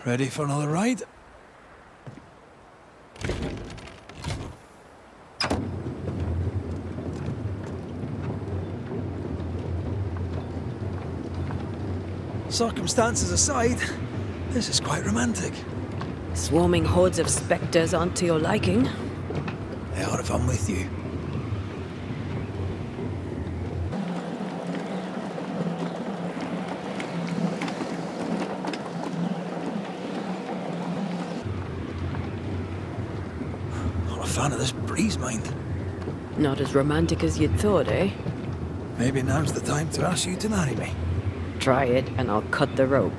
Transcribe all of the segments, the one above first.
Ready for another ride? Circumstances aside, this is quite romantic. Swarming hordes of spectres aren't to your liking. They are if I'm with you. Not a fan of this breeze, mind. Not as romantic as you'd thought, eh? Maybe now's the time to ask you to marry me. Try it and I'll cut the rope.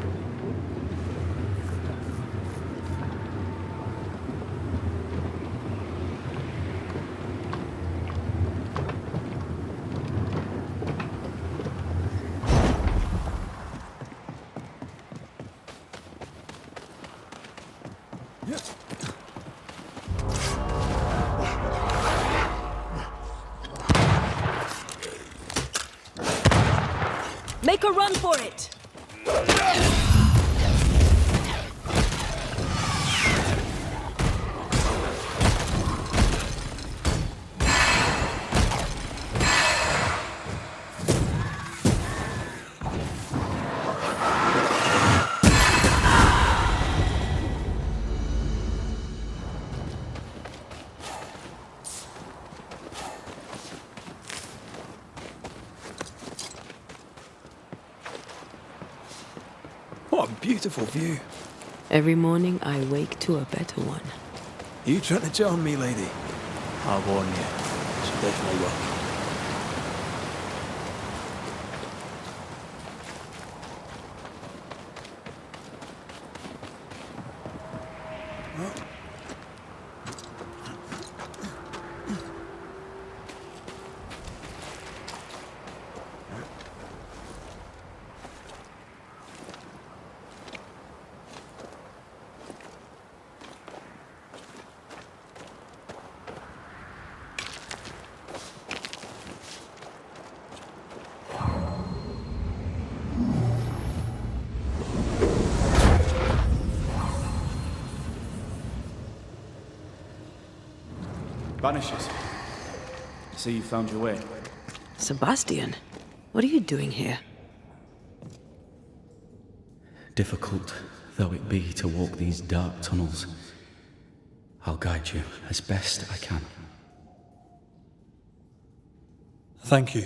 Make a run for it! What a beautiful view. Every morning I wake to a better one. You trying to charm me, lady? I'll warn you. It's definitely work. Banishers. See you found your way. Sebastian, what are you doing here? Difficult though it be to walk these dark tunnels, I'll guide you as best I can. Thank you.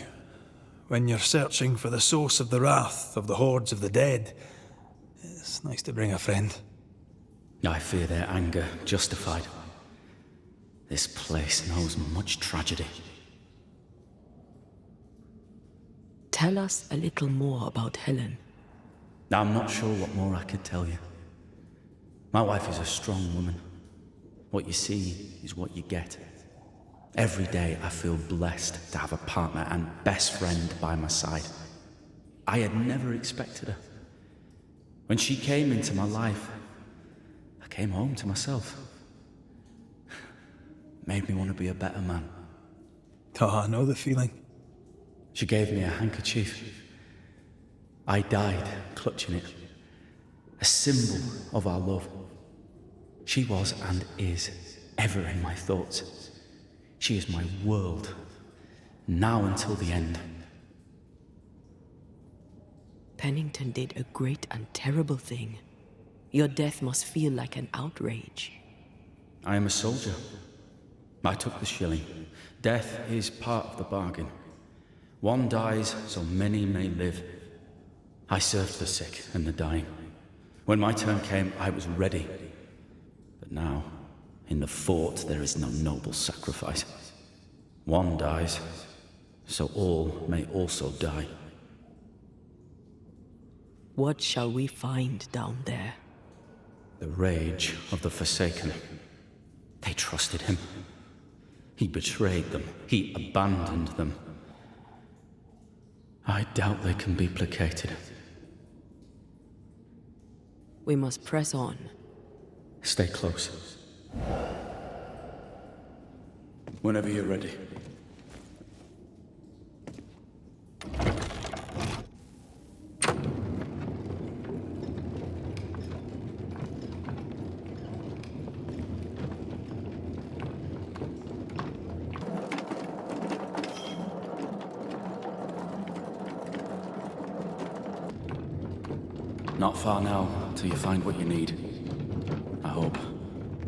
When you're searching for the source of the wrath of the hordes of the dead, it's nice to bring a friend. I fear their anger justified. This place knows much tragedy. Tell us a little more about Helen. I'm not sure what more I could tell you. My wife is a strong woman. What you see is what you get. Every day I feel blessed to have a partner and best friend by my side. I had never expected her. When she came into my life, I came home to myself. Made me want to be a better man. Oh, I know the feeling. She gave me a handkerchief. I died clutching it. A symbol of our love. She was and is ever in my thoughts. She is my world, now until the end. Pennington did a great and terrible thing. Your death must feel like an outrage. I am a soldier. I took the shilling. Death is part of the bargain. One dies so many may live. I served the sick and the dying. When my turn came, I was ready. But now, in the fort, there is no noble sacrifice. One dies, so all may also die. What shall we find down there? The rage of the Forsaken. They trusted him. He betrayed them. He abandoned them. I doubt they can be placated. We must press on. Stay close. Whenever you're ready. Not far now, till you find what you need. I hope.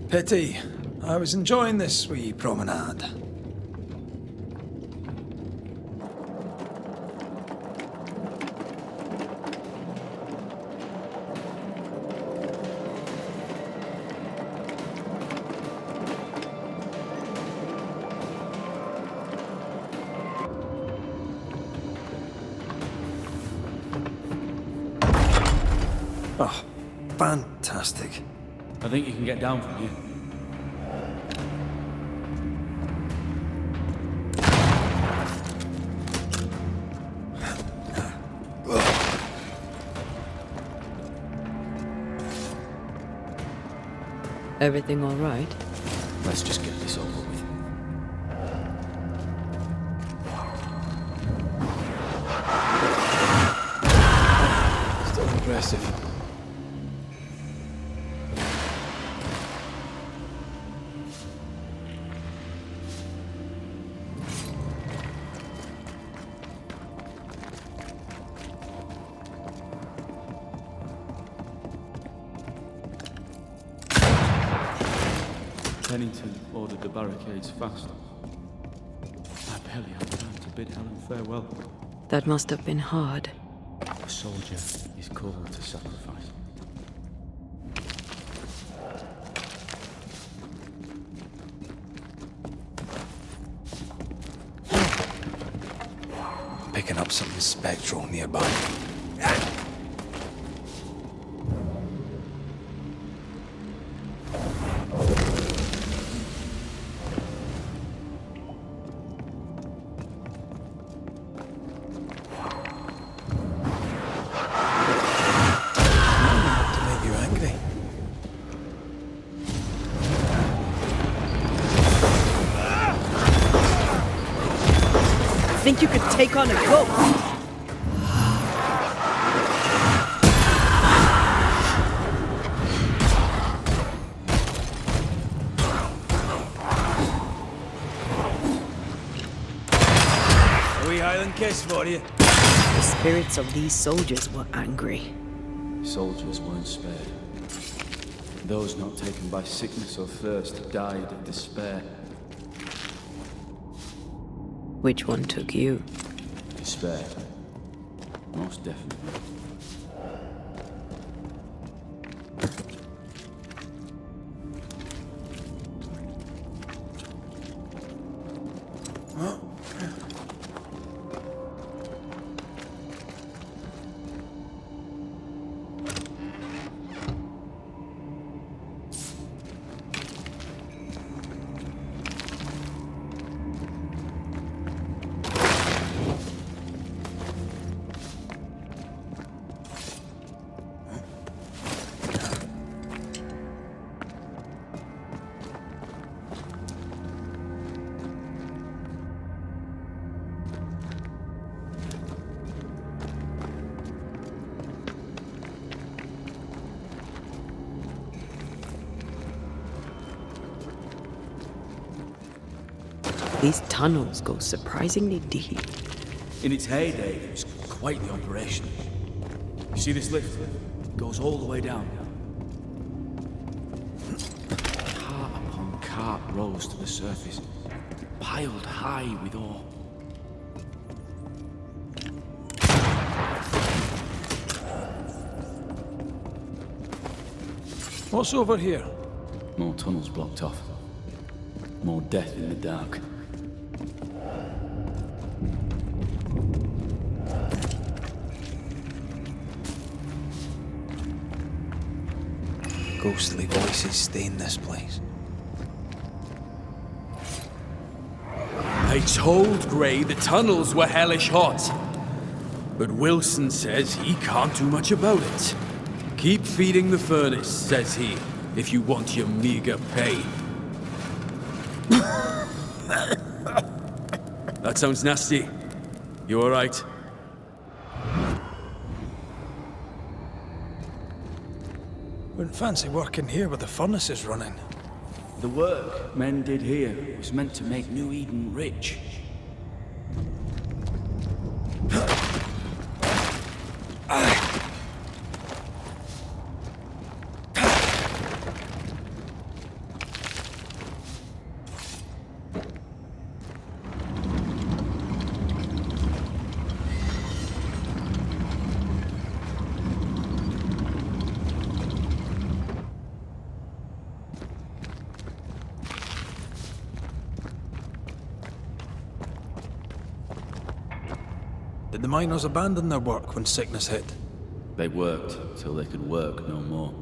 Pity. I was enjoying this wee promenade. Oh, fantastic. I think you can get down from here. Everything all right? Let's just get this over with. Still impressive. Pennington ordered the barricades fast. I barely had time to bid Helen farewell. That must have been hard. A soldier is called to sacrifice. Picking up something spectral nearby. To make you angry. Think you could take on a ghost? A wee Highland kiss for you. The spirits of these soldiers were angry. Soldiers weren't spared. Those not taken by sickness or thirst died of despair. Which one took you? Despair. Most definitely. These tunnels go surprisingly deep. In its heyday, it was quite the operation. You see this lift? It goes all the way down. Cart upon cart rose to the surface, piled high with ore. What's over here? More tunnels blocked off. More death in the dark. Ghostly voices stain this place. I told Gray the tunnels were hellish hot. But Wilson says he can't do much about it. Keep feeding the furnace, says he, if you want your meager pay. That sounds nasty. You all right? Wouldn't fancy working here with the furnaces running. The work men did here was meant to make New Eden rich. Did the miners abandon their work when sickness hit? They worked till they could work no more.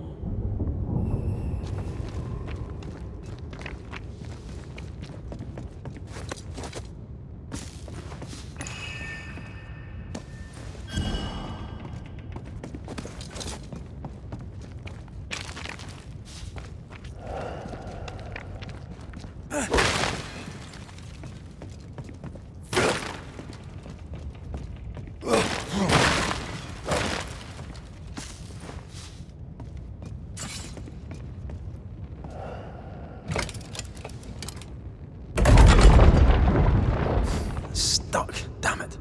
Stuck, damn it.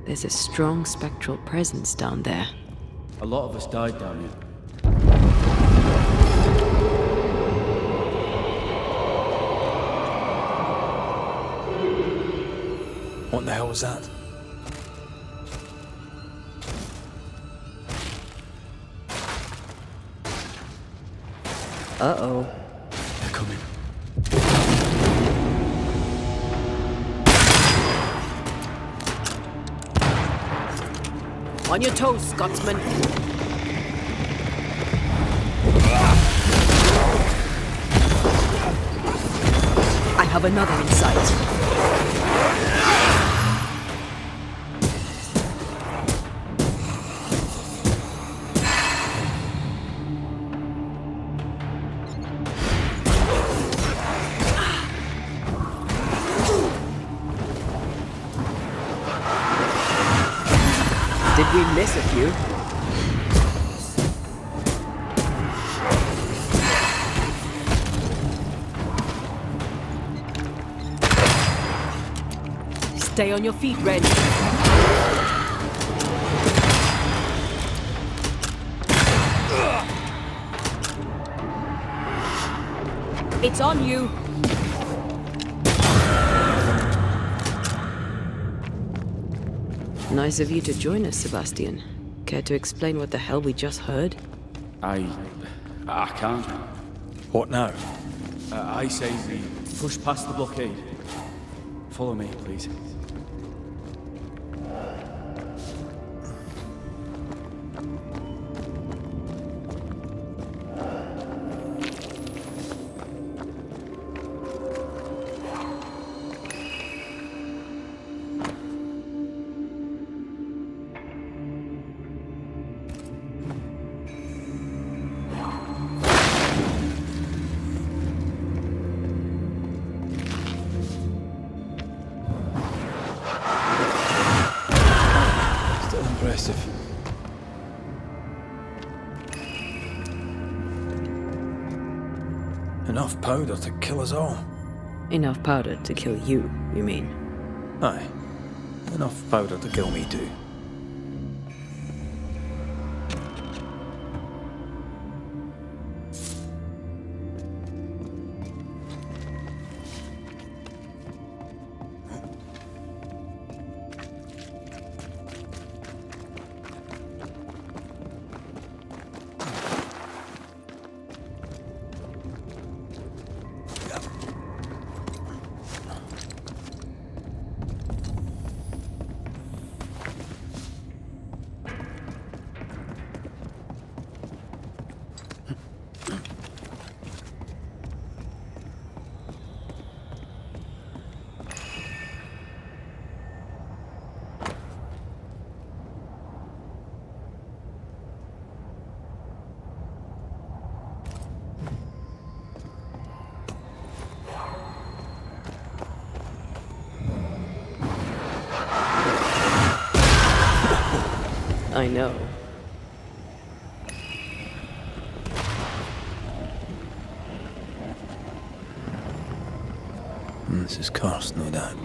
There's a strong spectral presence down there. A lot of us died down here. What the hell was that? Uh-oh. They're coming. On your toes, Scotsman. I have another in sight. Did we miss a few? Stay on your feet, Ren. It's on you. Nice of you to join us, Sebastian. Care to explain what the hell we just heard? I can't. What now? I say we push past the blockade. Follow me, please. Still impressive. Enough powder to kill us all. Enough powder to kill you, you mean? Aye. Enough powder to kill me too. I know. This is cursed, no doubt.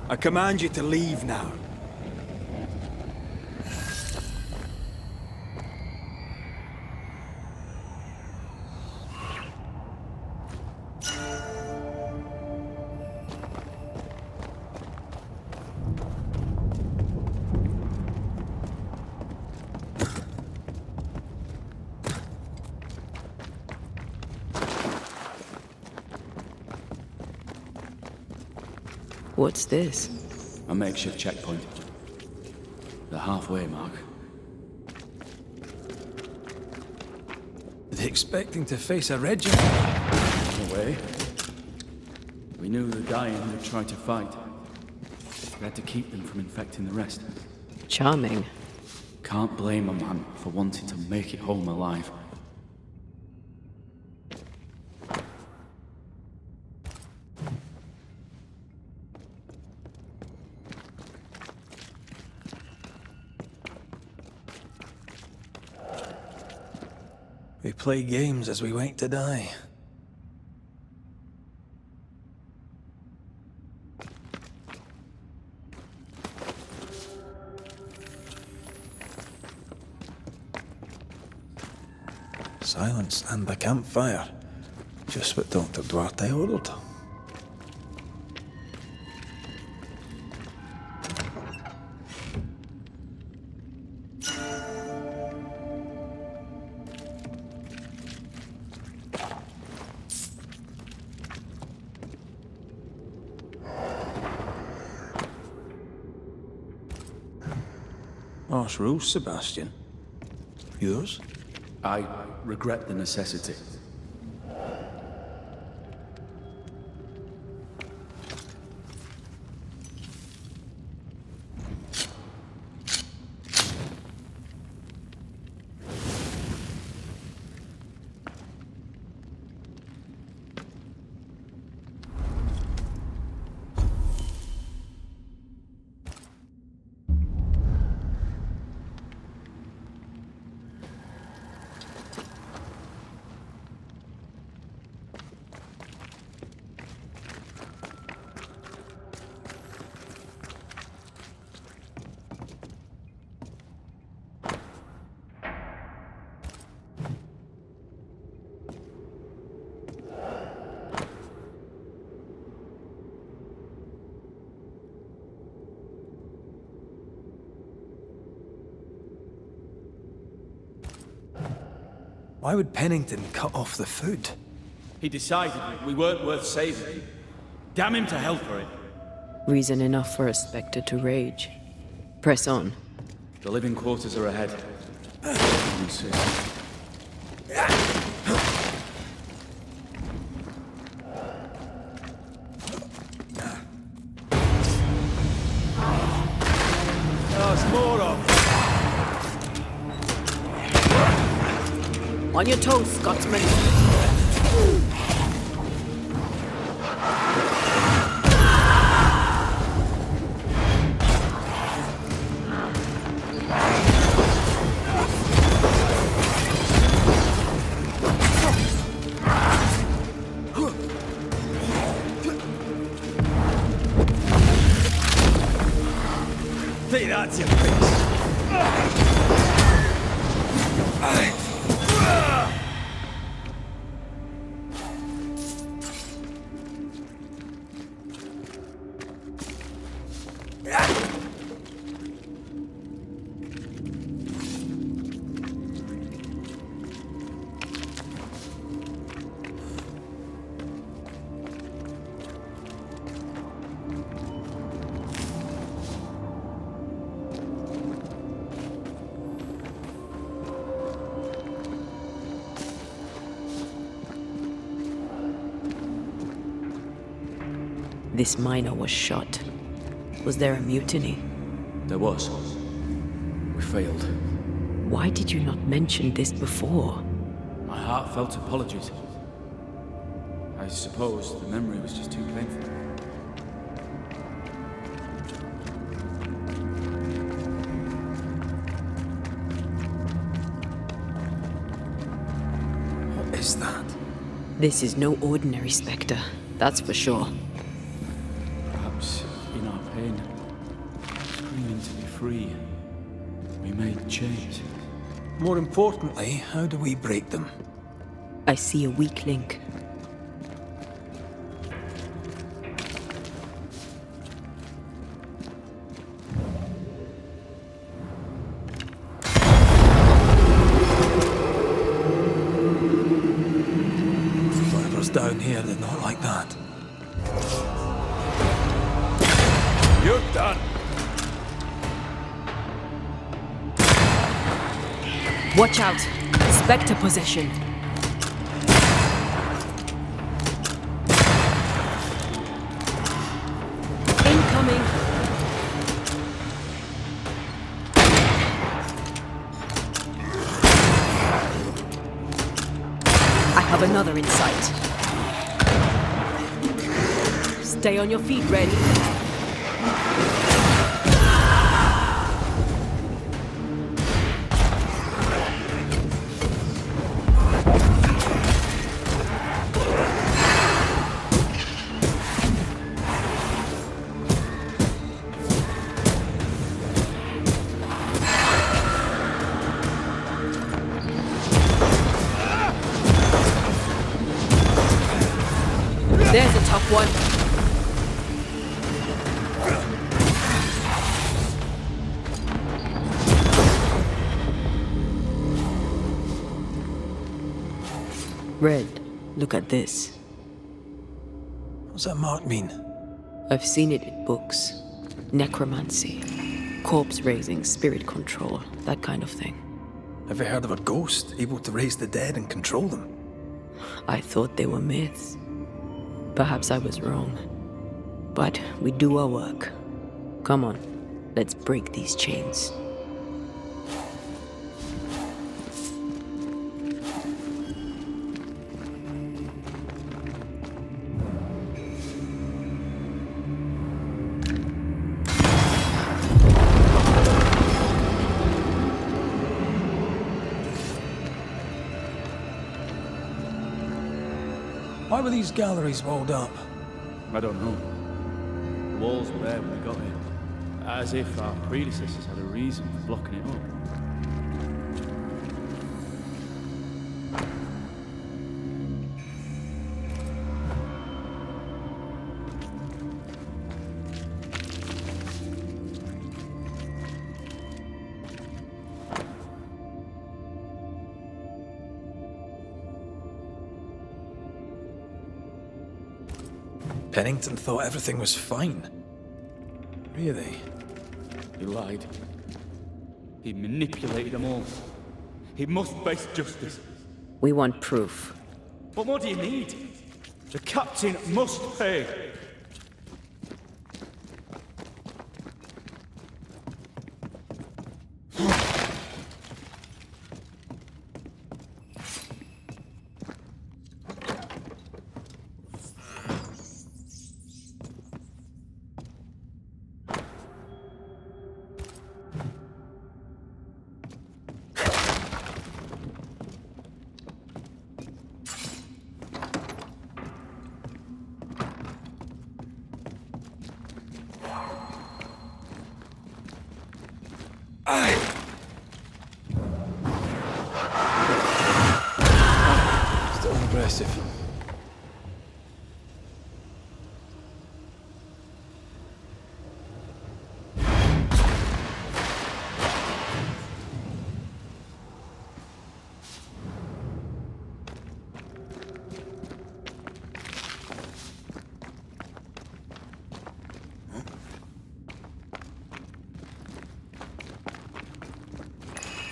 I command you to leave now. What's this? A makeshift checkpoint. The halfway mark. Are they expecting to face a regiment? No way. We knew the dying would try to fight. We had to keep them from infecting the rest. Charming. Can't blame a man for wanting to make it home alive. We play games as we wait to die. Silence and the campfire. Just what Dr. Duarte ordered. Harsh rules, Sebastian. Yours? I regret the necessity. Why would Pennington cut off the food? He decided we weren't worth saving. Damn him to hell for it. Reason enough for a Spectre to rage. Press on. The living quarters are ahead. There's more of them. On your toes, Scotsman. Say that to your face. This miner was shot. Was there a mutiny? There was. We failed. Why did you not mention this before? My heartfelt apologies. I suppose the memory was just too painful. What is that? This is no ordinary Spectre, that's for sure. Perhaps in our pain, screaming to be free, we made change. More importantly, how do we break them? I see a weak link. Whatever's down here, they're not like that. done. Watch out! Spectre possession. Incoming! I have another in sight. Stay on your feet, Red. There's a tough one. Red, look at this. What's that mark mean? I've seen it in books. Necromancy, corpse raising, spirit control, that kind of thing. Have you heard of a ghost able to raise the dead and control them? I thought they were myths. Perhaps I was wrong. But we do our work. Come on, let's break these chains. Why were these galleries walled up? I don't know. The walls were there when we got here. As if our predecessors had a reason for blocking it up. Pennington thought everything was fine. Really? He lied. He manipulated them all. He must face justice. We want proof. What more do you need? The captain must pay. Still aggressive.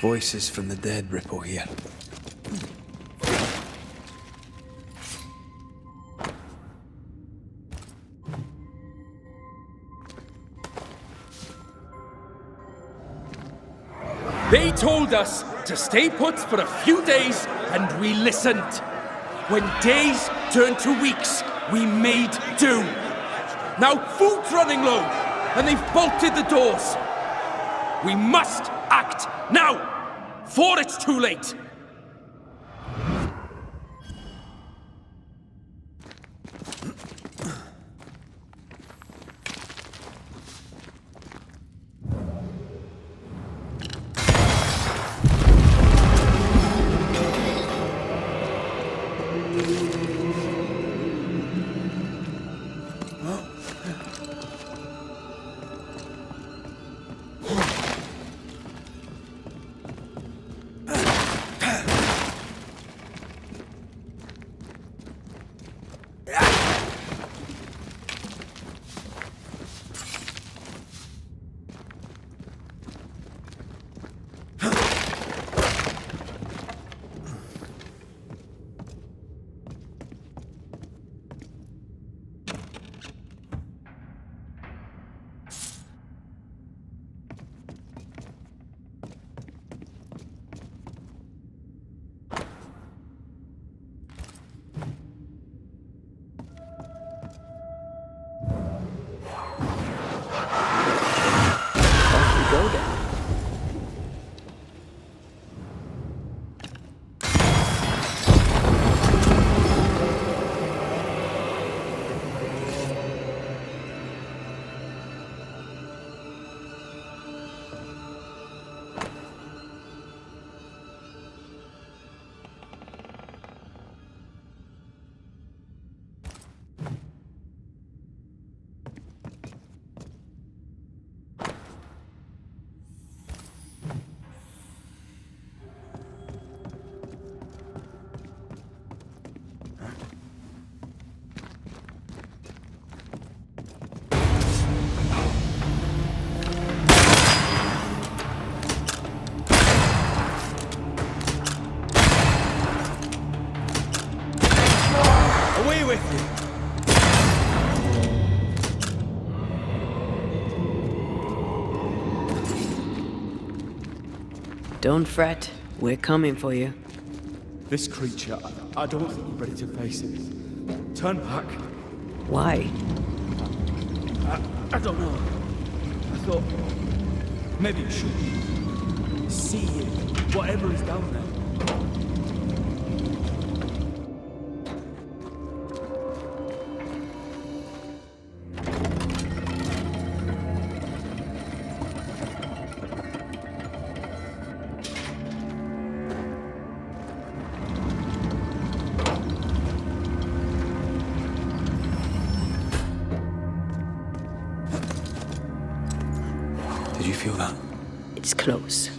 Voices from the dead ripple here. They told us to stay put for a few days, and we listened. When days turned to weeks, we made do. Now food's running low, and they've bolted the doors. We must act now, before it's too late. with you. Don't fret. We're coming for you. This creature, I don't think you're ready to face it. Turn back. Why? I don't know. I thought maybe you should see it, whatever is down there. Did you feel that? It's close.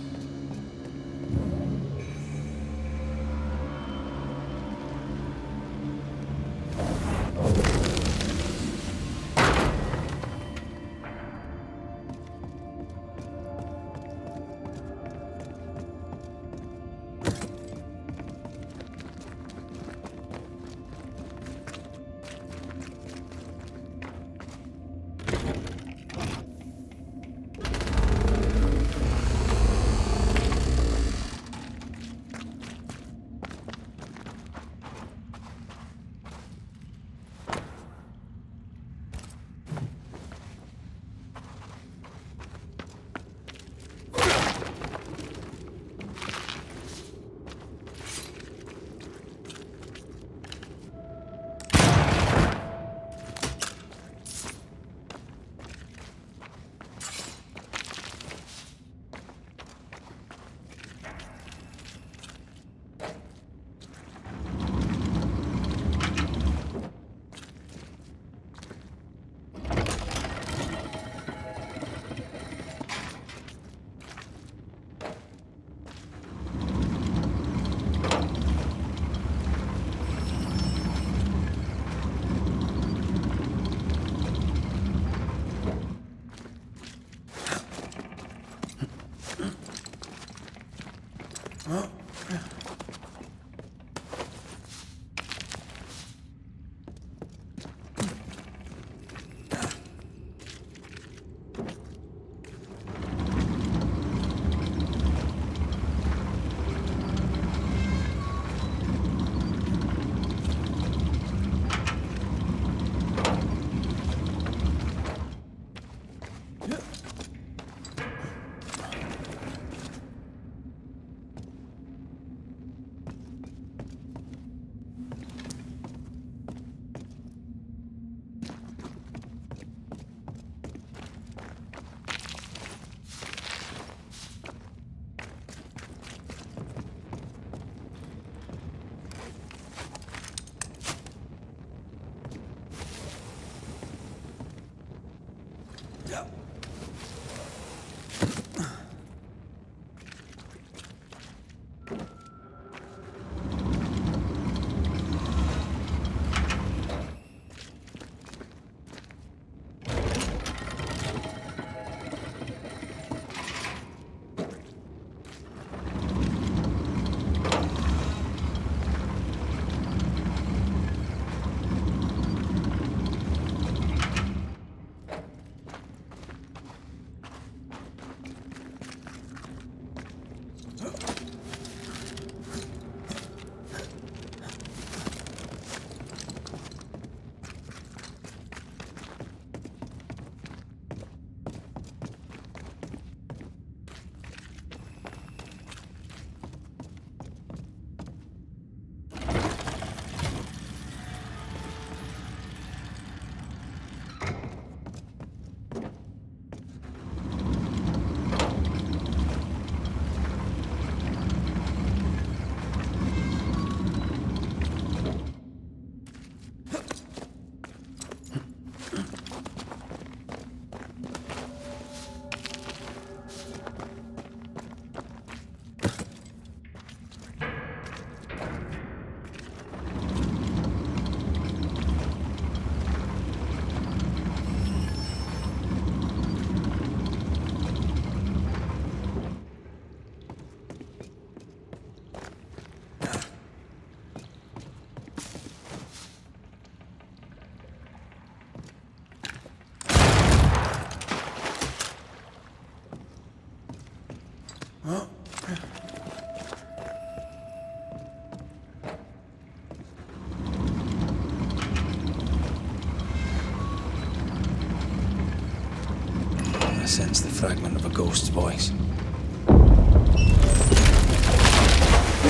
sense the fragment of a ghost's voice. Damn,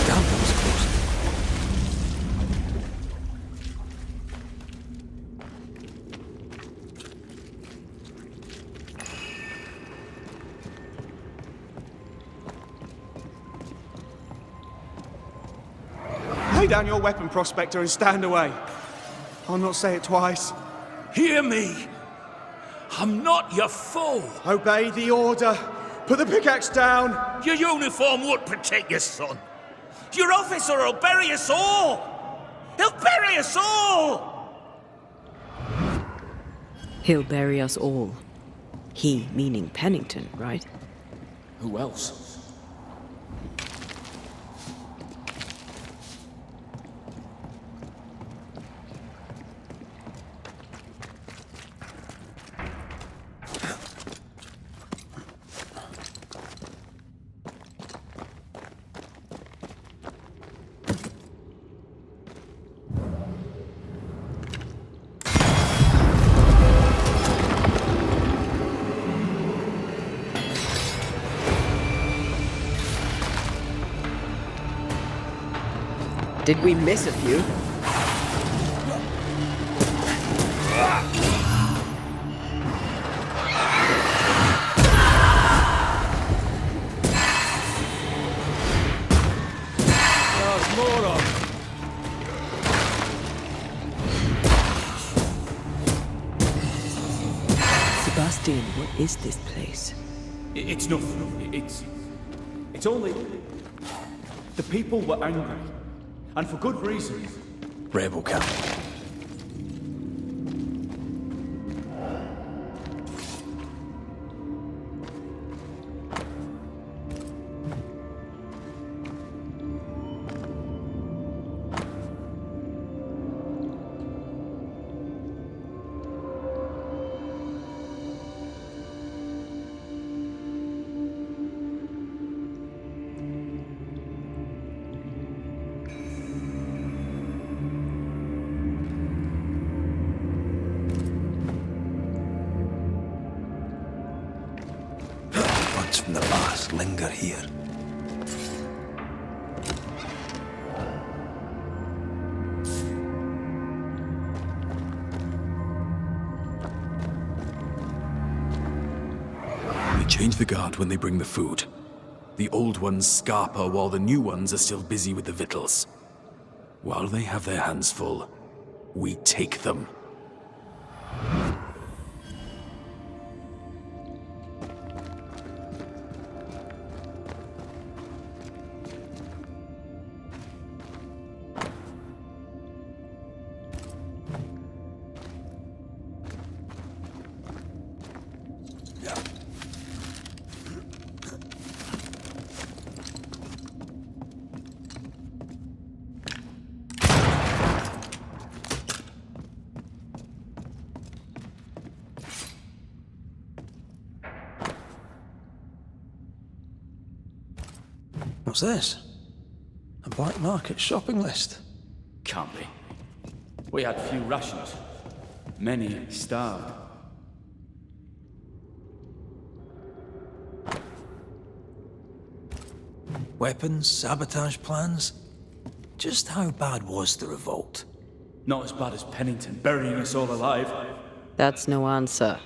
that was close. Lay down your weapon, Prospector, and stand away. I'll not say it twice. Hear me! I'm not your foe! Obey the order. Put the pickaxe down. Your uniform won't protect your son. Your officer will bury us all! He'll bury us all! He'll bury us all. He meaning Pennington, right? Who else? Did we miss a few? There's more of them. Sebastian, what is this place? It's nothing. It's only... The people were angry. And for good reason. Rebel camp. From the past linger here. We change the guard when they bring the food. The old ones scarper while the new ones are still busy with the victuals. While they have their hands full, we take them. What's this? A black market shopping list. Can't be. We had few rations. Many starved. Weapons, sabotage plans. Just how bad was the revolt? Not as bad as Pennington burying us all alive. That's no answer.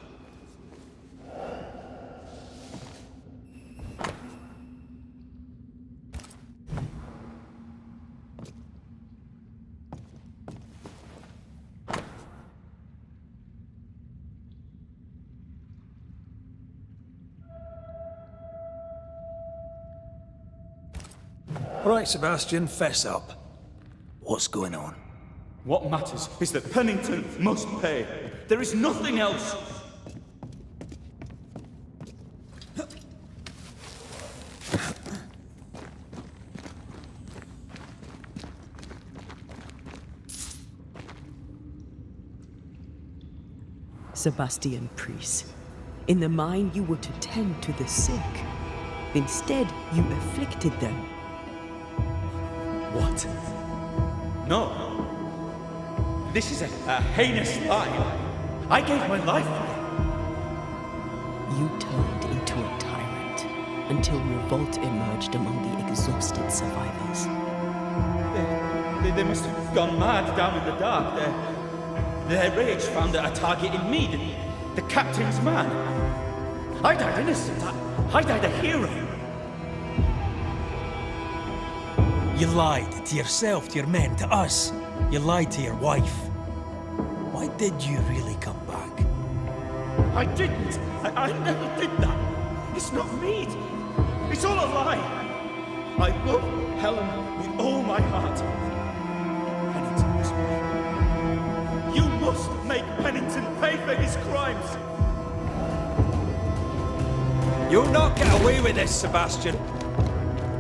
All right, Sebastian, fess up. What's going on? What matters is that Pennington must pay. There is nothing else. Sebastian Priest. In the mine, you were to tend to the sick. Instead, you afflicted them. What? No. This is a heinous lie. I gave my life for it. You turned until revolt emerged among the exhausted survivors. They must have gone mad down in the dark. Their rage found a target in me, the captain's man. I died innocent. I died a hero. You lied to yourself, to your men, to us. You lied to your wife. Why did you really come back? I didn't. I never did that. It's not me. It's all a lie. I love Helen with all my heart. Pennington was mine. You must make Pennington pay for his crimes. You'll not get away with this, Sebastian.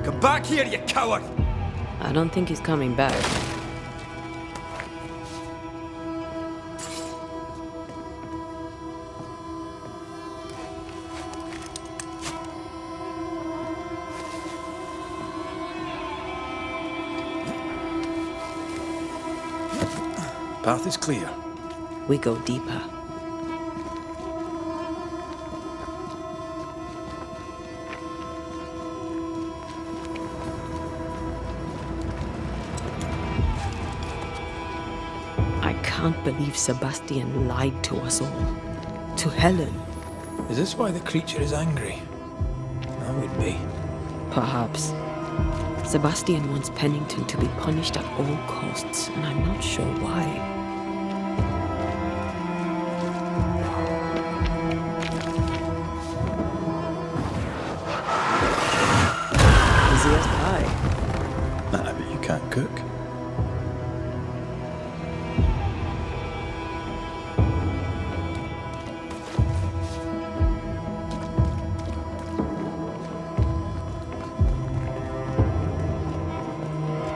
Come back here, you coward! I don't think he's coming back. Path is clear. We go deeper. I can't believe Sebastian lied to us all. To Helen. Is this why the creature is angry? That would be. Perhaps. Sebastian wants Pennington to be punished at all costs, and I'm not sure why. Easy as pie. Nah, but you can't cook.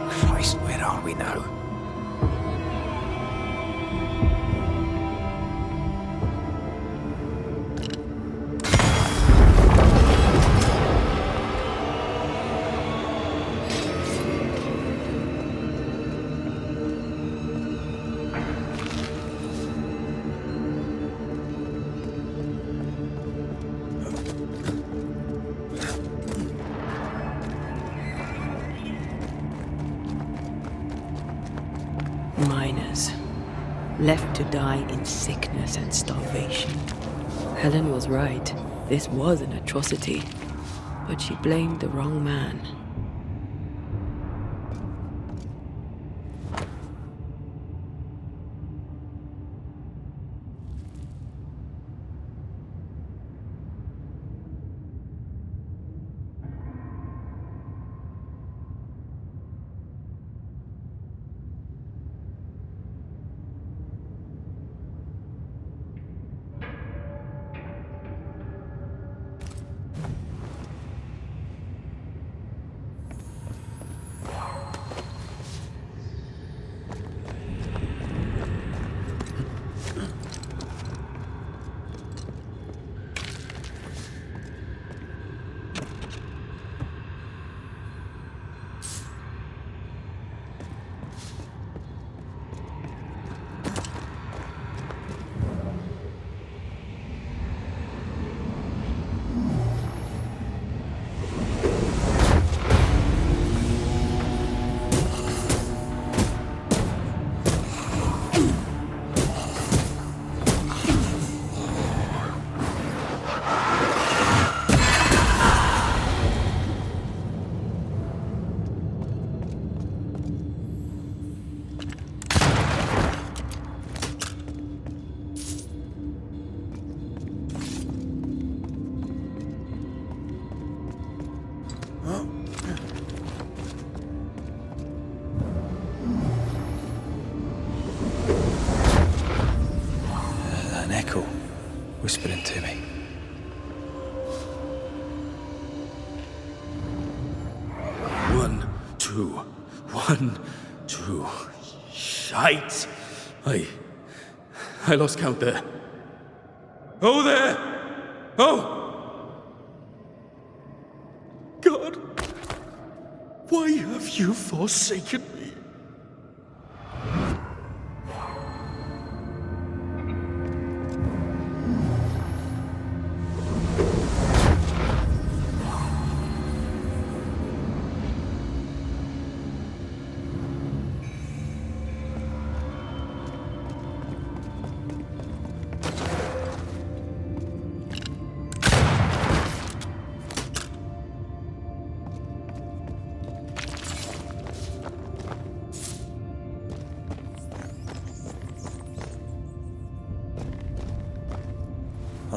Christ, where are we now? Miners, left to die in sickness and starvation. Helen was right. This was an atrocity. But she blamed the wrong man. An echo whispering to me. One, two, 1, 2. Shite! I lost count there. Oh, there! Oh! God! Why have you forsaken me?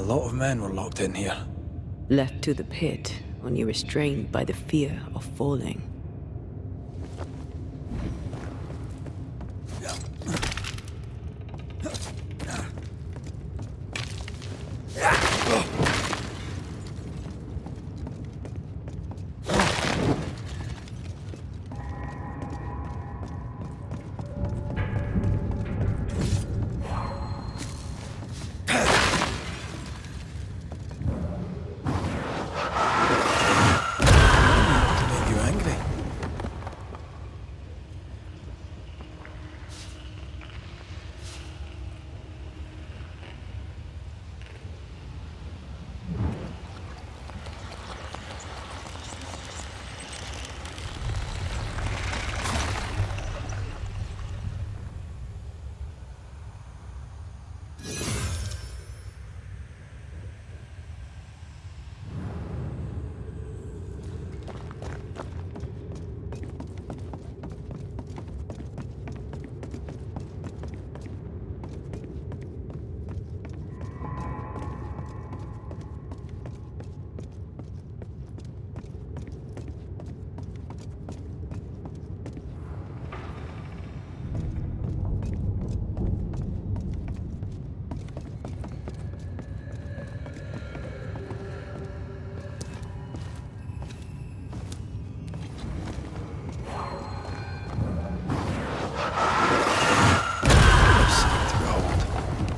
lot of men were locked in here. Left to the pit, only restrained by the fear of falling. Make you angry.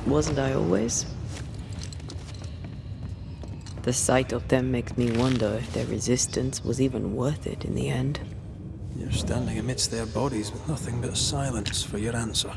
Wasn't I always? The sight of them makes me wonder if their resistance was even worth it in the end. You're standing amidst their bodies with nothing but silence for your answer.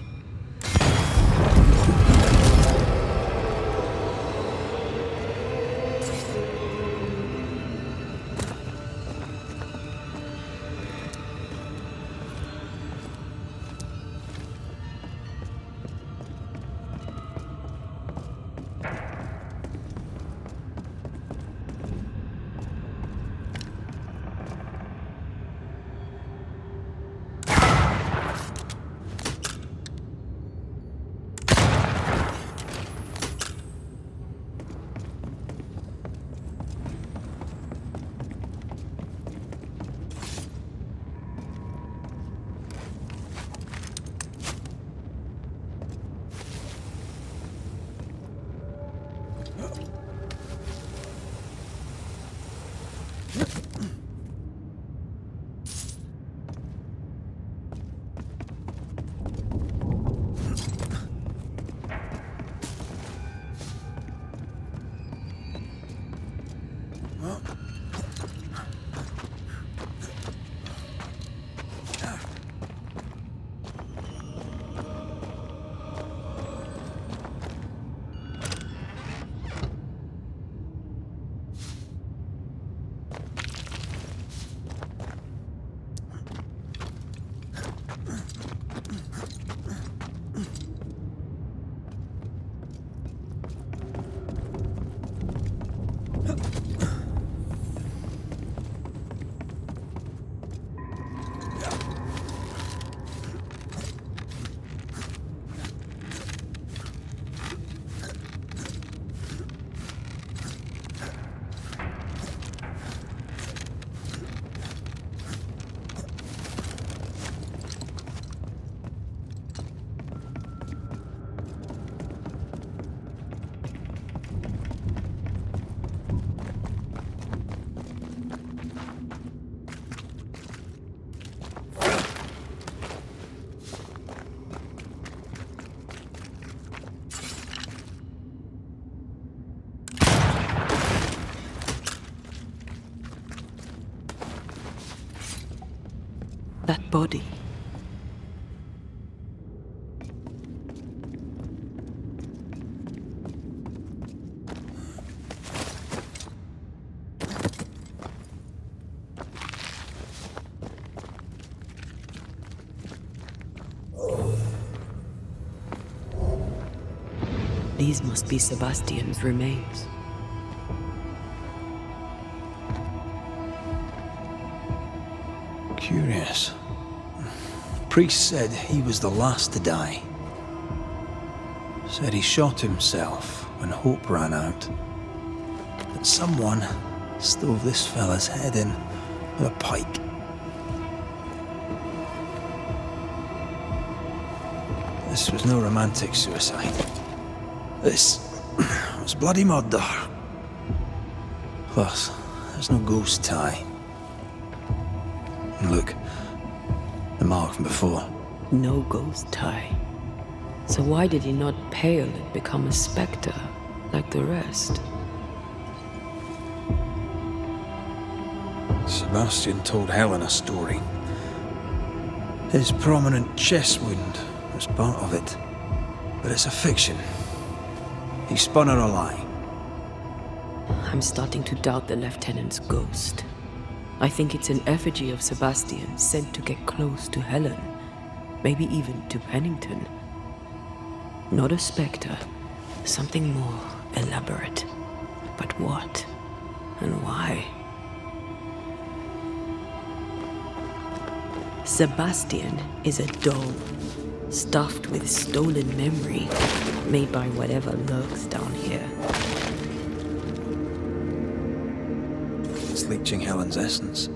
That body. These must be Sebastian's remains. Curious. Priest said he was the last to die. Said he shot himself when hope ran out. That someone stove this fella's head in with a pike. This was no romantic suicide. This was bloody murder. Plus, there's no ghost tie. And look, the mark from before. No ghost tie. So why did he not pale and become a spectre like the rest? Sebastian told Helen a story. His prominent chest wound was part of it. But it's a fiction. He spun her a lie. I'm starting to doubt the lieutenant's ghost. I think it's an effigy of Sebastian sent to get close to Helen. Maybe even to Pennington. Not a spectre. Something more elaborate. But what? And why? Sebastian is a doll, stuffed with stolen memory, made by whatever lurks down here. It's leeching Helen's essence.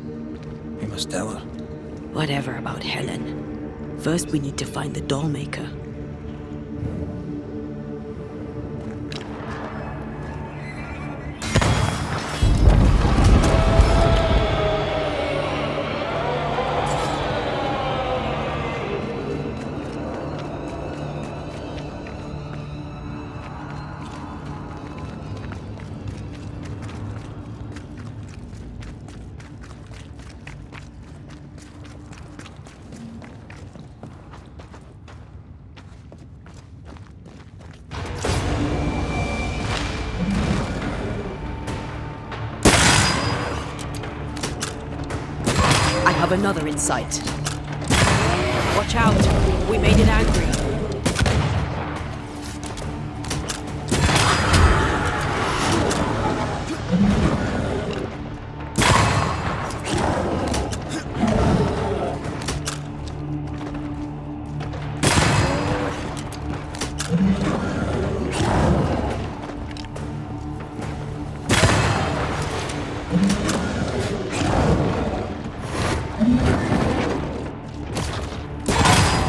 We must tell her. Whatever about Helen. First we need to find the doll maker. I have another in sight. Watch out! We made it angry.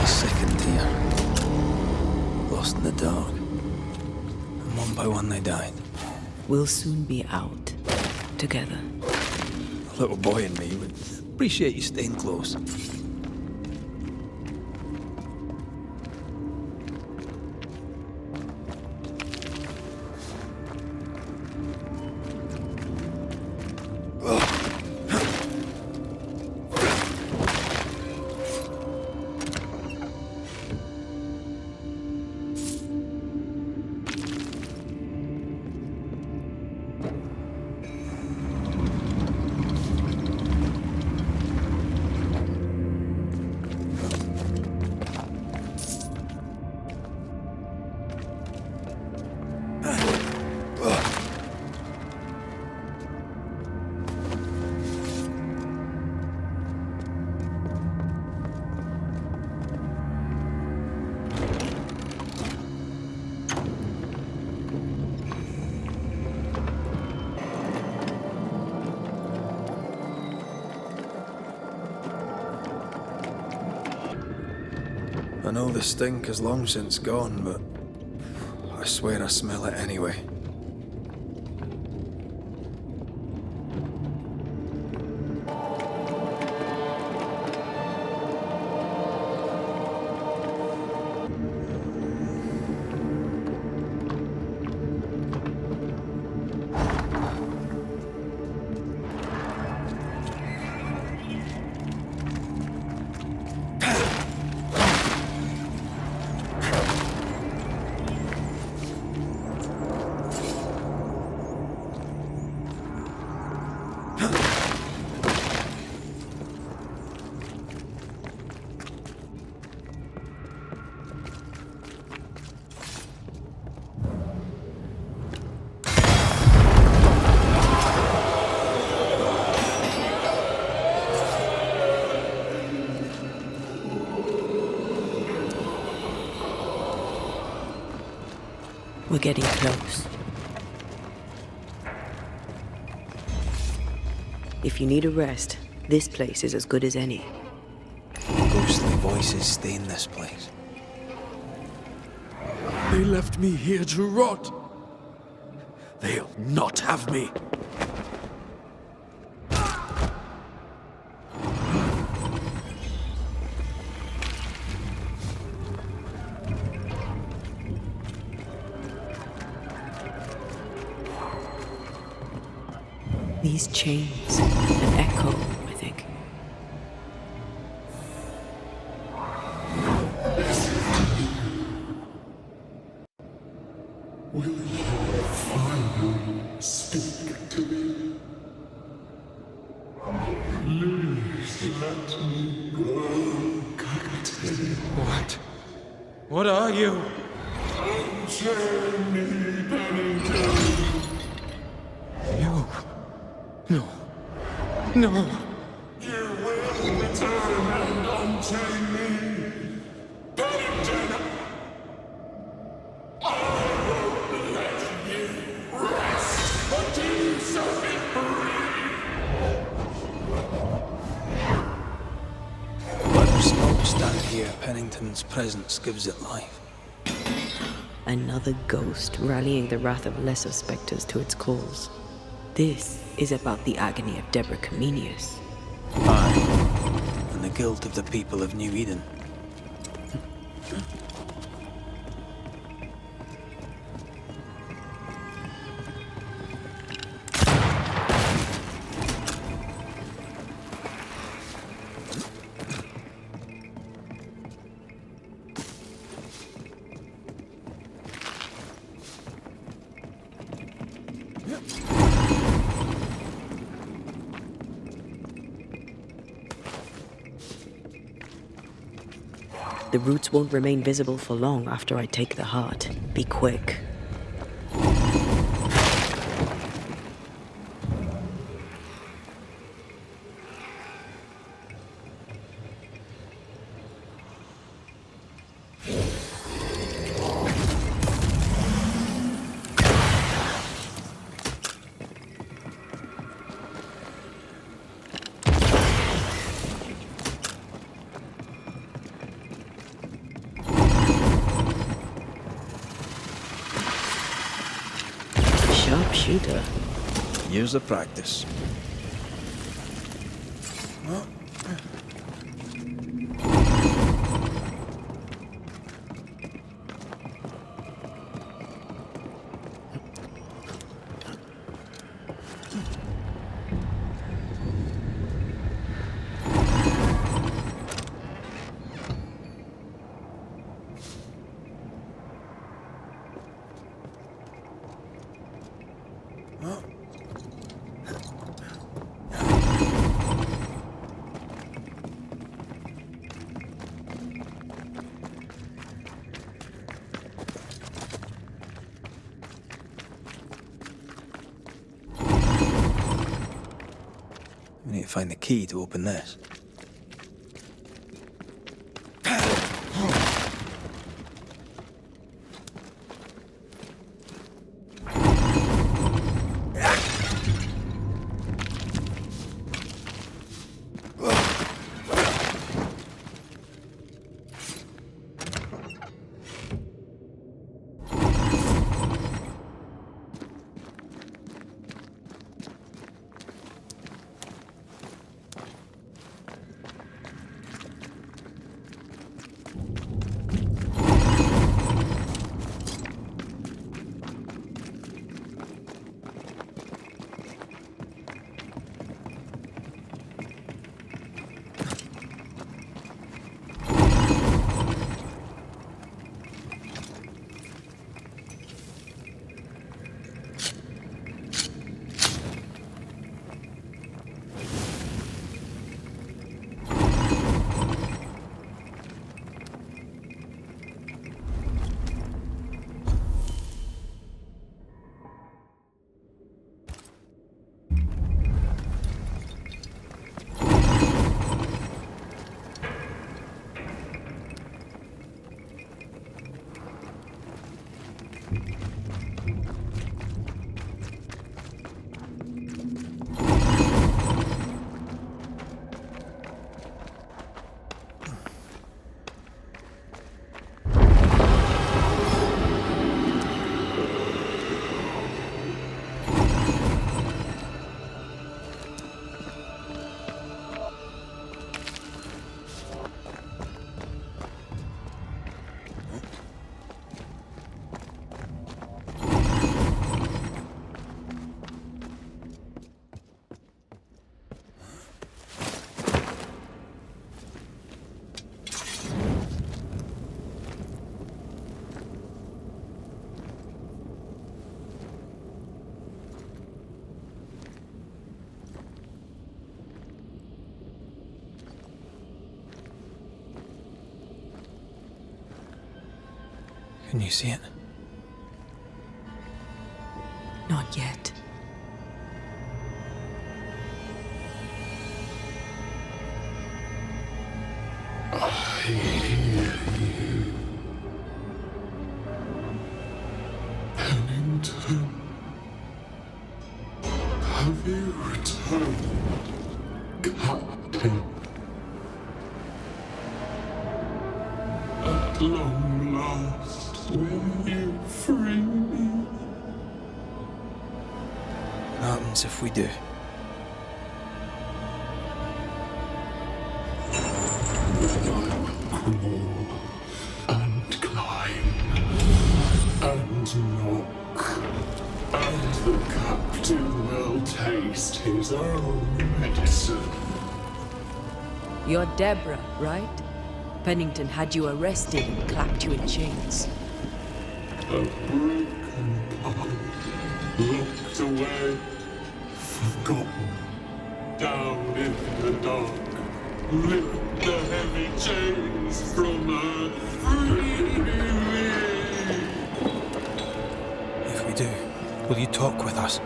Second tier. Lost in the dark. And one by one they died. We'll soon be out. Together. The little boy and me would appreciate you staying close. I know the stink is long since gone, but I swear I smell it anyway. We're getting close. If you need a rest, this place is as good as any. Ghostly voices stay in this place. They left me here to rot. They'll not have me. These chains, an echo, I think. Speak to me. Please let me go, Captain. What are you? Unchain me, Pennington. You... No. No. You will return and unchain me. Pennington! I won't let you rest until you set me free. Whatever skulls stand here, Pennington's presence gives it life. Another ghost rallying the wrath of lesser spectres to its cause. This is about the agony of Deborah Comenius. Aye, and the guilt of the people of New Eden. The roots won't remain visible for long after I take the heart. Be quick. Sharpshooter. Years of practice. We need to find the key to open this. Can you see it? Not yet. I hear you. Pennington. Have you returned, Captain? At long last, will you free me? What happens if we do? Crawl and climb and knock, and the captain will taste his own medicine. You're Deborah, right? Pennington had you arrested and clapped you in chains. A broken part, locked away, forgotten, down in the dark. Lift the heavy chains from her, free me. If we do, will you talk with us?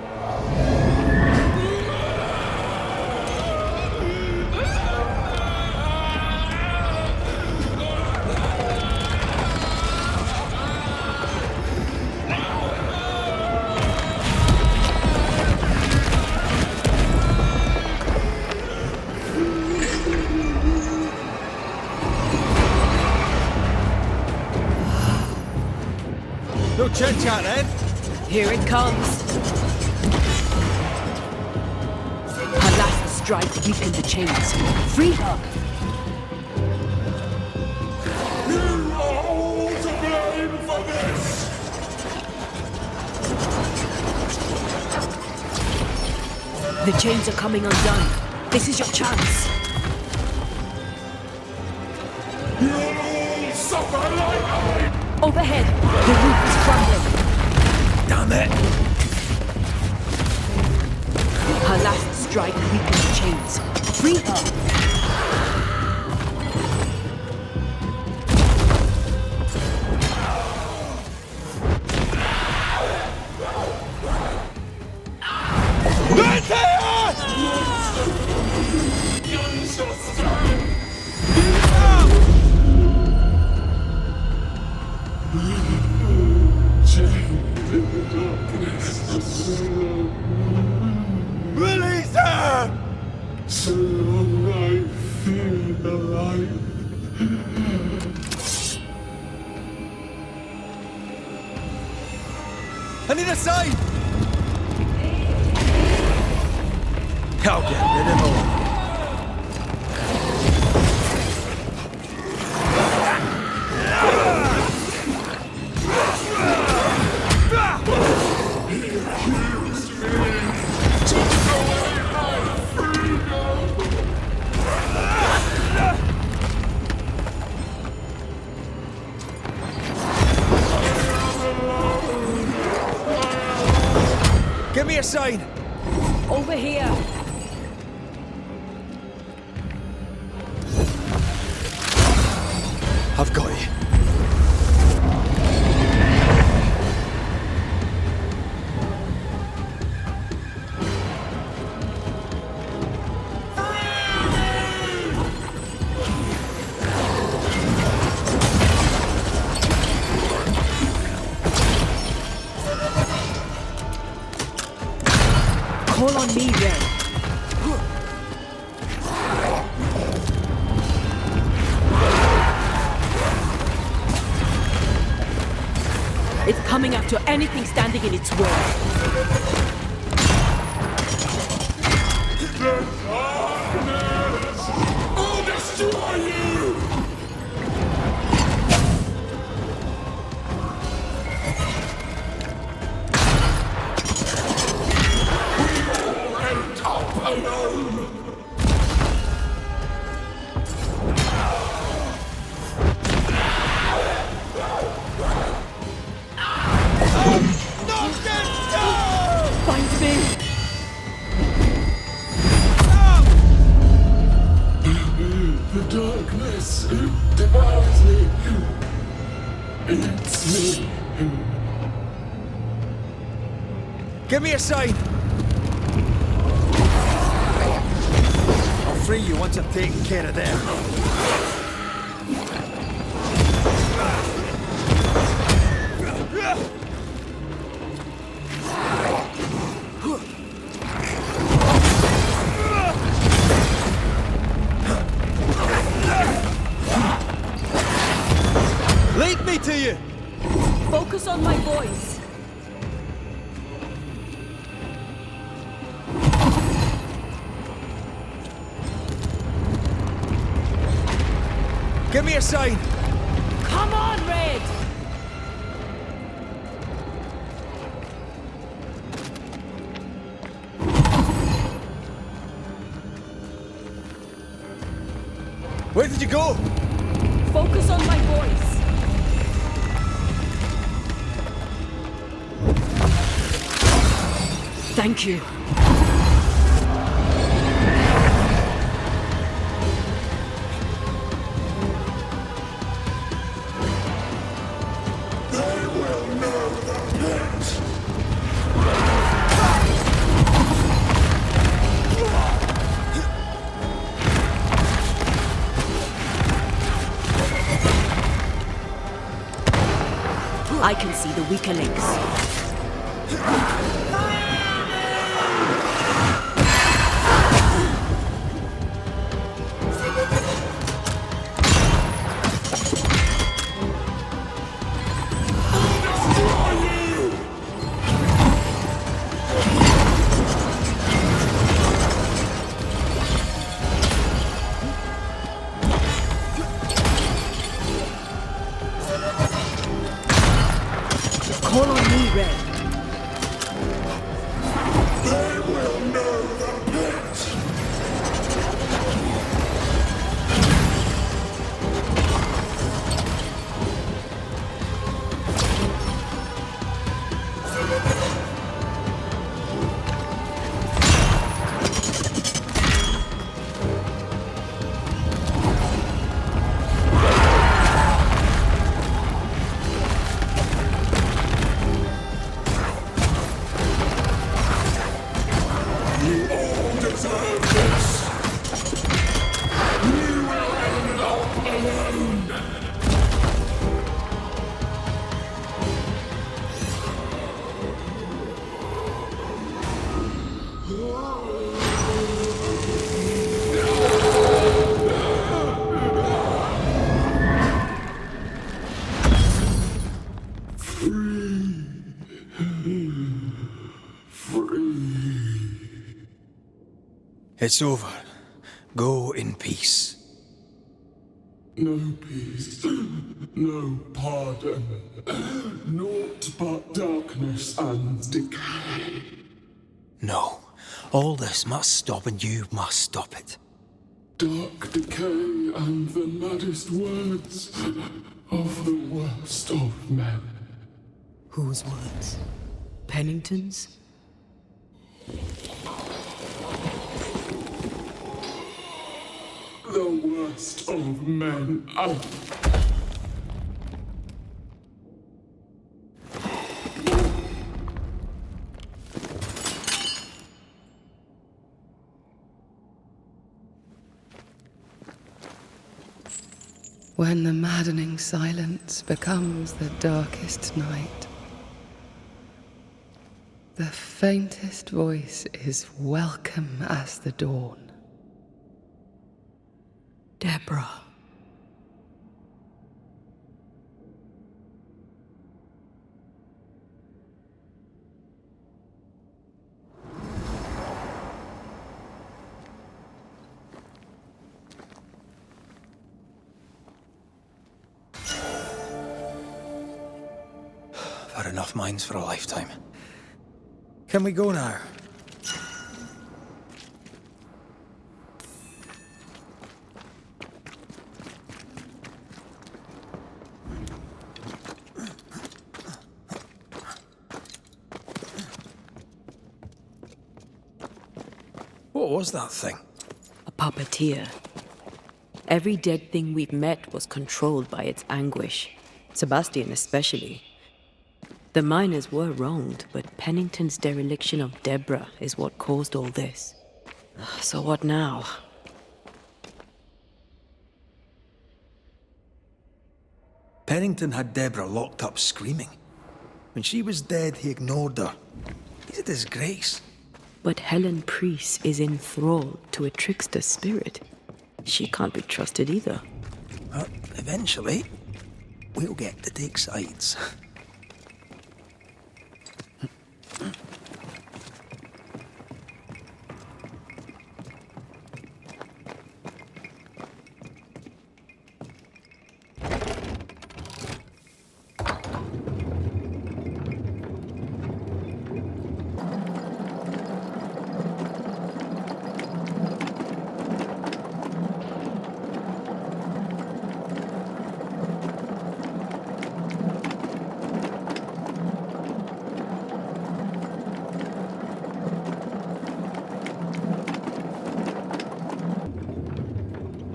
No chit-chat then. Here it comes. Her last strike weakened the chains. Free her. You are all to blame for this! The chains are coming undone. This is your chance. You'll all suffer like I! Overhead, the roof is crumbling. Damn it! Her last strike weakened the chains. Free her. Release her! So long I feel alive. I need a sign! I'll get rid of all. Give me a sign! Over here. I've got you. Call on me, Red. It's coming after anything standing in its way. I'll destroy you! We all end up alone! Find me. The darkness devours me. It's me. Give me a sign! I'll free you once I've taken care of them. Lead me to you! Focus on my voice. Give me a sign! Come on, Red! Where did you go? Focus on my voice. Thank you. They will know the pit. I can see the weaker links. Call on me, Red. They will know the pit. You all deserve this. You will end up alone. It's over. Go in peace. No peace, no pardon, naught but darkness and decay. No. All this must stop and you must stop it. Dark decay and the maddest words of the worst of men. Whose words? Pennington's? The worst of men. When the maddening silence becomes the darkest night, the faintest voice is welcome as the dawn. Deborah. I've had enough minds for a lifetime. Can we go now? What was that thing? A puppeteer. Every dead thing we've met was controlled by its anguish. Sebastian especially. The miners were wronged, but Pennington's dereliction of Deborah is what caused all this. So what now? Pennington had Deborah locked up screaming. When she was dead, he ignored her. He's a disgrace. But Helen Priest is enthralled to a trickster spirit. She can't be trusted either. But eventually, we'll get to take sides.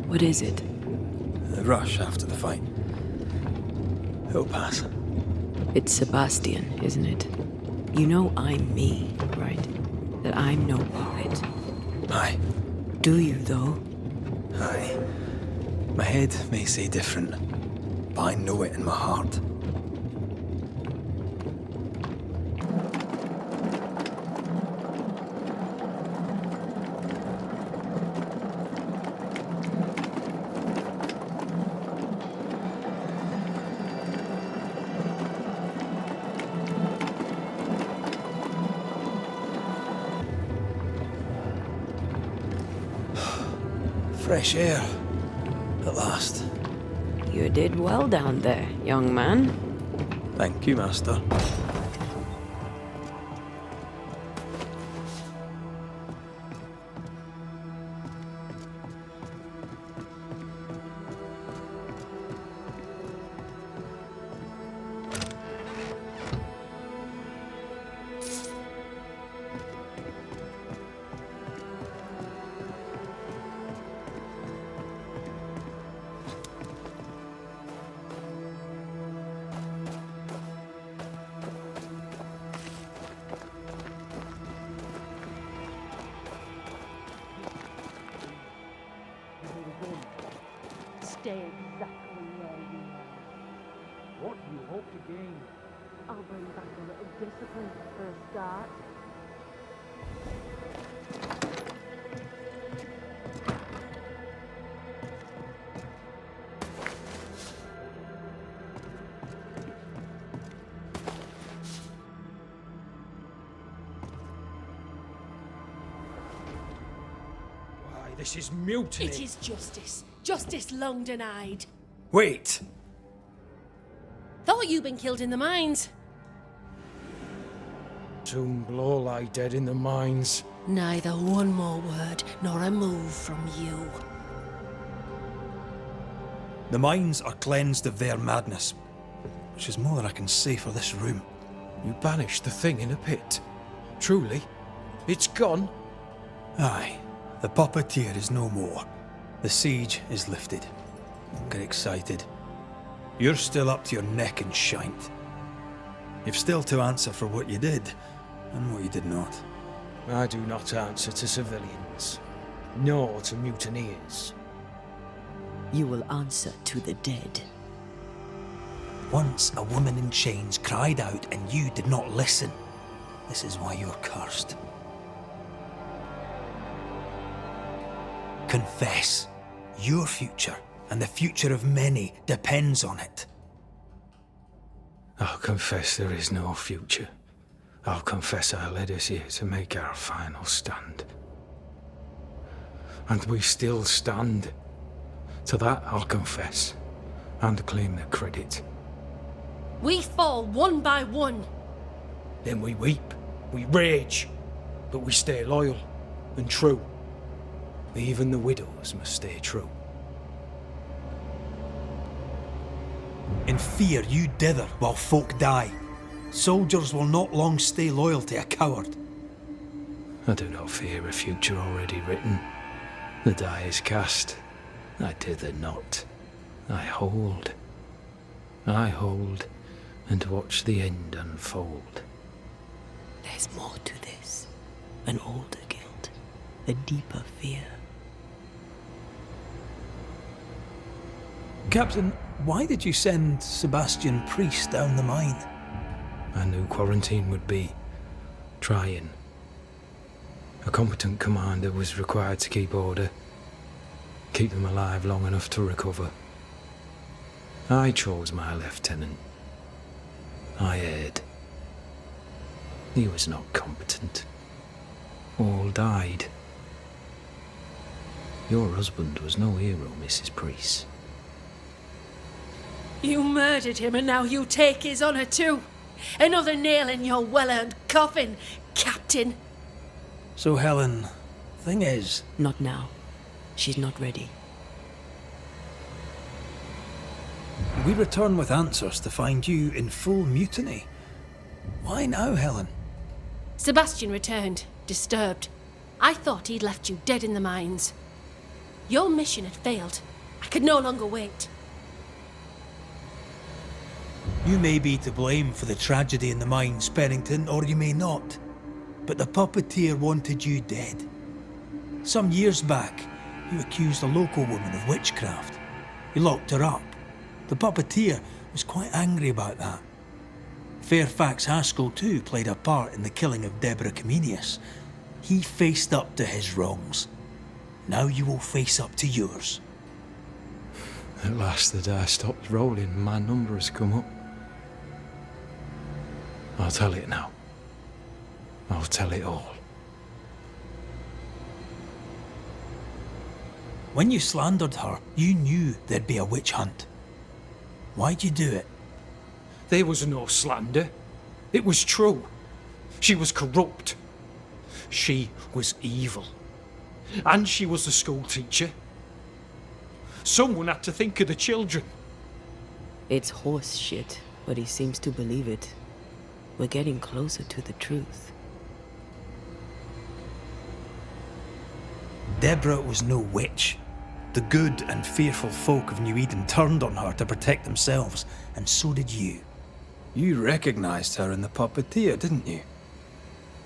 What is it? The rush after the fight. It'll pass. It's Sebastian, isn't it? You know I'm me, right? That I'm no poet. Aye. Do you, though? Aye. My head may say different, but I know it in my heart. Fresh air. At last. You did well down there, young man. Thank you, Master. Stay exactly where you are. What do you hope to gain? I'll bring back a little discipline for a start. Why, this is mutiny. It is justice. Justice long denied. Wait! Thought you'd been killed in the mines. Soon will all lie dead in the mines. Neither one more word nor a move from you. The mines are cleansed of their madness, which is more than I can say for this room. You banished the thing in a pit. Truly, it's gone. Aye, the puppeteer is no more. The siege is lifted. Don't get excited. You're still up to your neck in shite. You've still to answer for what you did, and what you did not. I do not answer to civilians, nor to mutineers. You will answer to the dead. Once a woman in chains cried out and you did not listen. This is why you're cursed. Confess. Your future, and the future of many, depends on it. I'll confess there is no future. I'll confess I led us here to make our final stand. And we still stand. To that I'll confess, and claim the credit. We fall one by one. Then we weep, we rage, but we stay loyal and true. Even the widows must stay true. In fear you dither while folk die. Soldiers will not long stay loyal to a coward. I do not fear a future already written. The die is cast. I dither not. I hold. I hold and watch the end unfold. There's more to this. An older guilt. A deeper fear. Captain, why did you send Sebastian Priest down the mine? I knew quarantine would be trying. A competent commander was required to keep order, keep them alive long enough to recover. I chose my lieutenant. I erred. He was not competent. All died. Your husband was no hero, Mrs. Priest. You murdered him and now you take his honour too. Another nail in your well-earned coffin, Captain. So Helen, thing is... Not now. She's not ready. We return with answers to find you in full mutiny. Why now, Helen? Sebastian returned, disturbed. I thought he'd left you dead in the mines. Your mission had failed. I could no longer wait. You may be to blame for the tragedy in the mines, Pennington, or you may not. But the puppeteer wanted you dead. Some years back, you accused a local woman of witchcraft. You locked her up. The puppeteer was quite angry about that. Fairfax Haskell too played a part in the killing of Deborah Comenius. He faced up to his wrongs. Now you will face up to yours. At last the die stopped rolling and my number has come up. I'll tell it now. I'll tell it all. When you slandered her, you knew there'd be a witch hunt. Why'd you do it? There was no slander. It was true. She was corrupt. She was evil. And she was a school teacher. Someone had to think of the children. It's horse shit, but he seems to believe it. We're getting closer to the truth. Deborah was no witch. The good and fearful folk of New Eden turned on her to protect themselves, and so did you. You recognized her in the puppeteer, didn't you?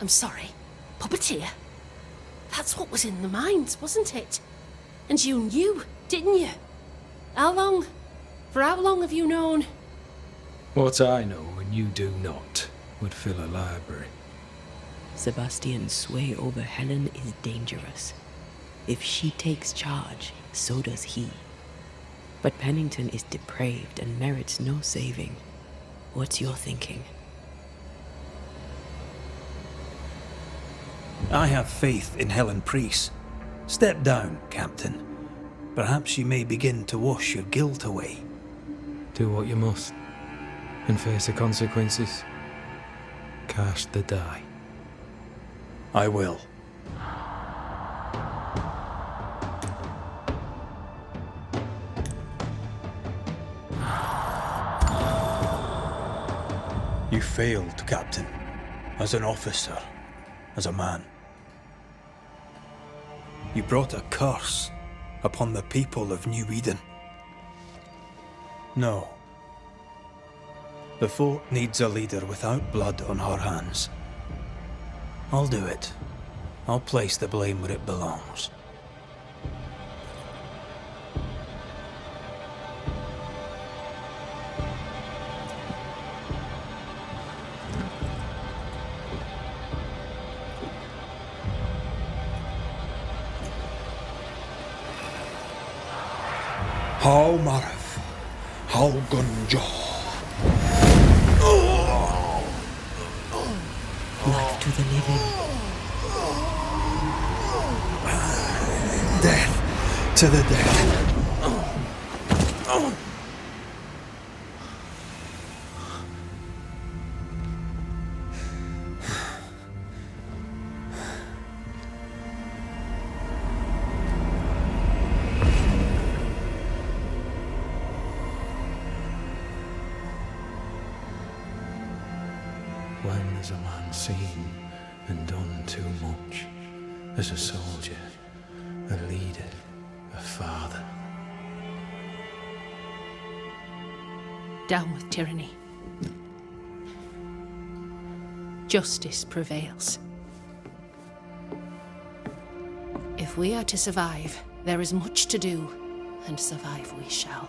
I'm sorry. Puppeteer? That's what was in the mines, wasn't it? And you knew, didn't you? For how long have you known? What I know and you do not would fill a library. Sebastian's sway over Helen is dangerous. If she takes charge, so does he. But Pennington is depraved and merits no saving. What's your thinking? I have faith in Helen Priest. Step down, Captain. Perhaps you may begin to wash your guilt away. Do what you must, and face the consequences. Cast the die. I will. You failed, Captain. As an officer, as a man. You brought a curse upon the people of New Eden. No. The fort needs a leader without blood on her hands. I'll do it. I'll place the blame where it belongs. How Marif, how Gunjo. Life to the living. Death to the dead. When has a man seen and done too much? As a soldier, a leader, a father. Down with tyranny. Justice prevails. If we are to survive, there is much to do, and survive we shall.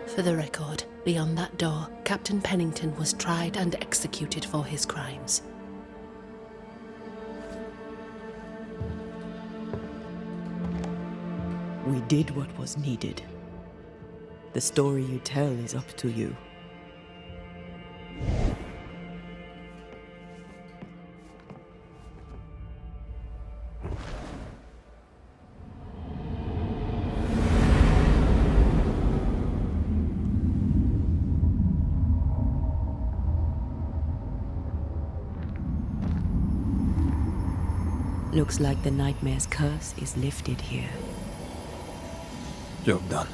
For the record, beyond that door, Captain Pennington was tried and executed for his crimes. We did what was needed. The story you tell is up to you. Looks like the nightmare's curse is lifted here. Job done.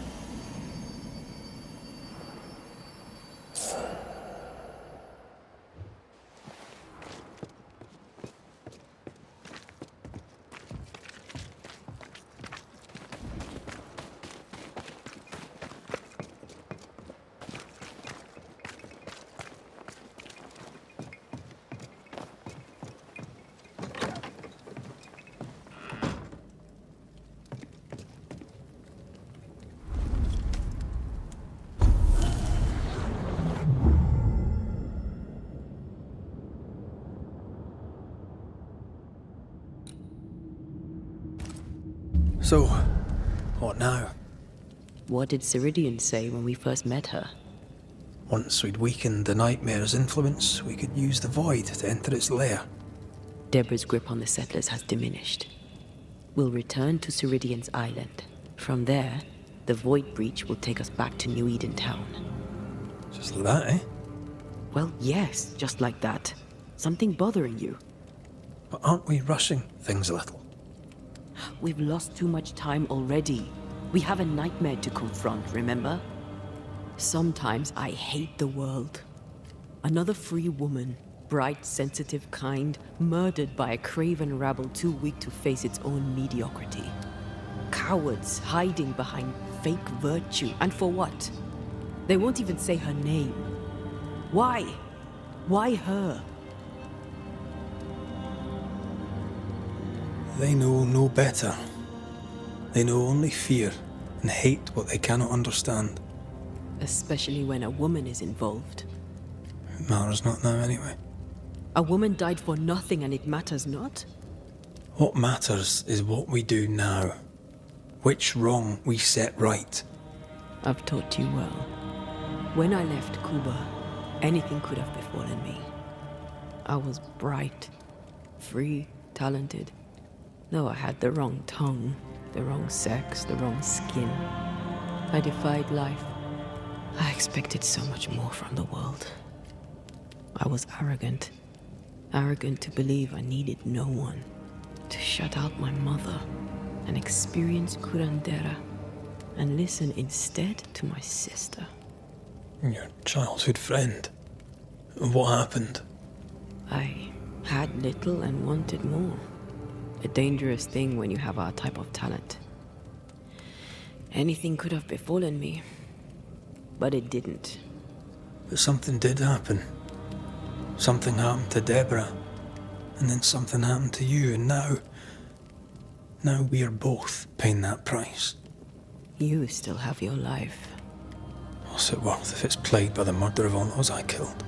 So, what now? What did Ceridian say when we first met her? Once we'd weakened the nightmare's influence, we could use the void to enter its lair. Deborah's grip on the settlers has diminished. We'll return to Ceridian's island. From there, the void breach will take us back to New Eden Town. Just like that, eh? Well, yes, just like that. Something bothering you? But aren't we rushing things a little? We've lost too much time already. We have a nightmare to confront, remember? Sometimes I hate the world. Another free woman, bright, sensitive, kind, murdered by a craven rabble too weak to face its own mediocrity. Cowards hiding behind fake virtue. And for what? They won't even say her name. Why? Why her? They know no better. They know only fear and hate what they cannot understand. Especially when a woman is involved. It matters not now anyway. A woman died for nothing and it matters not? What matters is what we do now. Which wrong we set right. I've taught you well. When I left Cuba, anything could have befallen me. I was bright, free, talented. Though I had the wrong tongue, the wrong sex, the wrong skin. I defied life. I expected so much more from the world. I was arrogant. Arrogant to believe I needed no one. To shut out my mother and experience curandera. And listen instead to my sister. Your childhood friend. What happened? I had little and wanted more. A dangerous thing when you have our type of talent. Anything could have befallen me, but it didn't. But something did happen. Something happened to Deborah, and then something happened to you, and now we are both paying that price. You still have your life. What's it worth if it's plagued by the murder of all those I killed?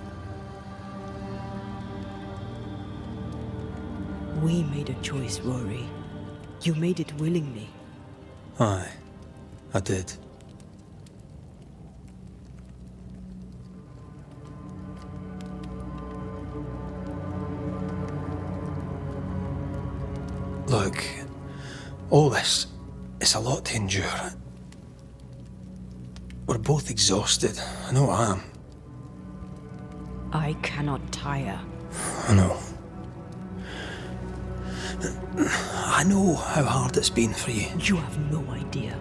We made a choice, Rory. You made it willingly. Aye, I did. Look, all this, it's a lot to endure. We're both exhausted. I know I am. I cannot tire. I know. I know how hard it's been for you. You have no idea.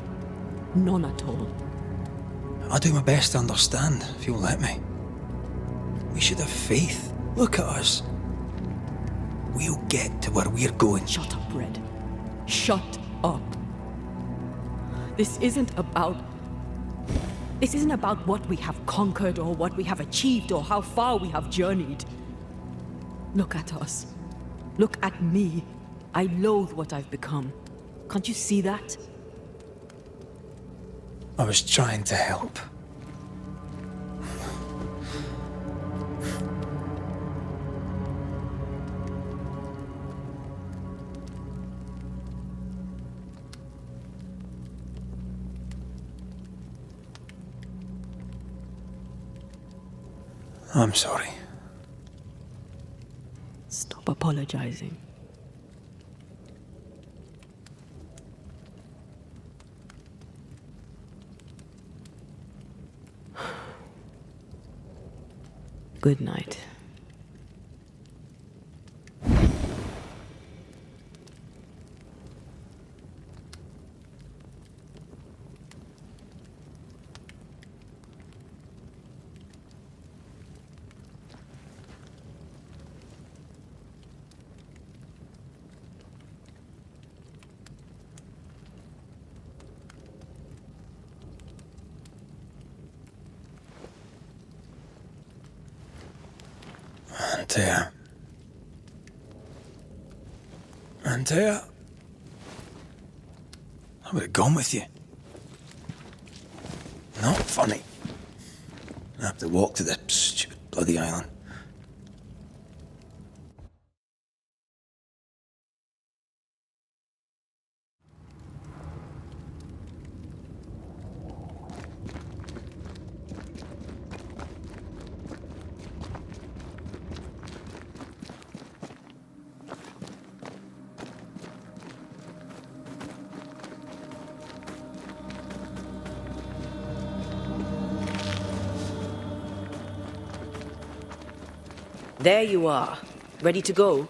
None at all. I'll do my best to understand, if you'll let me. We should have faith. Look at us. We'll get to where we're going. Shut up, Red. Shut up. This isn't about what we have conquered or what we have achieved or how far we have journeyed. Look at us. Look at me. I loathe what I've become. Can't you see that? I was trying to help. I'm sorry. Stop apologizing. Good night. Antea. Antea. I would have gone with you. Not funny. I have to walk to the stupid bloody island. There you are. Ready to go?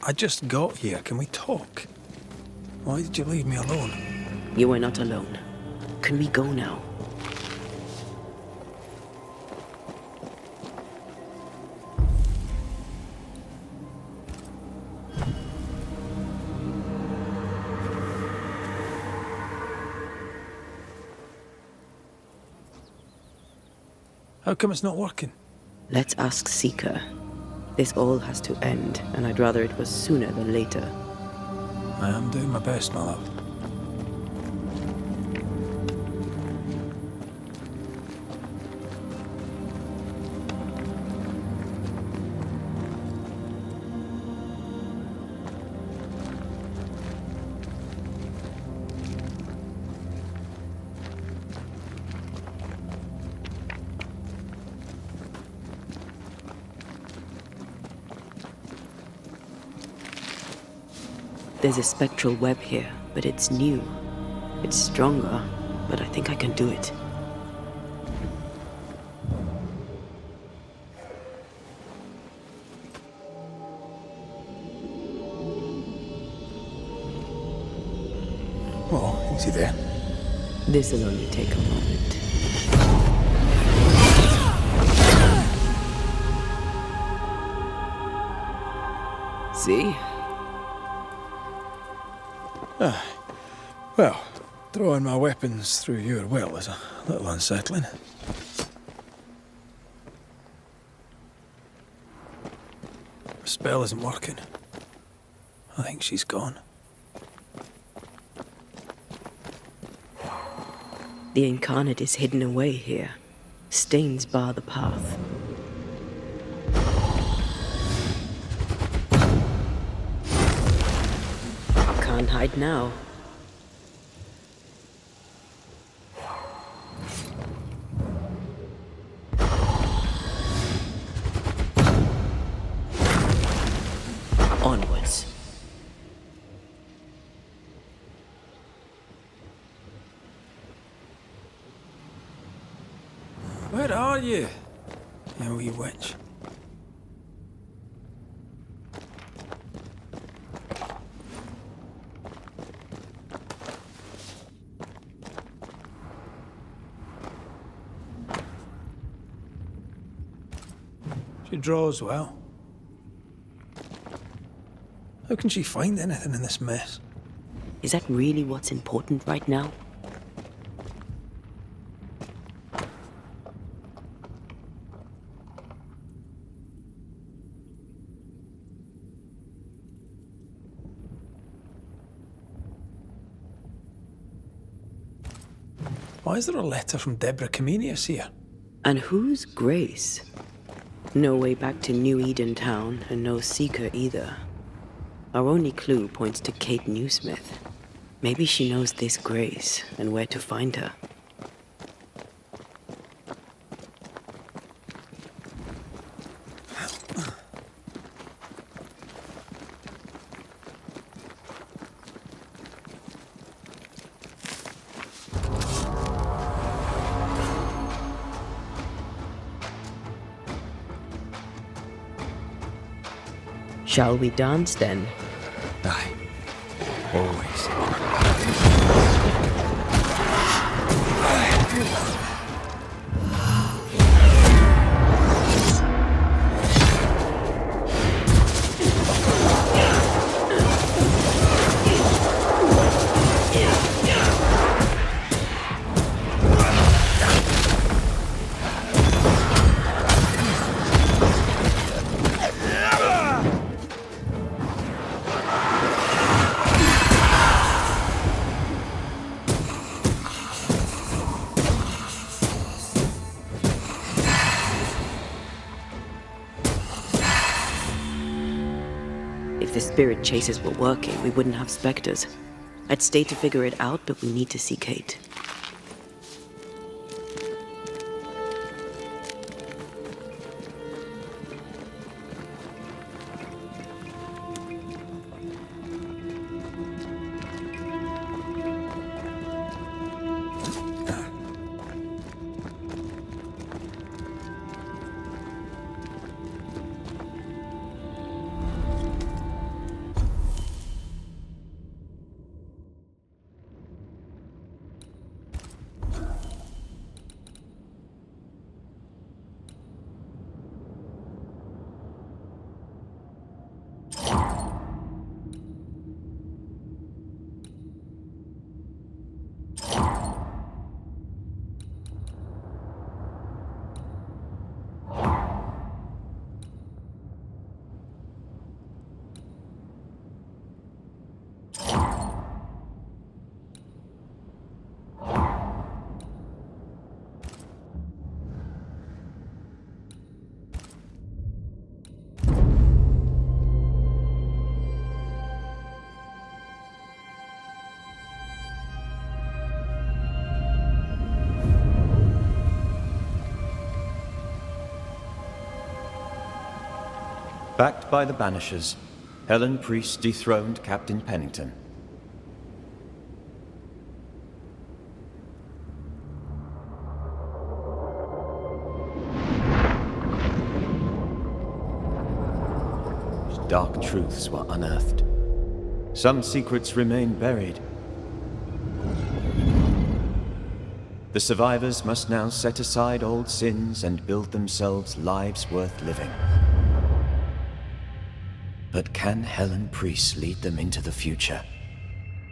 I just got here. Can we talk? Why did you leave me alone? You are not alone. Can we go now? How come it's not working? Let's ask Seeker. This all has to end, and I'd rather it was sooner than later. I am doing my best, my love. There's a spectral web here, but it's new. It's stronger, but I think I can do it. Oh, easy there. This'll only take a moment. See? Well, throwing my weapons through your will is a little unsettling. The spell isn't working. I think she's gone. The incarnate is hidden away here. Stains bar the path. Can't hide now. Onwards. Where are you, you wee witch? She draws well. How can she find anything in this mess? Is that really what's important right now? Why is there a letter from Deborah Comenius here? And who's Grace? No way back to New Eden Town, and no seeker either. Our only clue points to Kate Newsmith. Maybe she knows this Grace, and where to find her. Shall we dance then? Aye. Always. If the spirit chases were working, we wouldn't have specters. I'd stay to figure it out, but we need to see Kate. Backed by the Banishers, Helen Priest dethroned Captain Pennington. Dark truths were unearthed. Some secrets remain buried. The survivors must now set aside old sins and build themselves lives worth living. But can Helen Priest lead them into the future,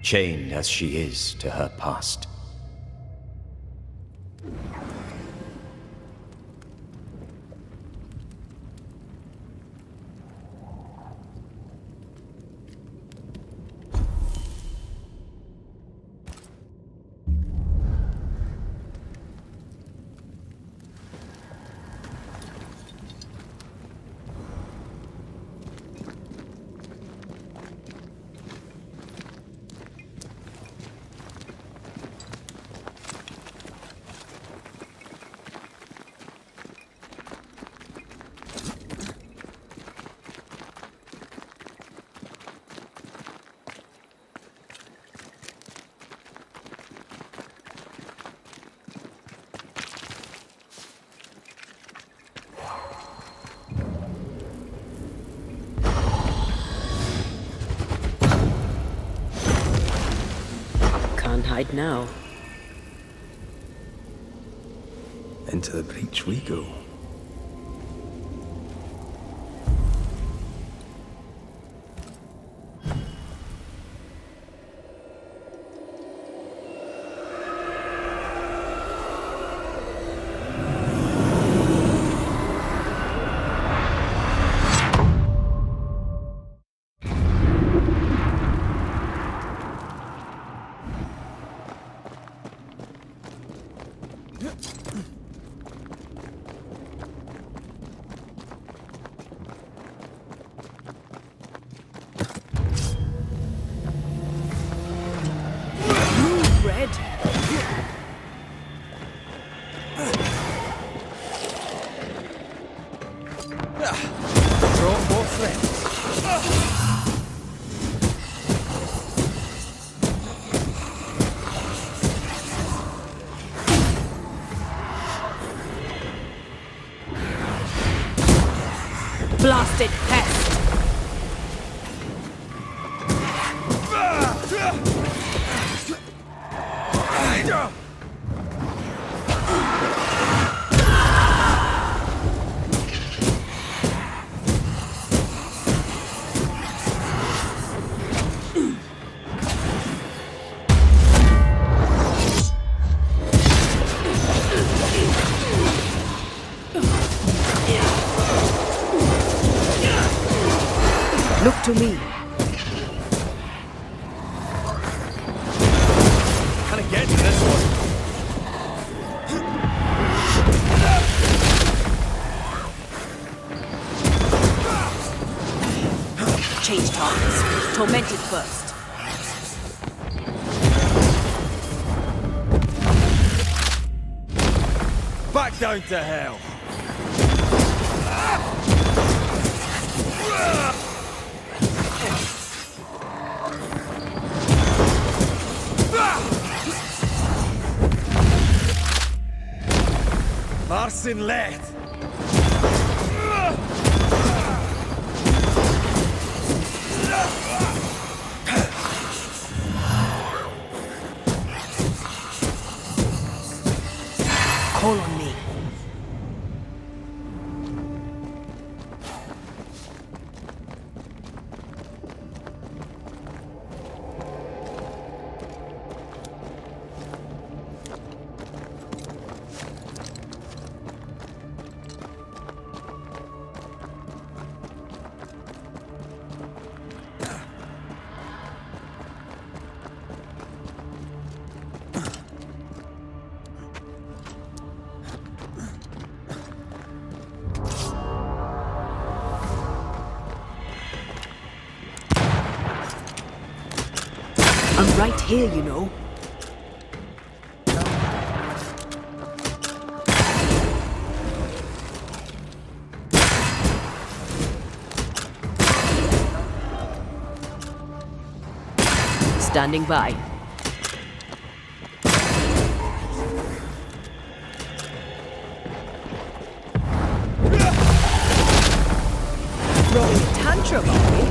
chained as she is to her past? Can't hide now. Into the breach we go. dead. Brought more friends. Blasted pest! Look to me. Can I get to this one? Change targets. Tormented first. Back down to hell. Marcin left. Call on me. I'm right here, you know. Standing by. Throwing a tantrum, are we?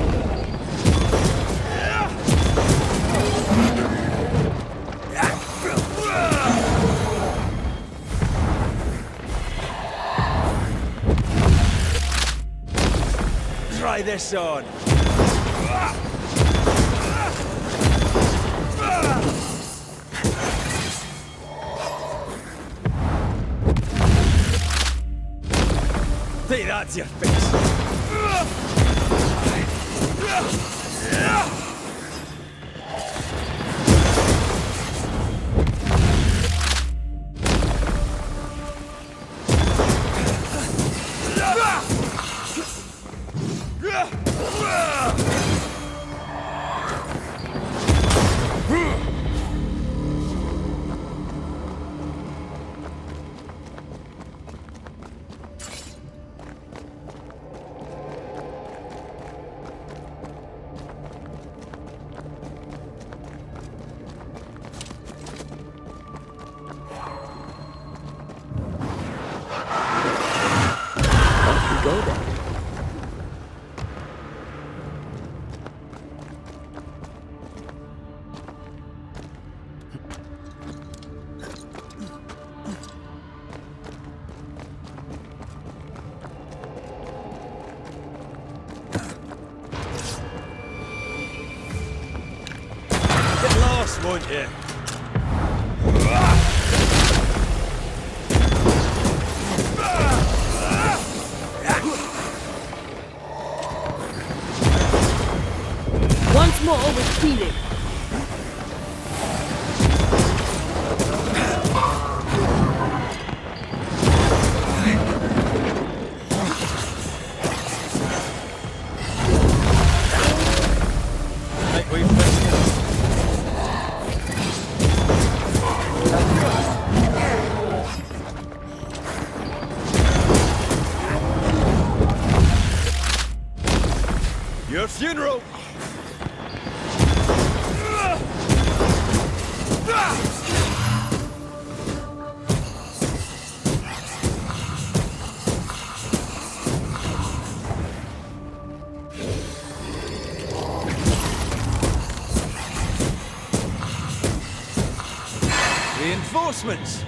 Try this on. Take that to your face. Go then. Get lost, won't you? Once more with feeling. Make way for this. funeral! Reinforcements!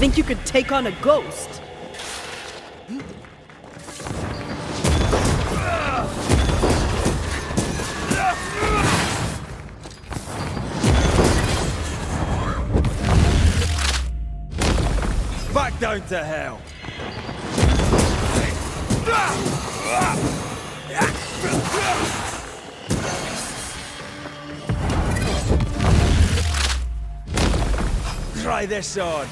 Think you could take on a ghost? Back down to hell! Try this on!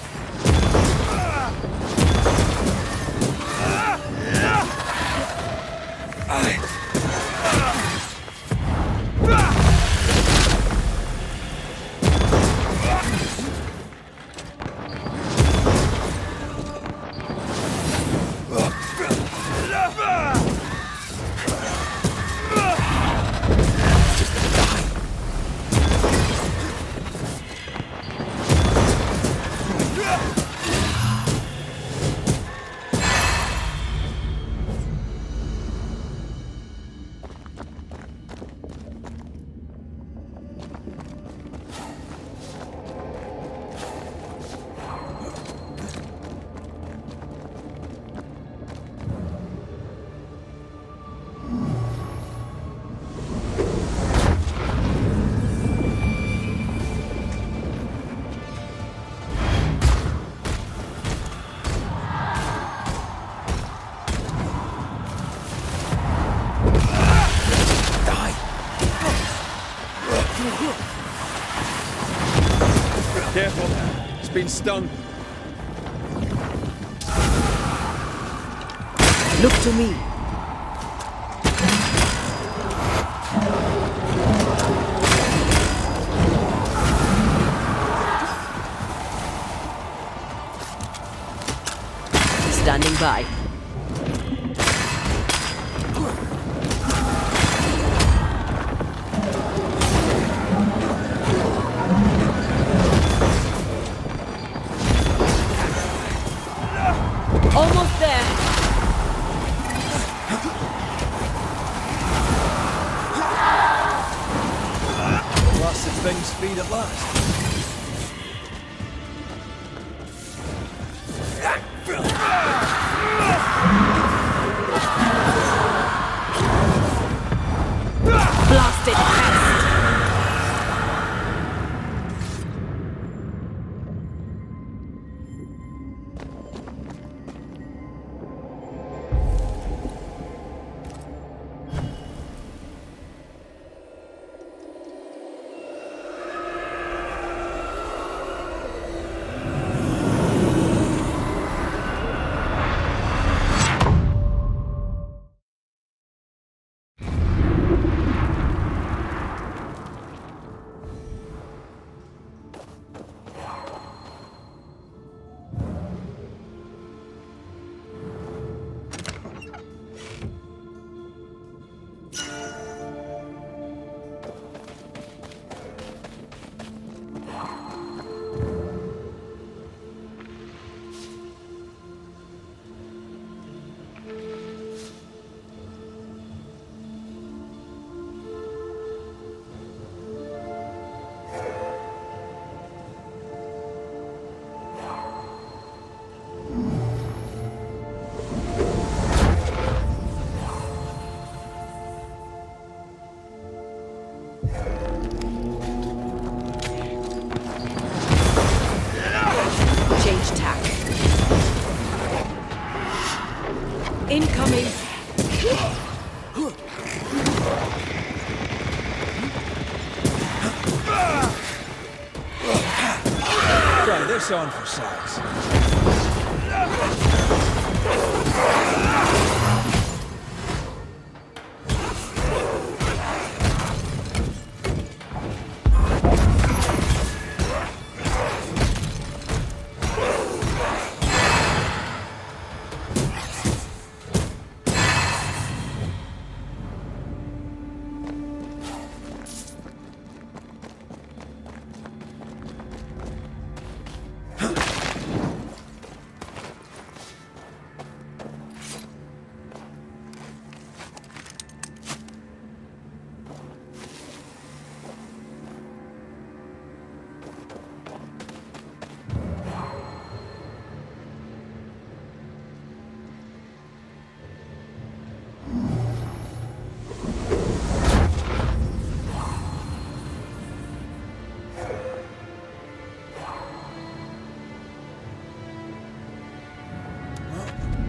Careful, it's been stung. Look to me. Standing by. Almost there. Blasted thing's speed at last. Blasted pest. Press on for size.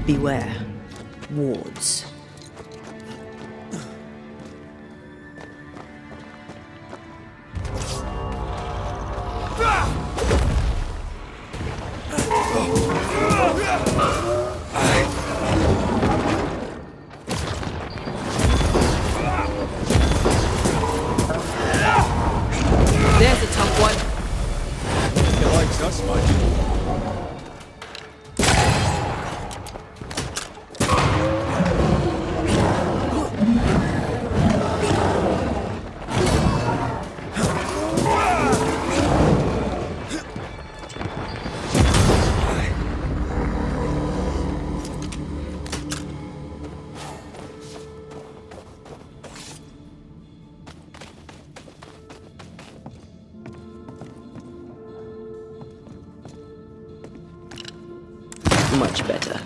Beware. Wards. There's a tough one. He likes us much. Much better.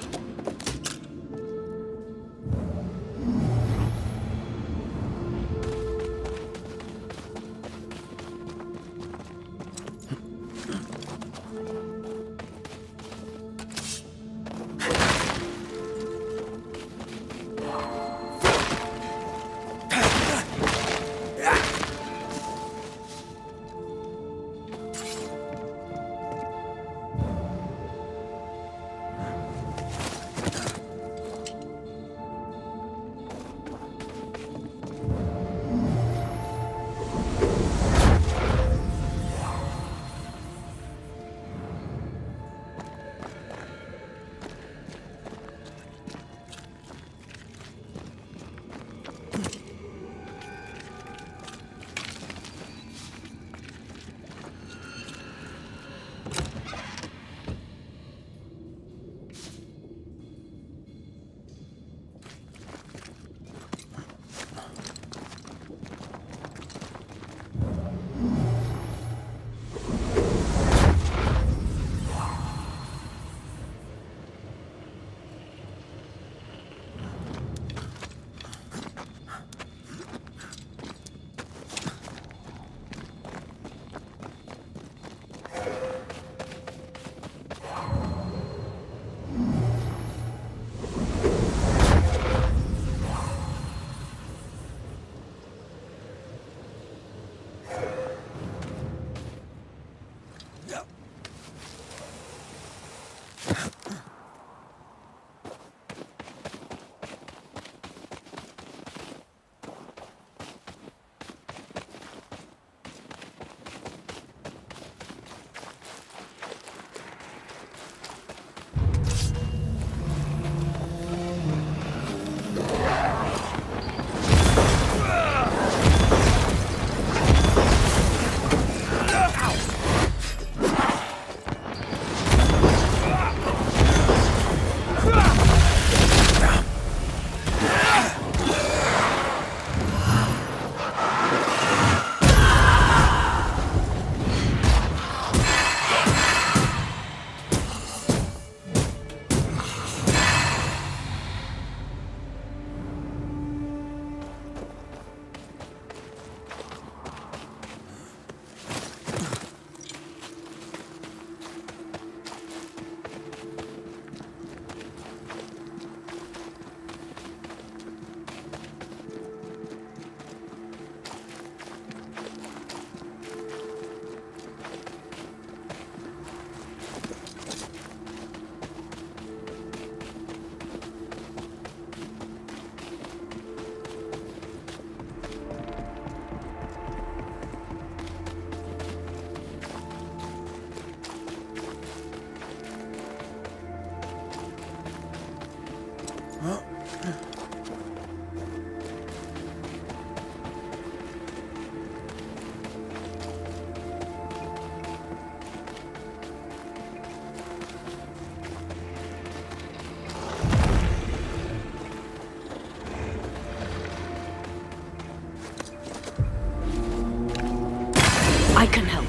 I can help.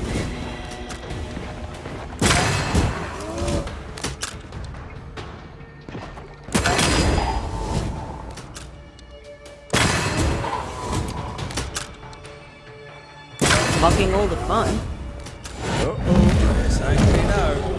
Mocking all the fun. Uh-oh, it's angry now.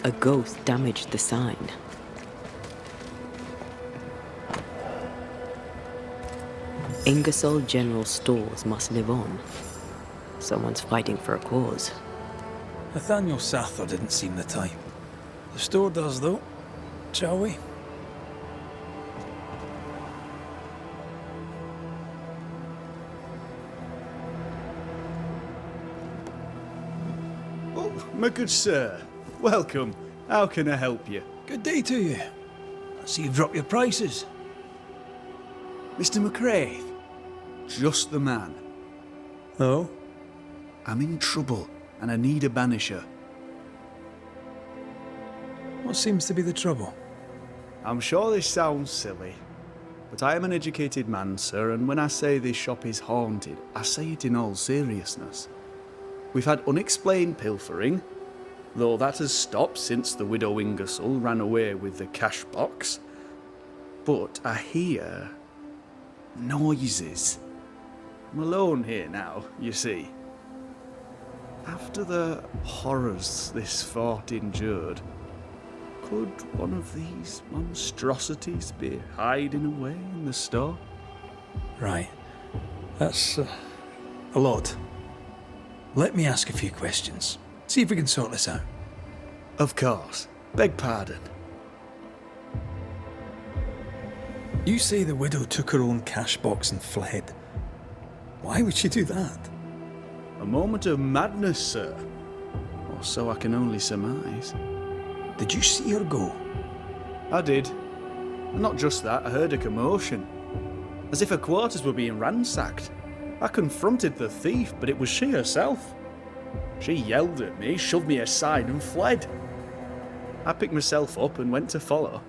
A ghost damaged the sign. Ingersoll General Stores must live on. Someone's fighting for a cause. Nathaniel Sather didn't seem the type. The store does, though. Shall we? Oh, my good sir. Welcome. How can I help you? Good day to you. I see you've dropped your prices. Mr. McCraith. Just the man. Oh? I'm in trouble, and I need a banisher. What seems to be the trouble? I'm sure this sounds silly, but I am an educated man, sir, and when I say this shop is haunted, I say it in all seriousness. We've had unexplained pilfering, though that has stopped since the widow Ingersoll ran away with the cash box. But I hear noises. I'm alone here now, you see. After the horrors this fort endured, could one of these monstrosities be hiding away in the store? Right. That's a lot. Let me ask a few questions. See if we can sort this out. Of course. Beg pardon. You say the widow took her own cash box and fled. Why would she do that? A moment of madness, sir. Or so I can only surmise. Did you see her go? I did. And not just that, I heard a commotion. As if her quarters were being ransacked. I confronted the thief, but it was she herself. She yelled at me, shoved me aside and fled. I picked myself up and went to follow,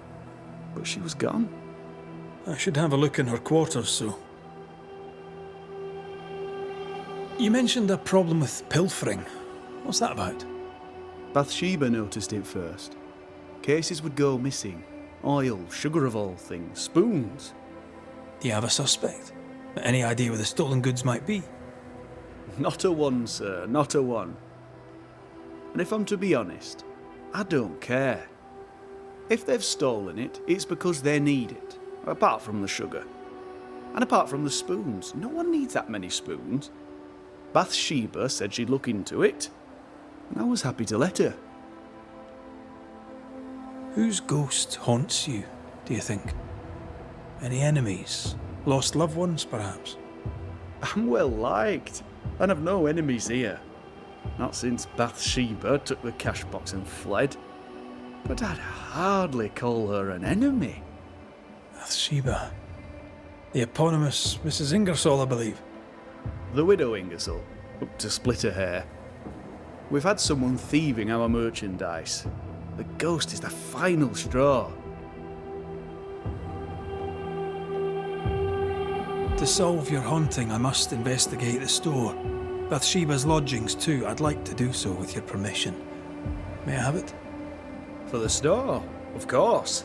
but she was gone. I should have a look in her quarters, so... You mentioned a problem with pilfering. What's that about? Bathsheba noticed it first. Cases would go missing. Oil, sugar of all things, spoons. Do you have a suspect? Any idea where the stolen goods might be? Not a one, sir, not a one. And if I'm to be honest, I don't care. If they've stolen it, it's because they need it. Apart from the sugar. And apart from the spoons. No one needs that many spoons. Bathsheba said she'd look into it, and I was happy to let her. Whose ghost haunts you, do you think? Any enemies? Lost loved ones, perhaps? I'm well liked, and I've no enemies here. Not since Bathsheba took the cash box and fled. But I'd hardly call her an enemy. Bathsheba. The eponymous Mrs. Ingersoll, I believe. The widow Ingersoll. up to split a hair. We've had someone thieving our merchandise. The ghost is the final straw. To solve your haunting, I must investigate the store. Bathsheba's lodgings too. I'd like to do so with your permission. May I have it? For the store? Of course.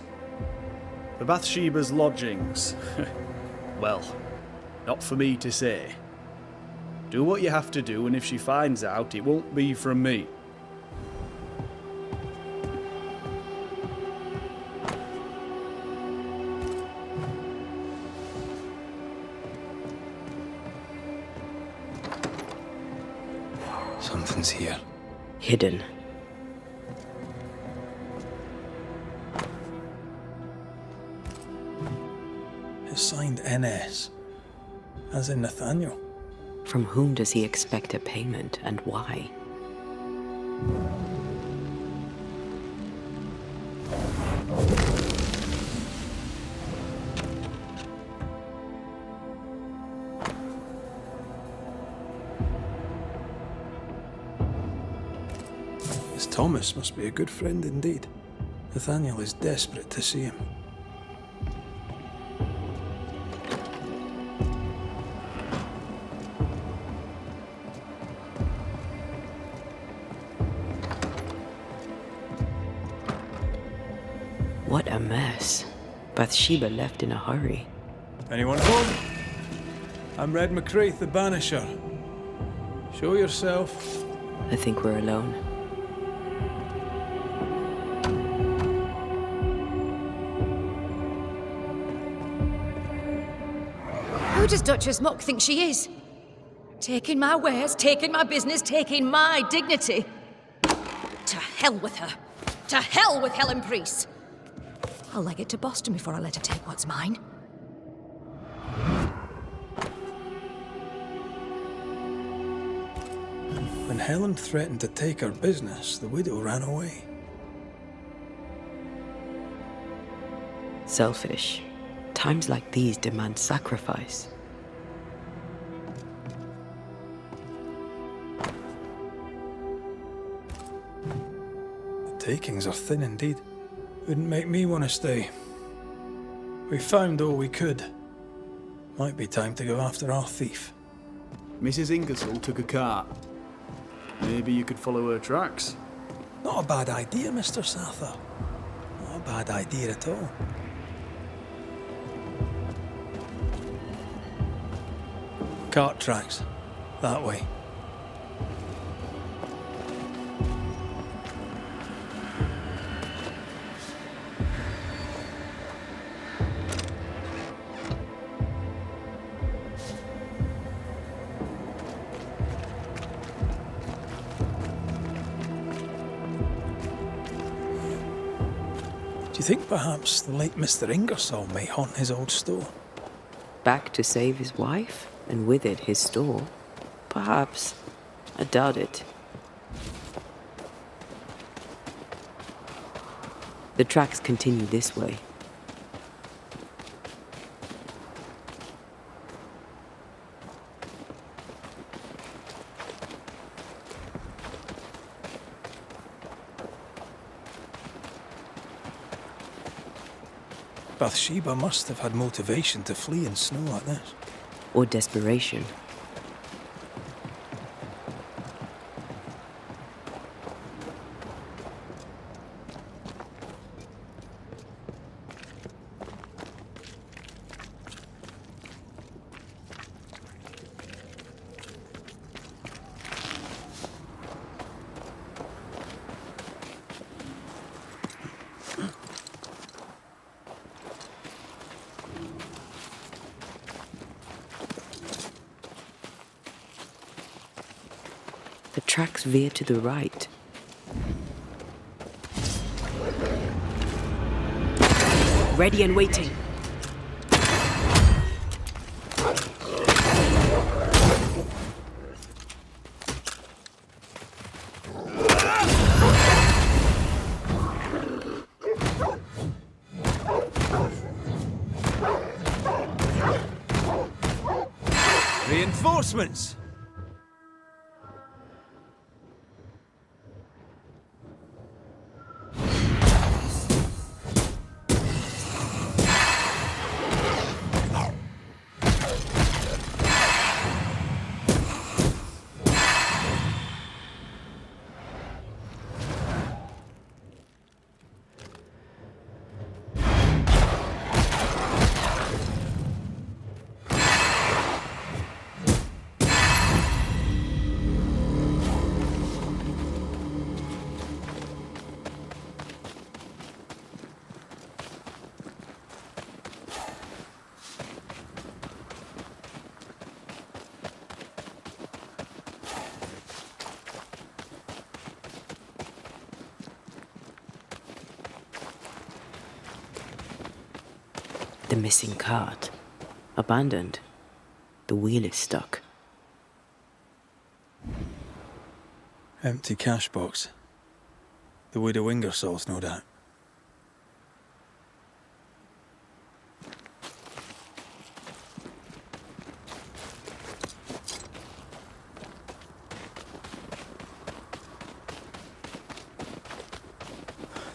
For Bathsheba's lodgings? Well, not for me to say. Do what you have to do, and if she finds out, it won't be from me. Something's here. Hidden. It's signed NS, as in Nathaniel. From whom does he expect a payment, and why? This Thomas must be a good friend indeed. Nathaniel is desperate to see him. What a mess. Bathsheba left in a hurry. Anyone home? I'm Red McCraith, the Banisher. Show yourself. I think we're alone. Who does Duchess Muck think she is? Taking my wares, taking my business, taking my dignity. To hell with her. To hell with Helen Priest. I'll leg it to Boston before I let her take what's mine. When Helen threatened to take her business, the widow ran away. Selfish. Times like these demand sacrifice. The takings are thin indeed. Wouldn't make me want to stay. We found all we could. Might be time to go after our thief. Mrs. Ingersoll took a cart. Maybe you could follow her tracks. Not a bad idea, Mr. Sather. Not a bad idea at all. Cart tracks. That way. Do you think perhaps the late Mr. Ingersoll may haunt his old store? Back to save his wife, and with it his store? Perhaps. I doubt it. The tracks continue this way. Bathsheba must have had motivation to flee in snow like this. Or desperation. The tracks veer to the right. Ready and waiting. Reinforcements! The missing cart. Abandoned. The wheel is stuck. Empty cash box. The widow Ingersoll's, no doubt.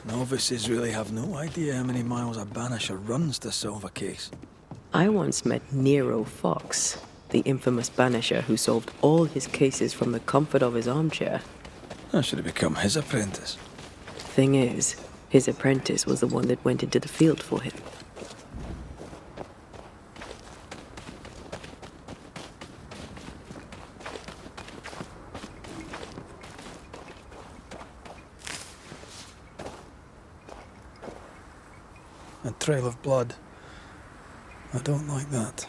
Novices really have no idea how many miles a banisher runs to solve a case. I once met Nero Fox, the infamous banisher who solved all his cases from the comfort of his armchair. I should have become his apprentice. Thing is, his apprentice was the one that went into the field for him. A trail of blood. I don't like that.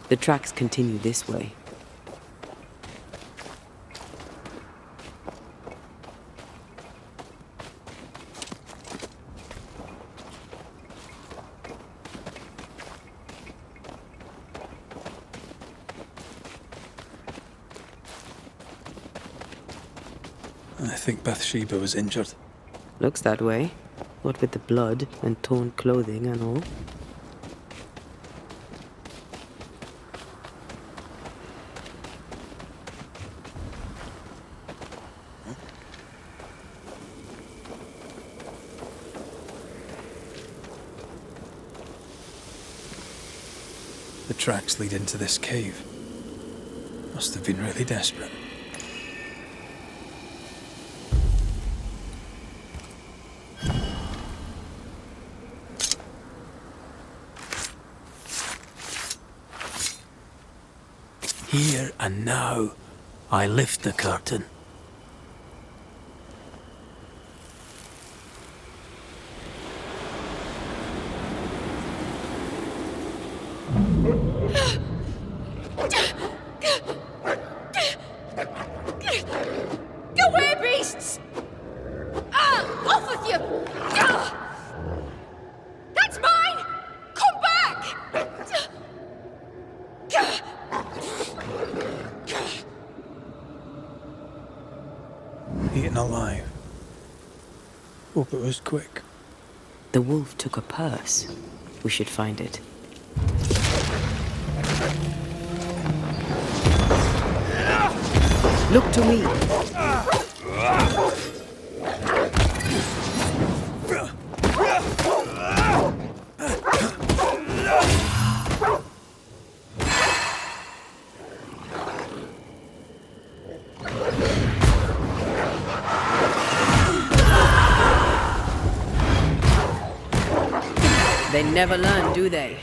The tracks continue this way. I think Bathsheba was injured. Looks that way. What with the blood and torn clothing and all. The tracks lead into this cave. Must have been really desperate. Here and now, I lift the curtain. Go away, beasts! Off with you! That's mine! Come back! Eaten alive. Hope it was quick. The wolf took a purse. We should find it. Look to me. They never learn, do they?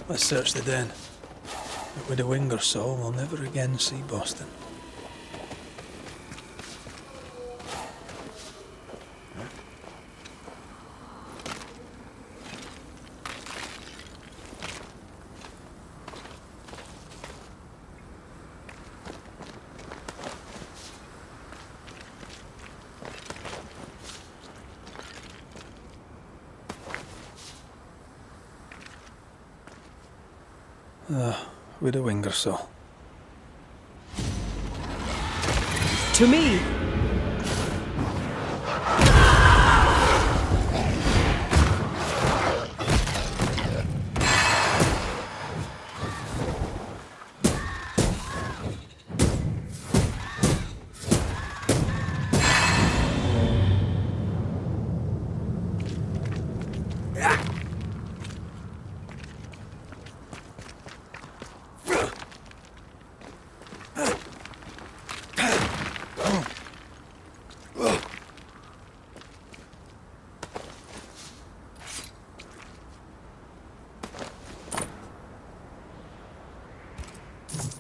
Let's search the den. But with a Ingersoll, we'll never again see Boston. Widow Ingersoll. To me!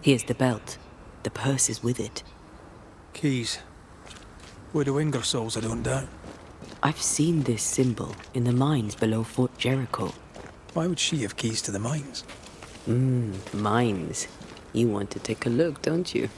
Here's the belt. The purse is with it. Keys. Widow Ingersoll's, I don't doubt. I've seen this symbol in the mines below Fort Jericho. Why would she have keys to the mines? Mines. You want to take a look, don't you?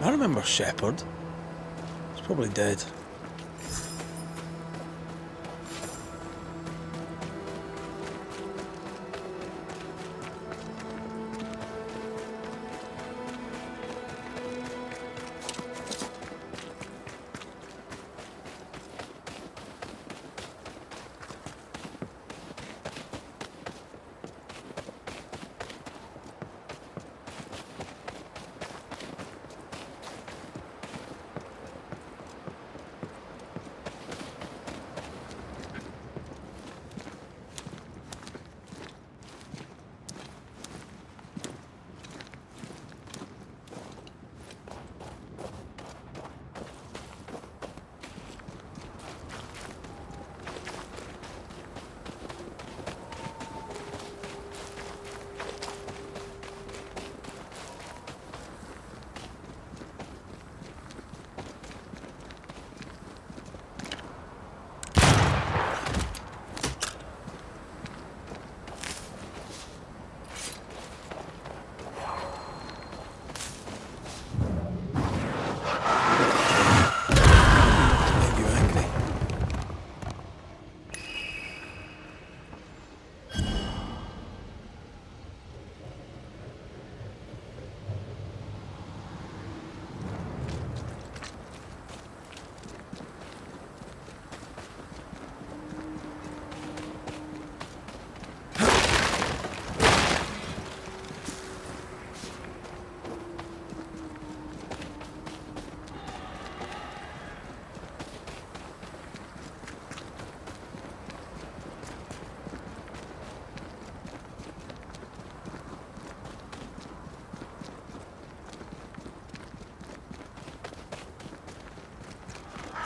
I remember Shepard. He's probably dead.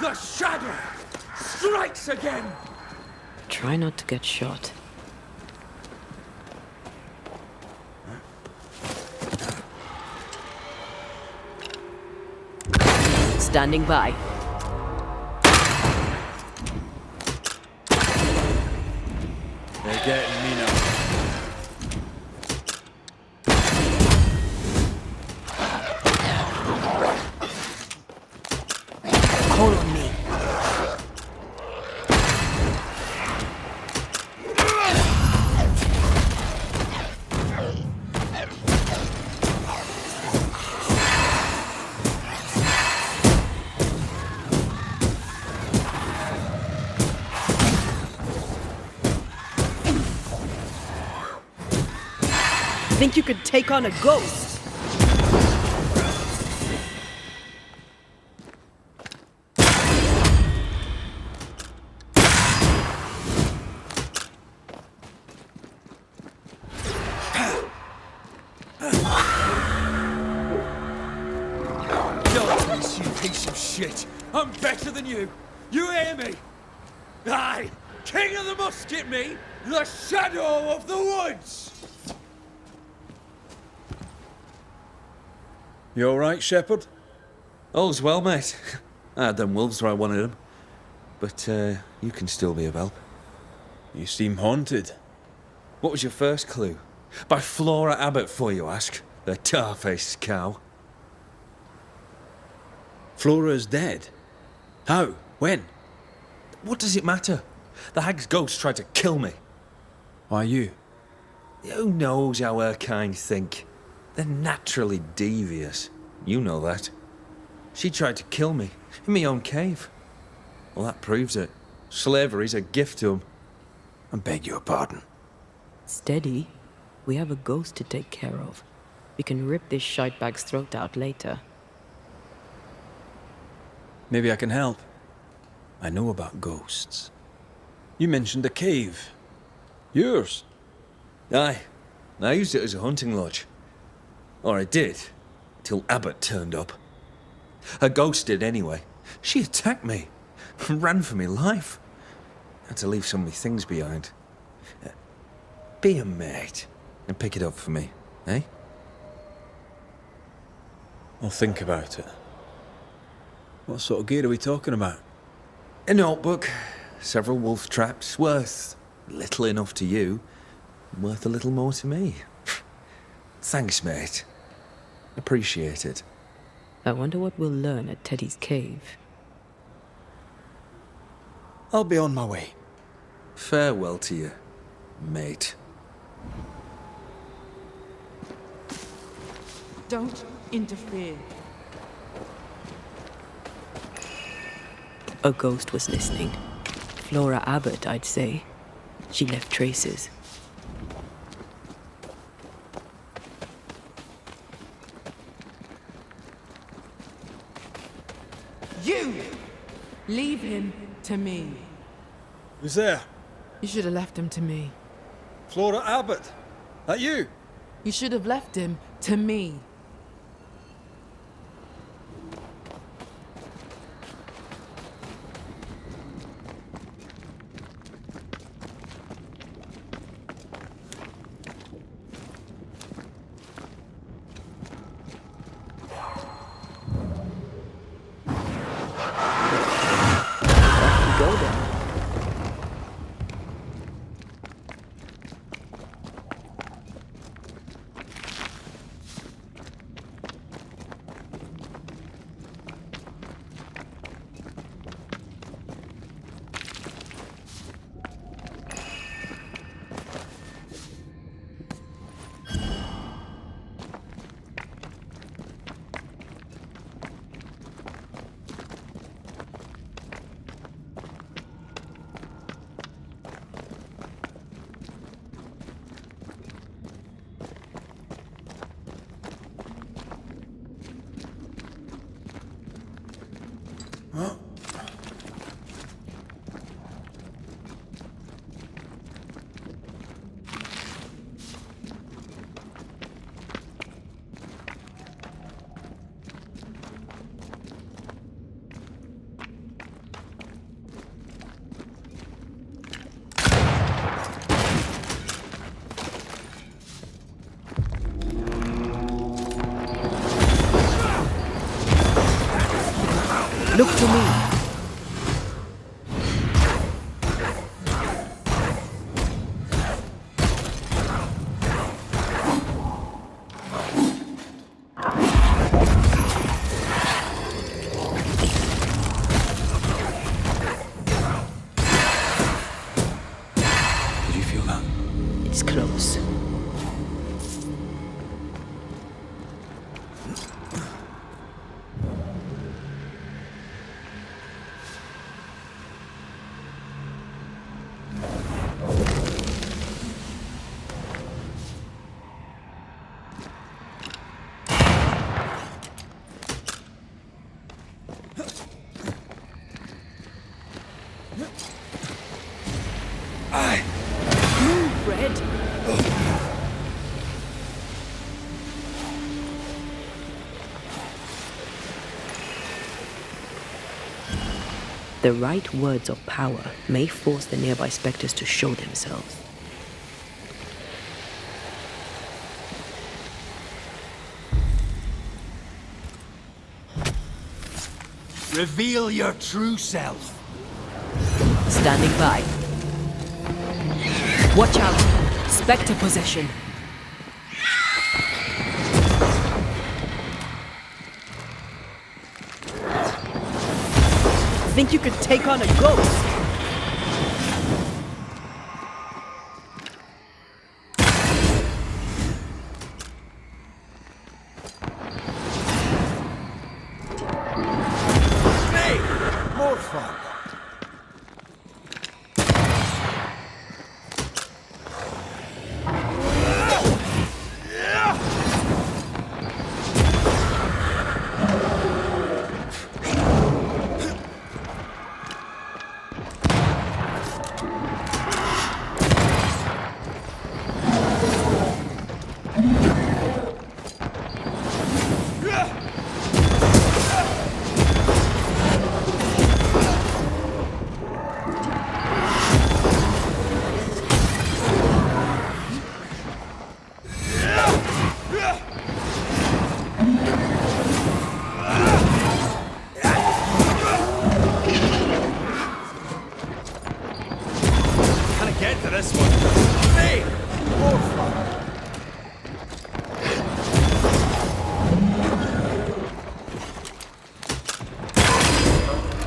The shadow strikes again! Try not to get shot. Standing by. They're getting me now. Call on me. Think you could take on a ghost? right! I'm better than you! You hear me? Aye! King of the musket, me! The shadow of the woods! You alright, Shepherd? All's well, mate. I had them wolves where I wanted them. But, you can still be of help. You seem haunted. What was your first clue? By Flora Abbott, for you ask. The tar-faced cow. Flora's dead. How? When? What does it matter? The hag's ghost tried to kill me. Why you? Who knows how her kind think? They're naturally devious. You know that. She tried to kill me, in my own cave. Well, that proves it. Slavery's a gift to 'em. I beg your pardon. Steady. We have a ghost to take care of. We can rip this shitebag's throat out later. Maybe I can help. I know about ghosts. You mentioned a cave. Yours? Aye. I used it as a hunting lodge. Or I did, till Abbott turned up. A ghost did anyway. She attacked me. Ran for me life. Had to leave so many things behind. Be a mate and pick it up for me, eh? I'll think about it. What sort of gear are we talking about? A notebook, several wolf traps, worth little enough to you, worth a little more to me. Thanks, mate. Appreciate it. I wonder what we'll learn at Teddy's cave. I'll be on my way. Farewell to you, mate. Don't interfere. A ghost was listening. Flora Abbott, I'd say. She left traces. You! Leave him to me. Who's there? You should have left him to me. Flora Abbott. That you? You should have left him to me. Look to me. Did you feel that? It's close. Move, Red. The right words of power may force the nearby specters to show themselves. Reveal your true self. Standing by. Watch out! Spectre possession. Think you could take on a ghost? More fun.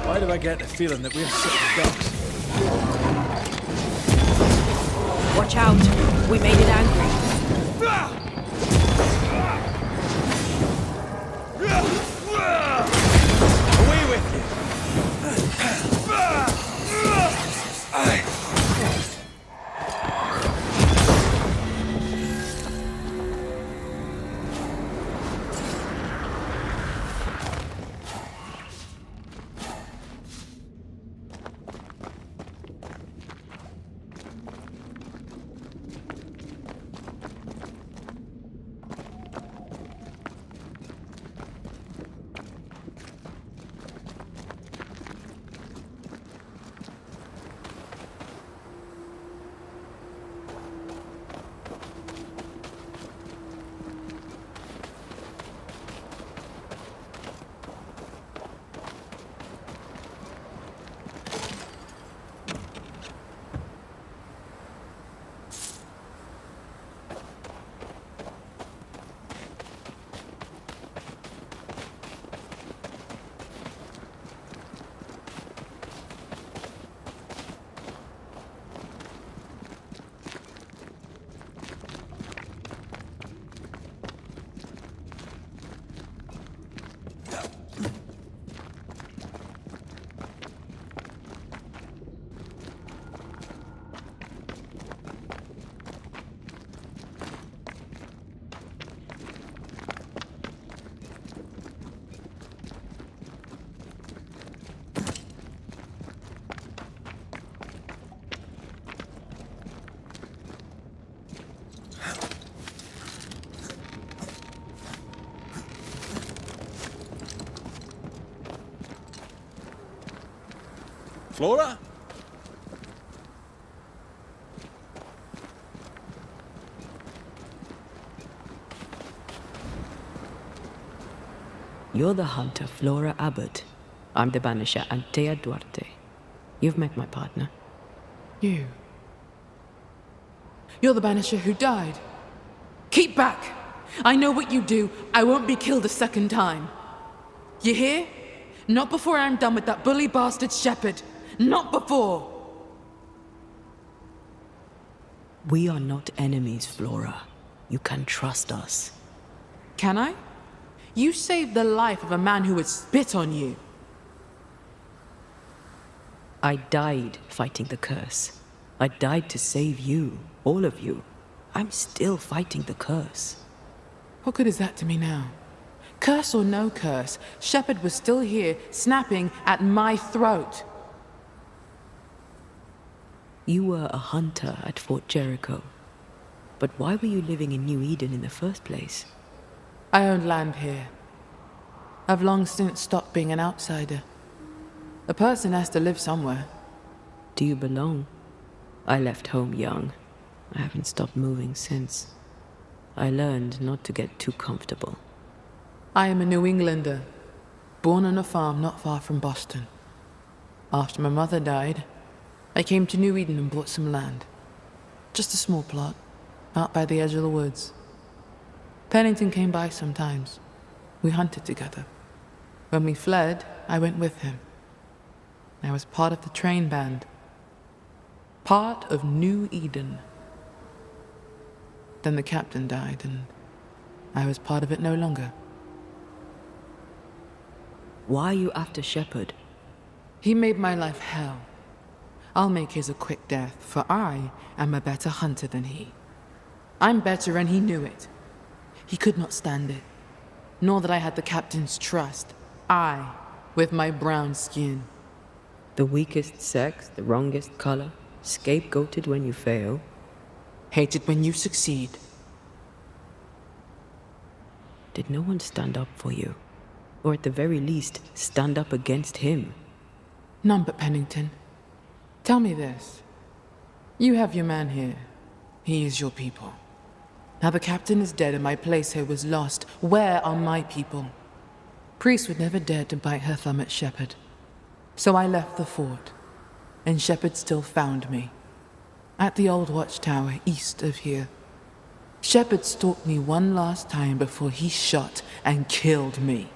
Why do I get the feeling that we're sitting ducks? Watch out! We made it angry. Away with you! Flora? You're the hunter, Flora Abbott. I'm the banisher, Antea Duarte. You've met my partner. You're the banisher who died. Keep back! I know what you do. I won't be killed a second time. You hear? Not before I'm done with that bully bastard shepherd. Not before! We are not enemies, Flora. You can trust us. Can I? You saved the life of a man who would spit on you. I died fighting the curse. I died to save you, all of you. I'm still fighting the curse. What good is that to me now? Curse or no curse, Shepherd was still here, snapping at my throat. You were a hunter at Fort Jericho. But why were you living in New Eden in the first place? I own land here. I've long since stopped being an outsider. A person has to live somewhere. Do you belong? I left home young. I haven't stopped moving since. I learned not to get too comfortable. I am a New Englander, born on a farm not far from Boston. After my mother died, I came to New Eden and bought some land. Just a small plot, out by the edge of the woods. Pennington came by sometimes. We hunted together. When we fled, I went with him. I was part of the train band. Part of New Eden. Then the captain died, and I was part of it no longer. Why are you after Shepard? He made my life hell. I'll make his a quick death, for I am a better hunter than he. I'm better, and he knew it. He could not stand it, nor that I had the captain's trust. I, with my brown skin. The weakest sex, the wrongest color, scapegoated when you fail. Hated when you succeed. Did no one stand up for you? Or at the very least, stand up against him? None but Pennington. Tell me this. You have your man here. He is your people. Now the captain is dead and my place here was lost. Where are my people? Priest would never dare to bite her thumb at Shepard. So I left the fort, and Shepard still found me. At the old watchtower east of here. Shepard stalked me one last time before he shot and killed me.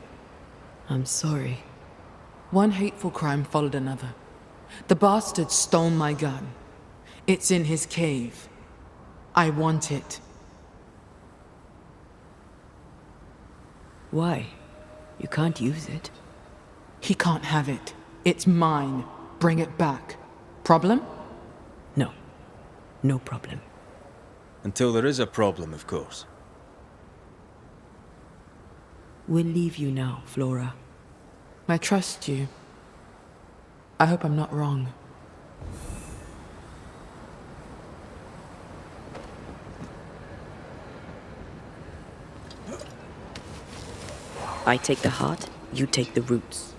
I'm sorry. One hateful crime followed another. The bastard stole my gun. It's in his cave. I want it. Why? You can't use it. He can't have it. It's mine. Bring it back. Problem? No. No problem. Until there is a problem, of course. We'll leave you now, Flora. I trust you. I hope I'm not wrong. I take the heart, you take the roots.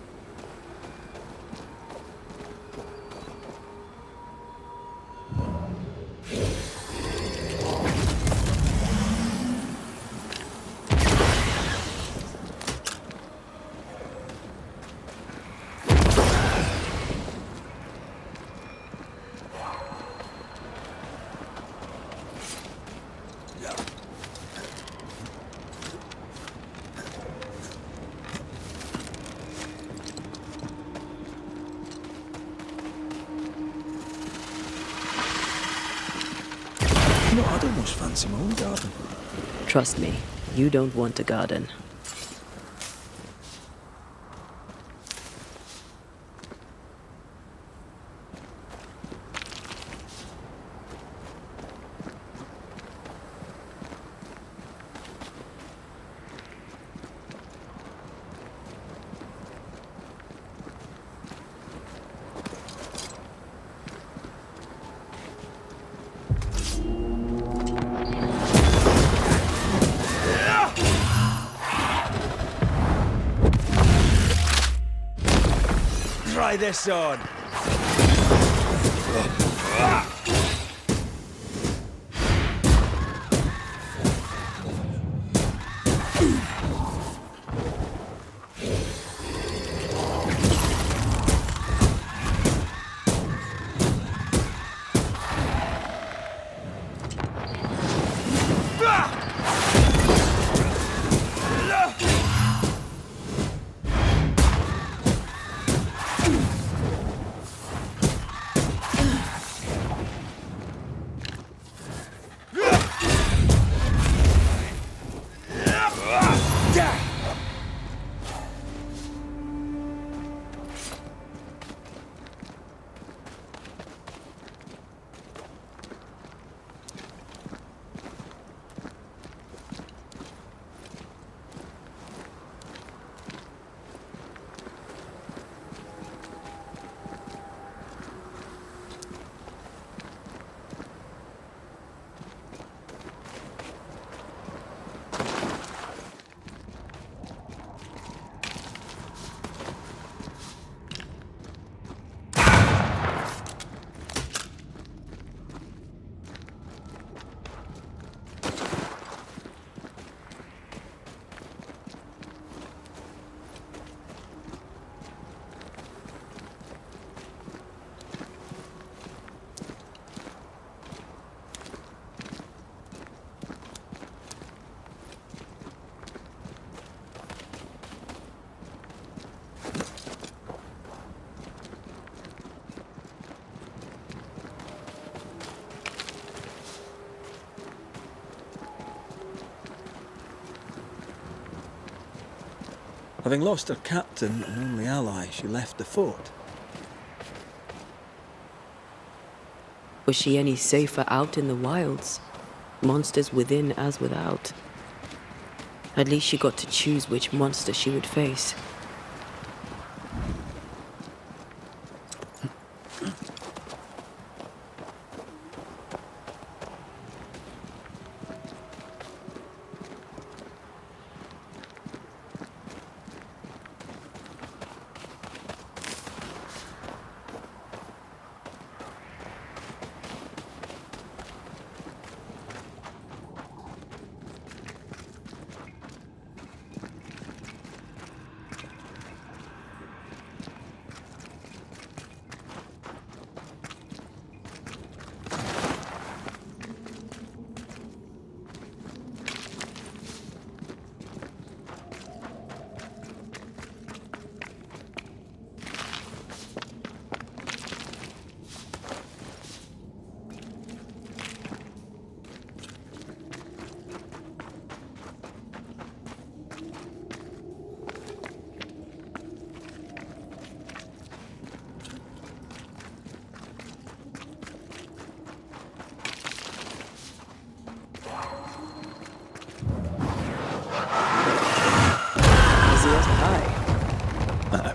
No, I'd almost fancy my own garden. Trust me, you don't want a garden. Try this on. Having lost her captain and only ally, she left the fort. Was she any safer out in the wilds? Monsters within as without. At least she got to choose which monster she would face.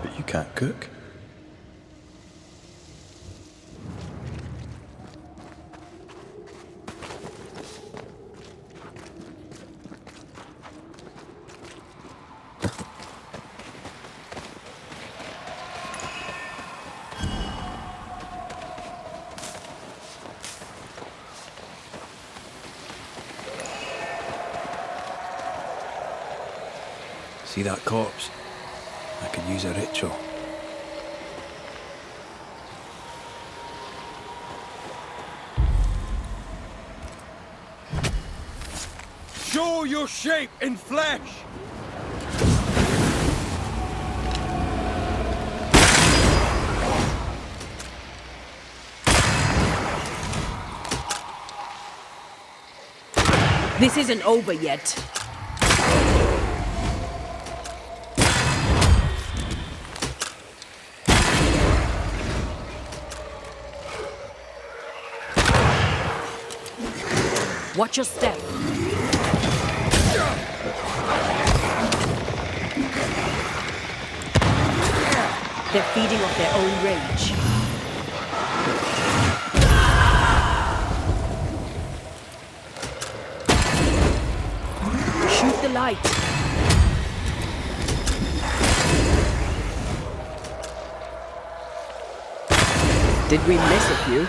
But you can't cook. See that corpse? I could use a ritual. Show your shape in flesh! This isn't over yet. Watch your step. They're feeding off their own rage. Shoot the light. Did we miss a few?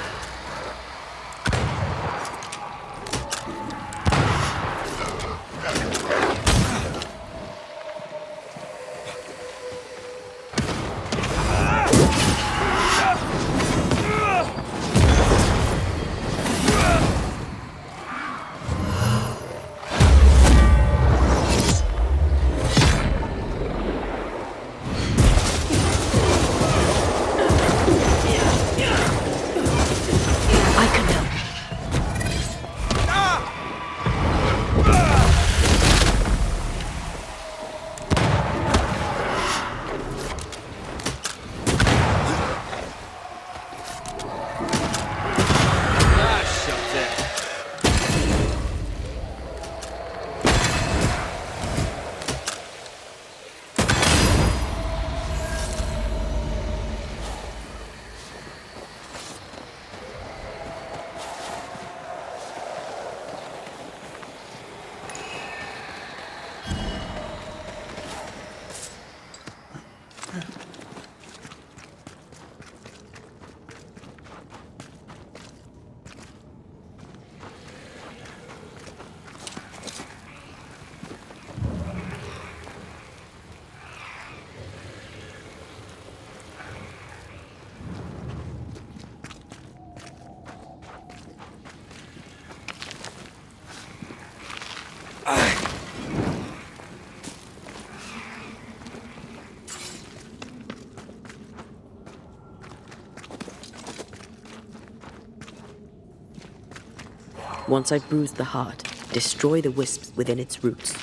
Once I've bruised the heart, destroy the wisps within its roots.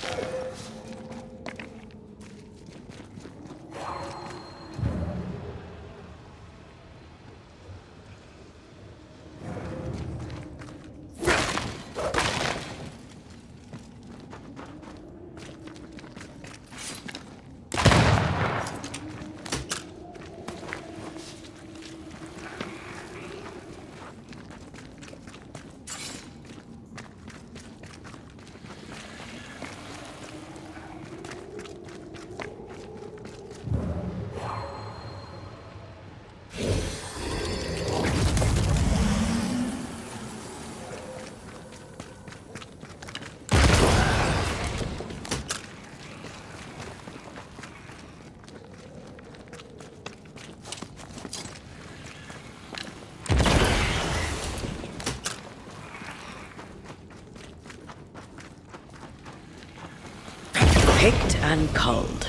and cold.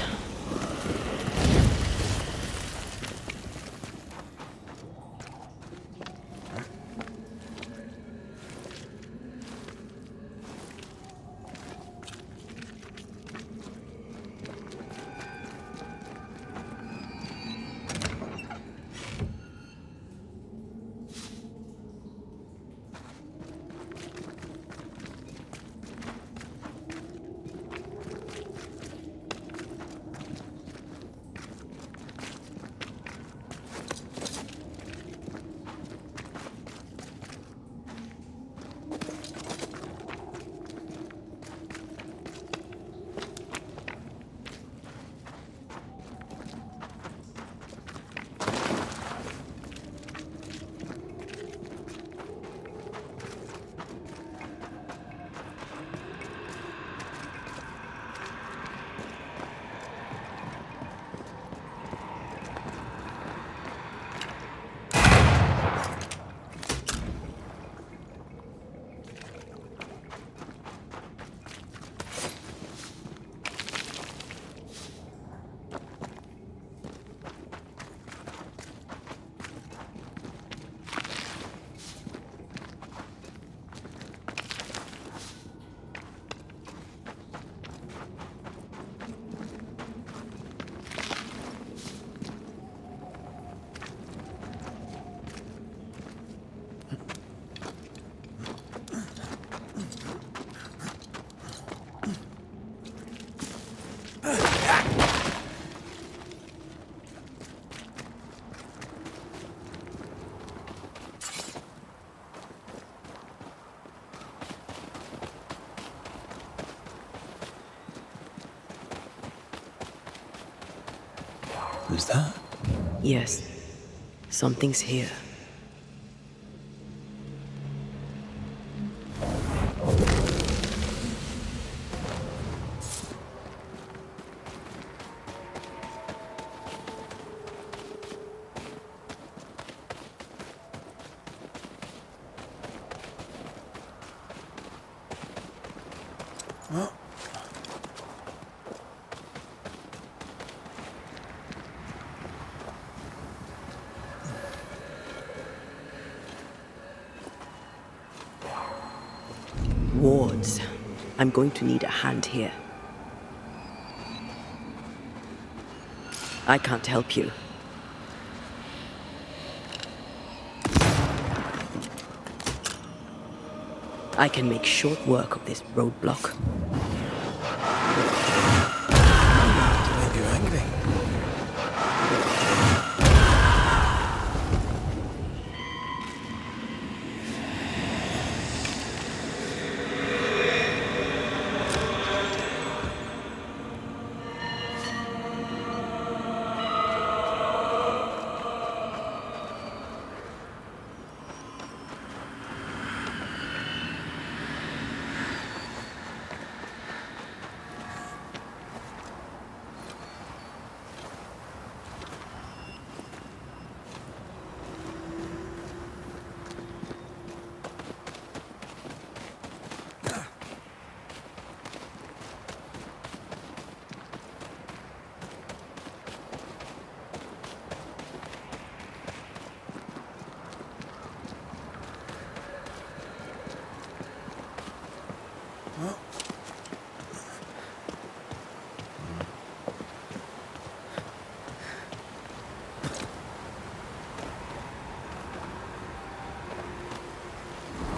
Who's that? Yes, something's here. Wards. I'm going to need a hand here. I can't help you. I can make short work of this roadblock. Make you angry.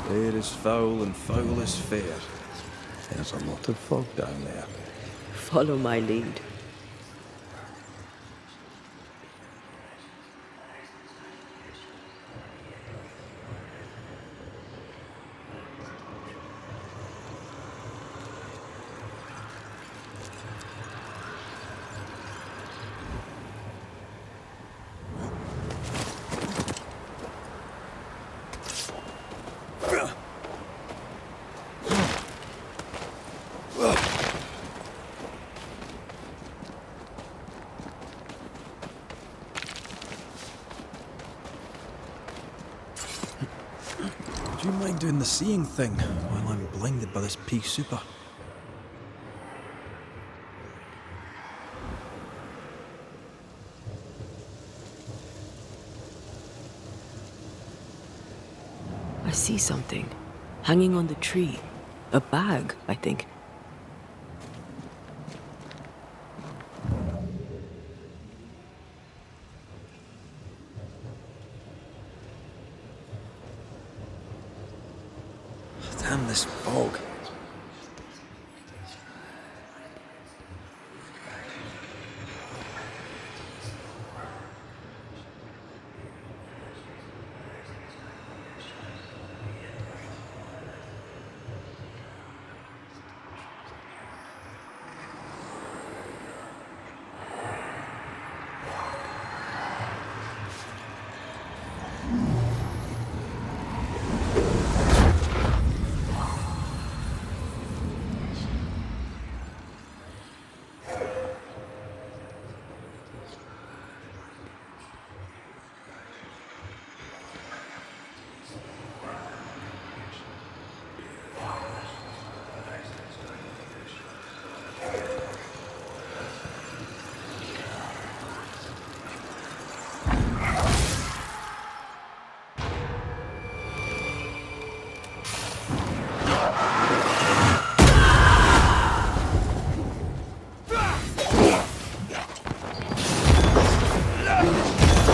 Fair is foul and foul is fair. There's a lot of fog down there. Follow my lead. Do you mind doing the seeing thing while I'm blinded by this pea super? see something. Hanging on the tree. A bag, I think. Damn this fog.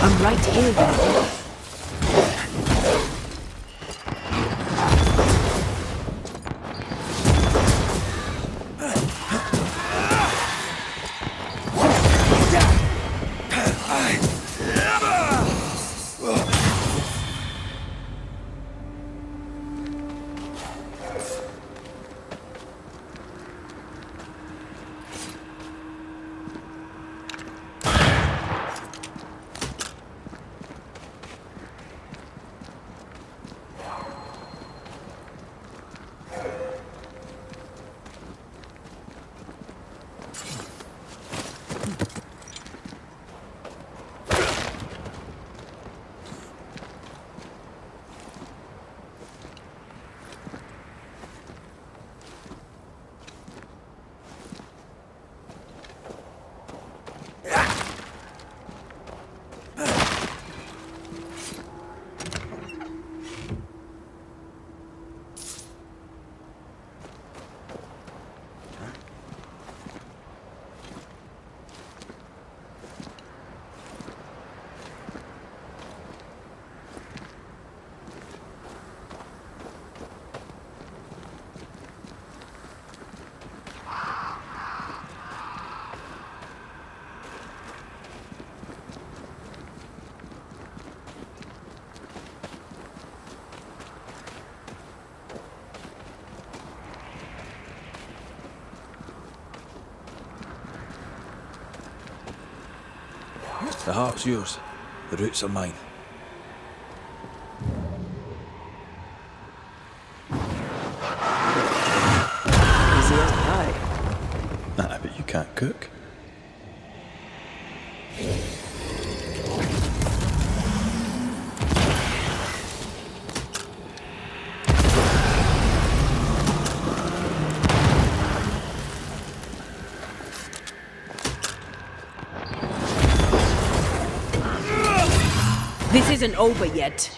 I'm right here, then. The heart's yours. The roots are mine. Easy as pie. I bet you can't cook. This isn't over yet.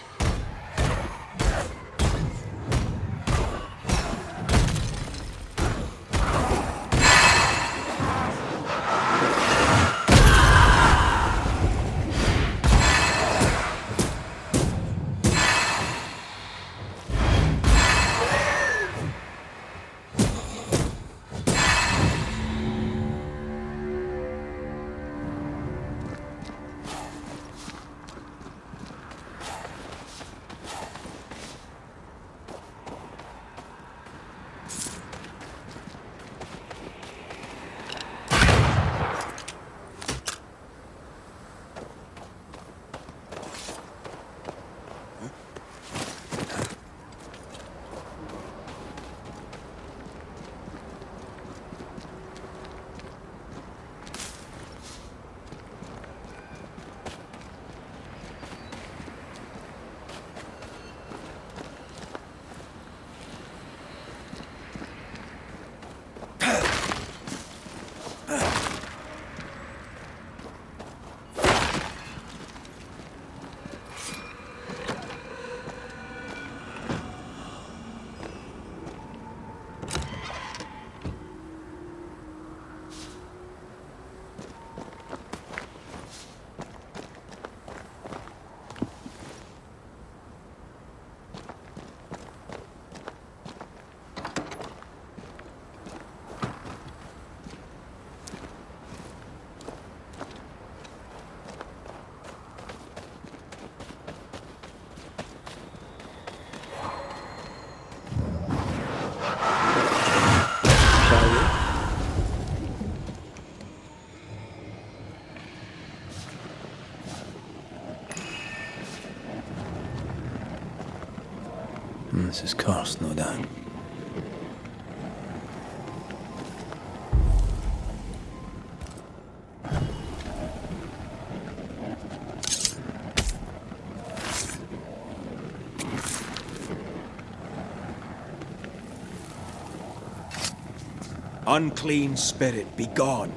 This is cursed, no doubt. Unclean spirit, be gone.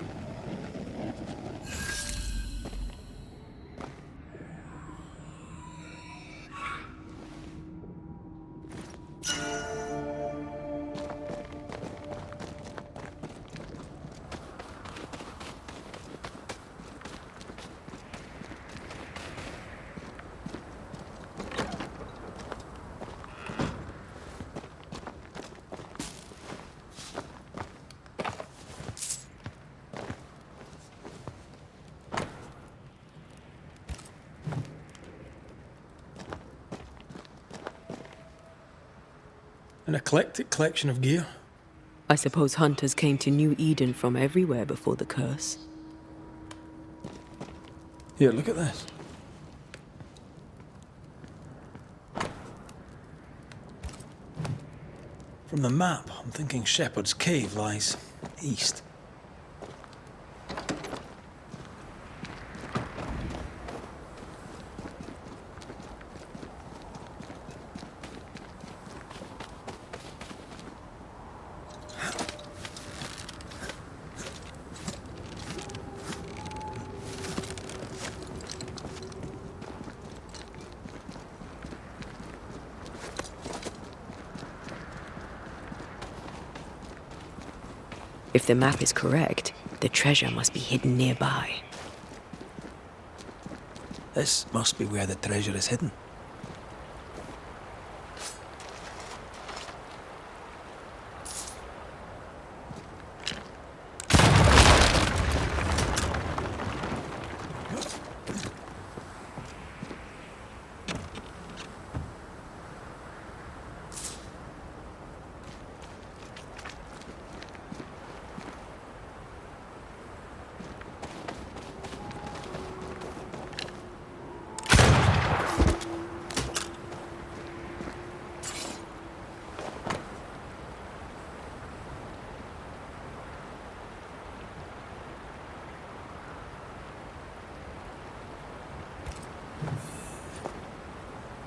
An eclectic collection of gear. I suppose hunters came to New Eden from everywhere before the curse. Here, look at this. From the map, I'm thinking Shepherd's Cave lies east. If the map is correct, the treasure must be hidden nearby. This must be where the treasure is hidden.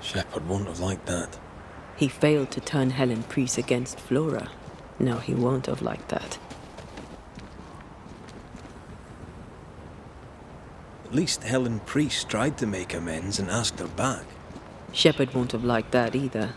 Shepherd won't have liked that. He failed to turn Helen Priest against Flora. No, he won't have liked that. At least Helen Priest tried to make amends and asked her back. Shepherd won't have liked that either.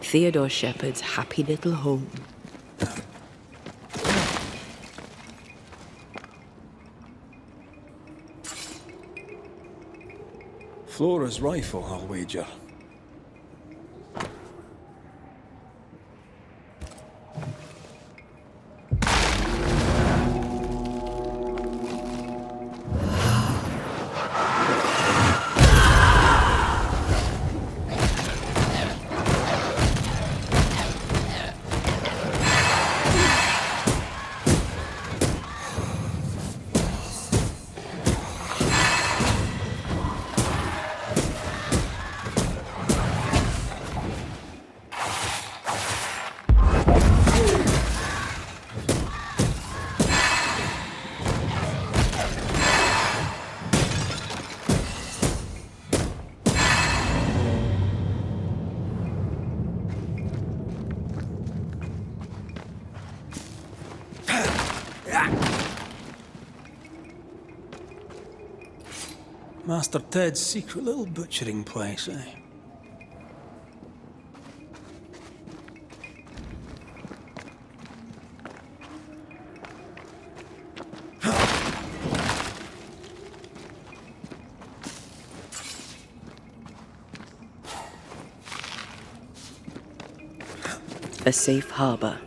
Theodore Shepherd's happy little home. Flora's rifle, I'll wager. Master Ted's secret little butchering place, eh? A safe harbor,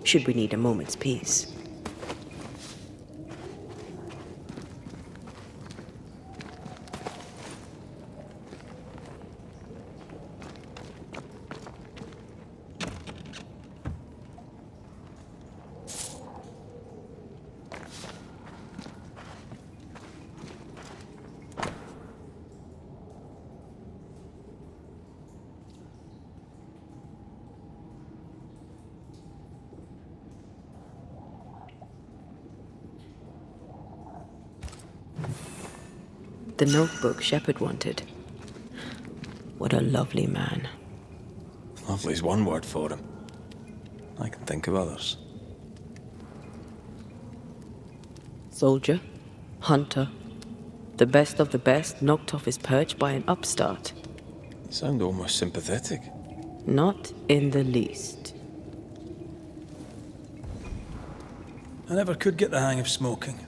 should we need a moment's peace. The notebook Shepard wanted. What a lovely man. Lovely's one word for him. I can think of others. Soldier, hunter, the best of the best, knocked off his perch by an upstart. You sound almost sympathetic. Not in the least. I never could get the hang of smoking.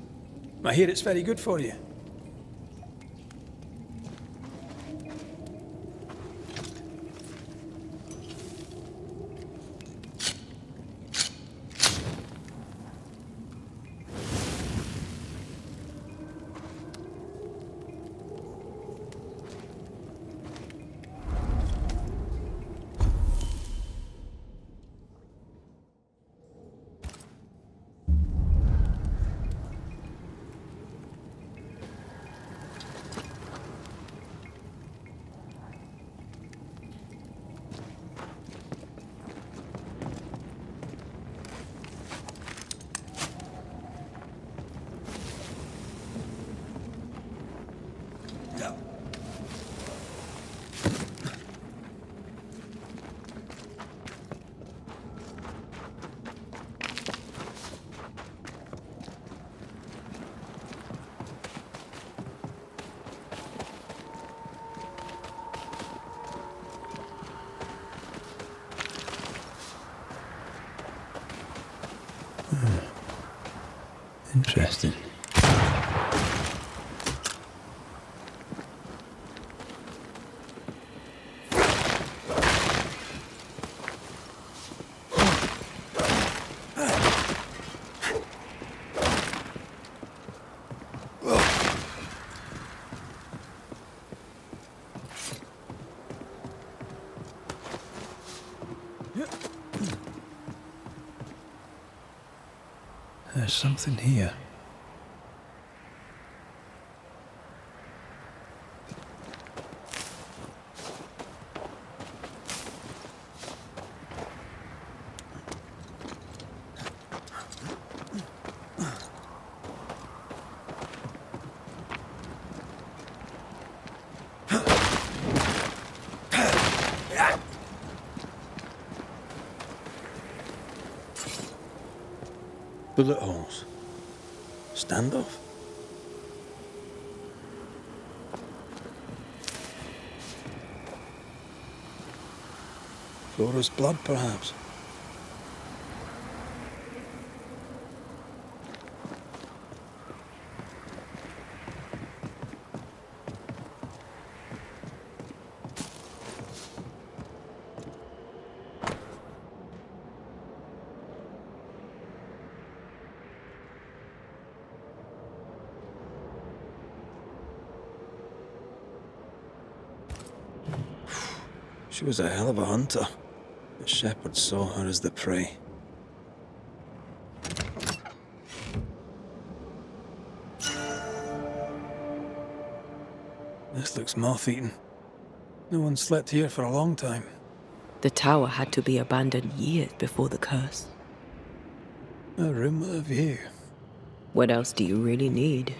I hear it's very good for you. Interesting. There's something here. Bullet holes. Standoff? Flora's blood, perhaps. She was a hell of a hunter. The shepherd saw her as the prey. This looks moth-eaten. No one slept here for a long time. The tower had to be abandoned years before the curse. A room with a view. What else do you really need?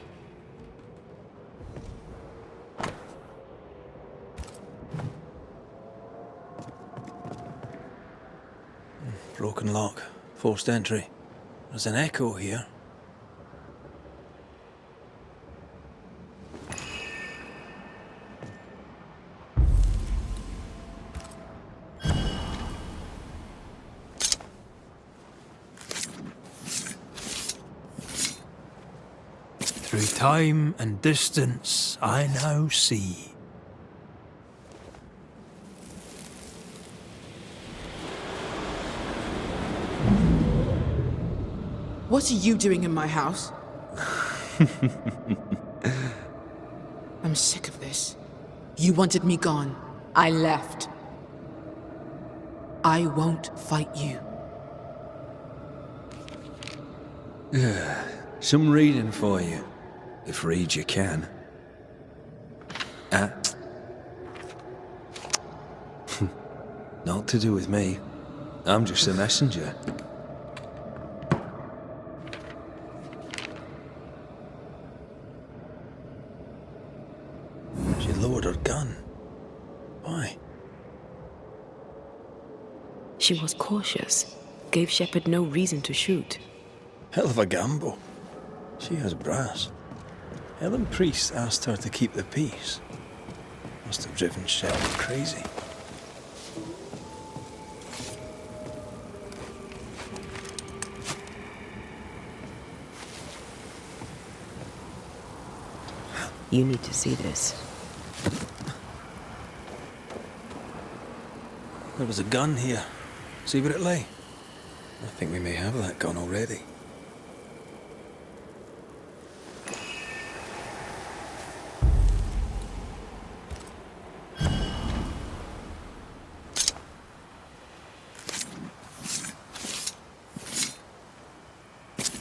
Broken lock. Forced entry. There's an echo here. Through time and distance, I now see. What are you doing in my house? I'm sick of this. You wanted me gone. I left. I won't fight you. Some reading for you, if read you can. Not to do with me. I'm just a messenger. She lowered her gun. Why? She was cautious. Gave Shepard no reason to shoot. Hell of a gamble. She has brass. Helen Priest asked her to keep the peace. Must have driven Shepard crazy. You need to see this. There was a gun here. See where it lay? I think we may have that gun already.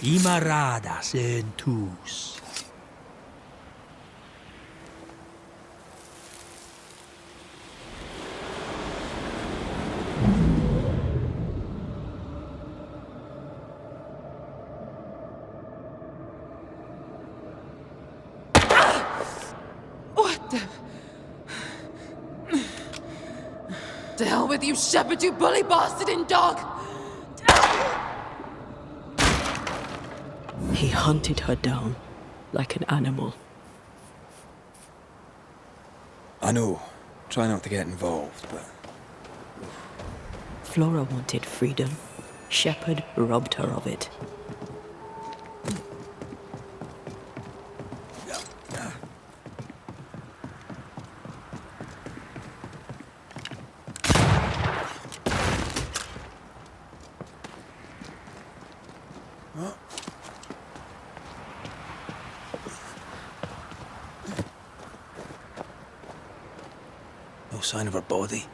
Imaradas en tus. What the... To hell with you, Shepard, you bully bastard and dog! He hunted her down like an animal. I know. Try not to get involved, but... Flora wanted freedom. Shepard robbed her of it. No sign of her body.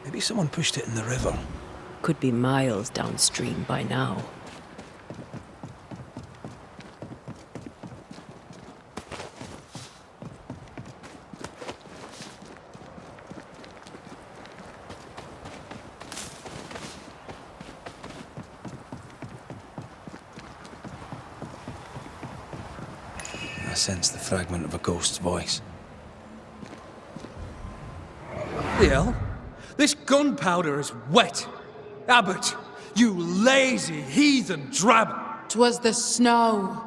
Maybe someone pushed it in the river. Could be miles downstream by now. I sense the fragment of a ghost's voice. The hell? This gunpowder is wet. Abbott, you lazy heathen drab. 'Twas the snow.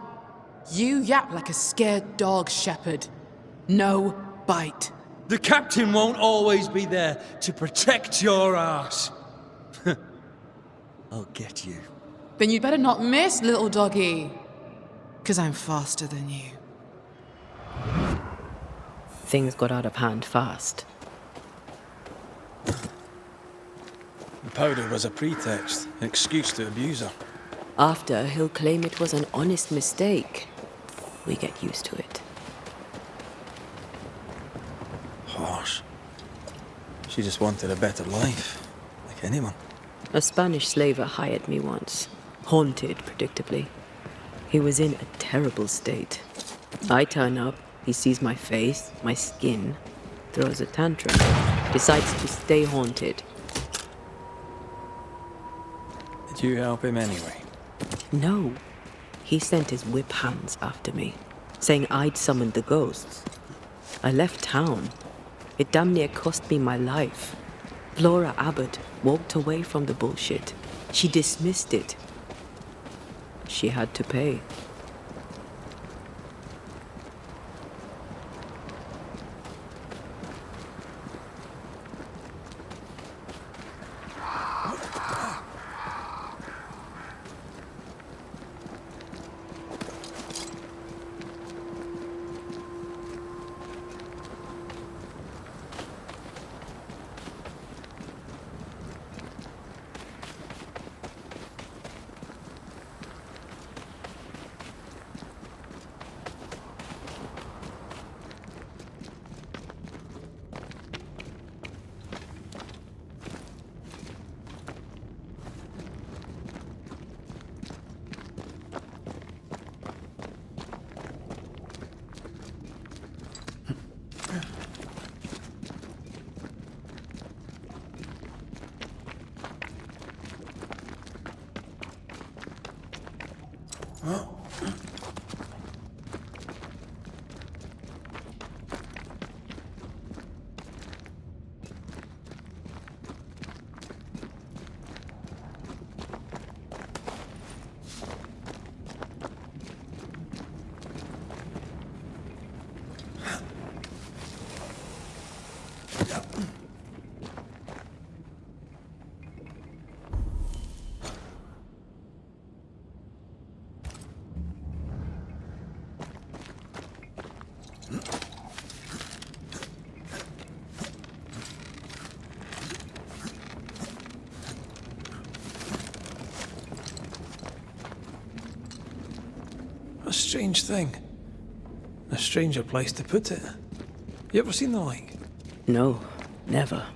You yap like a scared dog, Shepard. No bite. The captain won't always be there to protect your ass. I'll get you. Then you'd better not miss, little doggy. 'Cause I'm faster than you. Things got out of hand fast. The powder was a pretext, an excuse to abuse her. After, he'll claim it was an honest mistake. We get used to it. Harsh. She just wanted a better life, like anyone. A Spanish slaver hired me once. Haunted, predictably. He was in a terrible state. I turn up, he sees my face, my skin, throws a tantrum, decides to stay haunted. Did you help him anyway? No. He sent his whip hands after me, saying I'd summoned the ghosts. I left town. It damn near cost me my life. Flora Abbott walked away from the bullshit. She dismissed it. She had to pay. A strange thing. A stranger place to put it. You ever seen the like? No, never.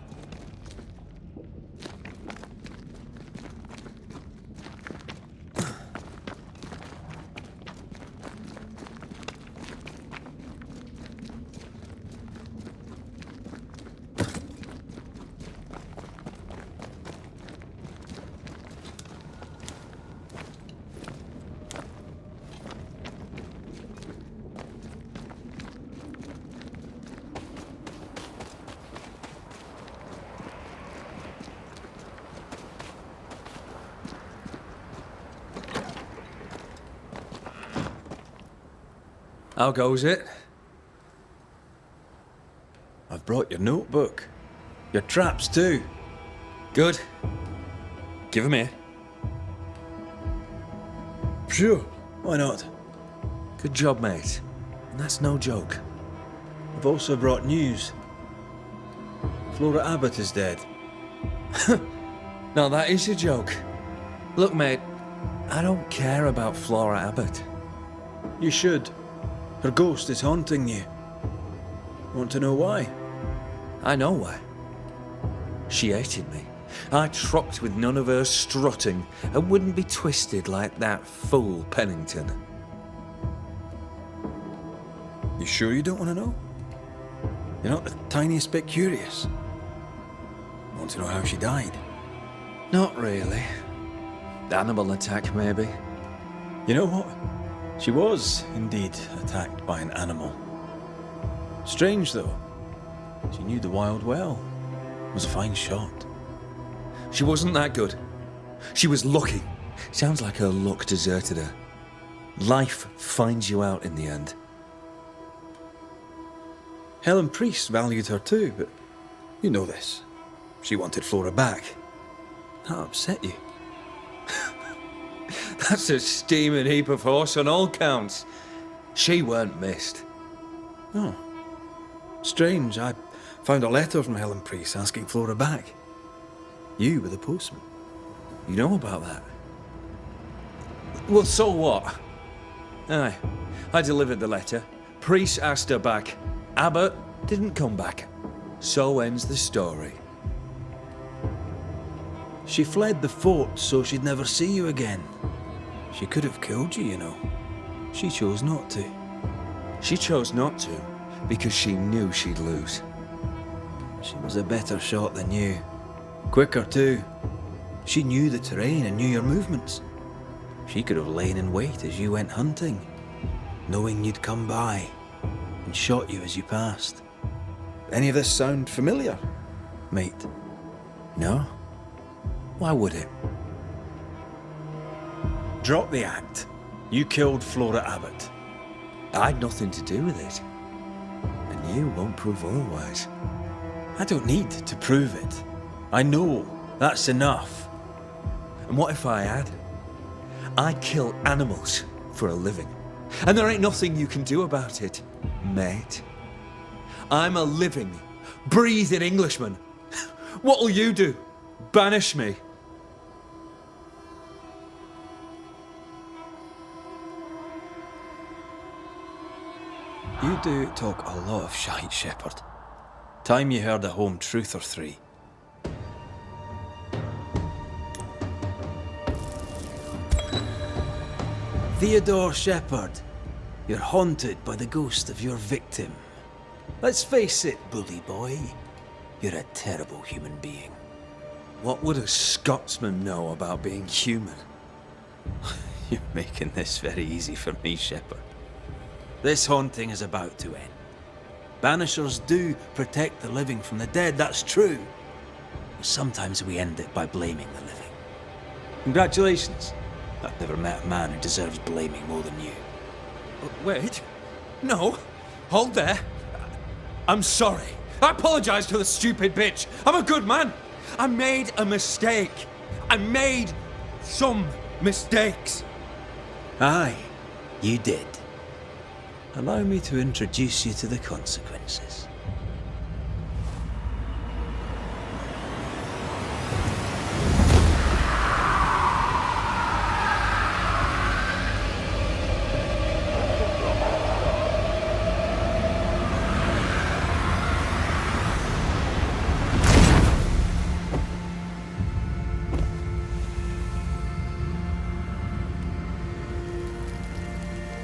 How goes it? I've brought your notebook. Your traps too. Good. Give 'em here. Sure, why not? Good job, mate. And that's no joke. I've also brought news. Flora Abbott is dead. Now that is a joke. Look, mate, I don't care about Flora Abbott. You should. Her ghost is haunting you. Want to know why? I know why. She hated me. I trocked with none of her strutting and wouldn't be twisted like that fool Pennington. You sure you don't want to know? You're not the tiniest bit curious. Want to know how she died? Not really. Animal attack, maybe. You know what? She was indeed attacked by an animal. Strange though. She knew the wild well. Was a fine shot. She wasn't that good. She was lucky. Sounds like her luck deserted her. Life finds you out in the end. Helen Priest valued her too, but you know this. She wanted Flora back. That upset you. That's a steaming heap of horse on all counts. She weren't missed. Oh. Strange, I found a letter from Helen Priest asking Flora back. You were the postman. You know about that? Well, so what? Aye, I delivered the letter. Priest asked her back. Abbott didn't come back. So ends the story. She fled the fort so she'd never see you again. She could have killed you, you know. She chose not to. She chose not to because she knew she'd lose. She was a better shot than you. Quicker too. She knew the terrain and knew your movements. She could have lain in wait as you went hunting, knowing you'd come by, and shot you as you passed. Any of this sound familiar, mate? No? Why would it? Drop the act. You killed Flora Abbott. I had nothing to do with it. And you won't prove otherwise. I don't need to prove it. I know. That's enough. And what if I had? I kill animals for a living. And there ain't nothing you can do about it, mate. I'm a living, breathing Englishman. What'll you do? Banish me? You do talk a lot of shite, Shepherd. Time you heard a home truth or three. Theodore Shepherd, you're haunted by the ghost of your victim. Let's face it, bully boy. You're a terrible human being. What would a Scotsman know about being human? You're making this very easy for me, Shepherd. This haunting is about to end. Banishers do protect the living from the dead, that's true. But sometimes we end it by blaming the living. Congratulations. I've never met a man who deserves blaming more than you. Wait. No. Hold there. I'm sorry. I apologize to the stupid bitch. I'm a good man. I made a mistake. I made some mistakes. Aye, you did. Allow me to introduce you to the consequences.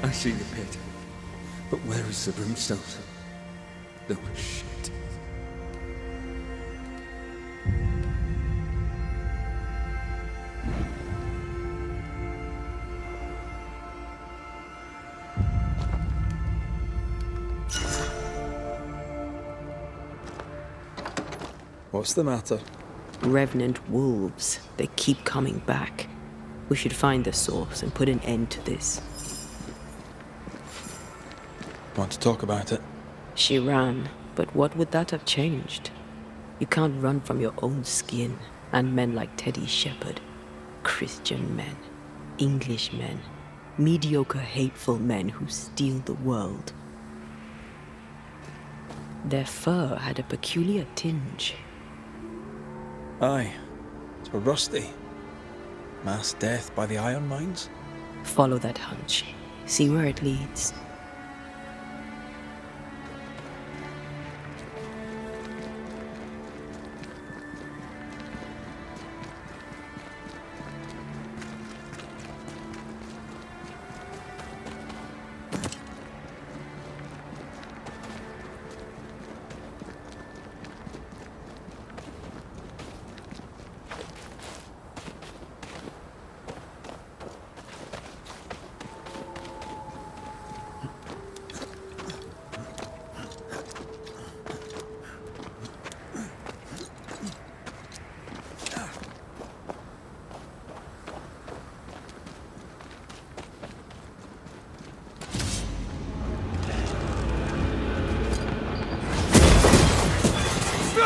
I see the pit. But where is the brimstone? No shit. What's the matter? Revenant wolves. They keep coming back. We should find the source and put an end to this. Want to talk about it? She ran, but what would that have changed? You can't run from your own skin, and men like Teddy Shepherd. Christian men, English men, mediocre, hateful men who steal the world. Their fur had a peculiar tinge. Aye, it's rusty. Mass death by the iron mines? Follow that hunch. See where it leads.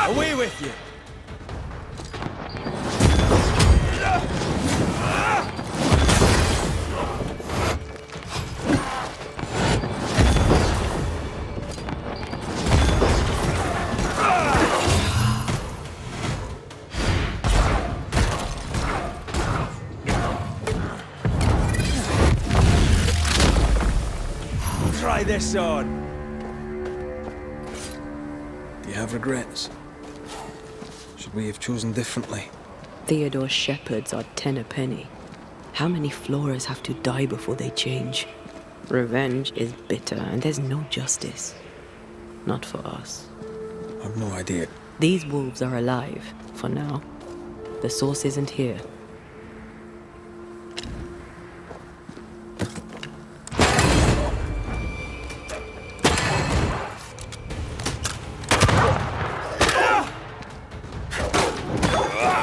Away with you! Try this on! Do you have regrets? Should we have chosen differently? Theodore Shepherds are 10 a penny. How many Floras have to die before they change? Revenge is bitter, and there's no justice. Not for us. I've no idea. These wolves are alive, for now. The source isn't here.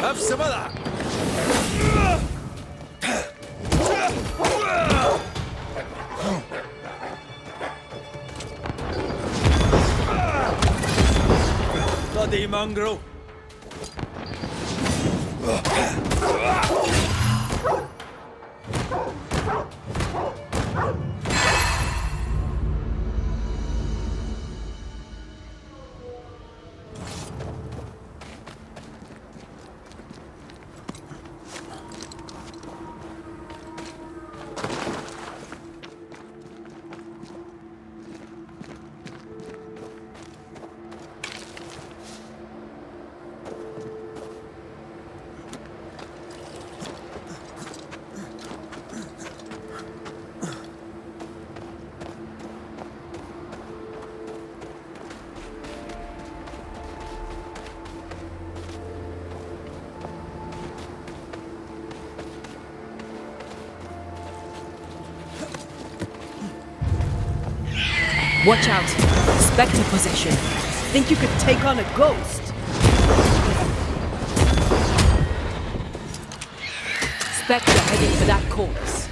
Have some of that! Bloody mongrel! Watch out! Spectre possession. Think you could take on a ghost? Spectre heading for that corpse.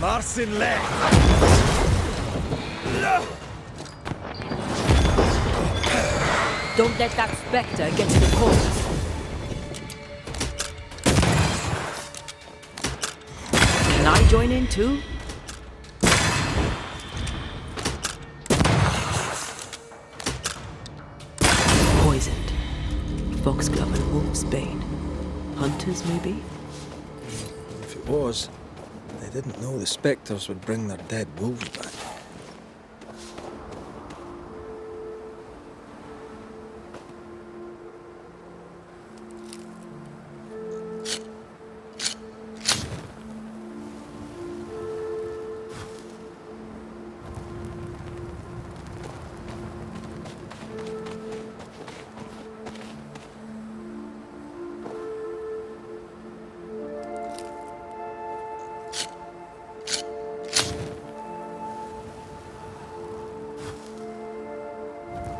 Marcin left. Don't let that Spectre get to the corpse. Can I join in too? Poisoned. Foxglove and wolf's bane. Hunters, maybe? If it was, they didn't know the spectres would bring their dead wolves back.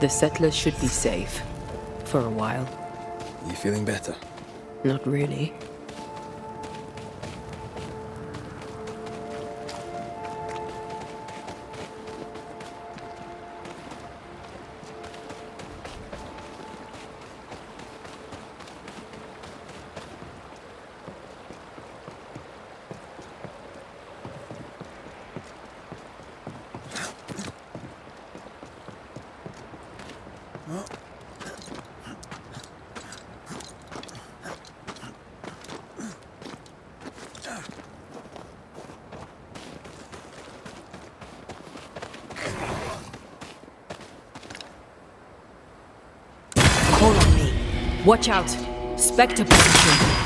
The settlers should be safe. For a while. You feeling better? Not really. Call on me. Watch out. Spectre position.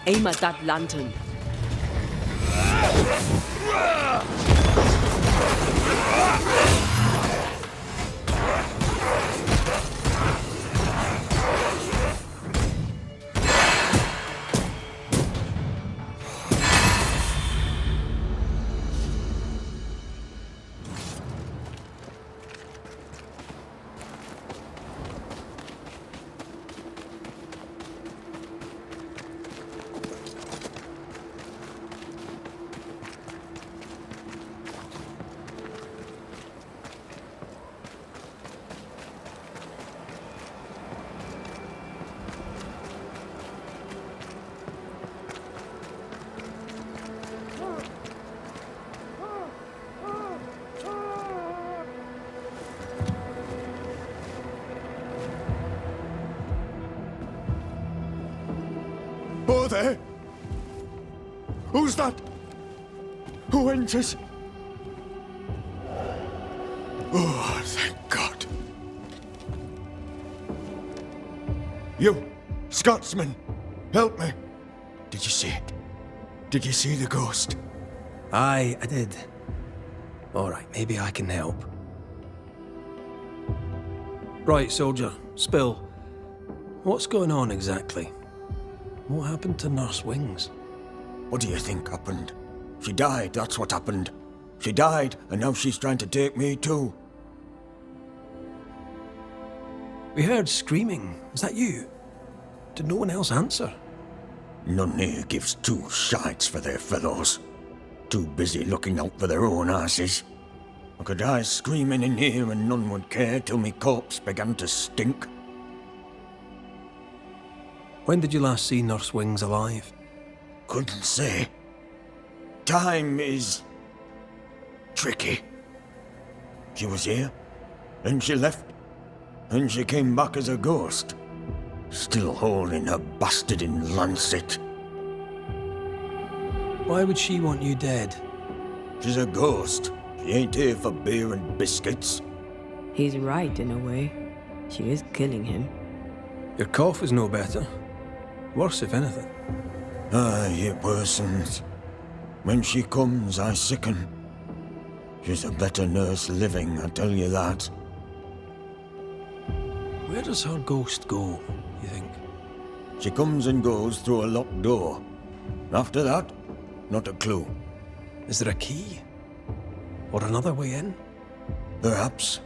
Aim at that lantern. Oh, there! Who's that? Who enters? Oh, thank God. You, Scotsman, help me. Did you see it? Did you see the ghost? Aye, I did. All right, maybe I can help. Right, soldier, Spill. What's going on exactly? What happened to Nurse Wings? What do you think happened? She died, that's what happened. She died, and now she's trying to take me too. We heard screaming. Is that you? Did no one else answer? None here gives two shites for their fellows. Too busy looking out for their own asses. I could die screaming in here and none would care till me corpse began to stink. When did you last see Nurse Wings alive? Couldn't say. Time is tricky. She was here, then she left, and she came back as a ghost. Still holding her bastarding lancet. Why would she want you dead? She's a ghost. She ain't here for beer and biscuits. He's right in a way. She is killing him. Your cough is no better. Worse, if anything. Aye, it worsens. When she comes, I sicken. She's a better nurse living, I tell you that. Where does her ghost go, you think? She comes and goes through a locked door. After that, not a clue. Is there a key? Or another way in? Perhaps.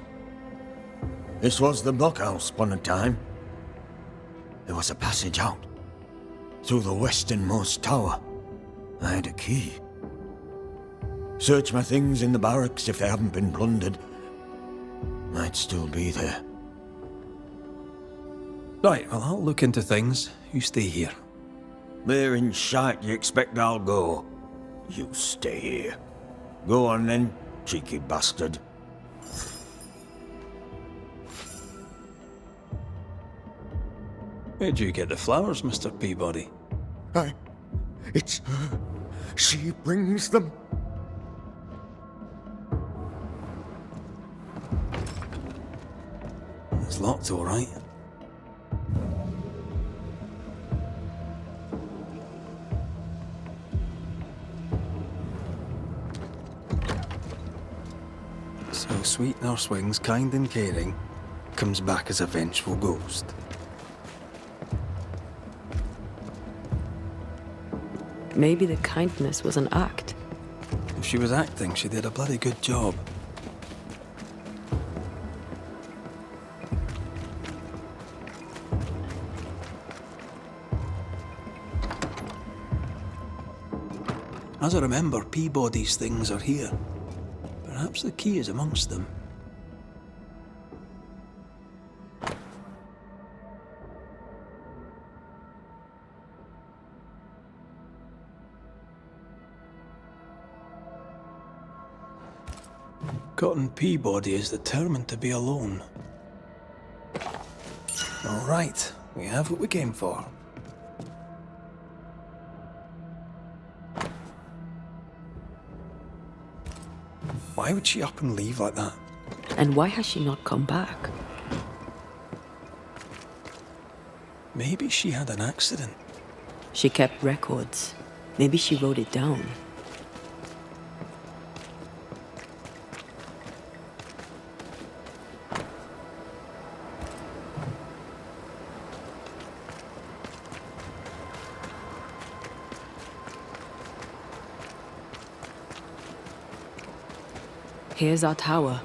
This was the blockhouse upon a time. There was a passage out. Through the westernmost tower. I had a key. Search my things in the barracks if they haven't been plundered. Might still be there. Right, well, I'll look into things. You stay here. Where in shite you expect I'll go? You stay here. Go on then, cheeky bastard. Where'd you get the flowers, Mr. Peabody? It's her. She brings them. It's locked, all right. So sweet Nurse Wings, kind and caring, comes back as a vengeful ghost. Maybe the kindness was an act. If she was acting, she did a bloody good job. As I remember, Peabody's things are here. Perhaps the key is amongst them. Cotton Peabody is determined to be alone. All right, we have what we came for. Why would she up and leave like that? And why has she not come back? Maybe she had an accident. She kept records. Maybe she wrote it down. Here's our tower.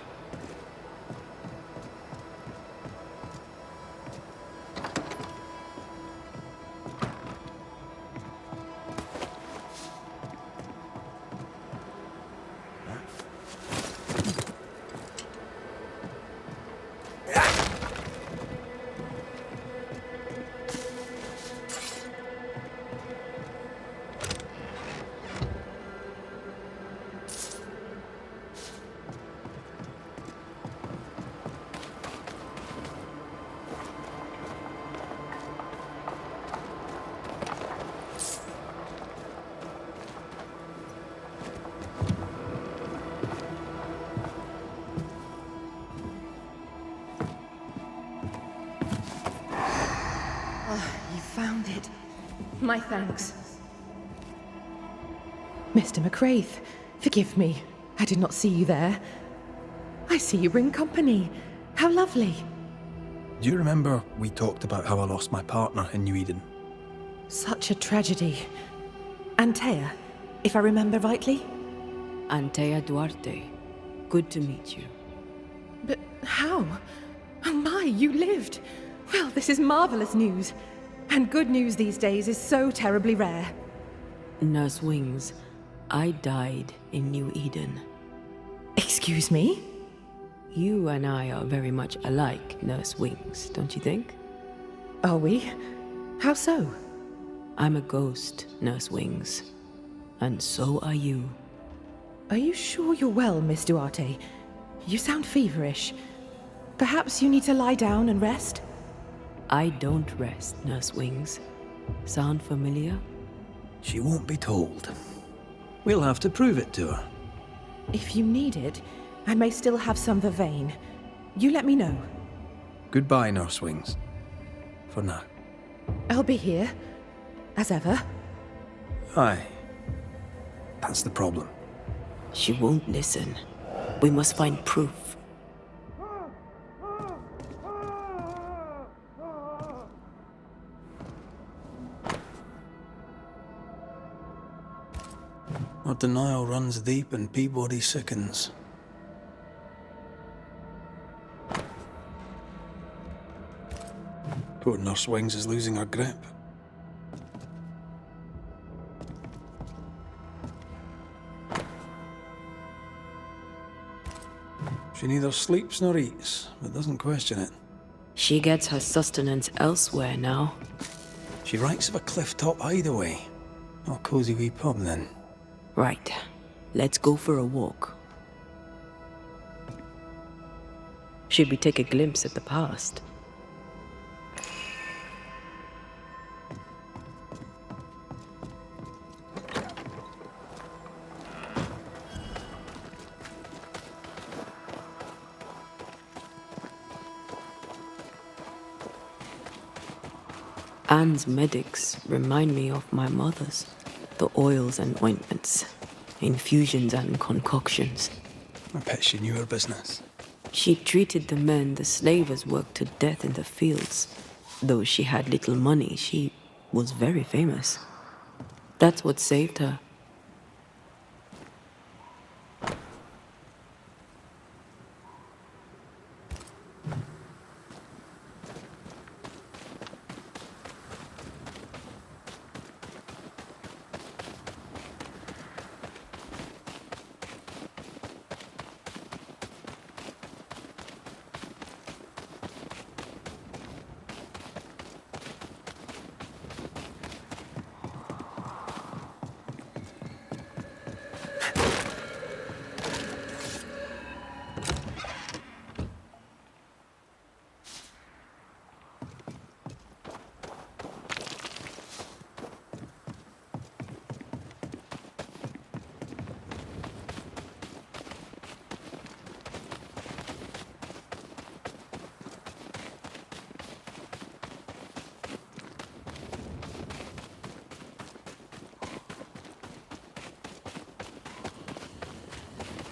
Found it. My thanks. Mr. McCraith, forgive me. I did not see you there. I see you bring company. How lovely. Do you remember we talked about how I lost my partner in New Eden? Such a tragedy. Antea, if I remember rightly? Antea Duarte. Good to meet you. But how? Oh my, you lived. Well, this is marvelous news. And good news these days is so terribly rare. Nurse Wings, I died in New Eden. Excuse me? You and I are very much alike, Nurse Wings, don't you think? Are we? How so? I'm a ghost, Nurse Wings. And so are you. Are you sure you're well, Miss Duarte? You sound feverish. Perhaps you need to lie down and rest? I don't rest, Nurse Wings. Sound familiar? She won't be told. We'll have to prove it to her. If you need it, I may still have some vervain. You let me know. Goodbye, Nurse Wings. For now. I'll be here. as ever. Aye. That's the problem. She won't listen. We must find proof. Our denial runs deep and Peabody sickens. Poor Nurse Wings is losing her grip. She neither sleeps nor eats, but doesn't question it. She gets her sustenance elsewhere now. She writes of a cliff-top hideaway. A cozy wee pub, then. Right. Let's go for a walk. Should we take a glimpse at the past? Anne's medics remind me of my mother's. The oils and ointments, infusions and concoctions. I bet she knew her business. She treated the men the slavers worked to death in the fields. Though she had little money, she was very famous. That's what saved her.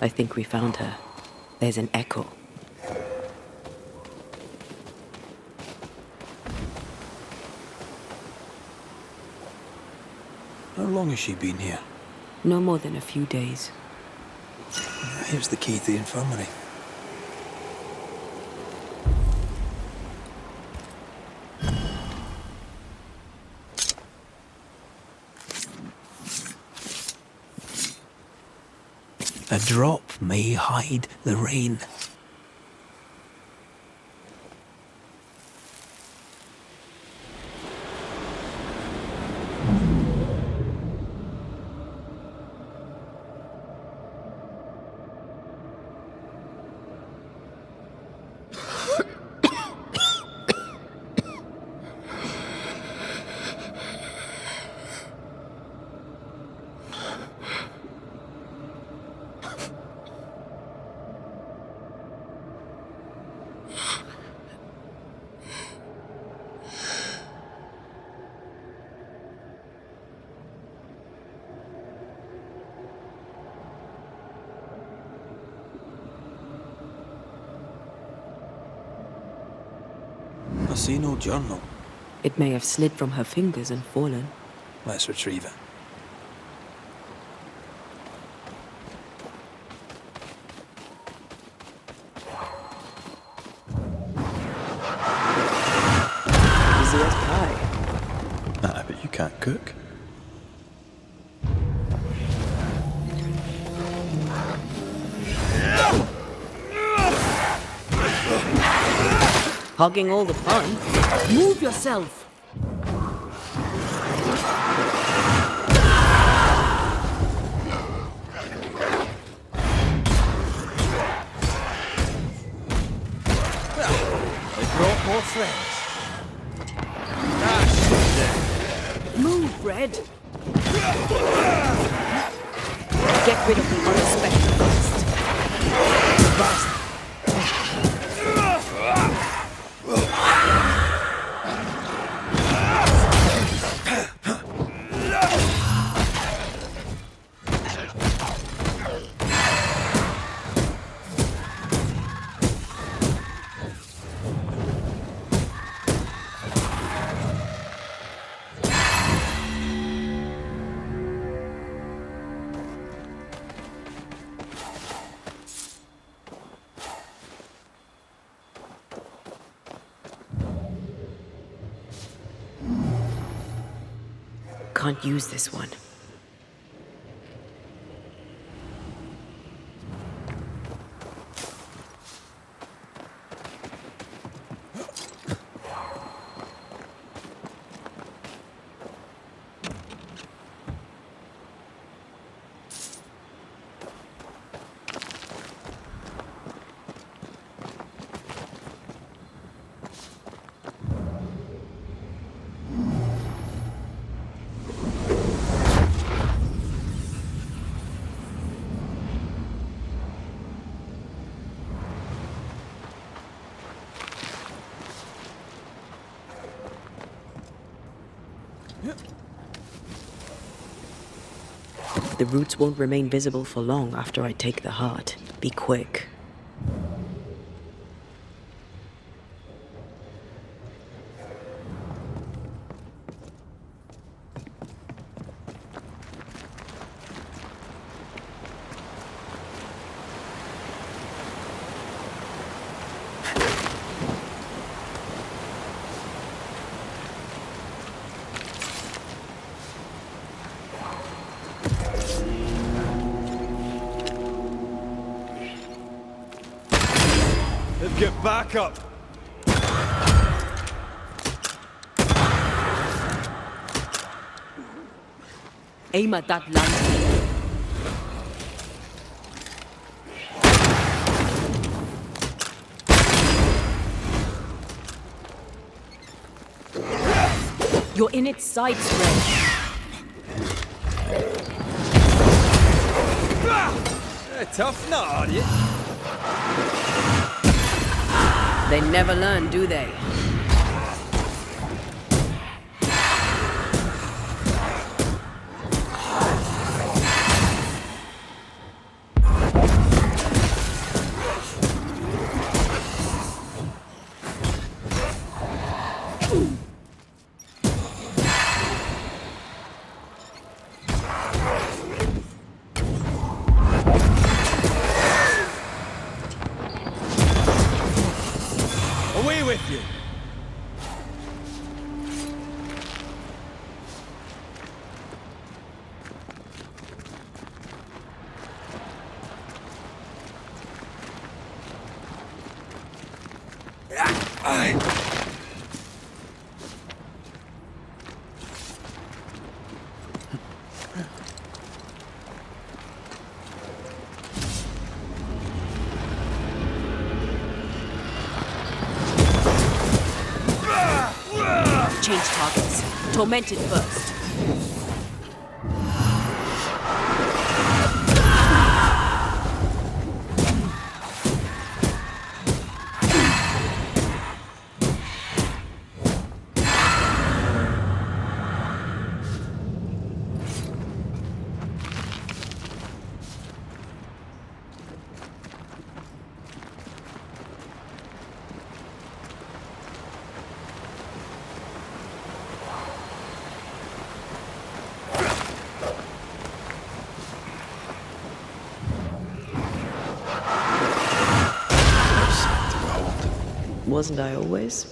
I think we found her. There's an echo. How long has she been here? No more than a few days. Here's the key to the infirmary. A drop may hide the rain. I see no journal. It may have slid from her fingers and fallen. Let's retrieve it. Easy as pie. Ah, but you can't cook. Hogging all the fun. Move yourself. We brought more friends. Move, Red. Get rid of the unspecialized. can't use this one. The roots won't remain visible for long after I take the heart. Be quick. Get back up! Aim at that lantern. You're in its sights, Red. Tough nut, are you? They never learn, do they? Away with you! Change targets. Tormented first. Wasn't I always?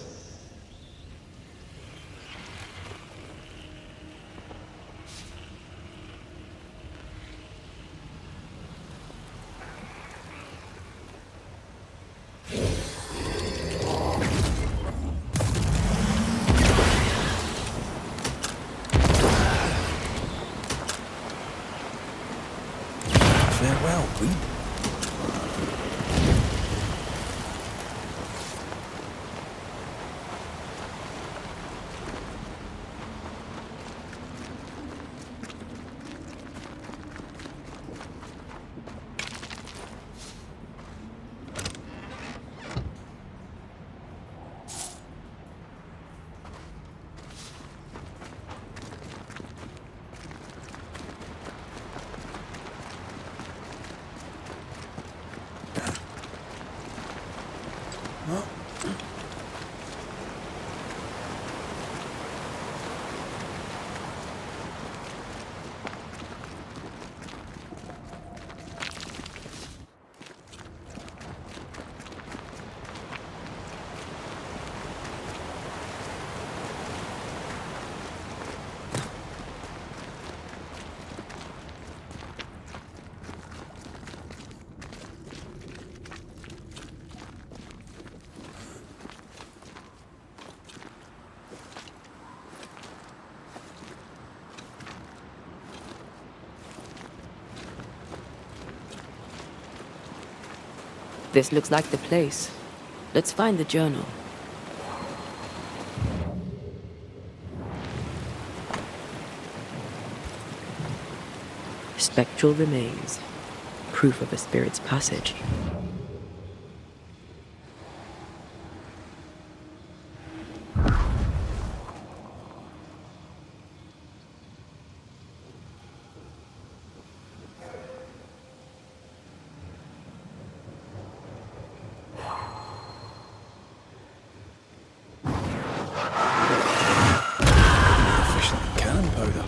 Farewell, Queen. This looks like the place. Let's find the journal. Spectral remains. Proof of a spirit's passage. Cannon powder.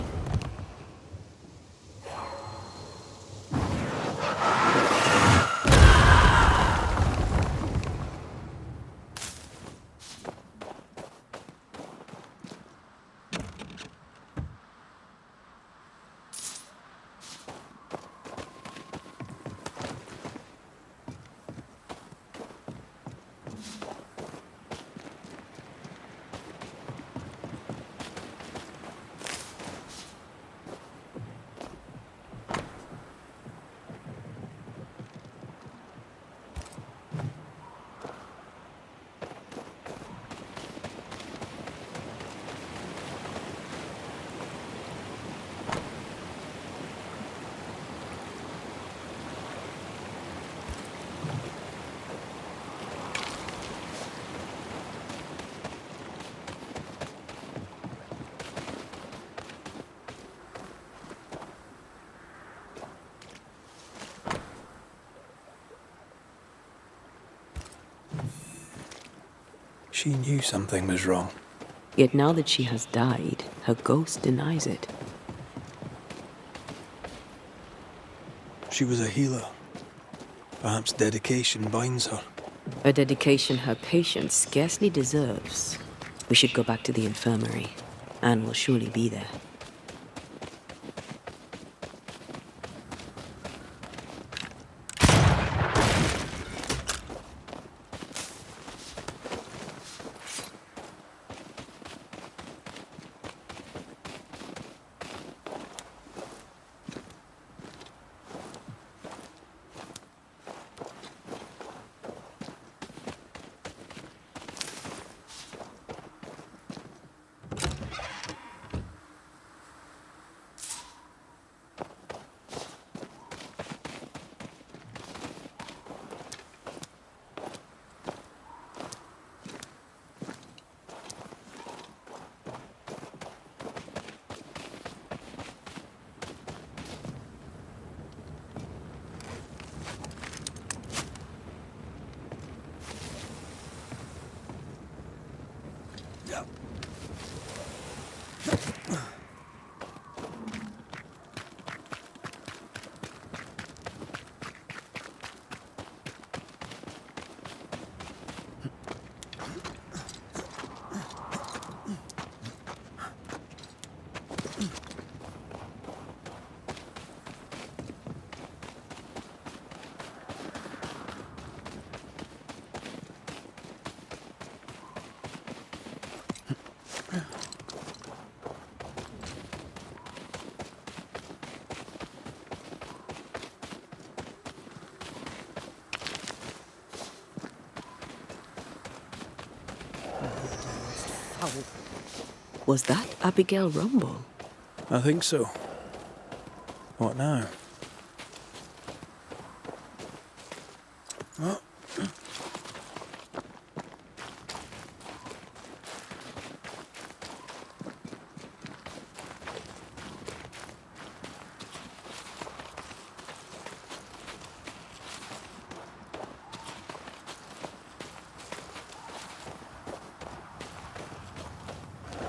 She knew something was wrong. Yet now that she has died, her ghost denies it. She was a healer. Perhaps dedication binds her. A dedication her patient scarcely deserves. We should go back to the infirmary. Anne will surely be there. Was that Abigail Rumble? I think so. What now? Oh.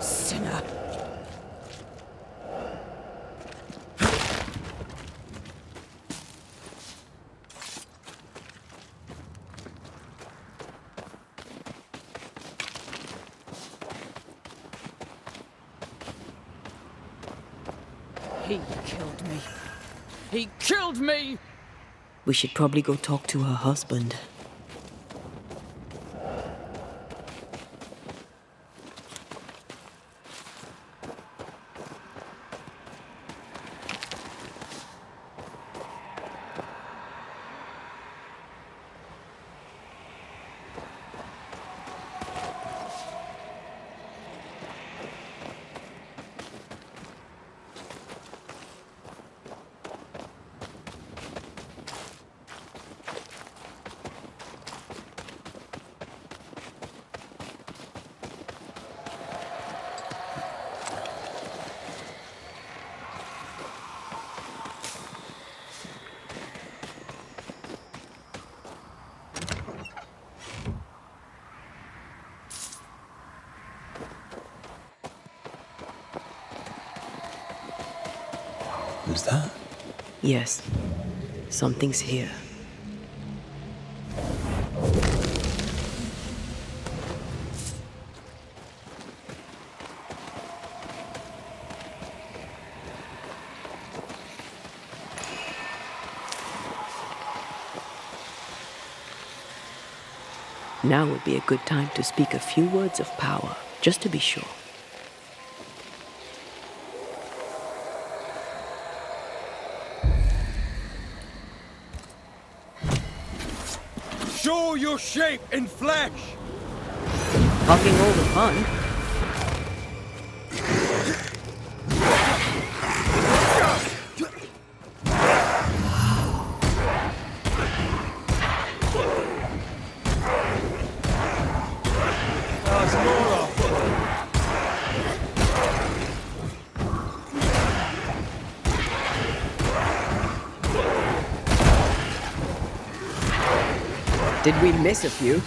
Sinner. He killed me. He killed me! We should probably go talk to her husband. Who's that? Yes, something's here. Now would be a good time to speak a few words of power, just to be sure. Show your shape in flesh! Talking all the fun. Did we miss a few?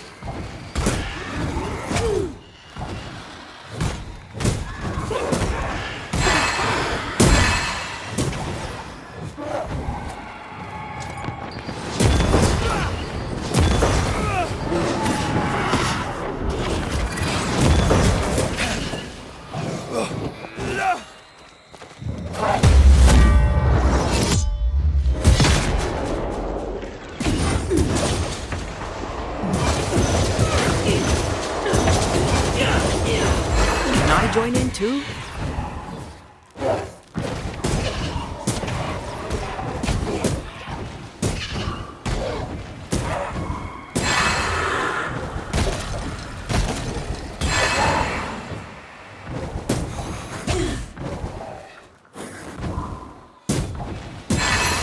Join in too?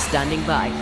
Standing by.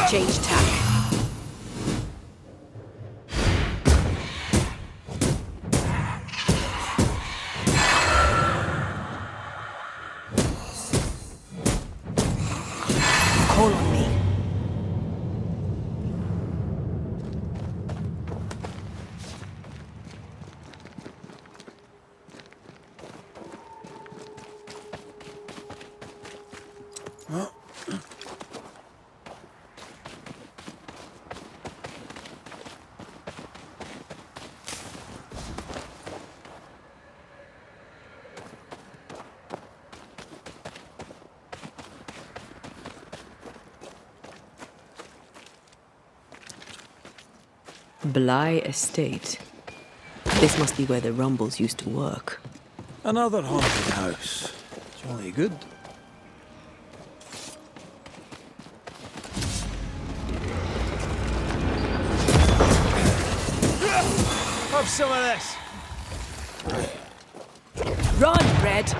Change tack. Call on me. Bly Estate. This must be where the Rumbles used to work. Another haunted house. Jolly good. Have some of this. Run, Red!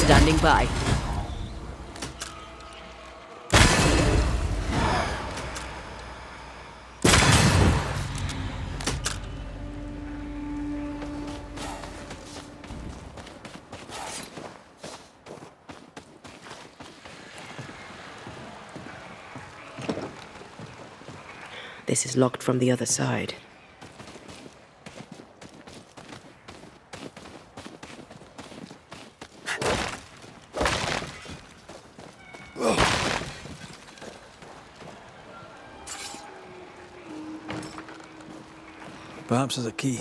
Standing by. This is locked from the other side. Perhaps there's a key.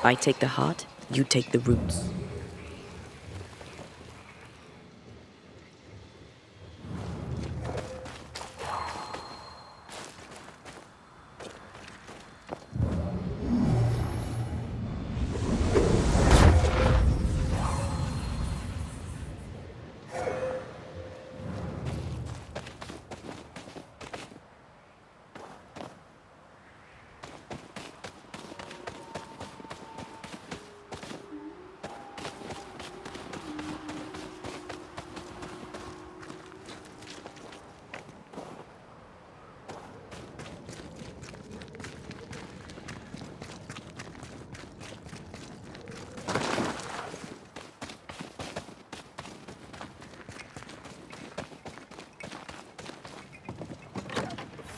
I take the heart, you take the roots.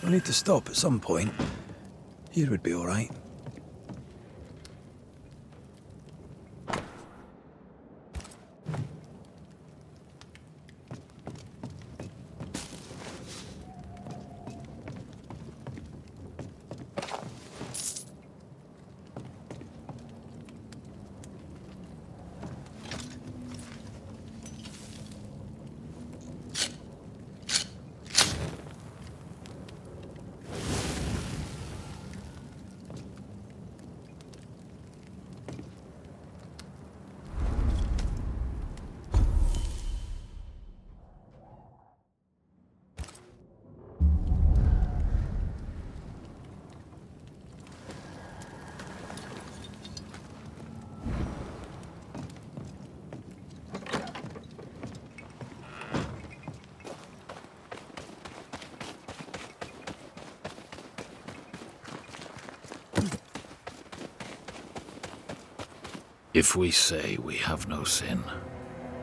We need to stop at some point. Here would be all right. If we say we have no sin,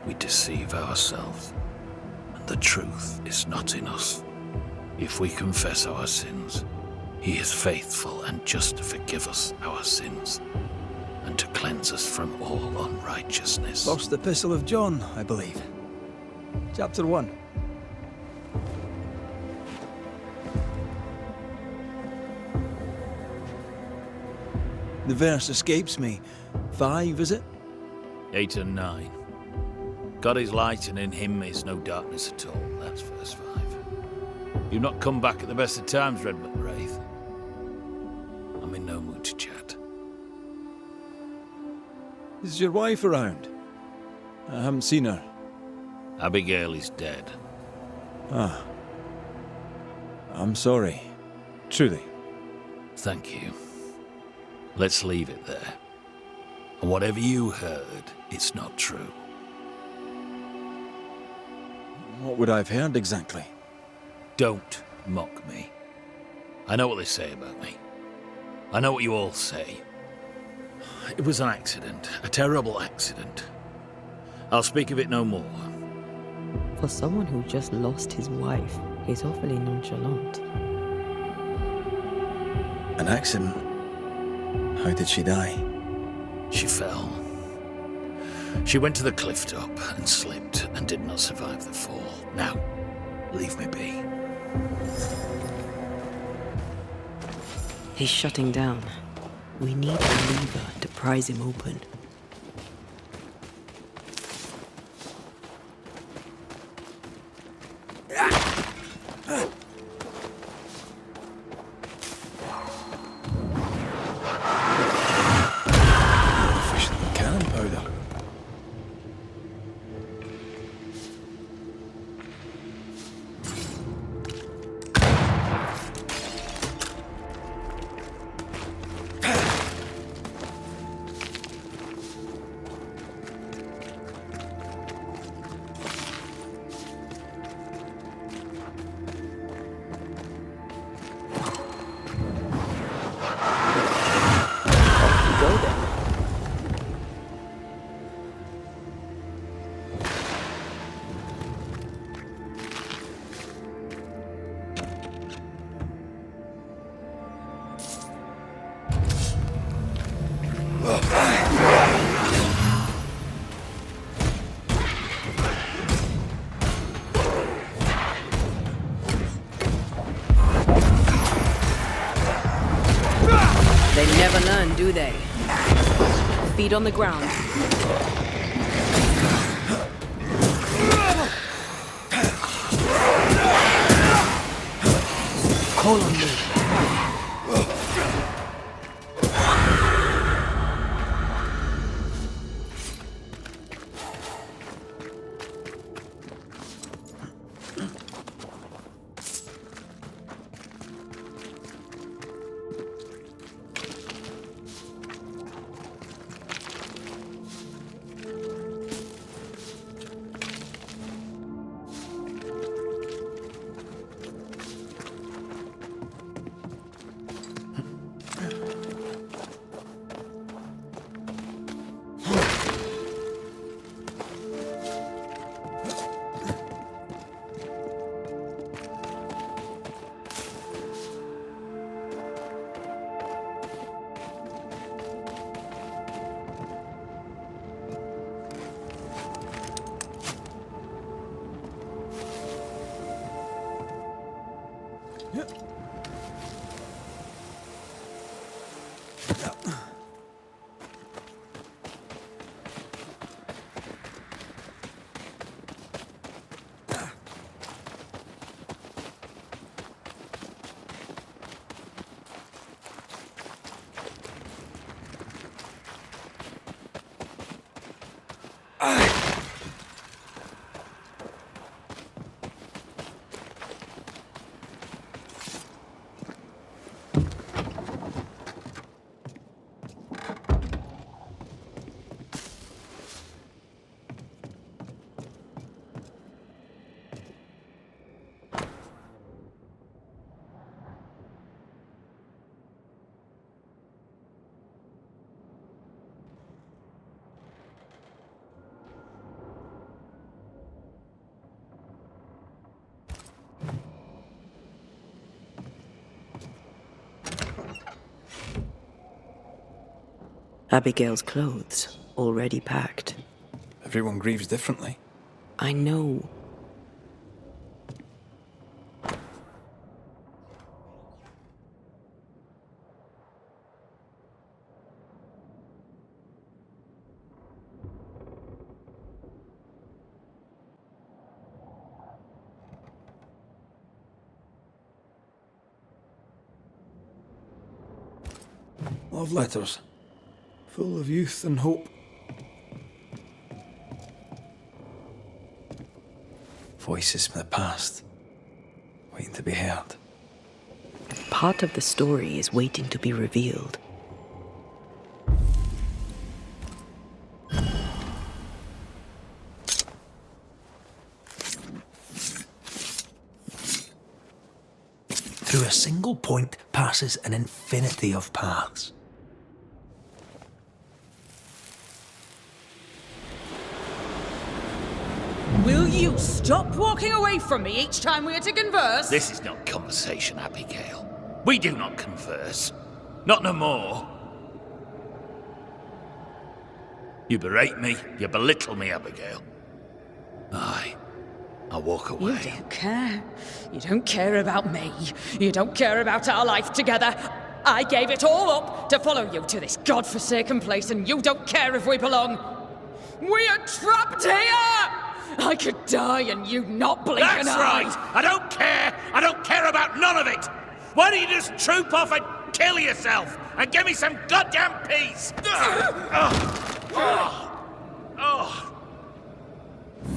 we deceive ourselves, and the truth is not in us. If we confess our sins, he is faithful and just to forgive us our sins, and to cleanse us from all unrighteousness. First Epistle of John, I believe. Chapter 1. The verse escapes me. 5, is it? 8 and 9. God is light, and in him is no darkness at all. That's verse 5. You've not come back at the best of times, Redmond Wraith. I'm in no mood to chat. Is your wife around? I haven't seen her. Abigail is dead. Ah. I'm sorry. Truly. Thank you. Let's leave it there. And whatever you heard, it's not true. What would I have heard exactly? Don't mock me. I know what they say about me. I know what you all say. It was an accident, a terrible accident. I'll speak of it no more. For someone who just lost his wife, he's awfully nonchalant. An accident? How did she die? She fell. She went to the cliff top and slipped and did not survive the fall. Now, leave me be. He's shutting down. We need a lever to prise him open. They never learn, do they? Feet on the ground. Call on me. Abigail's clothes, already packed. Everyone grieves differently. I know. Love letters, full of youth and hope. Voices from the past, waiting to be heard. Part of the story is waiting to be revealed. Through a single point passes an infinity of paths. Will you stop walking away from me each time we are to converse? This is not conversation, Abigail. We do not converse. Not no more. You berate me, you belittle me, Abigail. I'll walk away. You don't care. You don't care about me. You don't care about our life together. I gave it all up to follow you to this godforsaken place, and you don't care if we belong. We are trapped here! I could die and you not blink an eye. That's right! I don't care! I don't care about none of it! Why don't you just troop off and kill yourself and give me some goddamn peace?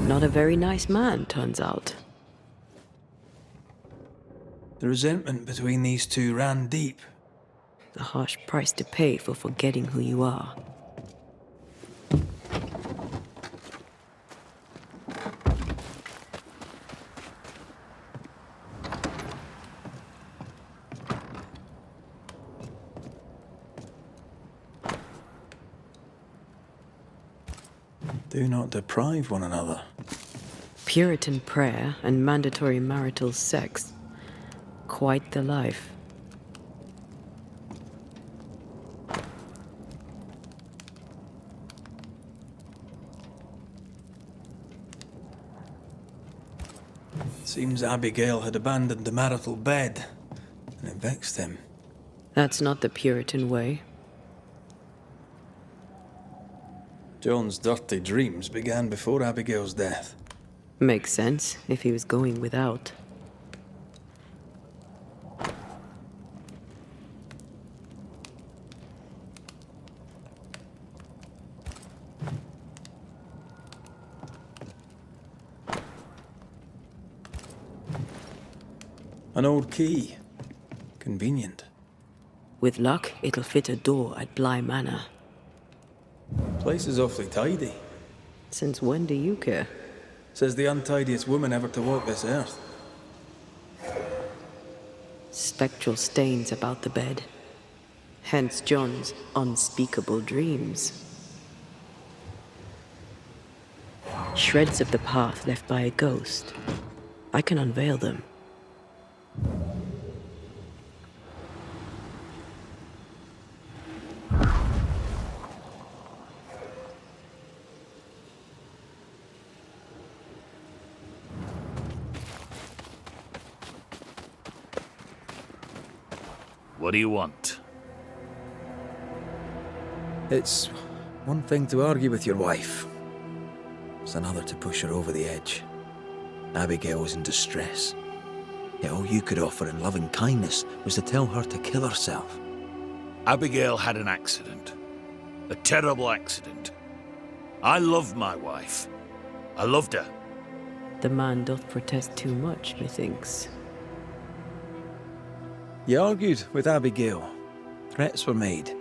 Not a very nice man, turns out. The resentment between these two ran deep. A harsh price to pay for forgetting who you are. Do not deprive one another. Puritan prayer and mandatory marital sex. Quite the life. Seems Abigail had abandoned the marital bed, and it vexed him. That's not the Puritan way. John's dirty dreams began before Abigail's death. Makes sense, if he was going without. An old key. Convenient. With luck, it'll fit a door at Bly Manor. Place is awfully tidy. Since when do you care? Says the untidiest woman ever to walk this earth. Spectral stains about the bed. Hence John's unspeakable dreams. Shreds of the path left by a ghost. I can unveil them. What do you want? It's one thing to argue with your wife. It's another to push her over the edge. Abigail was in distress. Yet all you could offer in loving kindness was to tell her to kill herself. Abigail had an accident. A terrible accident. I loved my wife. I loved her. The man doth protest too much, methinks. You argued with Abigail. Threats were made.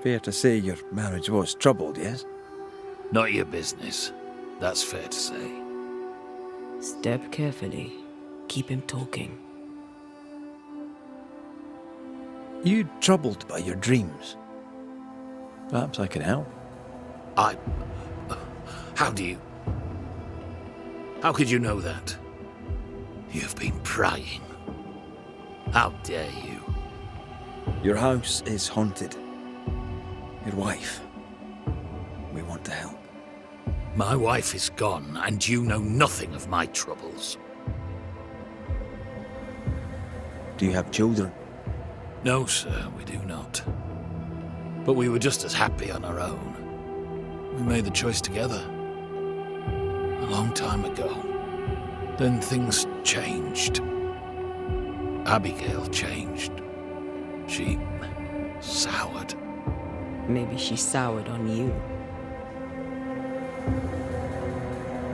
Fair to say your marriage was troubled, yes? Not your business. That's fair to say. Step carefully. Keep him talking. You troubled by your dreams? Perhaps I can help. How do you... How could you know that? You've been prying. How dare you? Your house is haunted. Your wife. We want to help. My wife is gone, and you know nothing of my troubles. Do you have children? No, sir, we do not. But we were just as happy on our own. We made the choice together. A long time ago. Then things changed. Abigail changed. She soured. Maybe she soured on you.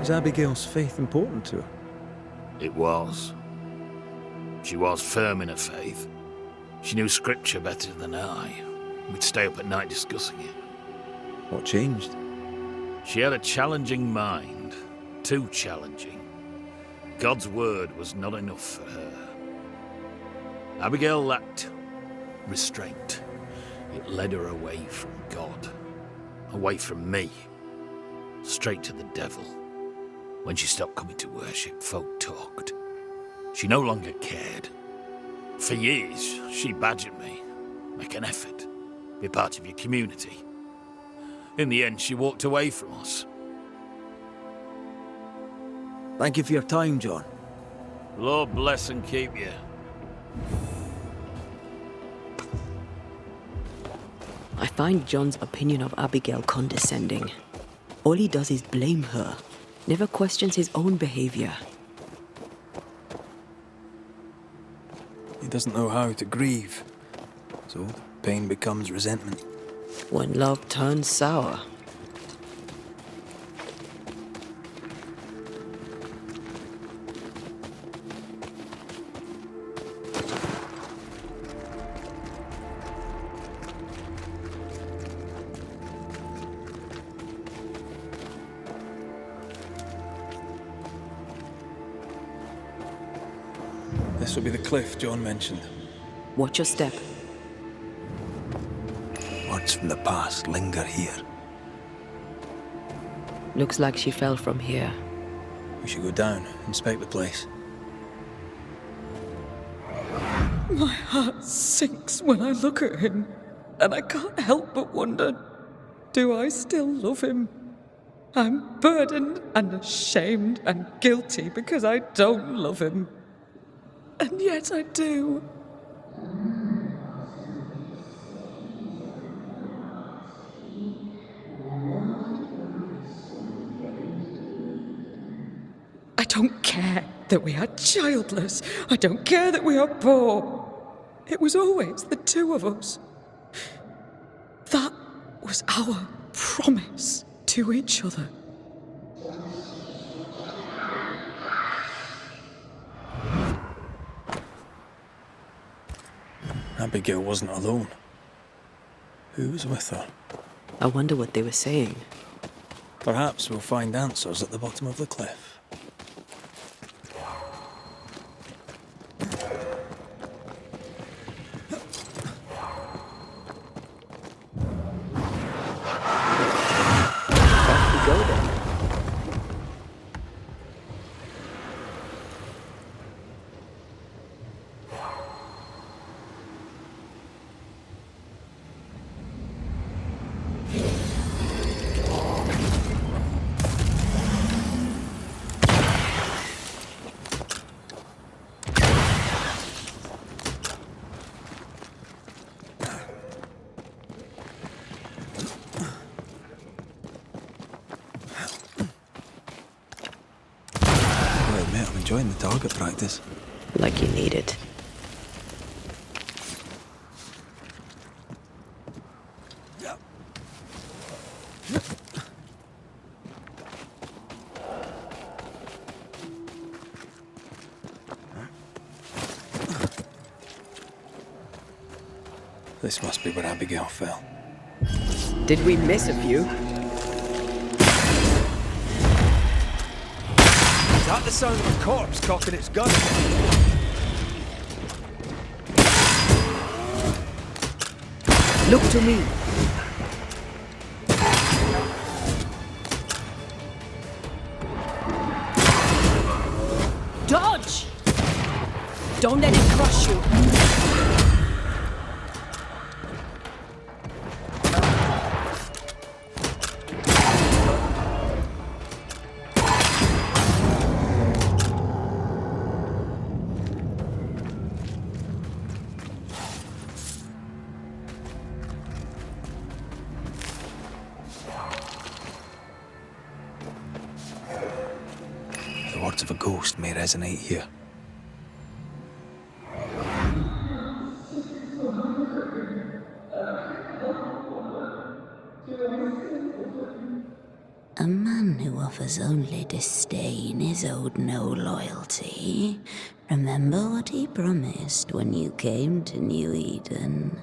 Is Abigail's faith important to her? It was. She was firm in her faith. She knew scripture better than I. We'd stay up at night discussing it. What changed? She had a challenging mind. Too challenging. God's word was not enough for her. Abigail lacked restraint. It led her away from God. Away from me. Straight to the devil. When she stopped coming to worship, folk talked. She no longer cared. For years, she badgered me. Make an effort. Be part of your community. In the end, she walked away from us. Thank you for your time, John. Lord bless and keep you. I find John's opinion of Abigail condescending. All he does is blame her, never questions his own behavior. He doesn't know how to grieve, so the pain becomes resentment. When love turns sour. This will be the cliff John mentioned. Watch your step. Words from the past linger here. Looks like she fell from here. We should go down, inspect the place. My heart sinks when I look at him, and I can't help but wonder, do I still love him? I'm burdened and ashamed and guilty because I don't love him. And yet I do. I don't care that we are childless. I don't care that we are poor. It was always the two of us. That was our promise to each other. Abigail wasn't alone. Who was with her? I wonder what they were saying. Perhaps we'll find answers at the bottom of the cliff. Off we go then. I'm enjoying the target practice. Like you need it. This must be where Abigail fell. Did we miss a few? Is that the sound of a corpse cocking its gun? Look to me. Dodge! Don't let it crush you. of a ghost may resonate here. A man who offers only disdain is owed no loyalty. Remember what he promised when you came to New Eden.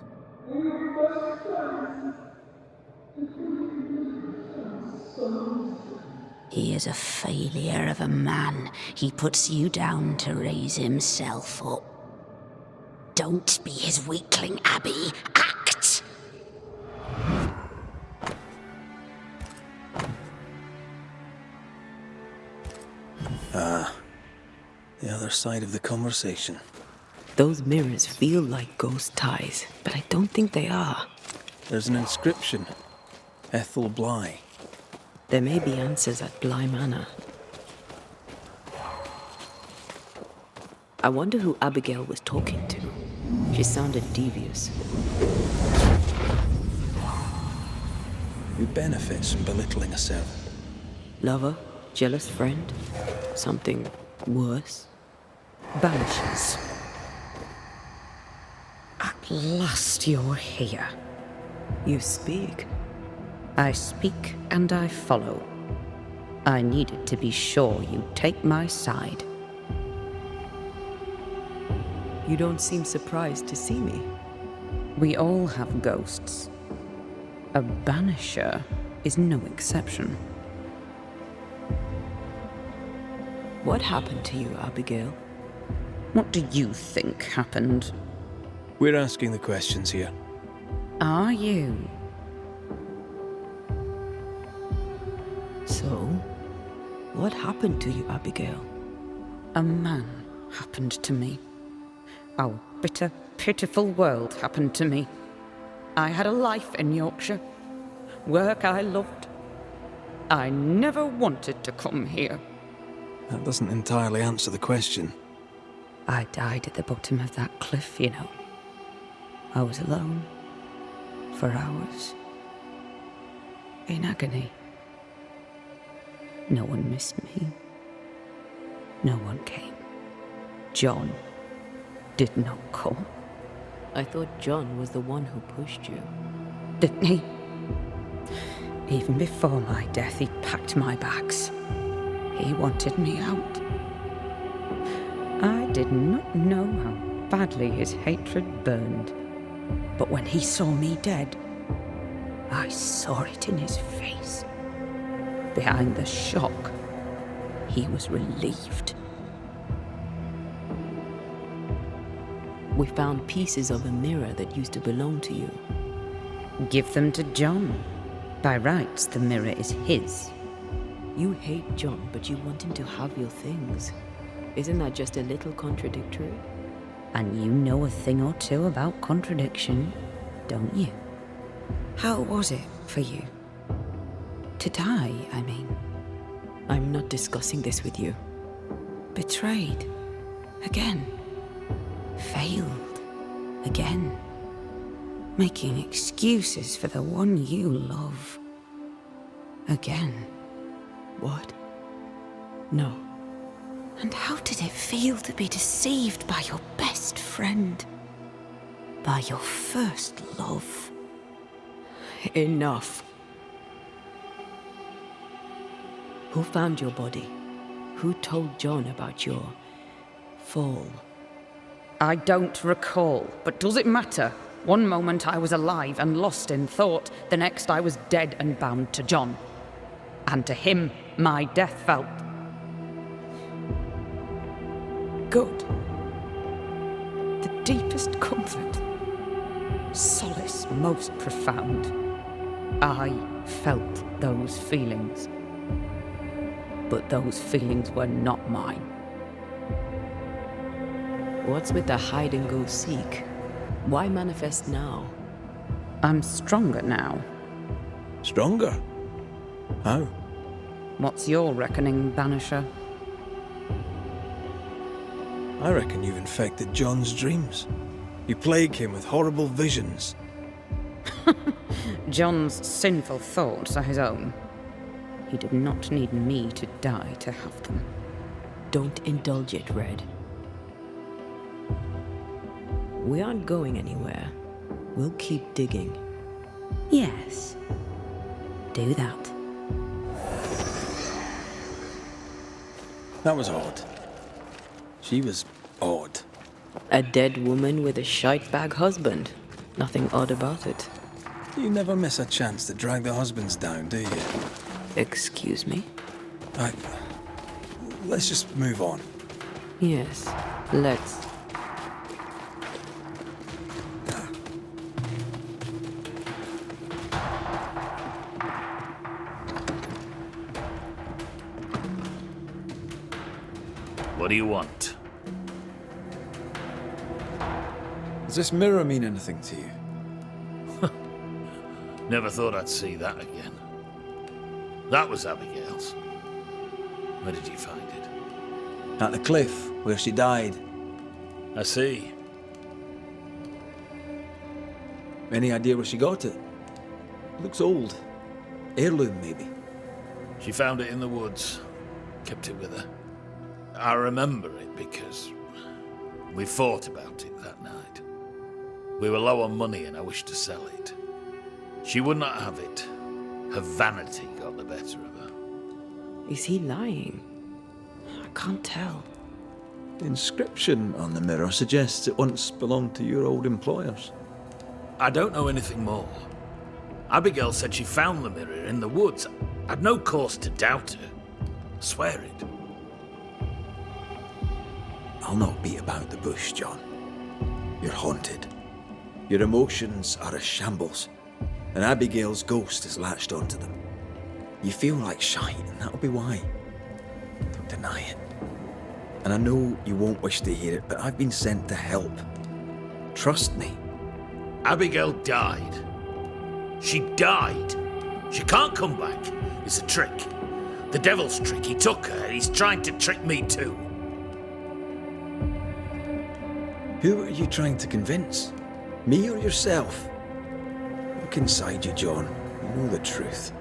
He is a failure of a man. He puts you down to raise himself up. Don't be his weakling, Abby. Act! The other side of the conversation. Those mirrors feel like ghost ties, but I don't think they are. There's an inscription. Ethel Bly. There may be answers at Bly Manor. I wonder who Abigail was talking to. She sounded devious. Who benefits from belittling a servant? Lover? Jealous friend? Something worse? Banishers. At last you're here. You speak. I speak and I follow. I needed to be sure you'd take my side. You don't seem surprised to see me. We all have ghosts. A banisher is no exception. What happened to you, Abigail? What do you think happened? We're asking the questions here. Are you? So, what happened to you, Abigail? A man happened to me. Our bitter, pitiful world happened to me. I had a life in Yorkshire. Work I loved. I never wanted to come here. That doesn't entirely answer the question. I died at the bottom of that cliff, you know. I was alone. For hours. In agony. No one missed me. No one came. John did not come. I thought John was the one who pushed you. Didn't he? Even before my death, he packed my bags. He wanted me out. I did not know how badly his hatred burned. But when he saw me dead, I saw it in his face. Behind the shock, he was relieved. We found pieces of a mirror that used to belong to you. Give them to John. By rights, the mirror is his. You hate John, but you want him to have your things. Isn't that just a little contradictory? And you know a thing or two about contradiction, don't you? How was it for you? To die, I mean. I'm not discussing this with you. Betrayed. Again. Failed. Again. Making excuses for the one you love. Again. What? No. And how did it feel to be deceived by your best friend? By your first love? Enough. Who found your body? Who told John about your fall? I don't recall, but does it matter? One moment I was alive and lost in thought, the next I was dead and bound to John. And to him, my death felt good. The deepest comfort. Solace most profound. I felt those feelings. But those feelings were not mine. What's with the hide and go seek? Why manifest now? I'm stronger now. Stronger? How? What's your reckoning, Banisher? I reckon you've infected John's dreams. You plague him with horrible visions. John's sinful thoughts are his own. He did not need me to die to have them. Don't indulge it, Red. We aren't going anywhere. We'll keep digging. Yes. Do that. That was odd. She was odd. A dead woman with a shite-bag husband. Nothing odd about it. You never miss a chance to drag the husbands down, do you? Excuse me? Let's just move on. Yes, let's. What do you want? Does this mirror mean anything to you? Never thought I'd see that again. That was Abigail's. Where did you find it? At the cliff, where she died. I see. Any idea where she got it? Looks old. Heirloom, maybe. She found it in the woods. Kept it with her. I remember it because we fought about it that night. We were low on money and I wished to sell it. She would not have it. Her vanity got the better of her. Is he lying? I can't tell. The inscription on the mirror suggests it once belonged to your old employers. I don't know anything more. Abigail said she found the mirror in the woods. I'd no cause to doubt her. I swear it. I'll not beat about the bush, John. You're haunted. Your emotions are a shambles, and Abigail's ghost has latched onto them. You feel like shite, and that'll be why. Don't deny it. And I know you won't wish to hear it, but I've been sent to help. Trust me. Abigail died. She died. She can't come back. It's a trick. The devil's trick. He took her, and he's trying to trick me too. Who are you trying to convince? Me or yourself? Look inside you, John. You know the truth.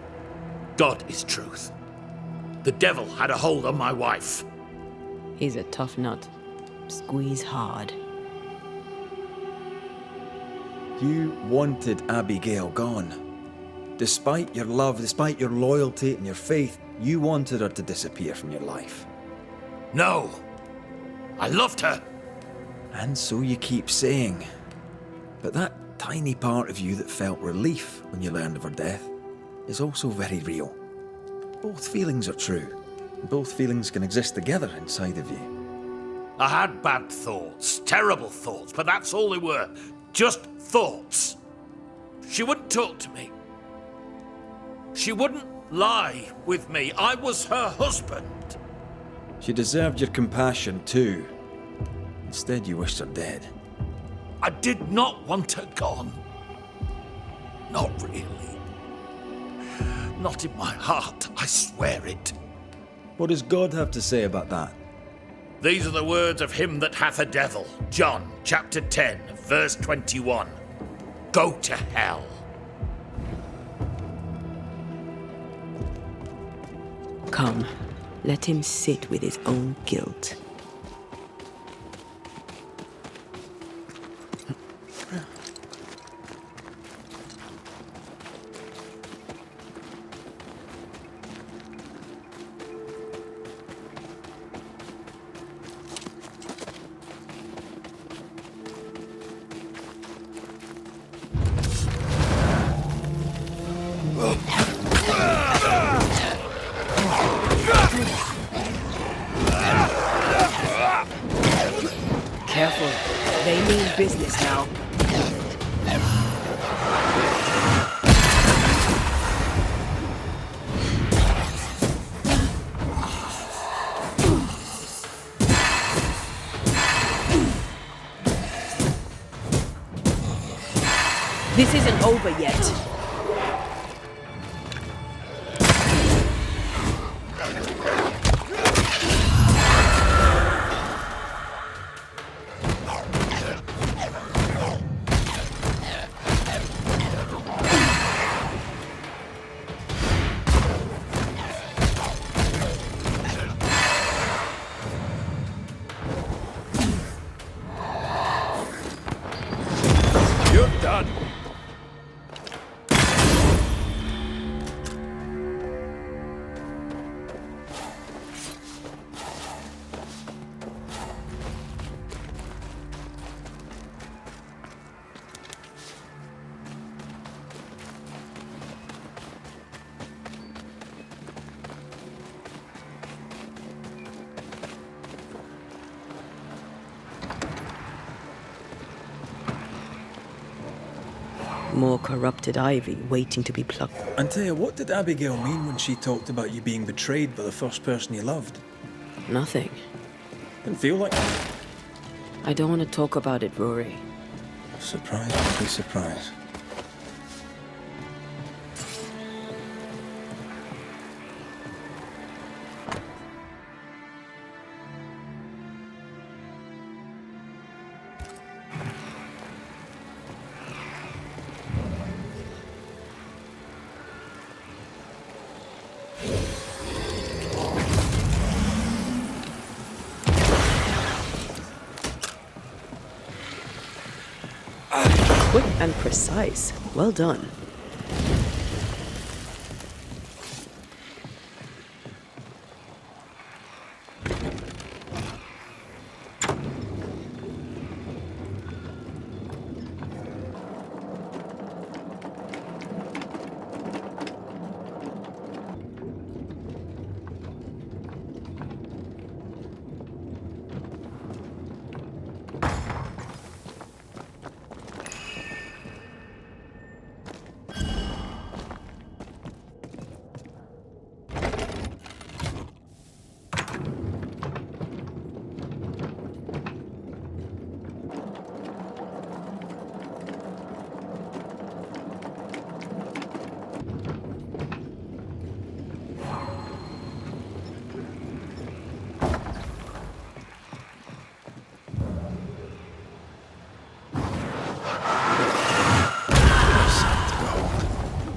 God is truth. The devil had a hold on my wife. He's a tough nut. Squeeze hard. You wanted Abigail gone. Despite your love, despite your loyalty and your faith, you wanted her to disappear from your life. No! I loved her! And so you keep saying. But that tiny part of you that felt relief when you learned of her death is also very real. Both feelings are true. Both feelings can exist together inside of you. I had bad thoughts, terrible thoughts, but that's all they were. Just thoughts. She wouldn't talk to me. She wouldn't lie with me. I was her husband. She deserved your compassion too. Instead, you wished her dead. I did not want her gone. Not really. Not in my heart, I swear it. What does God have to say about that? These are the words of him that hath a devil. John, chapter 10, verse 21. Go to hell. Come, let him sit with his own guilt. Careful. They mean business now. This isn't over yet. More corrupted ivy waiting to be plucked. Antea, what did Abigail mean when she talked about you being betrayed by the first person you loved? Nothing. Didn't feel like it. I don't want to talk about it, Rory. Surprise, I'll be surprised. Quick and precise. Well done.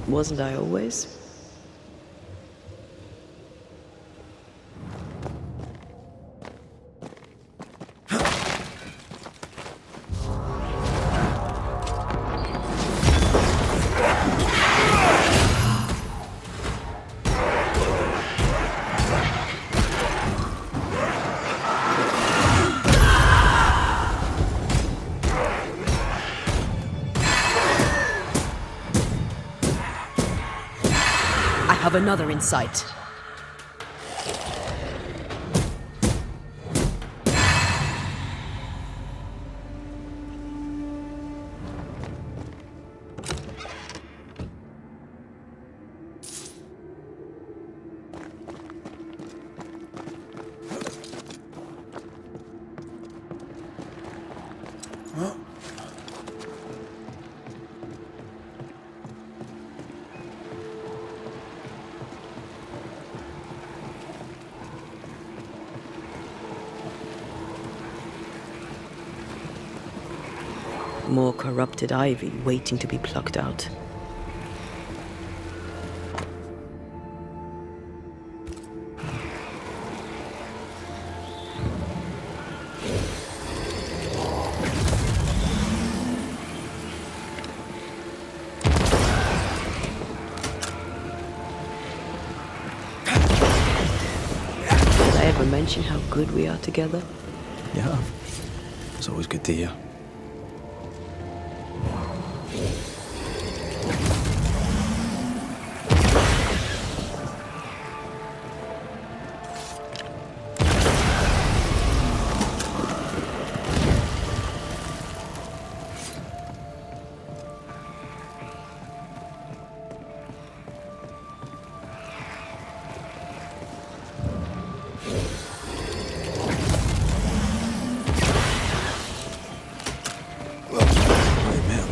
Wasn't I always? Have another in sight. More corrupted ivy waiting to be plucked out. Did I ever mention how good we are together? Yeah. It's always good to hear.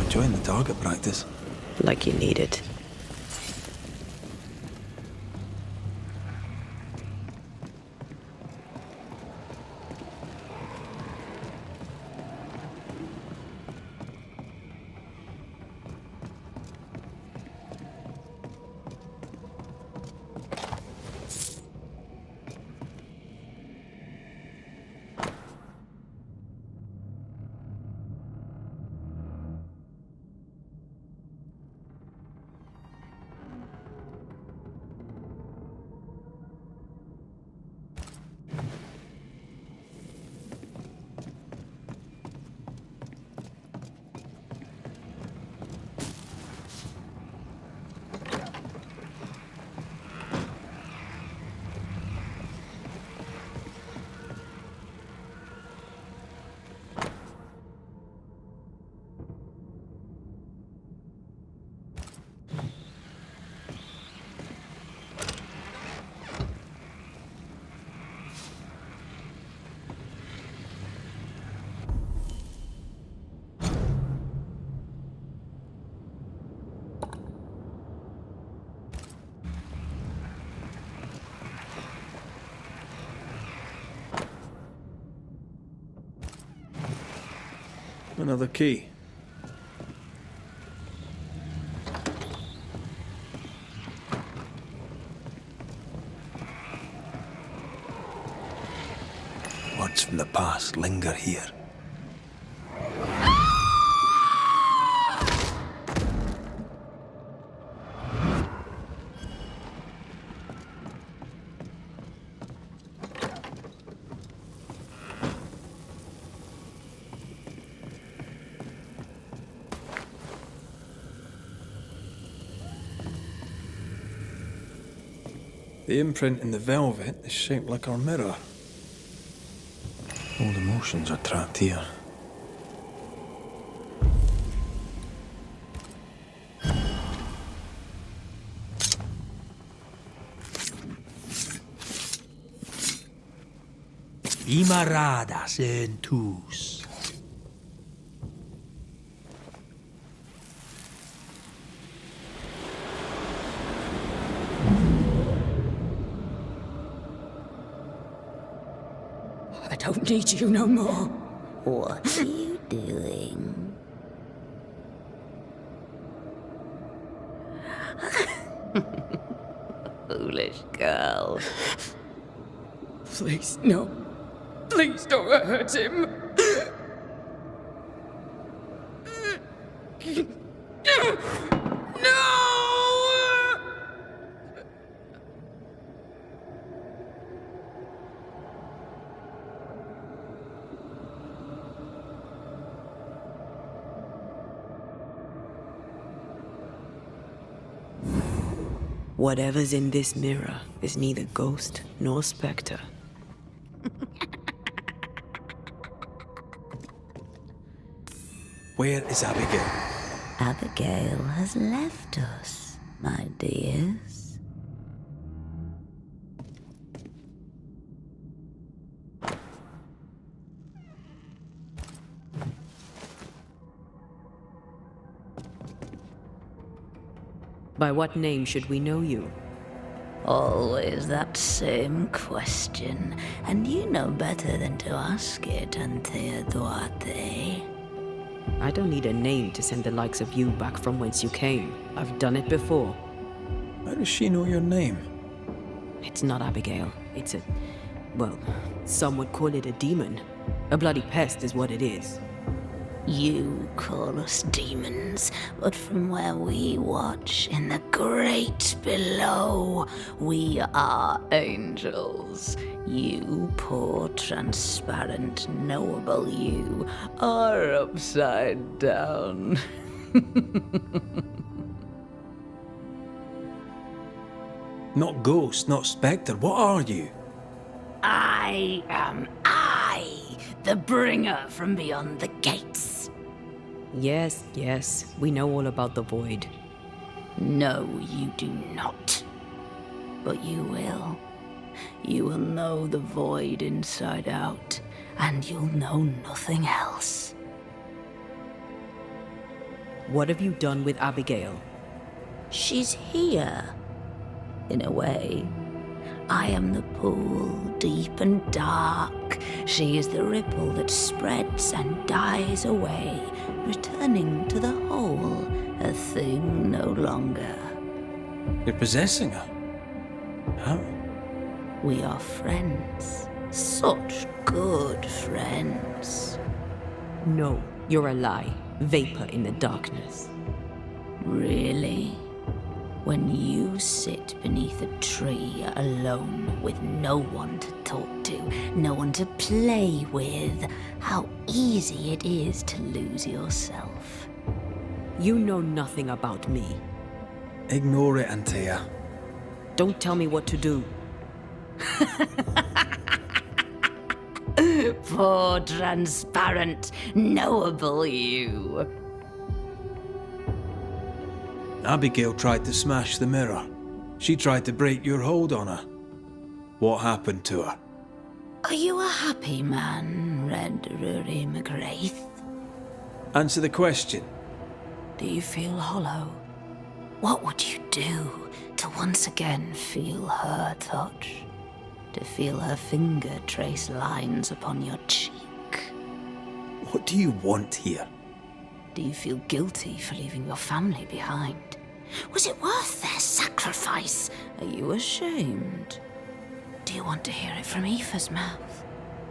Enjoying the target practice. Like you need it. Another key. Words from the past linger here. The imprint in the velvet is shaped like our mirror. Old emotions are trapped here. Imaradas en tus. I don't need you no more. What are you doing? Foolish girl. Please, no. Please don't hurt him. No! Whatever's in this mirror is neither ghost nor spectre. Where is Abigail? Abigail has left us, my dears. By what name should we know you? Always that same question, and you know better than to ask it, Antea Duarte. I don't need a name to send the likes of you back from whence you came. I've done it before. How does she know your name? It's not Abigail. It's a... well, some would call it a demon. A bloody pest is what it is. You call us demons, but from where we watch in the great below, we are angels. You poor, transparent, knowable you are upside down. Not ghost, not spectre. What are you? I am I, the bringer from beyond the gates. Yes, yes, we know all about the void. No, you do not. But you will. You will know the void inside out, and you'll know nothing else. What have you done with Abigail? She's here, in a way. I am the pool, deep and dark. She is the ripple that spreads and dies away, returning to the whole, a thing no longer. You're possessing her? How? We are friends. Such good friends. No, you're a lie. Vapor in the darkness. Really? When you sit beneath a tree alone with no one to talk to, no one to play with, how easy it is to lose yourself. You know nothing about me. Ignore it, Antea. Don't tell me what to do. Poor, transparent, knowable you. Abigail tried to smash the mirror. She tried to break your hold on her. What happened to her? Are you a happy man, Red Rory McGrath? Answer the question. Do you feel hollow? What would you do to once again feel her touch? To feel her finger trace lines upon your cheek? What do you want here? Do you feel guilty for leaving your family behind? Was it worth their sacrifice? Are you ashamed? Do you want to hear it from Aoife's mouth?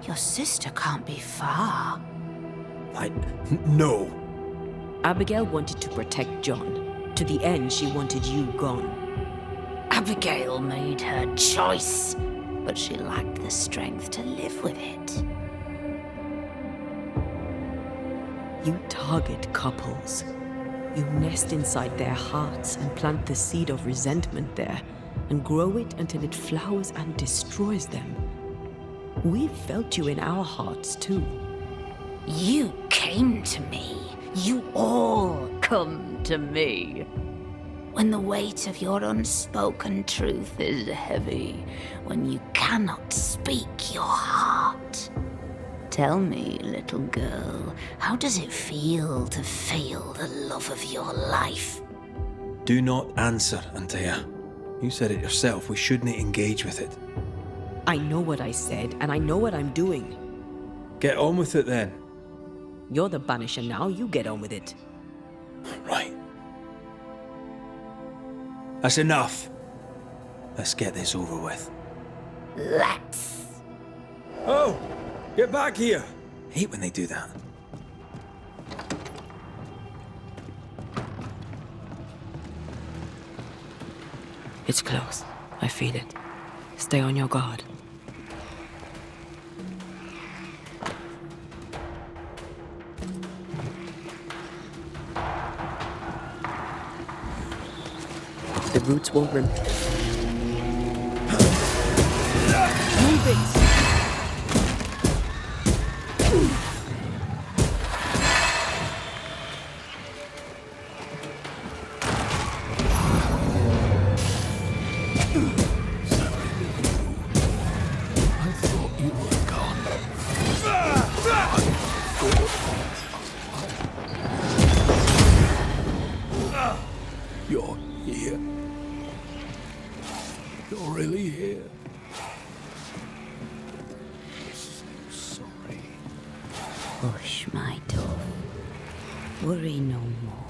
Your sister can't be far. No. Abigail wanted to protect John. To the end, she wanted you gone. Abigail made her choice, but she lacked the strength to live with it. You target couples. You nest inside their hearts and plant the seed of resentment there, and grow it until it flowers and destroys them. We've felt you in our hearts too. You came to me. You all come to me. When the weight of your unspoken truth is heavy, when you cannot speak your heart. Tell me, little girl, how does it feel to fail the love of your life? Do not answer, Antea. You said it yourself, we shouldn't engage with it. I know what I said, and I know what I'm doing. Get on with it then. You're the Banisher now, you get on with it. Right. That's enough. Let's get this over with. Let's. Oh! Get back here! I hate when they do that. It's close. I feel it. Stay on your guard. The roots won't remain. Move it! You're here. You're really here. I'm so sorry. Hush, my dove. Worry no more.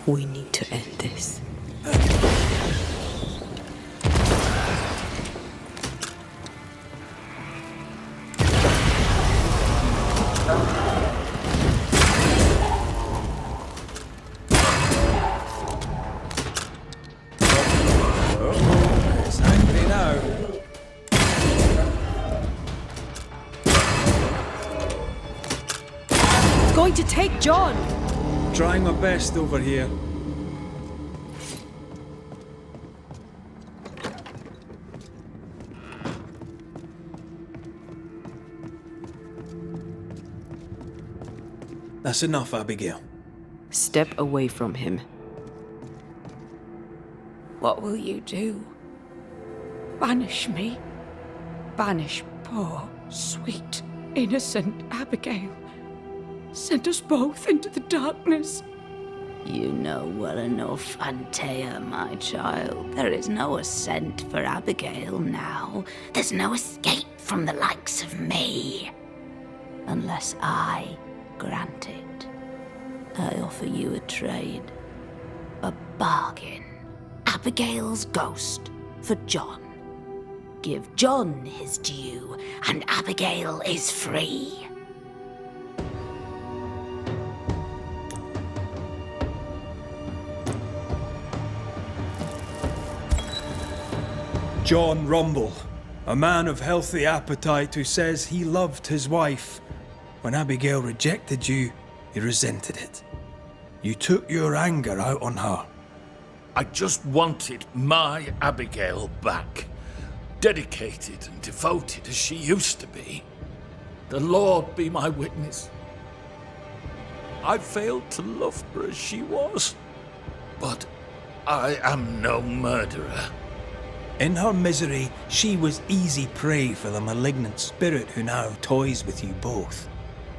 We need to end this. It's angry now. Going to take John! Trying my best over here. That's enough, Abigail. Step away from him. What will you do? Banish me? Banish poor, sweet, innocent Abigail? Send us both into the darkness? You know well enough, Antea, my child. There is no ascent for Abigail now. There's no escape from the likes of me. Unless I grant it. I offer you a trade. A bargain. Abigail's ghost for John. Give John his due, and Abigail is free. John Rumble, a man of healthy appetite who says he loved his wife. When Abigail rejected you, he resented it. You took your anger out on her. I just wanted my Abigail back. Dedicated and devoted as she used to be. The Lord be my witness. I failed to love her as she was. But I am no murderer. In her misery, she was easy prey for the malignant spirit who now toys with you both.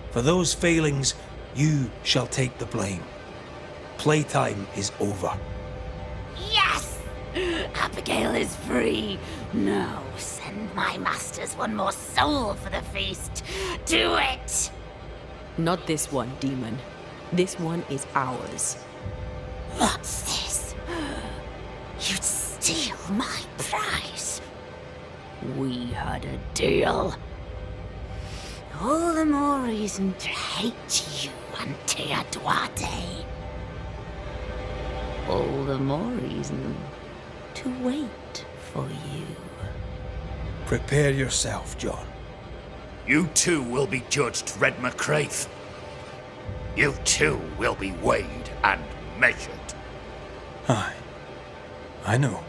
For those failings, you shall take the blame. Playtime is over. Yes! Abigail is free. Now Send my masters one more soul for the feast. Do it! Not this one, demon. This one is ours. What's this? You'd steal my prize. We had a deal. All the more reason to hate you, Antea Duarte. All the more reason to wait for you. Prepare yourself, John. You too will be judged, Red McCraith. You too will be weighed and measured. Aye. I know.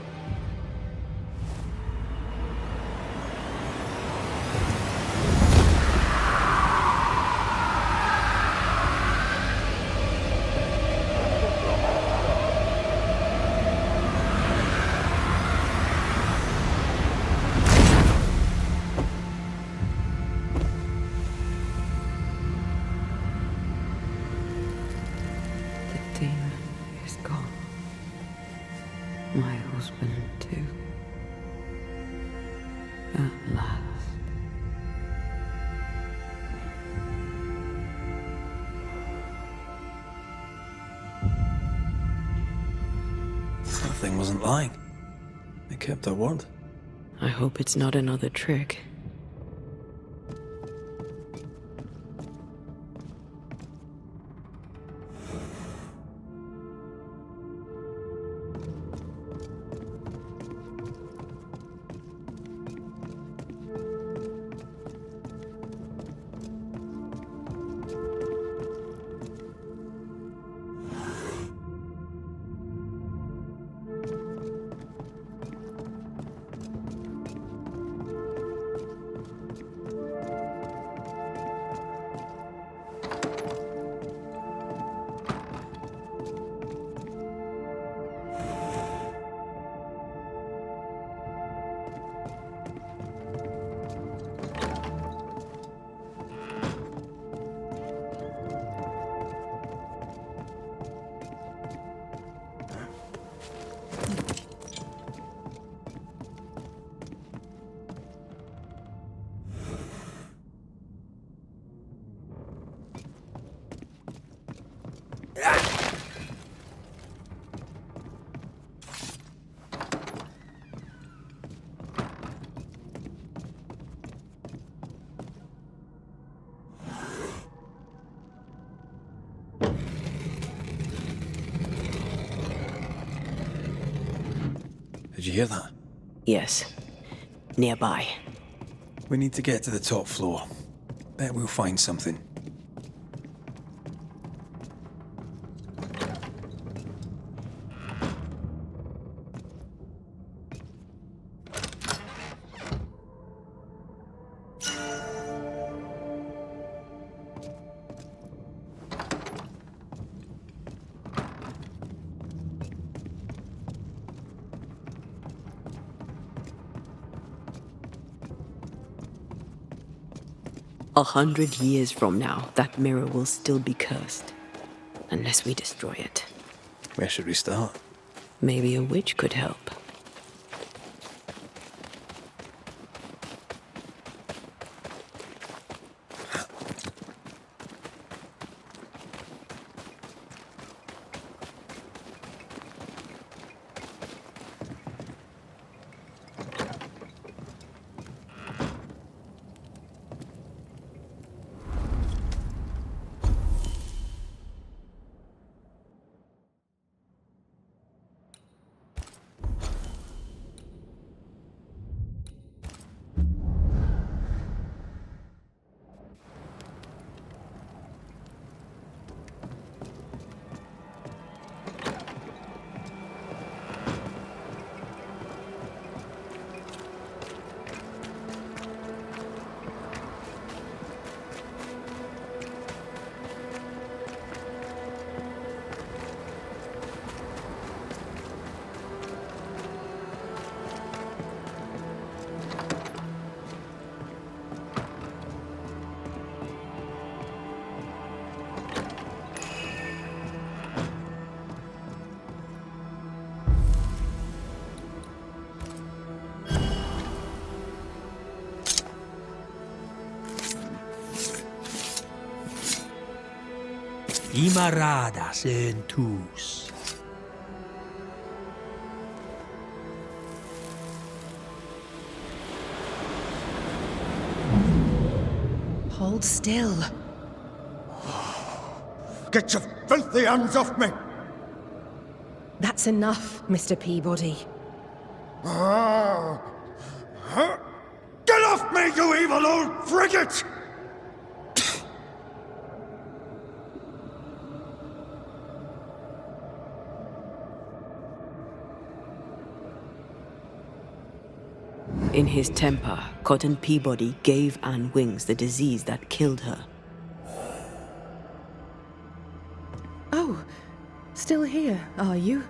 The demon is gone. My husband, too. At last. That thing wasn't lying. They kept their word. I hope it's not another trick. Did you hear that? Yes. Nearby. We need to get to the top floor. Bet we'll find something. A 100 years from now, that mirror will still be cursed. Unless we destroy it. Where should we start? Maybe a witch could help. Imaradas en tus. Hold still. Get your filthy hands off me! That's enough, Mr. Peabody. Get off me, you evil old frigate! In his temper, Cotton Peabody gave Anne Wings the disease that killed her. Oh, still here, are you?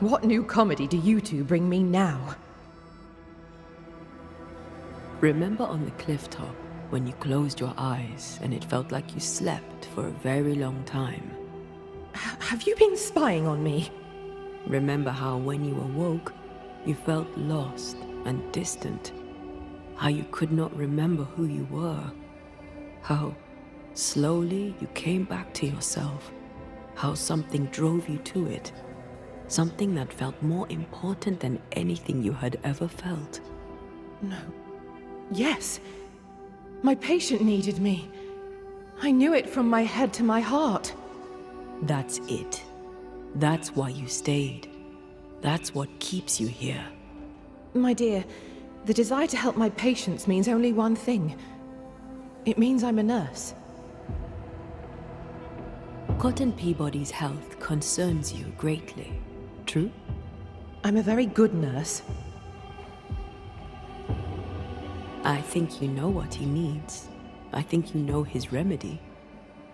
What new comedy do you two bring me now? Remember on the cliff top when you closed your eyes and it felt like you slept for a very long time? Have you been spying on me? Remember how when you awoke, you felt lost and distant? How you could not remember who you were? How slowly you came back to yourself? How something drove you to it? Something that felt more important than anything you had ever felt? No. Yes. My patient needed me. I knew it from my head to my heart. That's it. That's why you stayed. That's what keeps you here. My dear, the desire to help my patients means only one thing. It means I'm a nurse. Cotton Peabody's health concerns you greatly, true? I'm a very good nurse. I think you know what he needs. I think you know his remedy.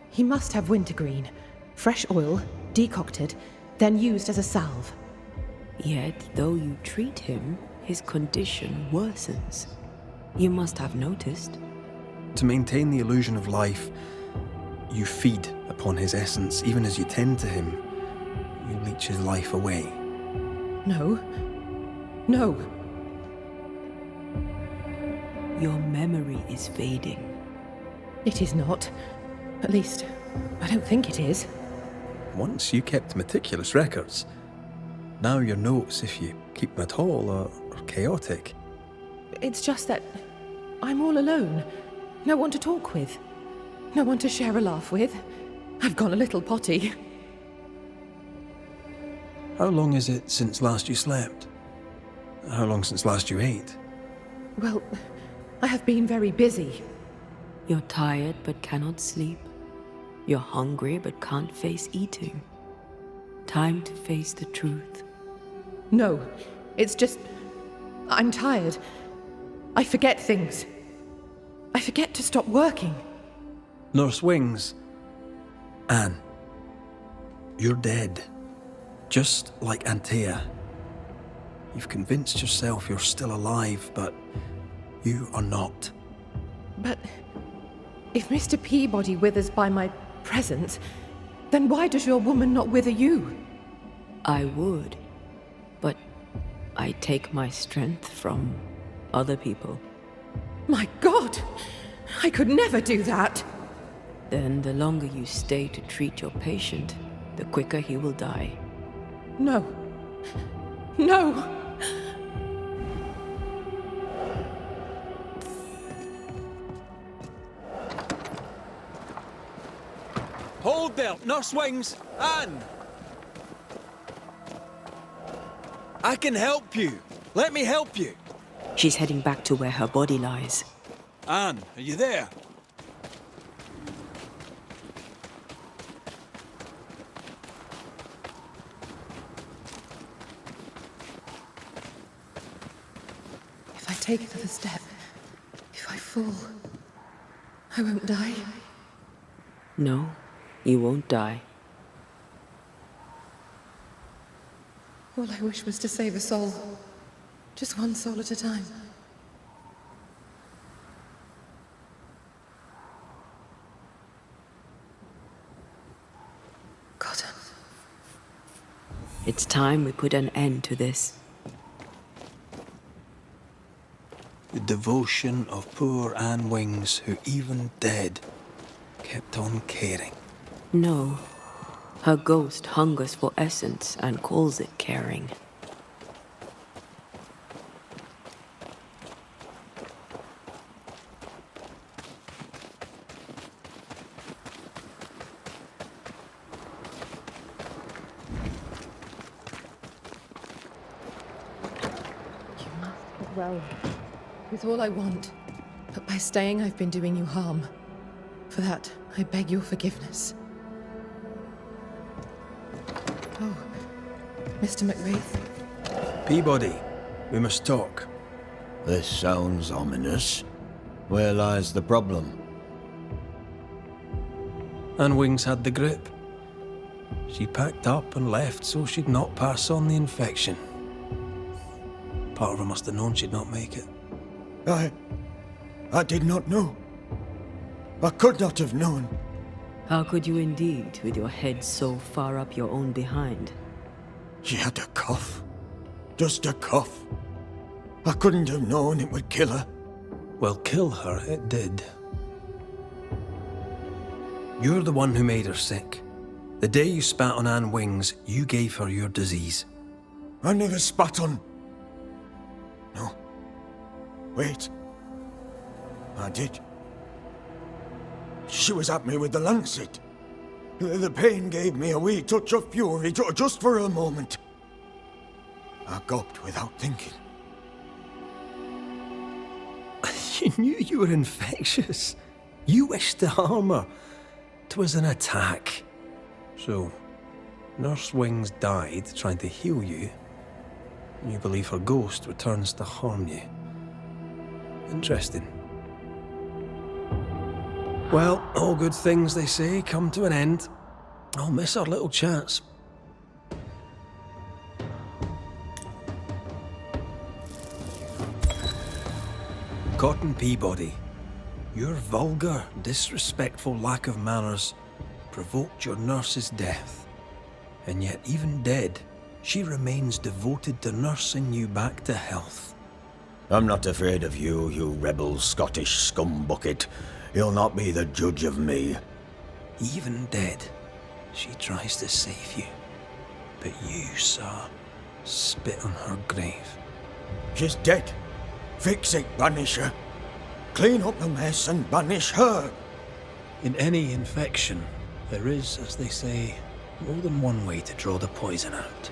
He must have wintergreen. Fresh oil, decocted, then used as a salve. Yet, though you treat him, his condition worsens. You must have noticed. To maintain the illusion of life, you feed upon his essence. Even as you tend to him, you leech his life away. No. No. Your memory is fading. It is not. At least, I don't think it is. Once you kept meticulous records. Now your notes, if you keep them at all, are chaotic. It's just that I'm all alone. No one to talk with. No one to share a laugh with. I've gone a little potty. How long is it since last you slept? How long since last you ate? Well, I have been very busy. You're tired but cannot sleep. You're hungry but can't face eating. Time to face the truth. No, it's just... I'm tired. I forget things. I forget to stop working. Nurse Wings. Anne. You're dead. Just like Antea. You've convinced yourself you're still alive, but you are not. But if Mr. Peabody withers by my presence, then why does your woman not wither you? I would, but I take my strength from other people. My God! I could never do that! Then the longer you stay to treat your patient, the quicker he will die. No. No! Hold there, Nurse Wings! Anne! I can help you. Let me help you. She's heading back to where her body lies. Anne, are you there? If I take another step, if I fall, I won't die. No, you won't die. All I wish was to save a soul. Just one soul at a time. Cotton. It's time we put an end to this. The devotion of poor Anne Wings, who even dead kept on caring. No. Her ghost hungers for essence and calls it caring. Well, with all I want. But by staying, I've been doing you harm. For that, I beg your forgiveness. Oh, Mr. McWraith. Peabody, we must talk. This sounds ominous. Where lies the problem? Anne Wings had the grip. She packed up and left so she'd not pass on the infection. Part of her must have known she'd not make it. I did not know. I could not have known. How could you indeed, with your head so far up your own behind? She had a cough. Just a cough. I couldn't have known it would kill her. Well, kill her it did. You're the one who made her sick. The day you spat on Anne Wings, you gave her your disease. I never spat on... No. Wait. I did. She was at me with the lancet. The pain gave me a wee touch of fury, just for a moment. I gulped without thinking. You knew you were infectious. You wished to harm her. 'Twas an attack. So, Nurse Wings died trying to heal you. You believe her ghost returns to harm you. Interesting. Well, all good things, they say, come to an end. I'll miss our little chats. Cotton Peabody, your vulgar, disrespectful lack of manners provoked your nurse's death. And yet, even dead, she remains devoted to nursing you back to health. I'm not afraid of you, you rebel Scottish scumbucket. You'll not be the judge of me. Even dead, she tries to save you. But you, sir, spit on her grave. She's dead. Fix it, Banisher. Clean up the mess and banish her. In any infection, there is, as they say, more than one way to draw the poison out.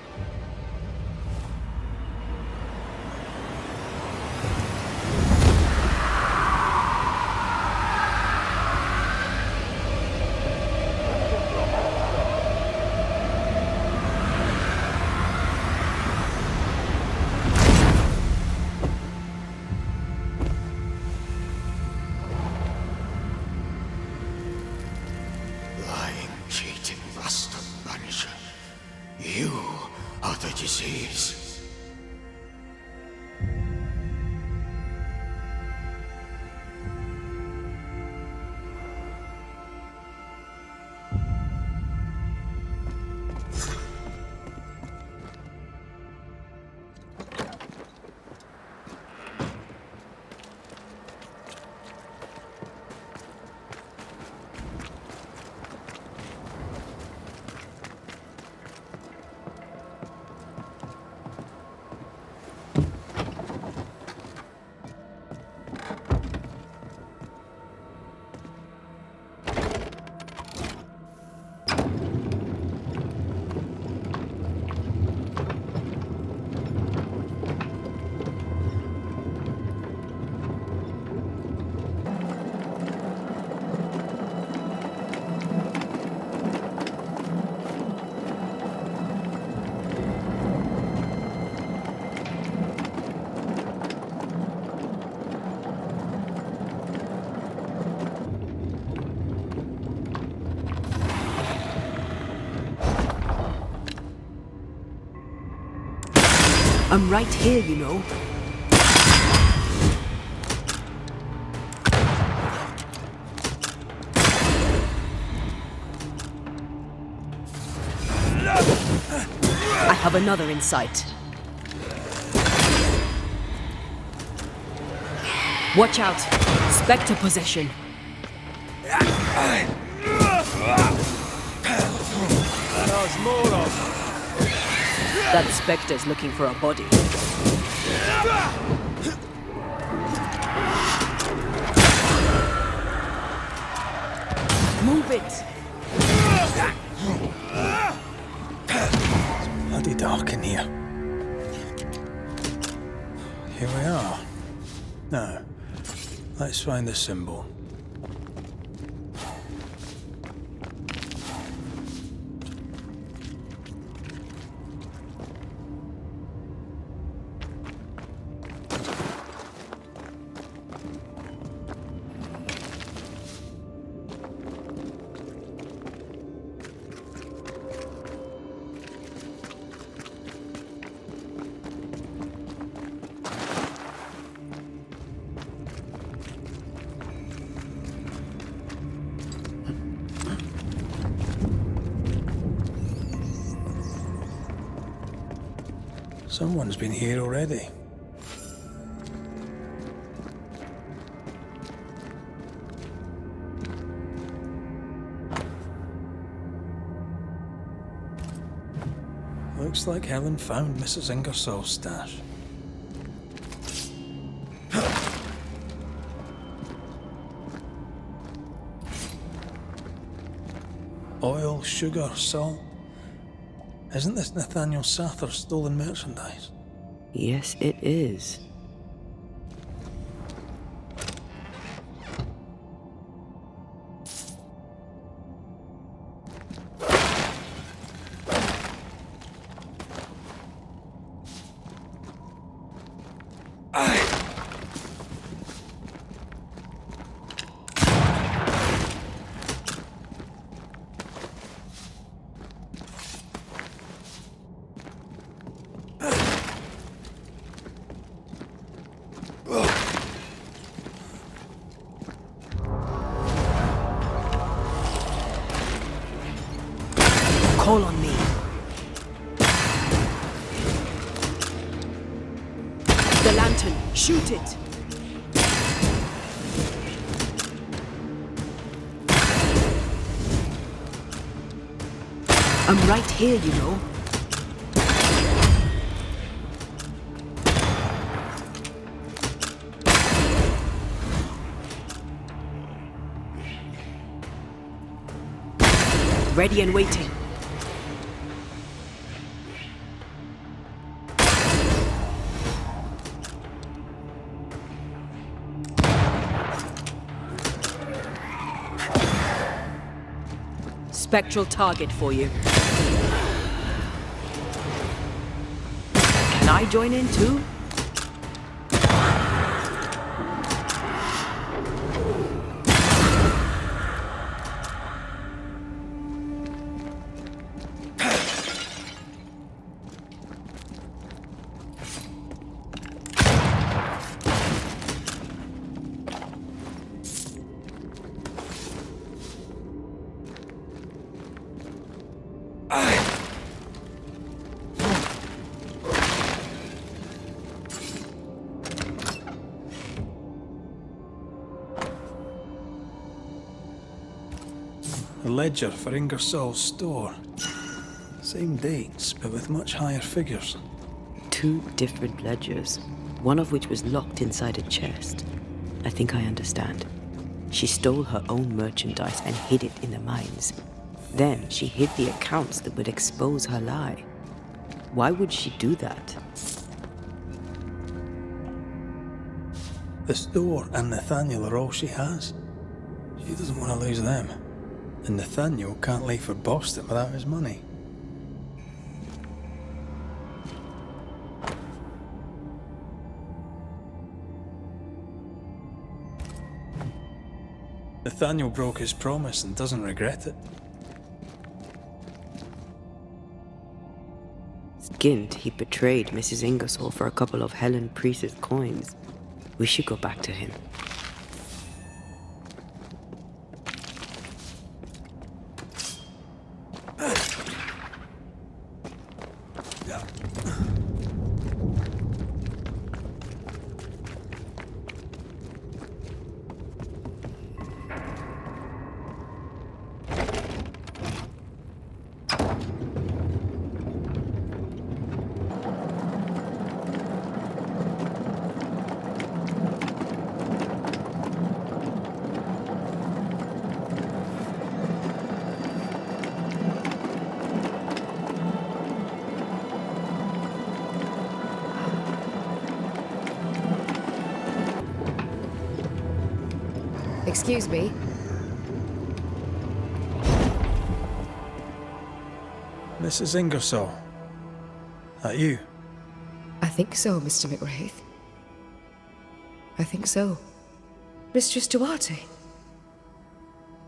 Lying, cheating bastard, Banisher. You are the disease. I'm right here, you know. I have another in sight. Watch out. Spectre possession. us more of. That spectre's looking for a body. Move it! It's bloody dark in here. Here we are. Now, let's find the symbol. Someone's been here already. Looks like Helen found Mrs. Ingersoll's stash. Oil, sugar, salt. Isn't this Nathaniel Sather's stolen merchandise? Yes, it is. Call on me. The lantern, shoot it. I'm right here, you know. Ready and waiting. Spectral target for you. Can I join in too? A ledger for Ingersoll's store. Same dates, but with much higher figures. 2 different ledgers, one of which was locked inside a chest. I think I understand. She stole her own merchandise and hid it in the mines. Then she hid the accounts that would expose her lie. Why would she do that? The store and Nathaniel are all she has. She doesn't want to lose them. And Nathaniel can't leave for Boston without his money. Nathaniel broke his promise and doesn't regret it. Skint, he betrayed Mrs. Ingersoll for a couple of Helen Priest's coins. We should go back to him. Excuse me. Mrs. Ingersoll. That you? I think so, Mr. McWraith. I think so. Mistress Duarte.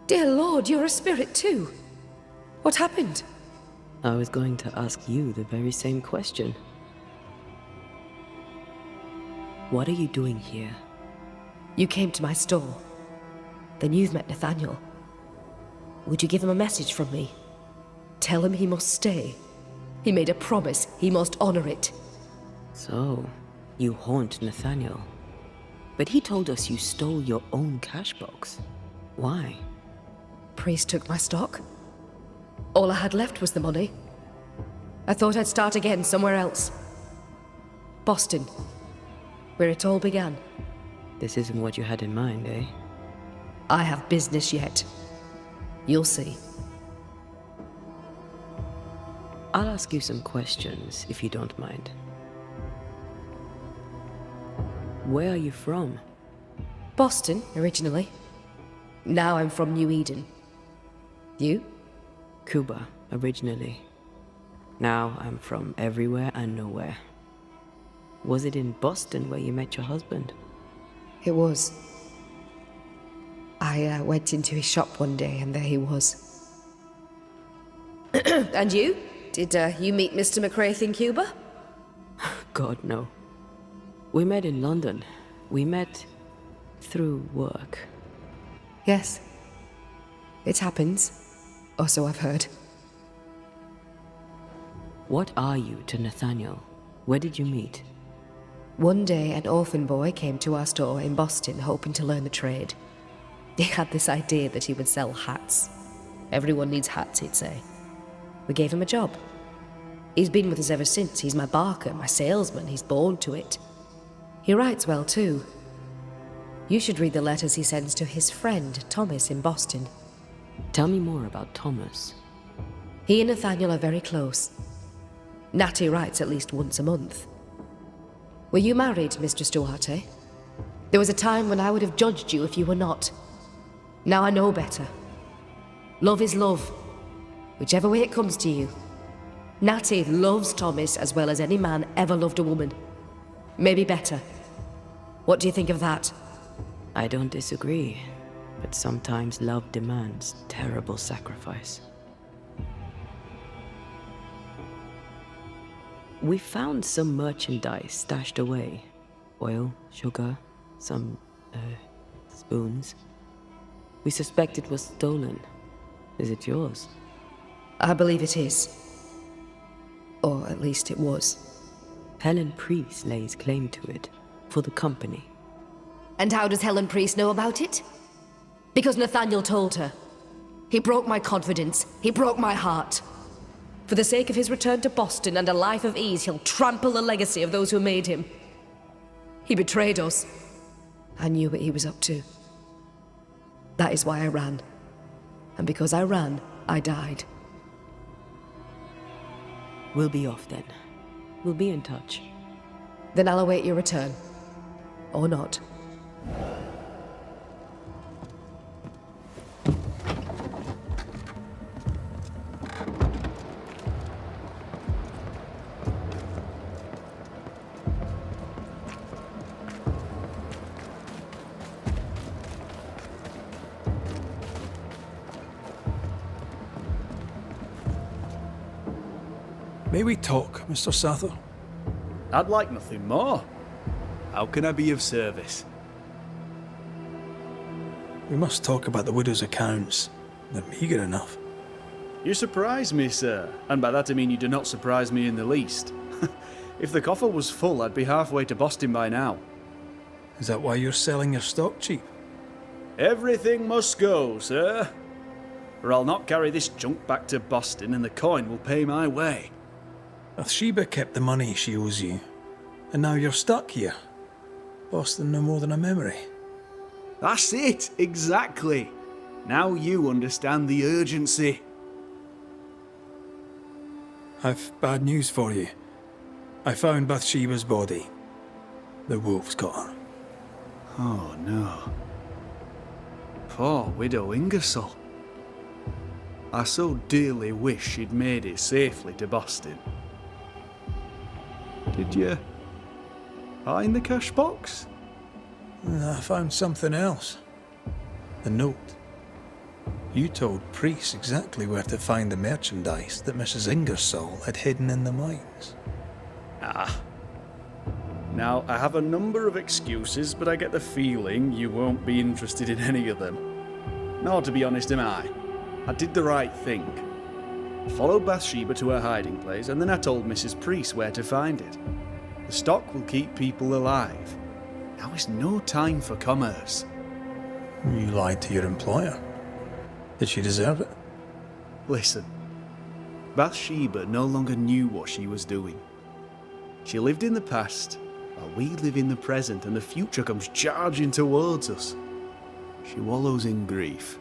Dear Lord, you're a spirit too. What happened? I was going to ask you the very same question. What are you doing here? You came to my store. Then you've met Nathaniel. Would you give him a message from me? Tell him he must stay. He made a promise. He must honor it. So, you haunt Nathaniel. But he told us you stole your own cash box. Why? Priest took my stock. All I had left was the money. I thought I'd start again somewhere else. Boston. Where it all began. This isn't what you had in mind, eh? I have business yet. You'll see. I'll ask you some questions, if you don't mind. Where are you from? Boston, originally. Now I'm from New Eden. You? Cuba, originally. Now I'm from everywhere and nowhere. Was it in Boston where you met your husband? It was. I went into his shop one day and there he was. And you? Did you meet Mr. McWraith in Cuba? God, no. We met in London. We met through work. Yes. It happens. Or so I've heard. What are you to Nathaniel? Where did you meet? One day, an orphan boy came to our store in Boston hoping to learn the trade. He had this idea that he would sell hats. Everyone needs hats, he'd say. We gave him a job. He's been with us ever since. He's my barker, my salesman. He's born to it. He writes well, too. You should read the letters he sends to his friend, Thomas, in Boston. Tell me more about Thomas. He and Nathaniel are very close. Natty writes at least once a month. Were you married, Mistress Duarte? There was a time when I would have judged you if you were not. Now I know better. Love is love, whichever way it comes to you. Natty loves Thomas as well as any man ever loved a woman. Maybe better. What do you think of that? I don't disagree, but sometimes love demands terrible sacrifice. We found some merchandise stashed away. Oil, sugar, some, spoons. We suspect it was stolen. Is it yours? I believe it is. Or at least it was. Helen Priest lays claim to it, for the company. And how does Helen Priest know about it? Because Nathaniel told her. He broke my confidence. He broke my heart. For the sake of his return to Boston and a life of ease, he'll trample the legacy of those who made him. He betrayed us. I knew what he was up to. That is why I ran. And because I ran, I died. We'll be off then. We'll be in touch. Then I'll await your return. Or not. May we talk, Mr. Sather? I'd like nothing more. How can I be of service? We must talk about the widow's accounts. They're meagre enough. You surprise me, sir. And by that I mean you do not surprise me in the least. If the coffer was full, I'd be halfway to Boston by now. Is that why you're selling your stock cheap? Everything must go, sir. Or I'll not carry this junk back to Boston and the coin will pay my way. Bathsheba kept the money she owes you, and now you're stuck here. Boston no more than a memory. That's it, exactly. Now you understand the urgency. I've bad news for you. I found Bathsheba's body. The wolves got her. Oh no. Poor widow Ingersoll. I so dearly wish she'd made it safely to Boston. Did you find the cash box? I found something else. A note. You told Priest exactly where to find the merchandise that Mrs. Ingersoll had hidden in the mines. Ah. Now, I have a number of excuses, but I get the feeling you won't be interested in any of them. Nor, to be honest, am I. I did the right thing. I followed Bathsheba to her hiding place, and then I told Mrs. Priest where to find it. The stock will keep people alive. Now is no time for commerce. You lied to your employer. Did she deserve it? Listen, Bathsheba no longer knew what she was doing. She lived in the past, while we live in the present, and the future comes charging towards us. She wallows in grief,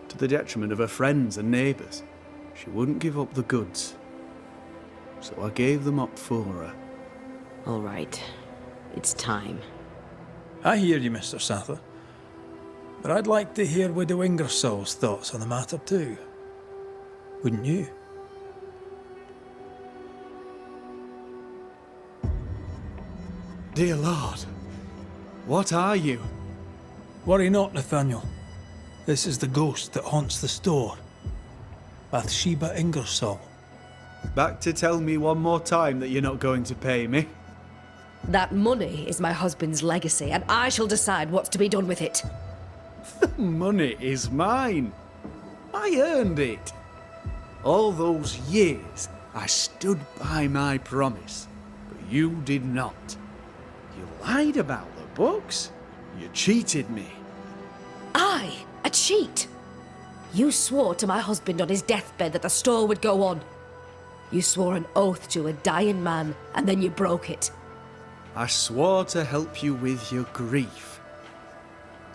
to the detriment of her friends and neighbours. She wouldn't give up the goods, so I gave them up for her. All right. It's time. I hear you, Mr. Sather. But I'd like to hear Widow Ingersoll's thoughts on the matter too. Wouldn't you? Dear Lord, what are you? Worry not, Nathaniel. This is the ghost that haunts the store. Bathsheba Ingersoll. Back to tell me one more time that you're not going to pay me? That money is my husband's legacy, and I shall decide what's to be done with it. The money is mine. I earned it. All those years, I stood by my promise, but you did not. You lied about the books. You cheated me. I? A cheat? You swore to my husband on his deathbed that the store would go on. You swore an oath to a dying man, and then you broke it. I swore to help you with your grief.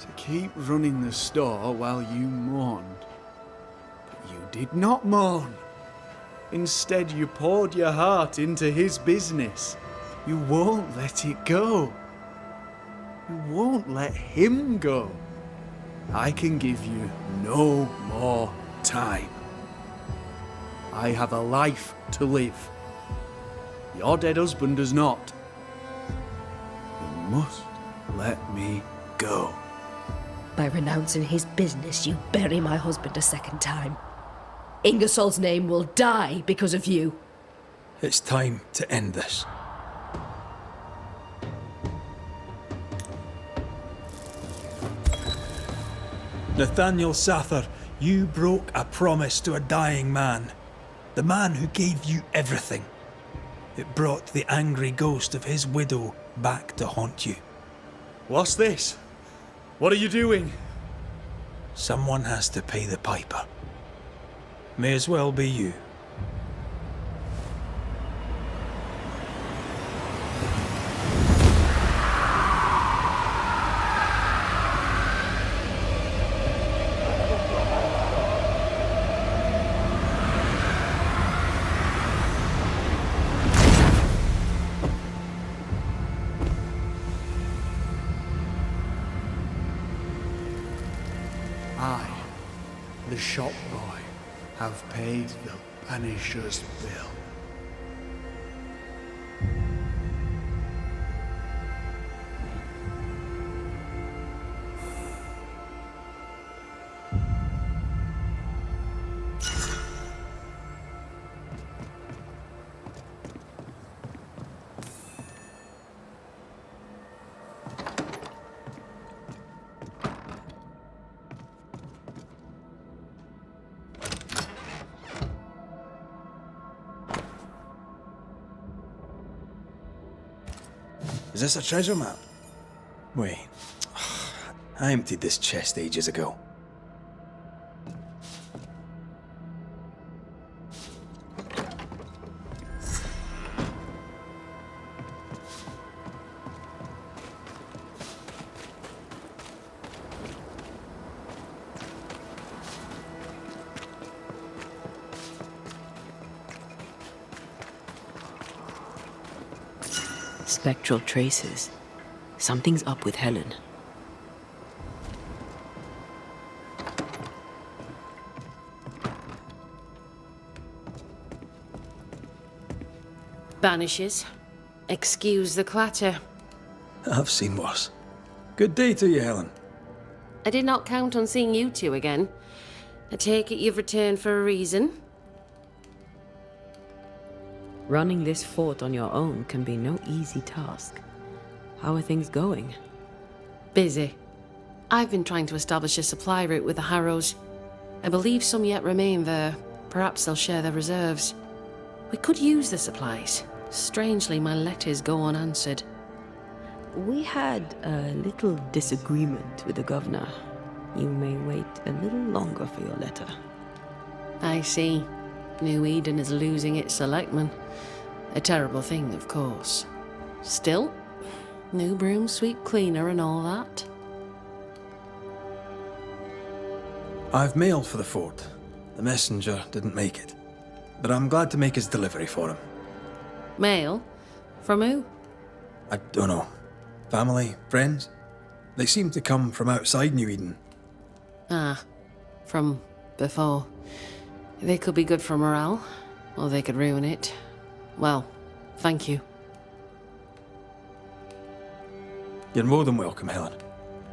To keep running the store while you mourned. But you did not mourn. Instead, you poured your heart into his business. You won't let it go. You won't let him go. I can give you no more time. I have a life to live. Your dead husband does not. You must let me go. By renouncing his business, you bury my husband a second time. Ingersoll's name will die because of you. It's time to end this. Nathaniel Sather, you broke a promise to a dying man. The man who gave you everything. It brought the angry ghost of his widow back to haunt you. What's this? What are you doing? Someone has to pay the piper. May as well be you. I, the shop boy, have paid the Banishers' bill. Is this a treasure map? Wait. I emptied this chest ages ago. Spectral traces. Something's up with Helen. Banishers. Excuse the clatter. I've seen worse. Good day to you, Helen. I did not count on seeing you two again. I take it you've returned for a reason? Running this fort on your own can be no easy task. How are things going? Busy. I've been trying to establish a supply route with the Harrows. I believe some yet remain there. Perhaps they'll share their reserves. We could use the supplies. Strangely, my letters go unanswered. We had a little disagreement with the governor. You may wait a little longer for your letter. I see. New Eden is losing its selectmen. A terrible thing, of course. Still, new broom sweep cleaner and all that. I've mail for the fort. The messenger didn't make it. But I'm glad to make his delivery for him. Mail? From who? I don't know. Family? Friends? They seem to come from outside New Eden. Ah, from before. They could be good for morale, or they could ruin it. Well, thank you. You're more than welcome, Helen.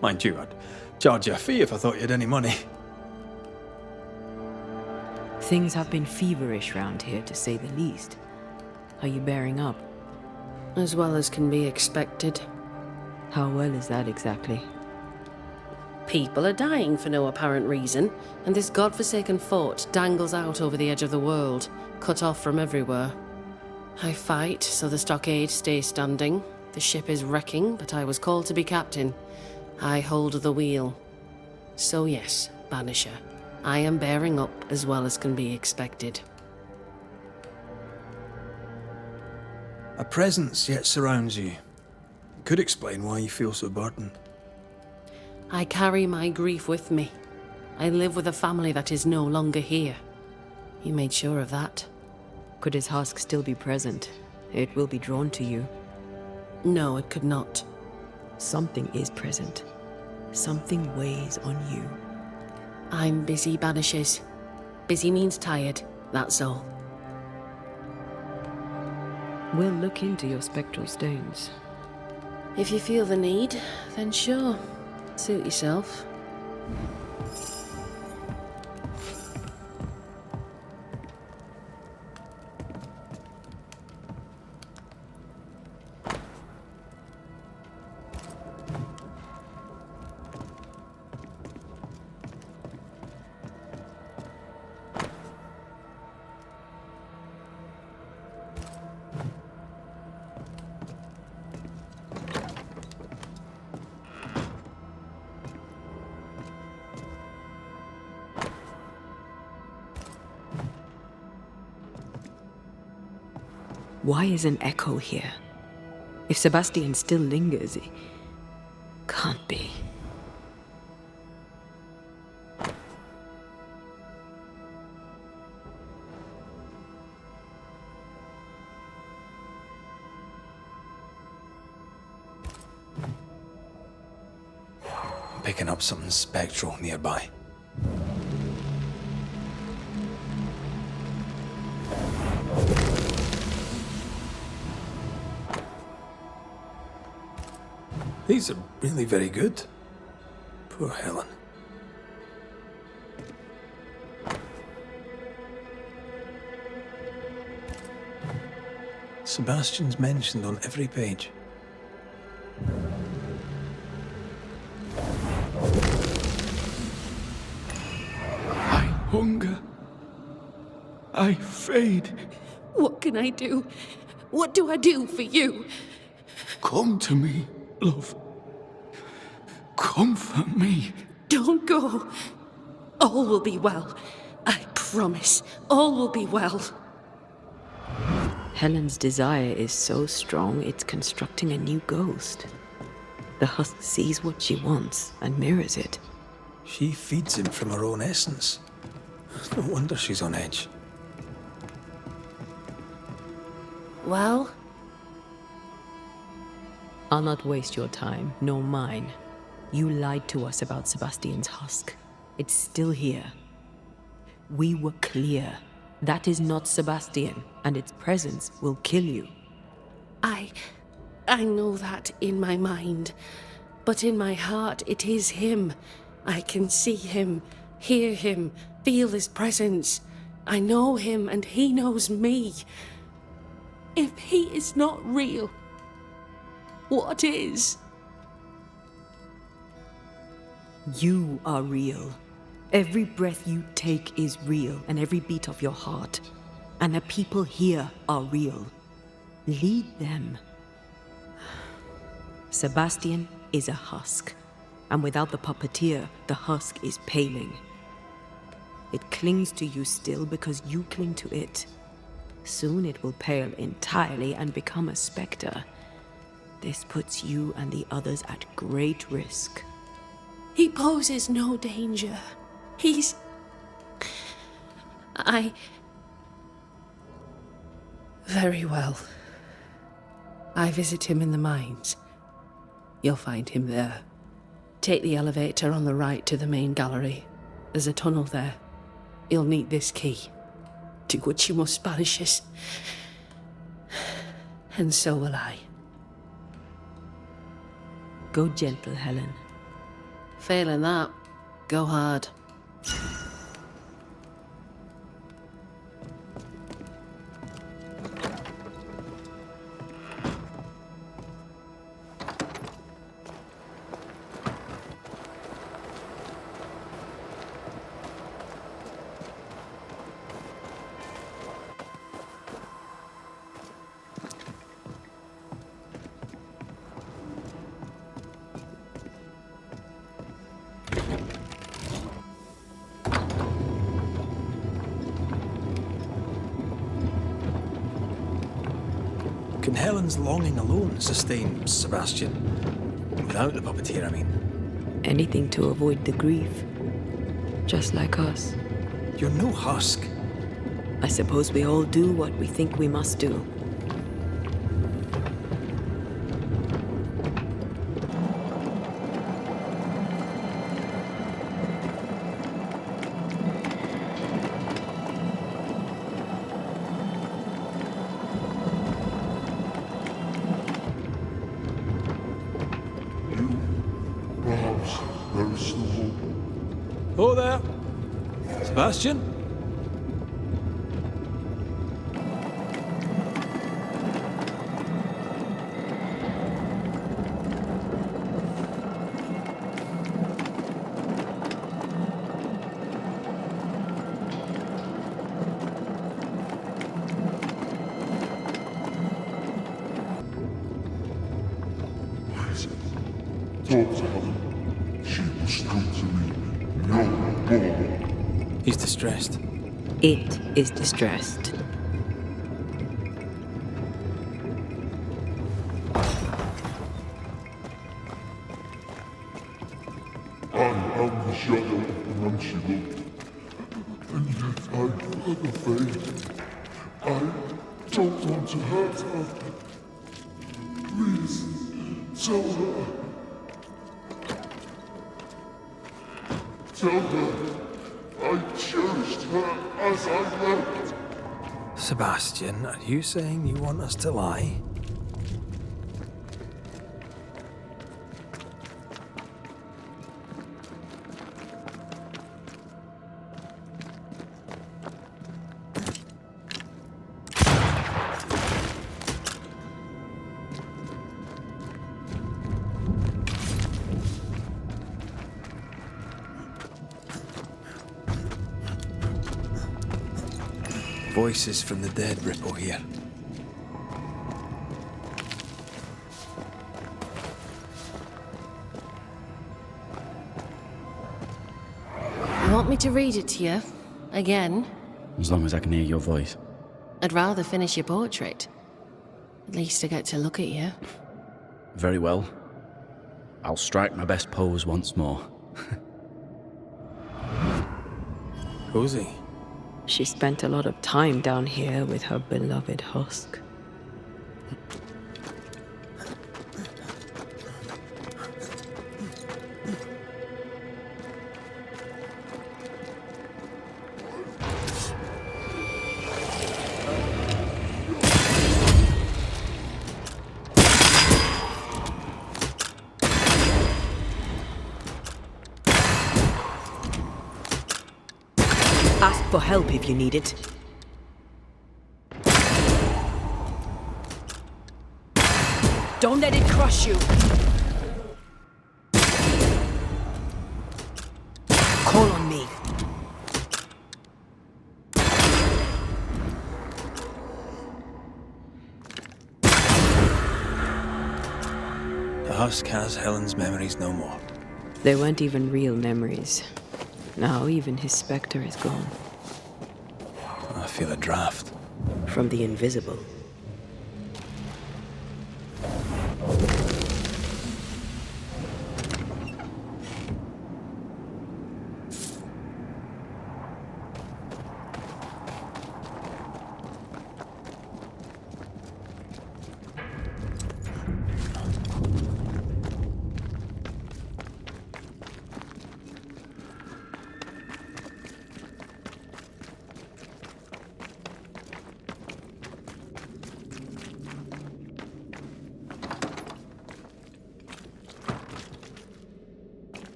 Mind you, I'd charge you a fee if I thought you had any money. Things have been feverish round here, to say the least. Are you bearing up? As well as can be expected. How well is that exactly? People are dying for no apparent reason, and this godforsaken fort dangles out over the edge of the world, cut off from everywhere. I fight so the stockade stays standing. The ship is wrecking, but I was called to be captain. I hold the wheel. So yes, Banisher, I am bearing up as well as can be expected. A presence yet surrounds you. Could explain why you feel so burdened. I carry my grief with me. I live with a family that is no longer here. You made sure of that. Could his husk still be present? It will be drawn to you. No, it could not. Something is present. Something weighs on you. I'm busy, Banishers. Busy means tired, that's all. We'll look into your spectral stones. If you feel the need, then sure. Suit yourself. Why is an echo here? If Sebastian still lingers, it can't be. I'm picking up something spectral nearby. These are really very good. Poor Helen. Sebastian's mentioned on every page. I hunger. I fade. What can I do? What do I do for you? Come to me, love. Comfort me. Don't go. All will be well. I promise. All will be well. Helen's desire is so strong, it's constructing a new ghost. The husk sees what she wants and mirrors it. She feeds him from her own essence. No wonder she's on edge. Well? I'll not waste your time, nor mine. You lied to us about Sebastian's husk. It's still here. We were clear. That is not Sebastian, and its presence will kill you. I know that in my mind, but in my heart it is him. I can see him, hear him, feel his presence. I know him and he knows me. If he is not real, what is? You are real. Every breath you take is real, and every beat of your heart. And the people here are real. Lead them. Sebastian is a husk, and without the puppeteer, the husk is paling. It clings to you still because you cling to it. Soon it will pale entirely and become a specter. This puts you and the others at great risk. He poses no danger. He's... Very well. I visit him in the mines. You'll find him there. Take the elevator on the right to the main gallery. There's a tunnel there. You'll need this key. Do what you must, Banishers. And so will I. Go gentle, Helen. Failing that, go hard. Can Helen's longing alone sustain Sebastian? Without the puppeteer, I mean. Anything to avoid the grief. Just like us. You're no husk. I suppose we all do what we think we must do. Perhaps there is still hope. Oh there! Sebastian? Talk to Helen. She must come to me no more. He's distressed. It is distressed. I am the shadow of the man she loved, and yet I further fade. I don't want to hurt her. Please, tell her. Tell her I cherished her as I left. Sebastian, are you saying you want us to lie? Voices from the dead ripple here. You want me to read it to you? Again? As long as I can hear your voice. I'd rather finish your portrait. At least I get to look at you. Very well. I'll strike my best pose once more. Cozy. She spent a lot of time down here with her beloved husk. Ask for help if you need it. Don't let it crush you. Call on me. The husk has Helen's memories no more. They weren't even real memories. Now even his spectre is gone. I feel a draft. From the invisible.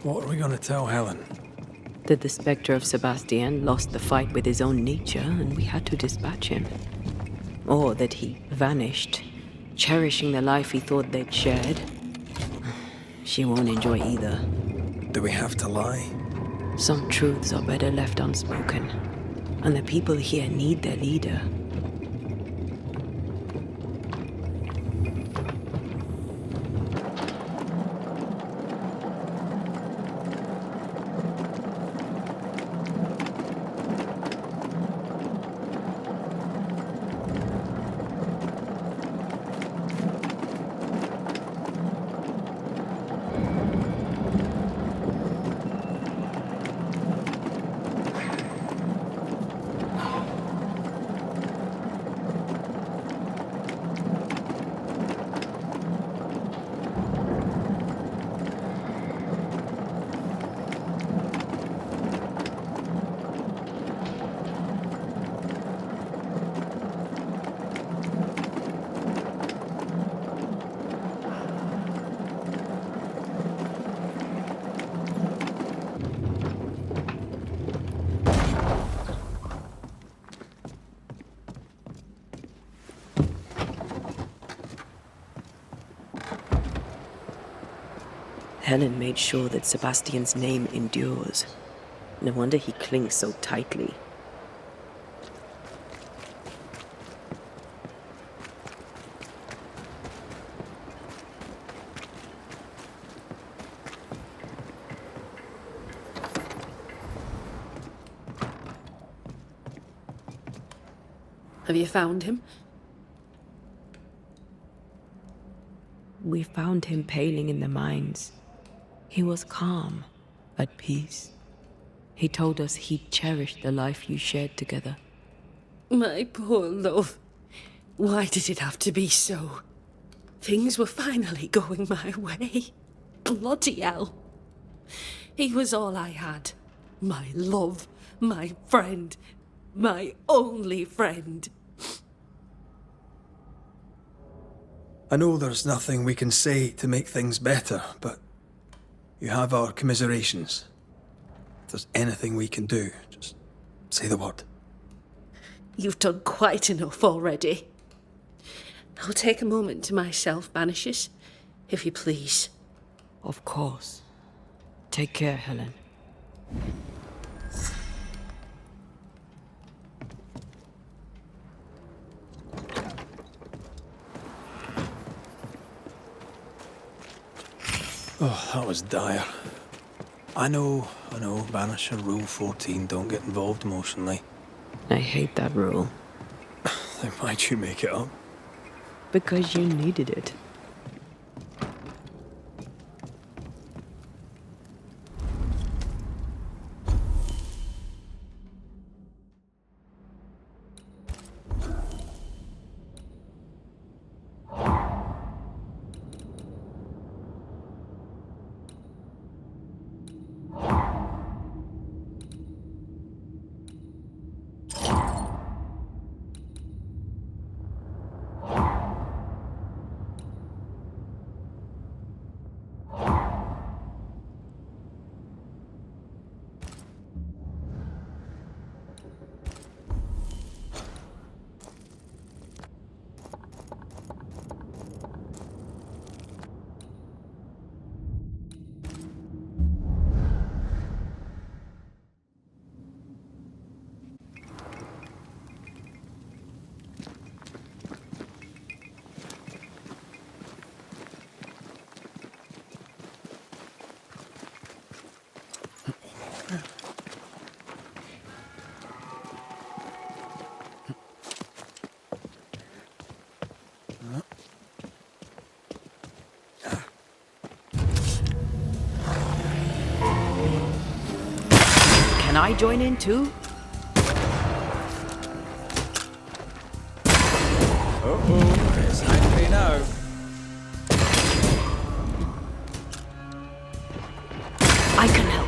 What are we going to tell Helen? That the spectre of Sebastian lost the fight with his own nature and we had to dispatch him. Or that he vanished, cherishing the life he thought they'd shared. She won't enjoy either. Do we have to lie? Some truths are better left unspoken. And the people here need their leader. Helen made sure that Sebastian's name endures. No wonder he clings so tightly. Have you found him? We found him paling in the mines. He was calm, at peace. He told us he'd cherished the life you shared together. My poor love. Why did it have to be so? Things were finally going my way. Bloody hell. He was all I had. My love, my friend, my only friend. I know there's nothing we can say to make things better, but you have our commiserations. If there's anything we can do, just say the word. You've done quite enough already. I'll take a moment to myself, Banishers, if you please. Of course. Take care, Helen. Oh, that was dire. I know, Banisher Rule 14, don't get involved emotionally. I hate that rule. Then why'd you make it up? Because you needed it. Can I join in too? Uh-oh, it's angry now. I can help.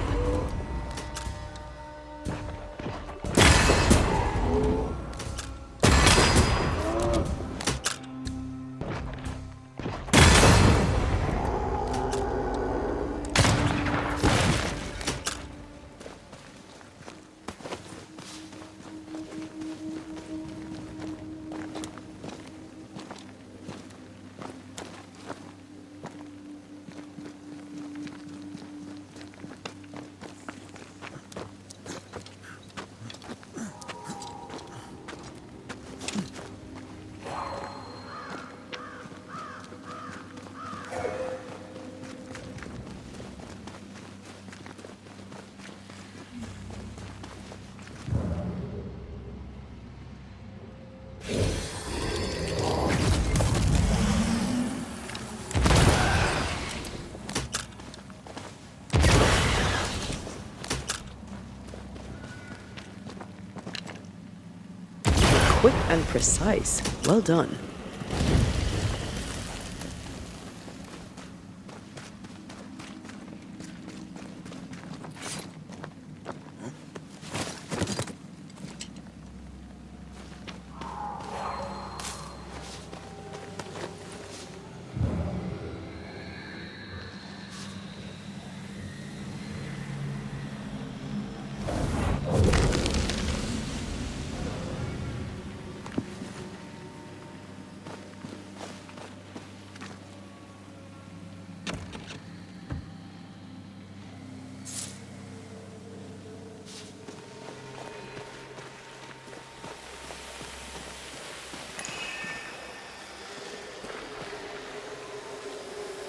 Quick and precise. Well done.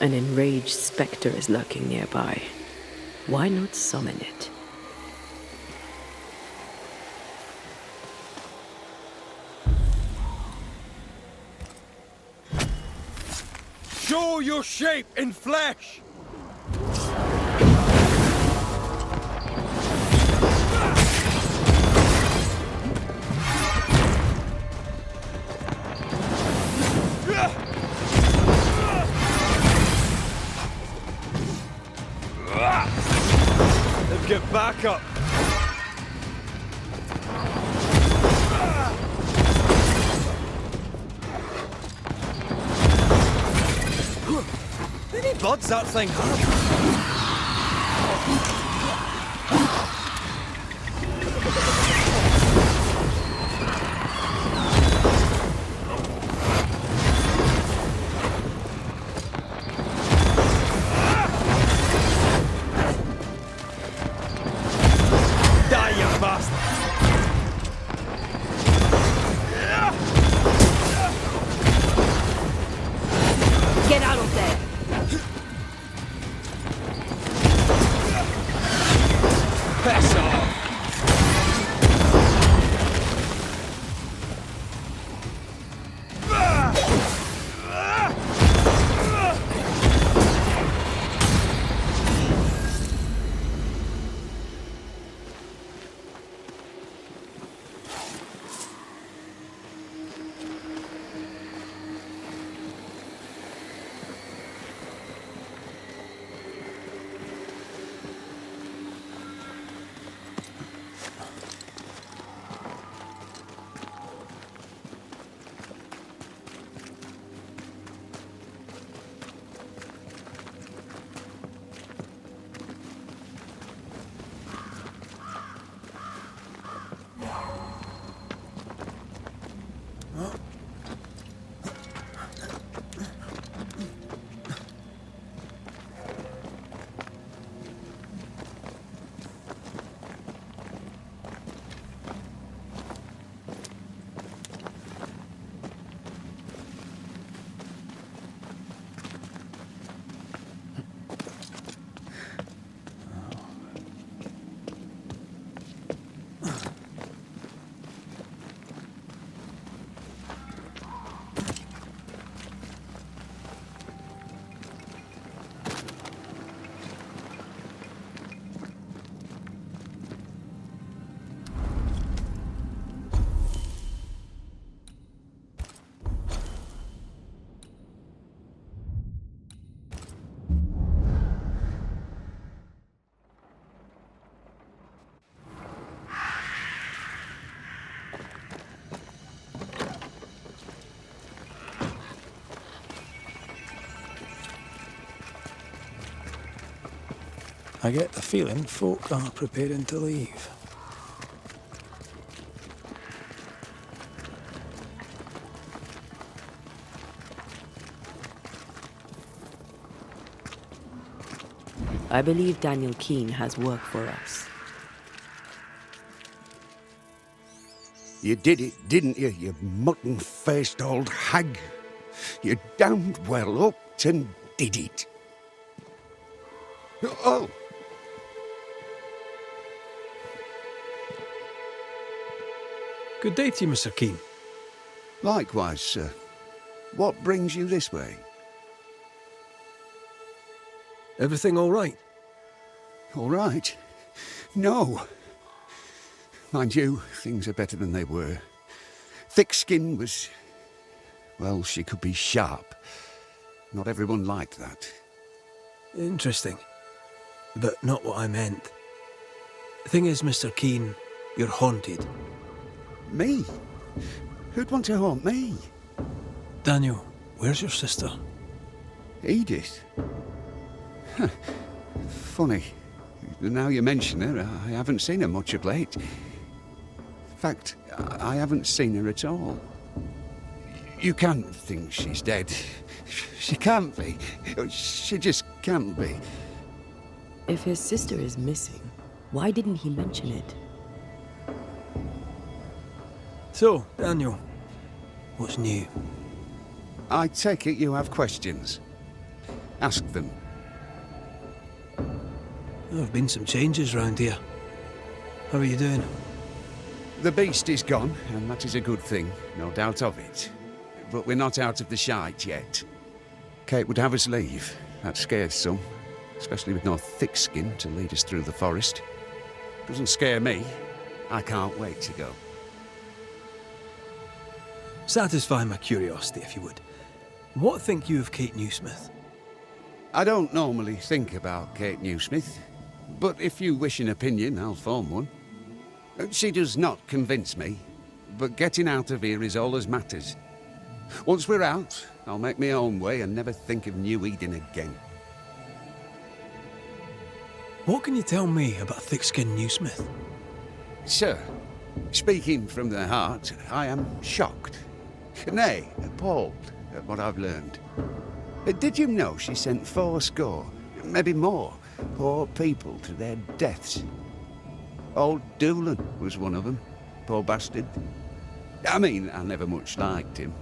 An enraged spectre is lurking nearby. Why not summon it? Show your shape in flesh! Get back up! Any buds that thing have? Get out of there! I get the feeling folk are preparing to leave. I believe Daniel Keene has work for us. You did it, didn't you, you mutton-faced old hag? You damned well upped and did it. Oh! Good day to you, Mr. Keene. Likewise, sir. What brings you this way? Everything all right? All right? No. Mind you, things are better than they were. Thick skin was... well, she could be sharp. Not everyone liked that. Interesting. But not what I meant. The thing is, Mr. Keene, you're haunted. Me? Who'd want to haunt me? Daniel, where's your sister? Edith? Huh. Funny. Now you mention her, I haven't seen her much of late. In fact, I haven't seen her at all. You can't think she's dead. She can't be. She just can't be. If his sister is missing, why didn't he mention it? So, Daniel, what's new? I take it you have questions. Ask them. There have been some changes round here. How are you doing? The beast is gone, and that is a good thing, no doubt of it. But we're not out of the shite yet. Kate would have us leave. That scares some, especially with no thick skin to lead us through the forest. Doesn't scare me. I can't wait to go. Satisfy my curiosity, if you would. What think you of Kate Newsmith? I don't normally think about Kate Newsmith, but if you wish an opinion, I'll form one. She does not convince me, but getting out of here is all that matters. Once we're out, I'll make my own way and never think of New Eden again. What can you tell me about thick-skinned Newsmith? Sir, speaking from the heart, I am shocked. Nay, appalled at what I've learned. Did you know she sent 80, maybe more, poor people to their deaths? Old Doolan was one of them, poor bastard. I mean, I never much liked him.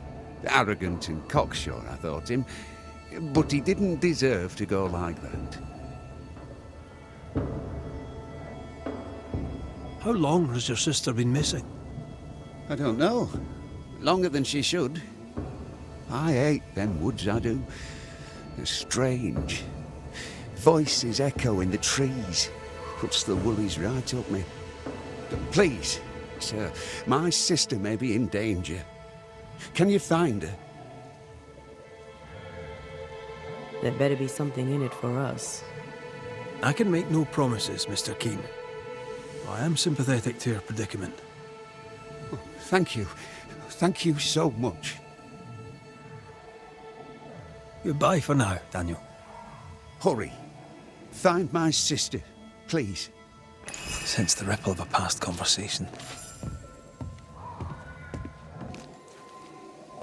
Arrogant and cocksure, I thought him. But he didn't deserve to go like that. How long has your sister been missing? I don't know. Longer than she should. I hate them woods, I do. They're strange. Voices echo in the trees. Puts the woolies right up me. But please, sir, my sister may be in danger. Can you find her? There better be something in it for us. I can make no promises, Mr. Keene. I am sympathetic to your predicament. Oh, thank you. Thank you so much. Goodbye for now, Daniel. Hurry. Find my sister, please. Sense the ripple of a past conversation.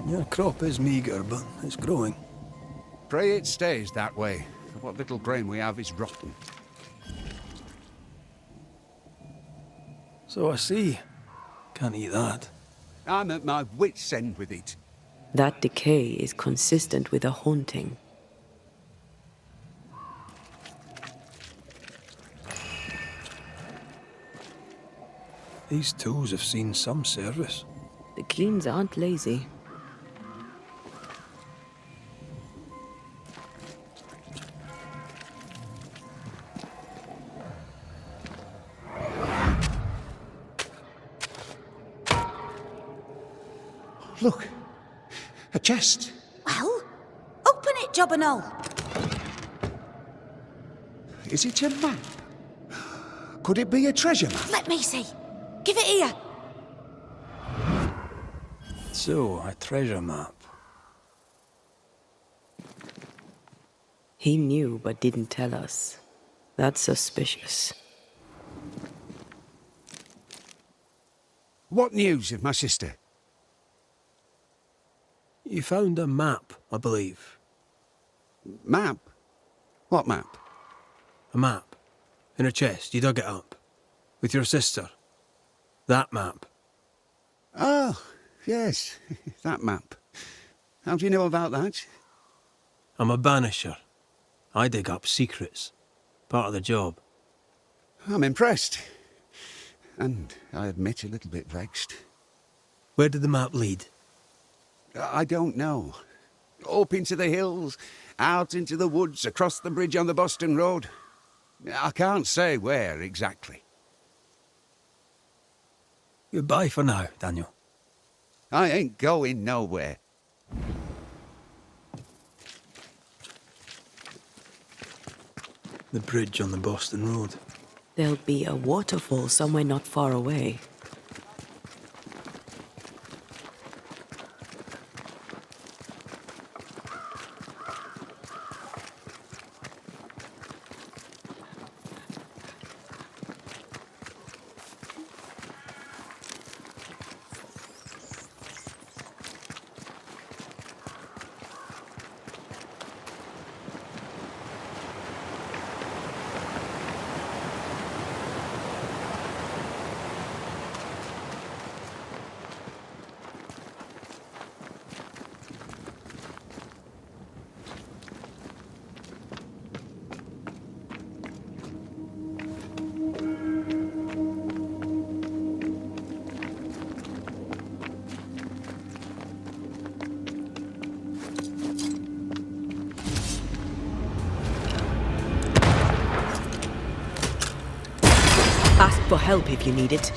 Your crop is meagre, but it's growing. Pray it stays that way. What little grain we have is rotten. So I see. Can't eat that. I'm at my wit's end with it. That decay is consistent with a haunting. These tools have seen some service. The Keenes aren't lazy. Look, a chest. Well, open it, Job and all. Is it a map? Could it be a treasure map? Let me see. Give it here. So, a treasure map. He knew but didn't tell us. That's suspicious. What news of my sister? You found a map, I believe. Map? What map? A map. In a chest, you dug it up. With your sister. That map. Oh, yes, that map. How do you know about that? I'm a banisher. I dig up secrets. Part of the job. I'm impressed. And I admit a little bit vexed. Where did the map lead? I don't know. Up into the hills, out into the woods, across the bridge on the Boston Road. I can't say where exactly. Goodbye for now, Daniel. I ain't going nowhere. The bridge on the Boston Road. There'll be a waterfall somewhere not far away. Ask for help if you need it.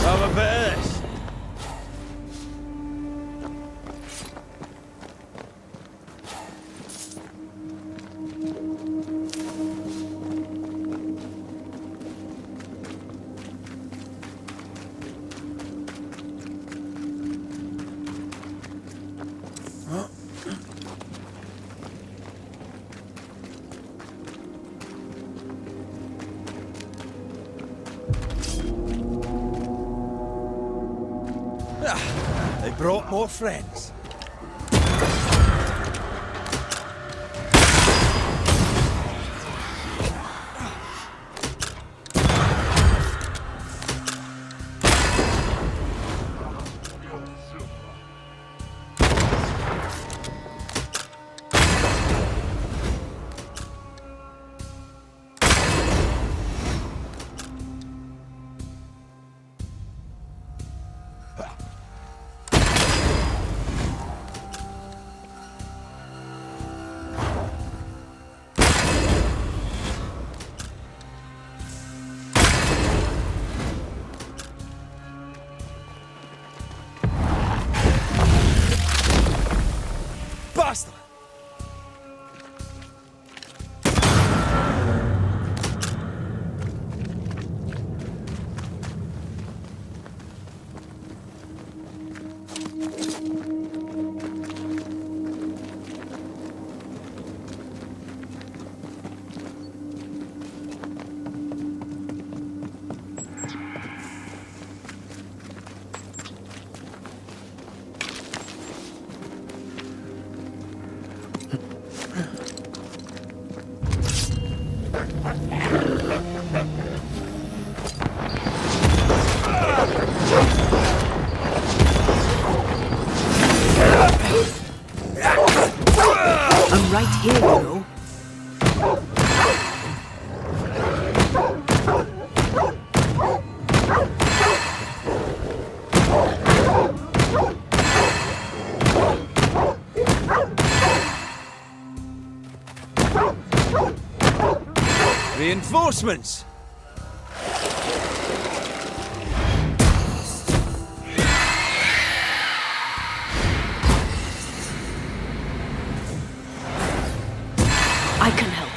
Have a bit of this. They brought more friends. Reinforcements! I can help.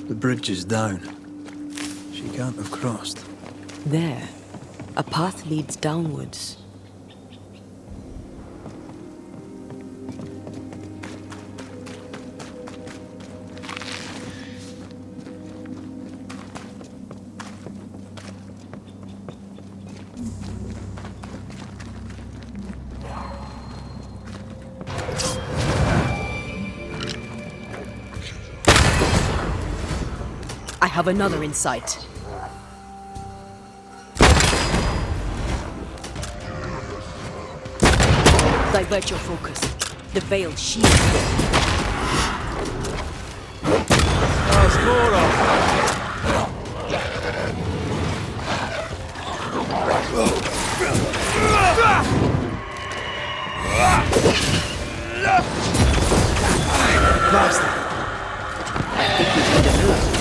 The bridge is down. She can't have crossed. There, a path leads downwards. I have another in sight. Divert your focus. The veil shields. Bastard! I think we can defeat.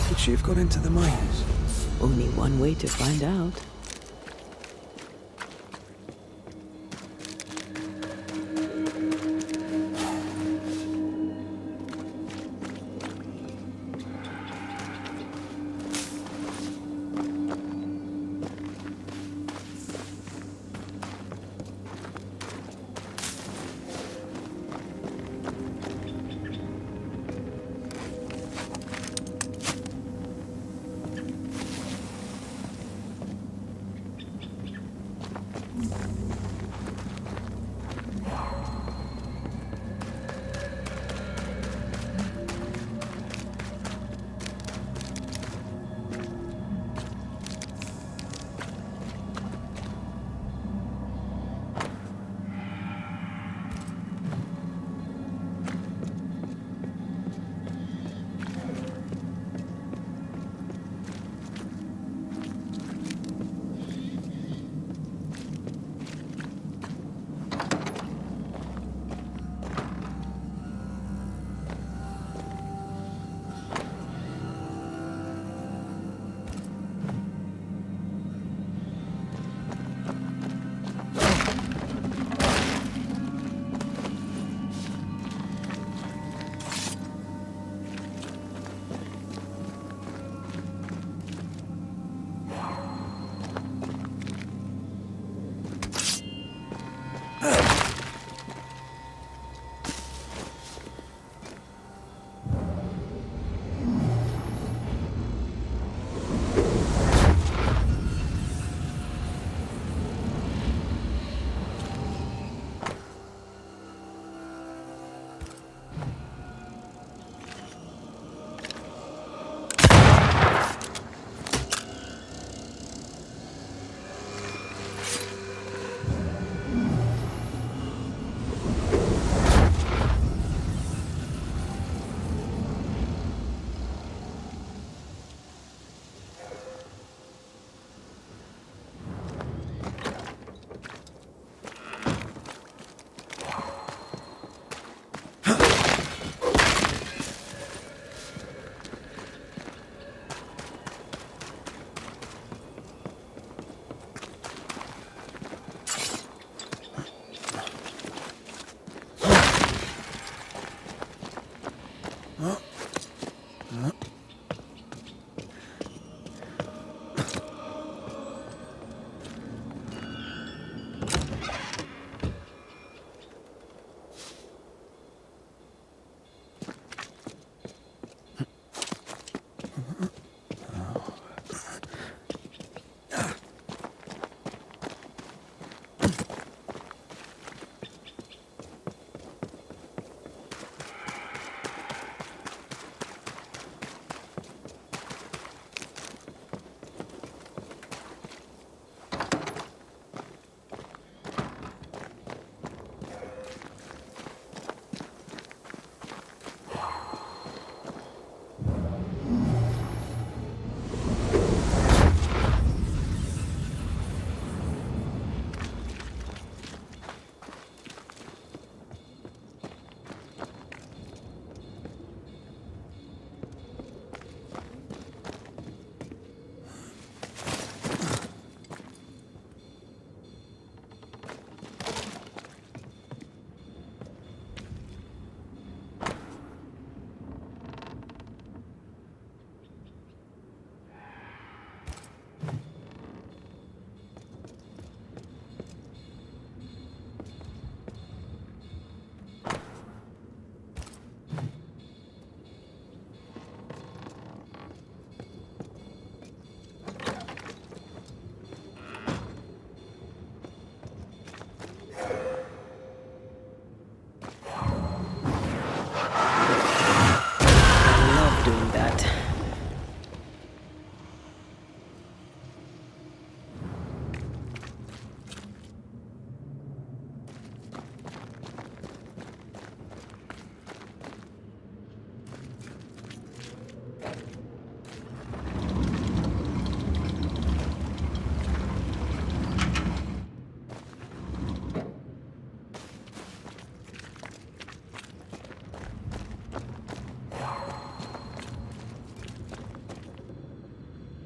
Could she have got into the mines? Only one way to find out.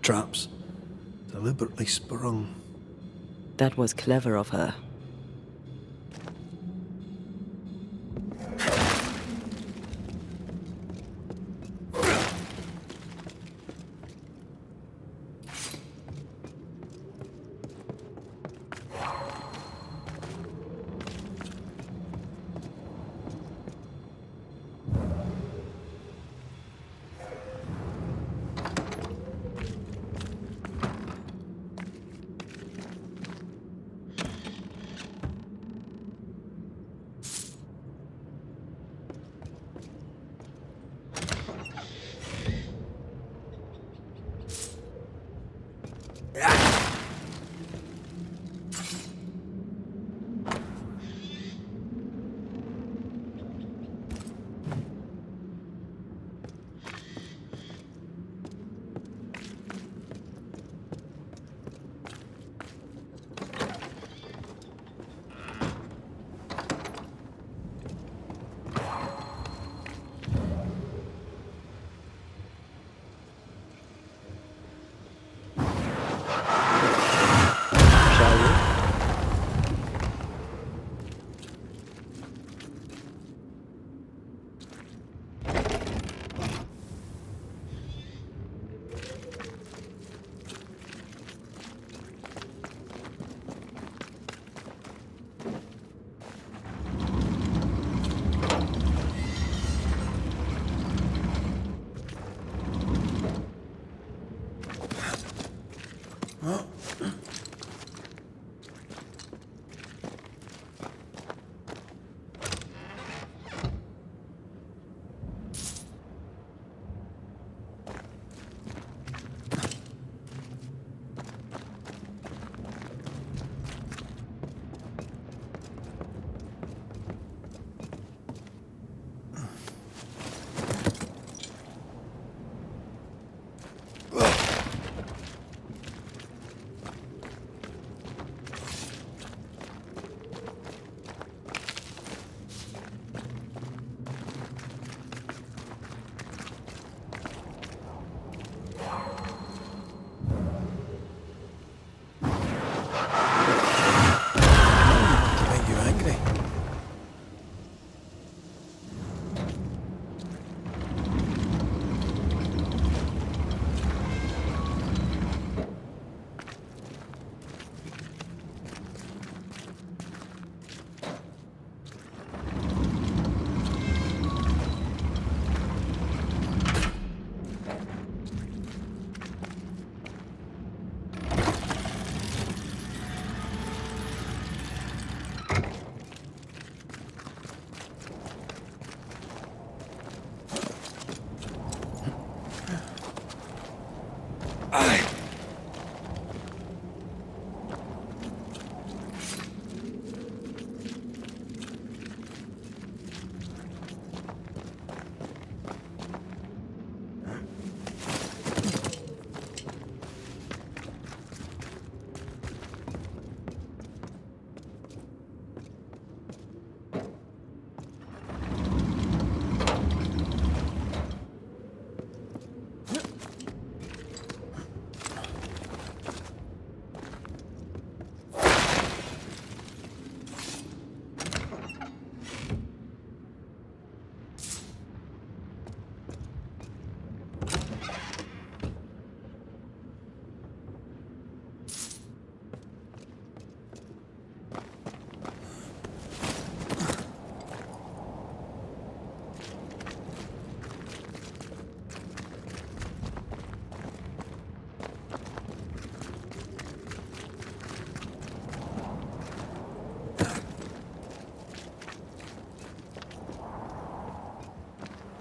traps. Deliberately sprung. That was clever of her.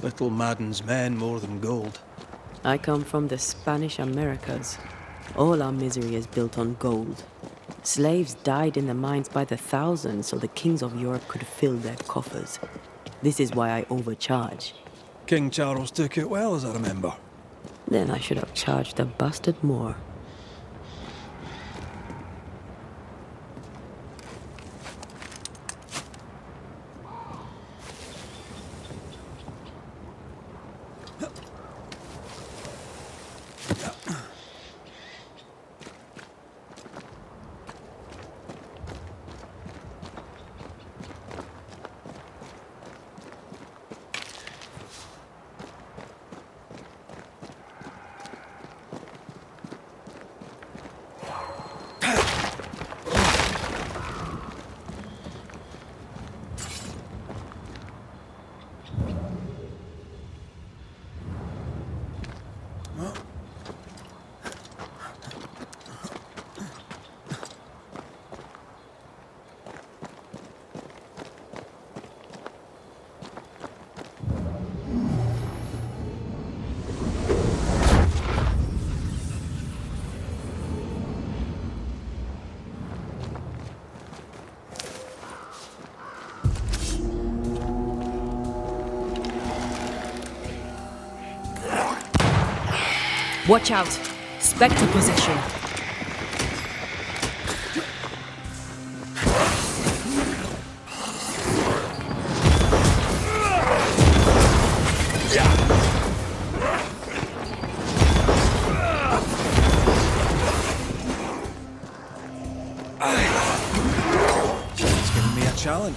Little maddens men more than gold. I come from the Spanish Americas. All our misery is built on gold. Slaves died in the mines by the thousands so the kings of Europe could fill their coffers. This is why I overcharge. King Charles took it well, as I remember. Then I should have charged the bastard more. Watch out! Spectre possession. It's giving me a challenge.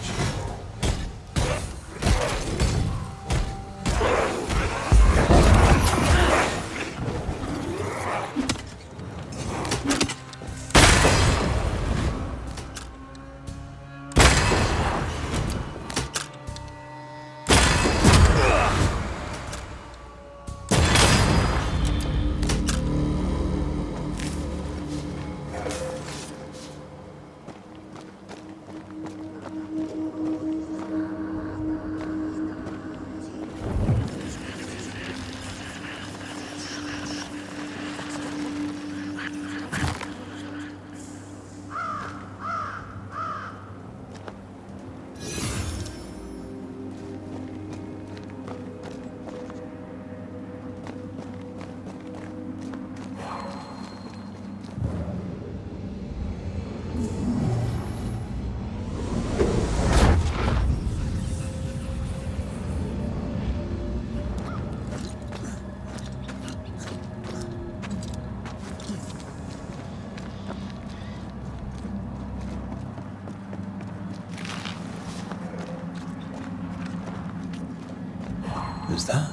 Who's that?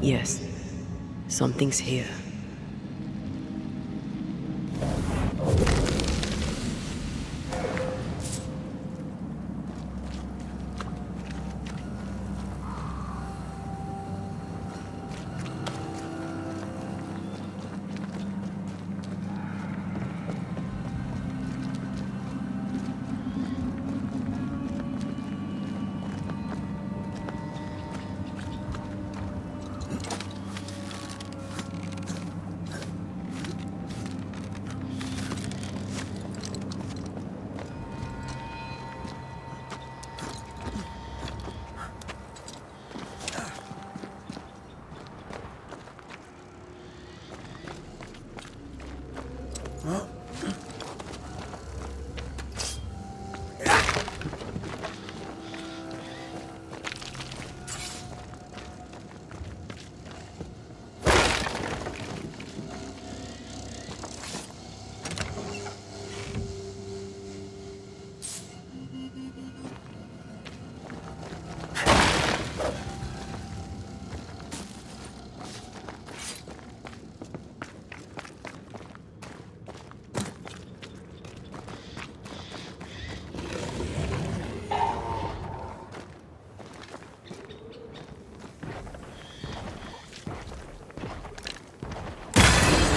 Yes, something's here.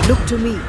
Look to me.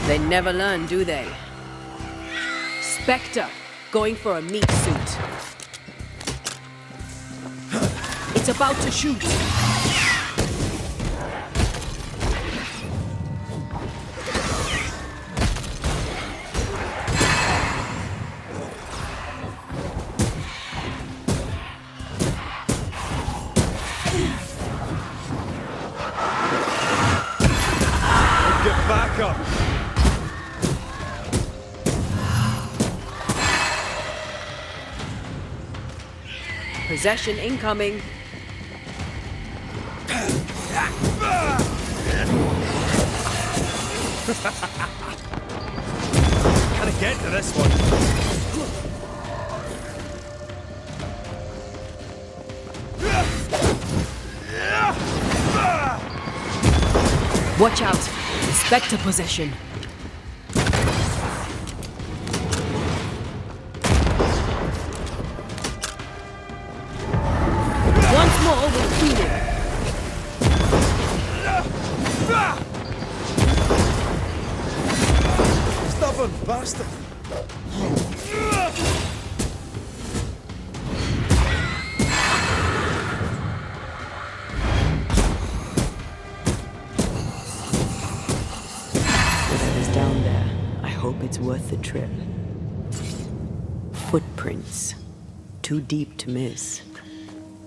They never learn, do they? Spectre, going for a meat suit. It's about to shoot. Possession incoming. Can I get to this one? Watch out! Spectre possession. Once more with healing. Stubborn bastard! Whatever's down there, I hope it's worth the trip. Footprints. Too deep to miss.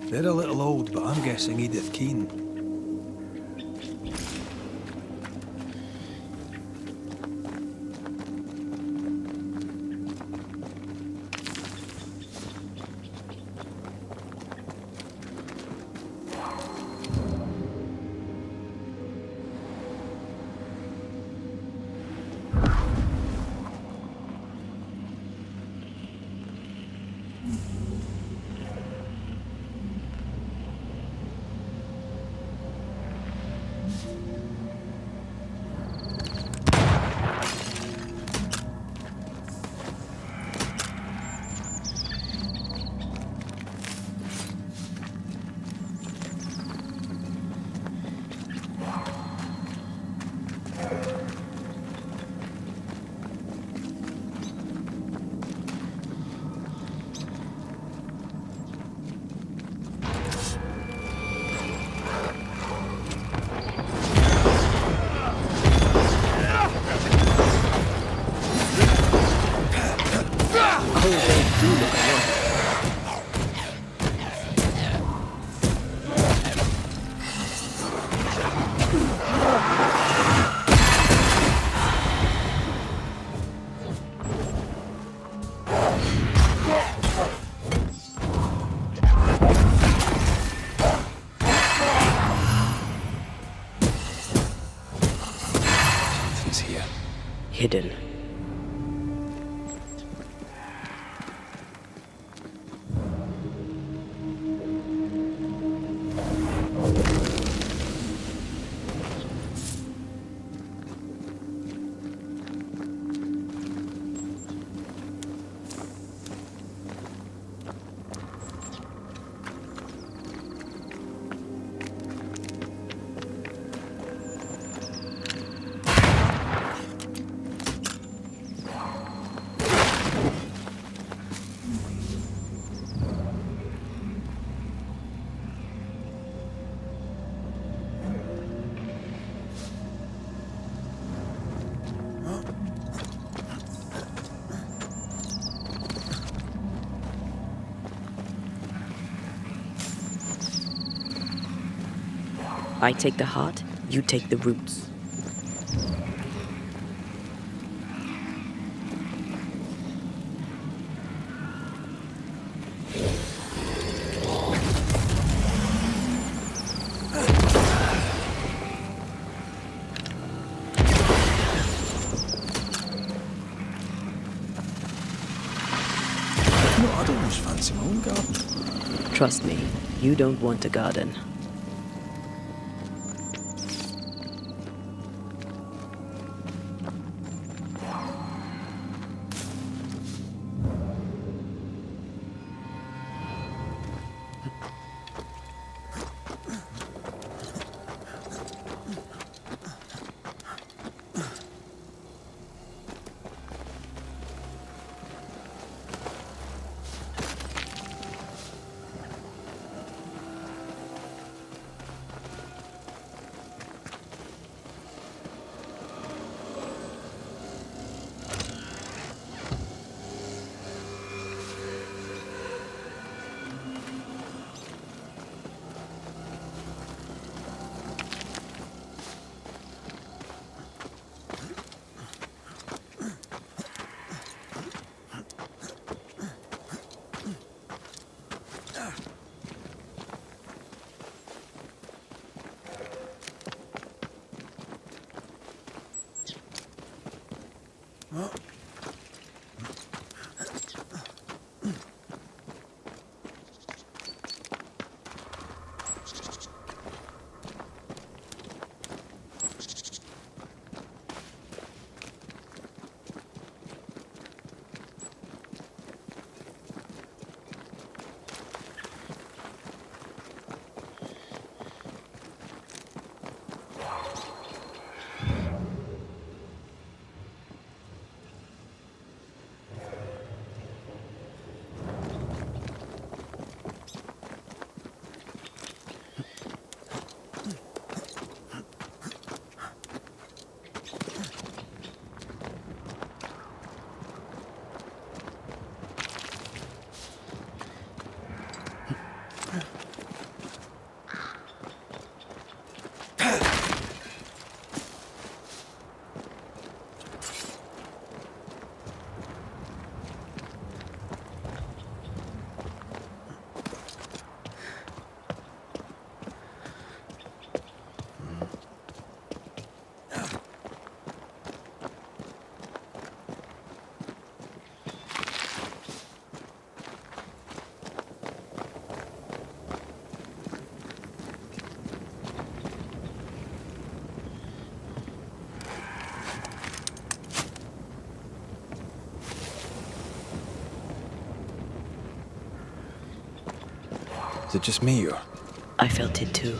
They're a little old, but I'm guessing Edith Keane. Hidden. I take the heart, you take the roots. No, I don't just fancy my own garden. Trust me, you don't want a garden. Is it just me, or...? I felt it too.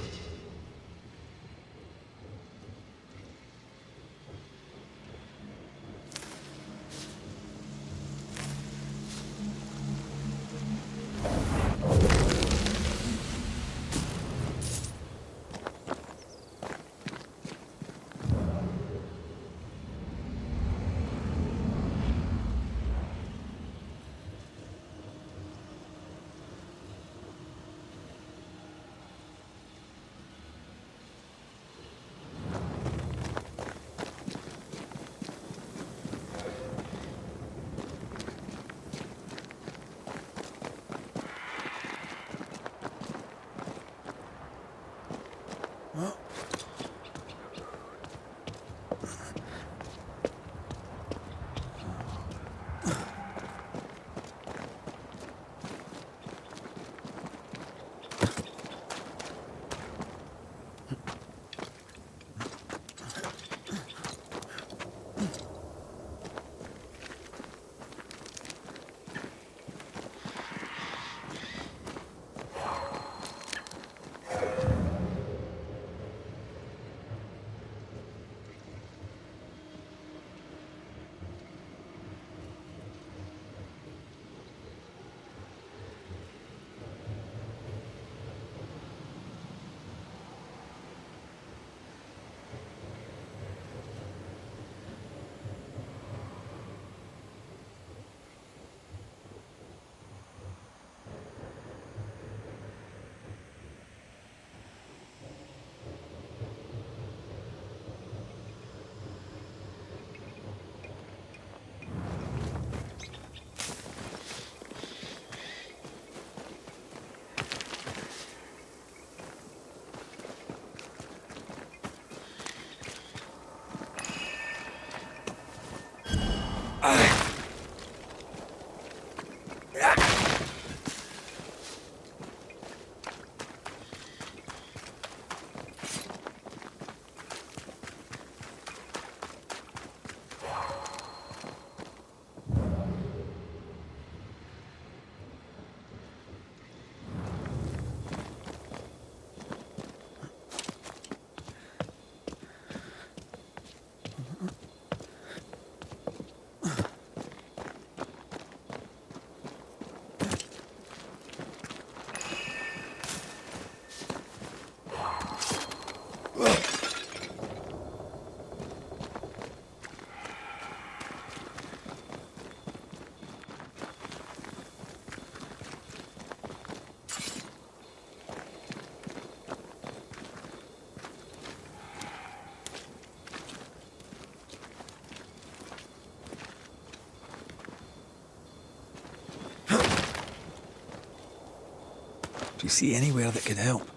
Do you see anywhere that could help?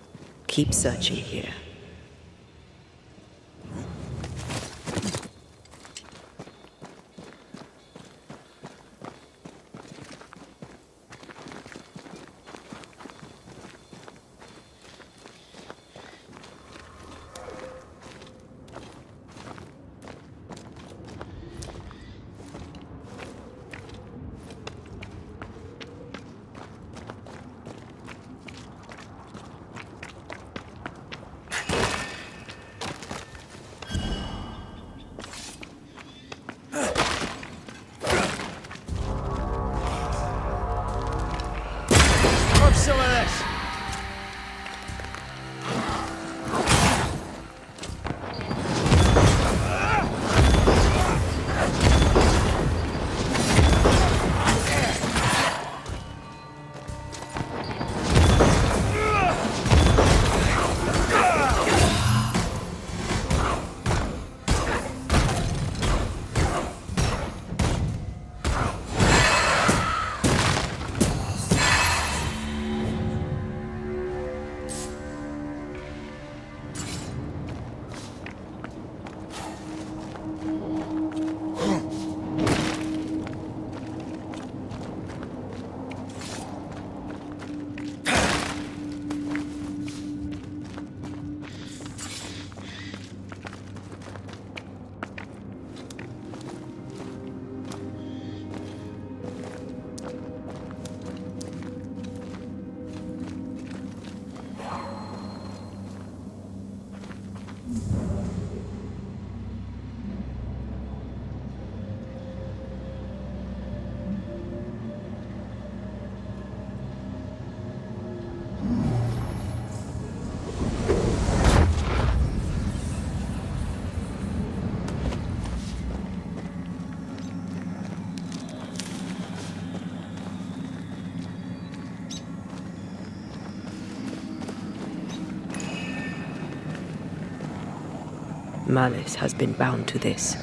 Keep searching here. Malice has been bound to this.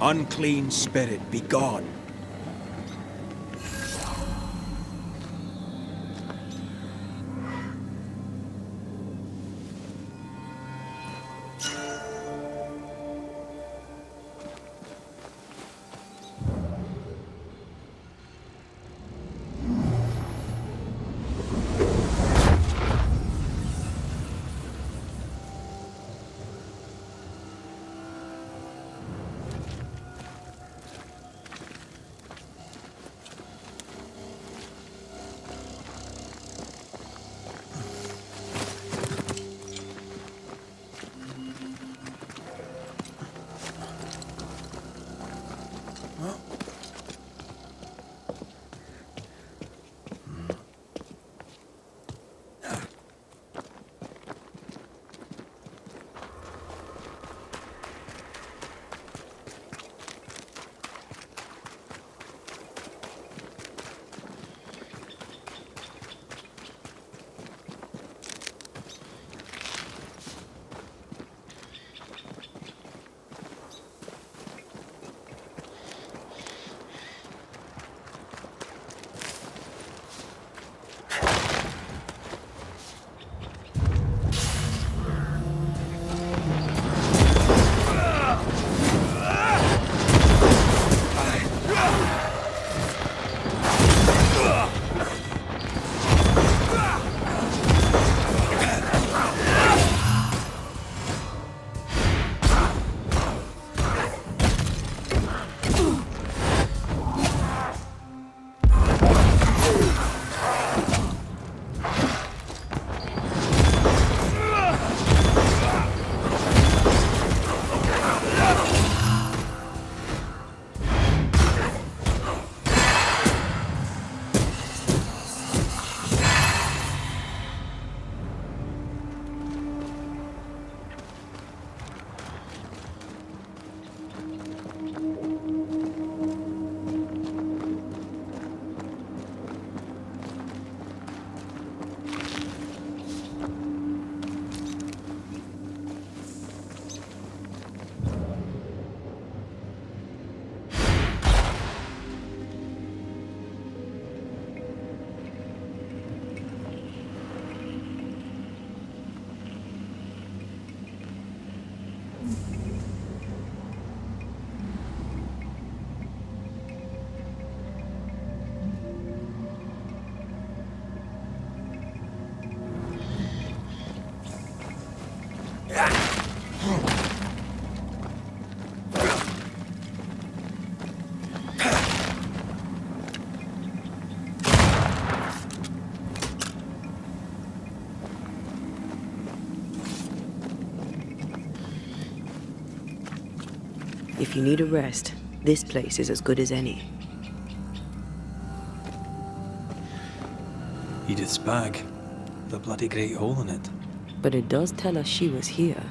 Unclean spirit, be gone. If you need a rest, this place is as good as any. Edith's bag. The bloody great hole in it. But it does tell us she was here.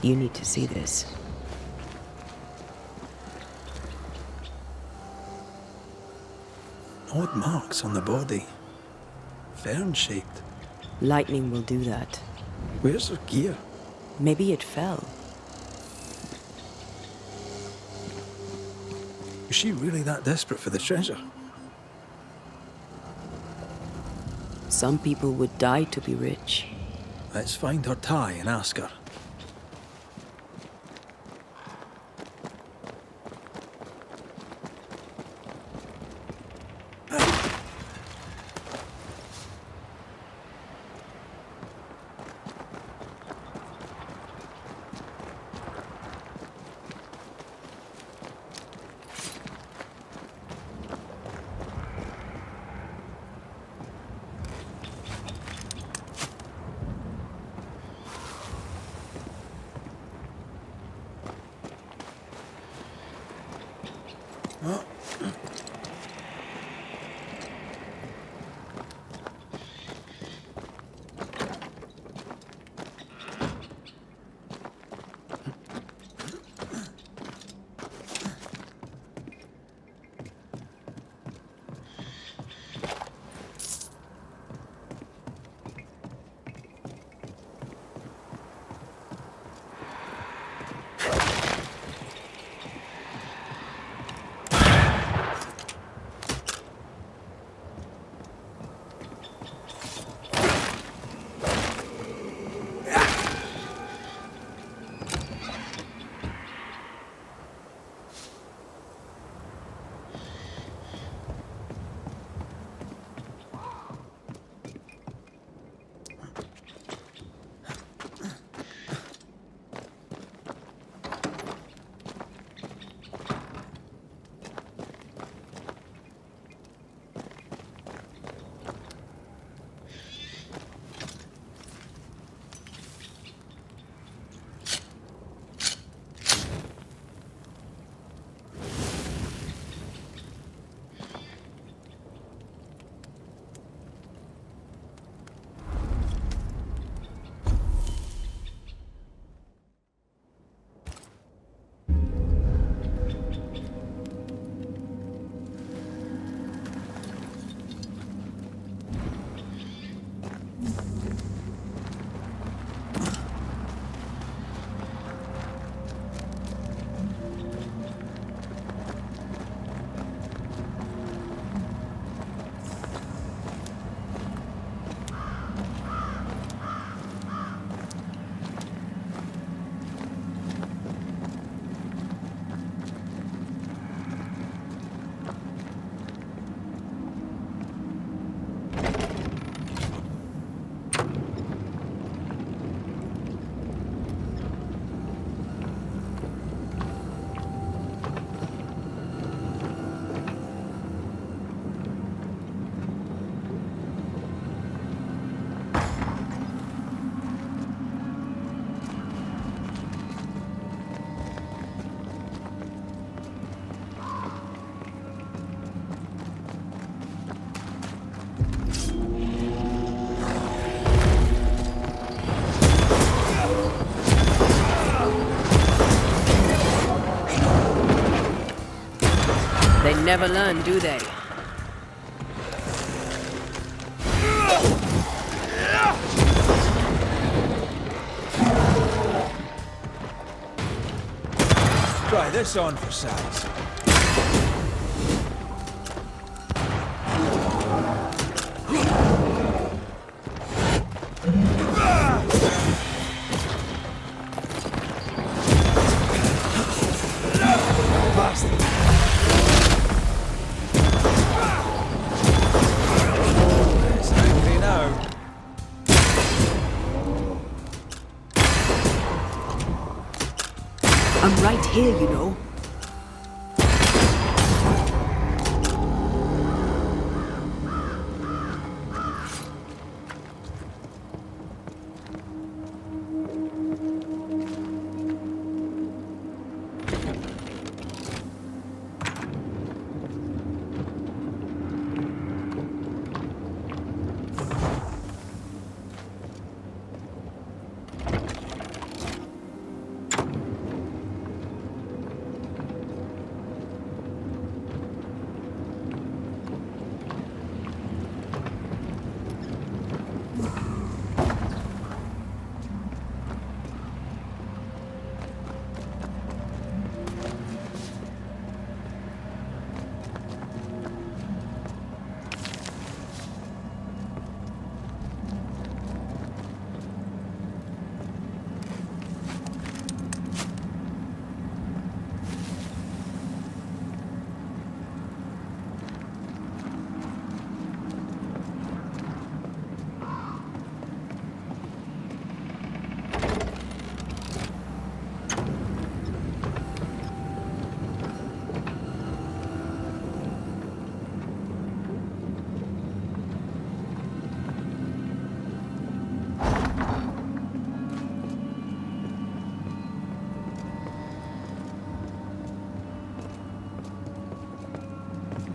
You need to see this. Odd marks on the body. Fern-shaped. Lightning will do that. Where's her gear? Maybe it fell. Was she really that desperate for the treasure? Some people would die to be rich. Let's find her tie and ask her. never learn, do they? Try this on for size. It's angry now. I'm right here, you know.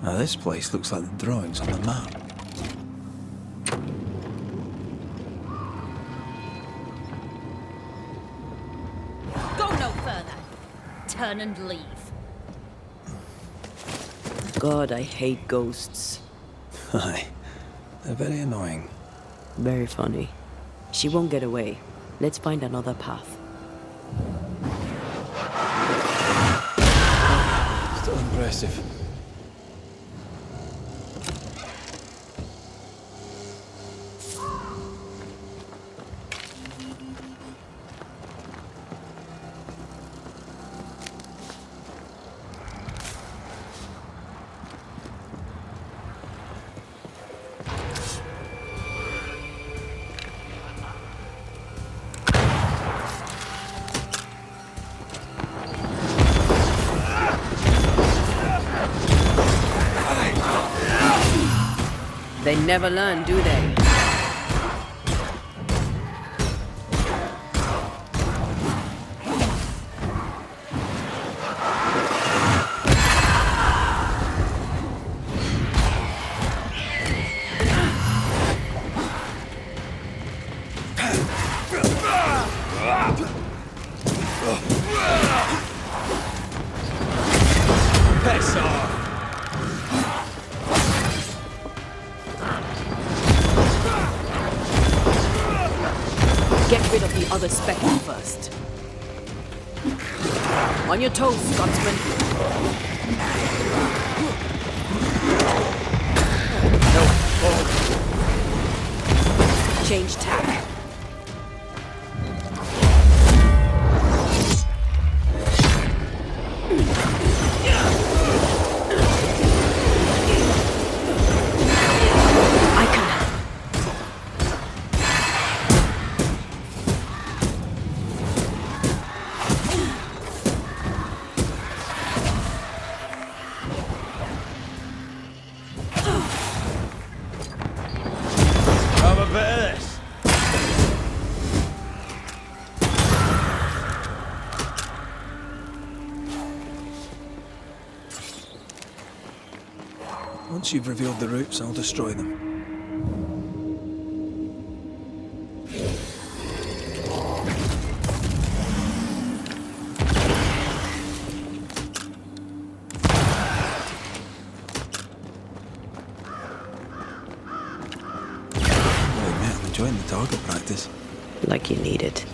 Now this place looks like the drawings on the map. Go no further. Turn and leave. God, I hate ghosts. Aye. They're very annoying. Very funny. She won't get away. Let's find another path. Still impressive. They never learn, do they? Piss off! Get rid of the other spectre first. On your toes, Scotsman. No. Change tack. Once you've revealed the roots, I'll destroy them. enjoying the target practice. Like you need it.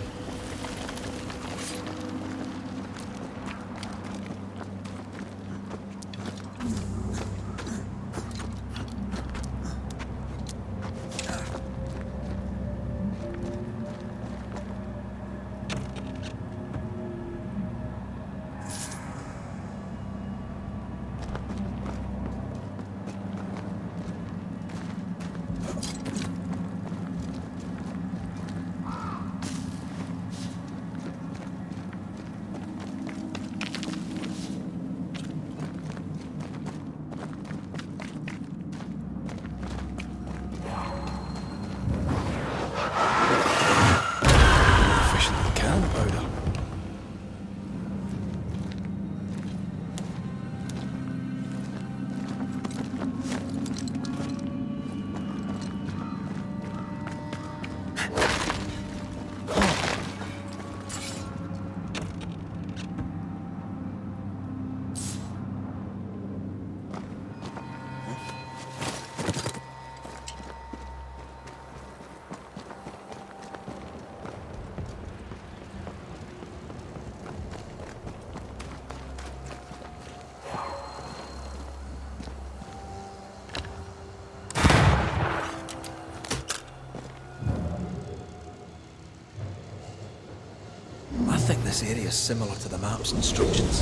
I think this area is similar to the map's instructions.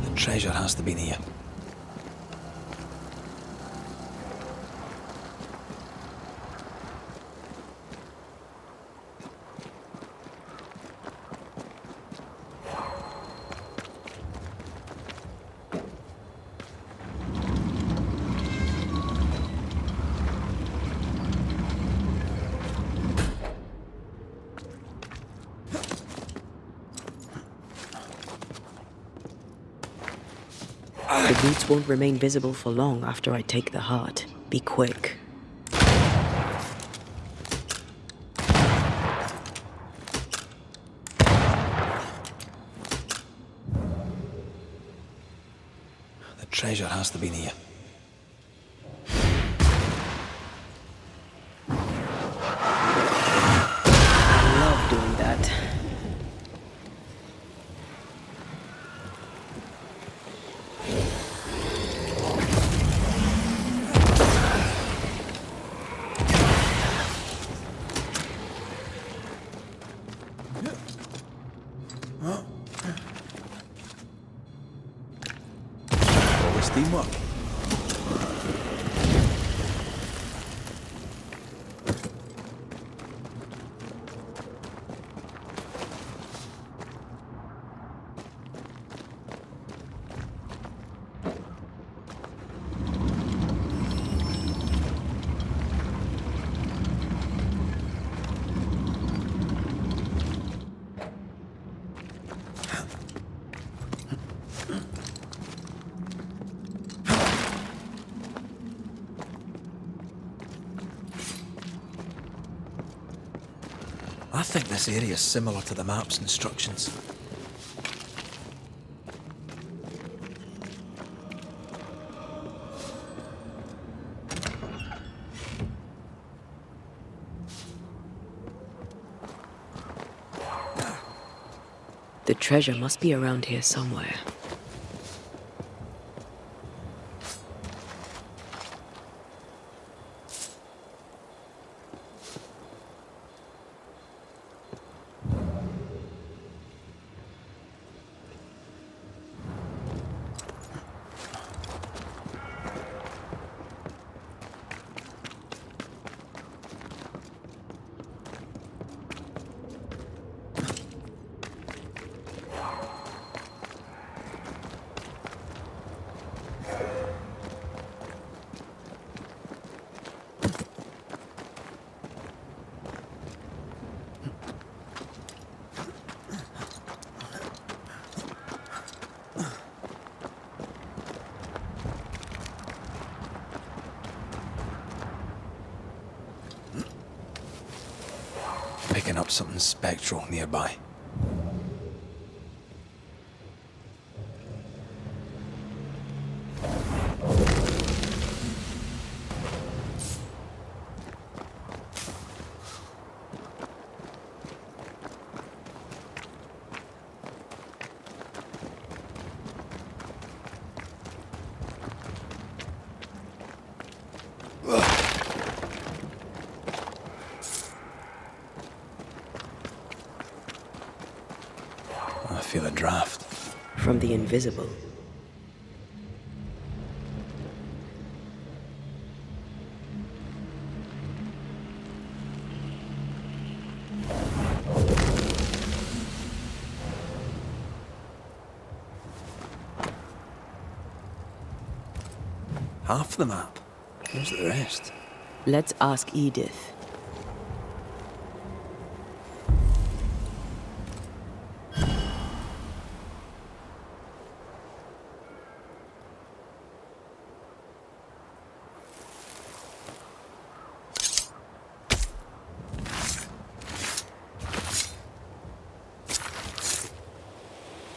The treasure has to be near. The boots won't remain visible for long after I take the heart. Be quick. The treasure has to be near. I love doing that. Always teamwork. I think this area is similar to the map's instructions. The treasure must be around here somewhere. Picking up something spectral nearby. feel a draft. From the invisible. Half the map. Where's the rest? Let's ask Edith.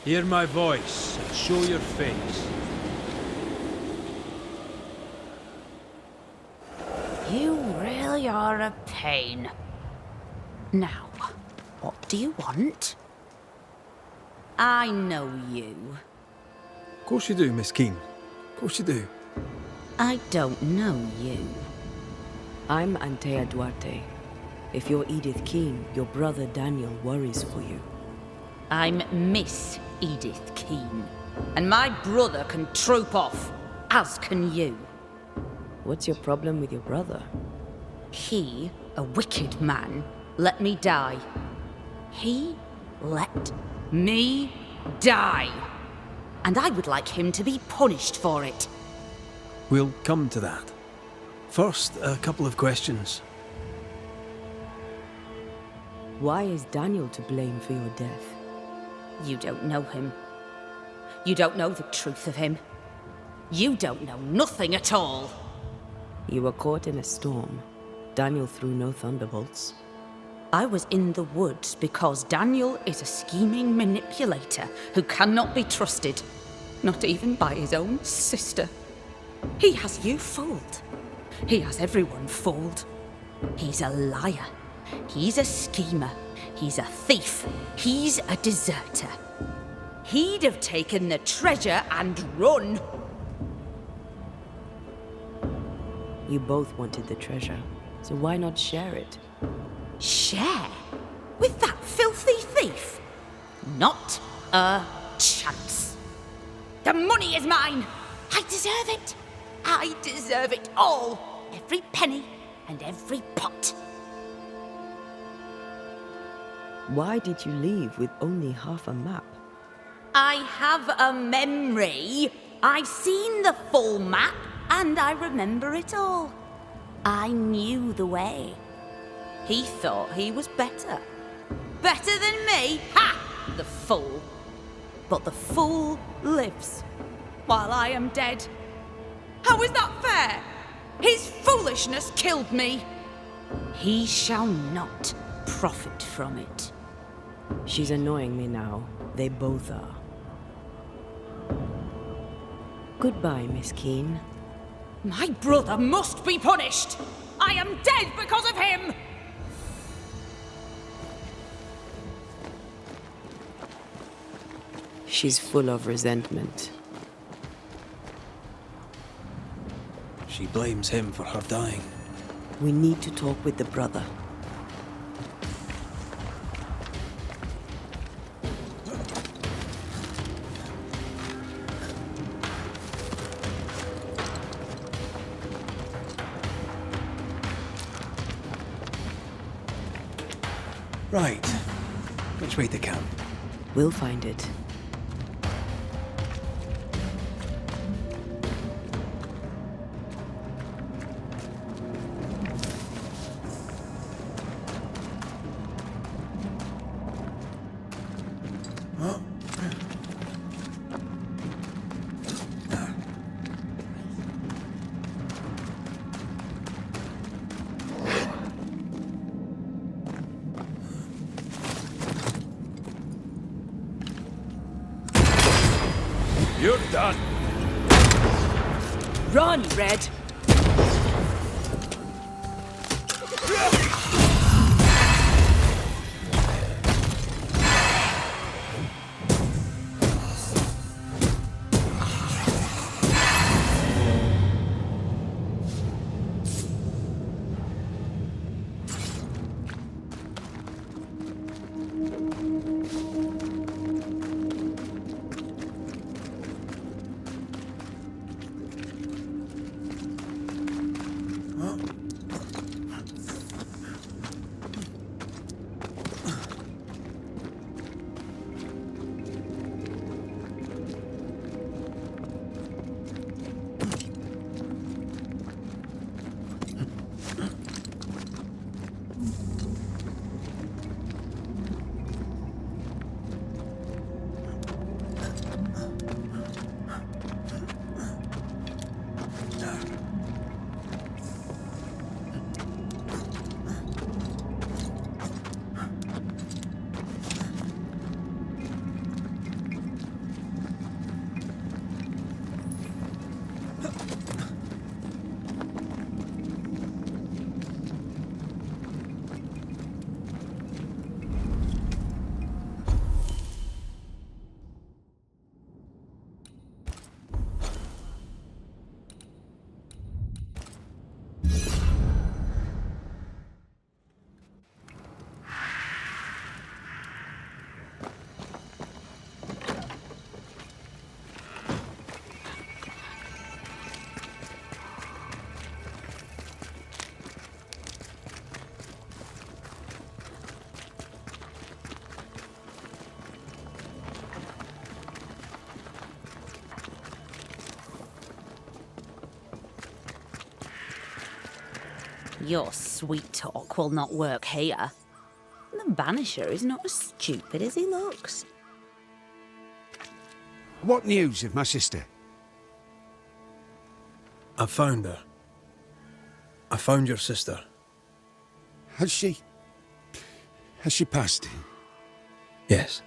Hear my voice and show your face. You really are a pain. Now, what do you want? I know you. Of course you do, Miss Keene. Of course you do. I don't know you. I'm Antea Duarte. If you're Edith Keene, your brother Daniel worries for you. I'm Miss Edith Keene, and my brother can troop off, as can you. What's your problem with your brother? He, a wicked man, let me die. He let me die. And I would like him to be punished for it. We'll come to that. First, a couple of questions. Why is Daniel to blame for your death? You don't know him. You don't know the truth of him. You don't know nothing at all. You were caught in a storm. Daniel threw no thunderbolts. I was in the woods because Daniel is a scheming manipulator who cannot be trusted, not even by his own sister. He has you fooled. He has everyone fooled. He's a liar. He's a schemer. He's a thief. He's a deserter. He'd have taken the treasure and run. You both wanted the treasure, so why not share it? Share? With that filthy thief? Not a chance. The money is mine. I deserve it. I deserve it all. Every penny and every pot. Why did you leave with only half a map? I have a memory. I've seen the full map, and I remember it all. I knew the way. He thought he was better. Better than me? Ha! The fool. But the fool lives, while I am dead. How is that fair? His foolishness killed me. He shall not profit from it. She's annoying me now. They both are. Goodbye, Miss Keene. My brother must be punished. I am dead because of him. She's full of resentment. She blames him for her dying. We need to talk with the brother. Right. Which way to camp? We'll find it. You're done. Run, Red! Your sweet talk will not work here. The Banisher is not as stupid as he looks. What news of my sister? I found her. I found your sister. Has she passed? Yes.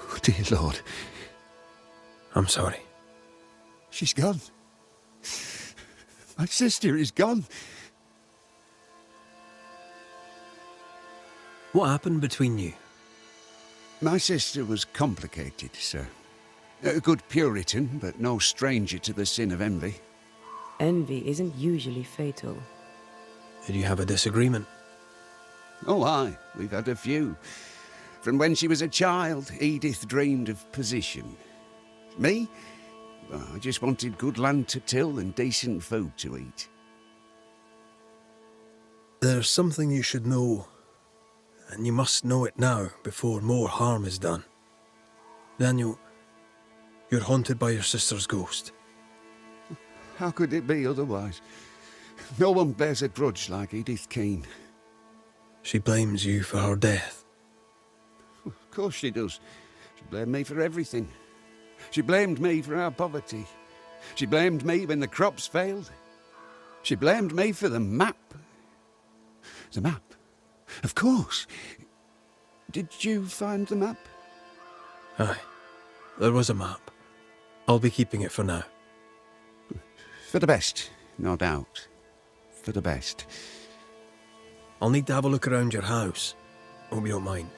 Oh, dear Lord. I'm sorry. She's gone. My sister is gone. What happened between you? My sister was complicated, sir. A good Puritan, but no stranger to the sin of envy. Envy isn't usually fatal. Did you have a disagreement? Oh, aye. We've had a few. From when she was a child, Edith dreamed of position. Me? Well, I just wanted good land to till and decent food to eat. There's something you should know, and you must know it now before more harm is done. Daniel, you're haunted by your sister's ghost. How could it be otherwise? No one bears a grudge like Edith Keane. She blames you for her death. Of course she does. She blamed me for everything. She blamed me for our poverty. She blamed me when the crops failed. She blamed me for the map. The map? Of course. Did you find the map? Aye. There was a map. I'll be keeping it for now. For the best, no doubt. For the best. I'll need to have a look around your house. Hope you don't mind.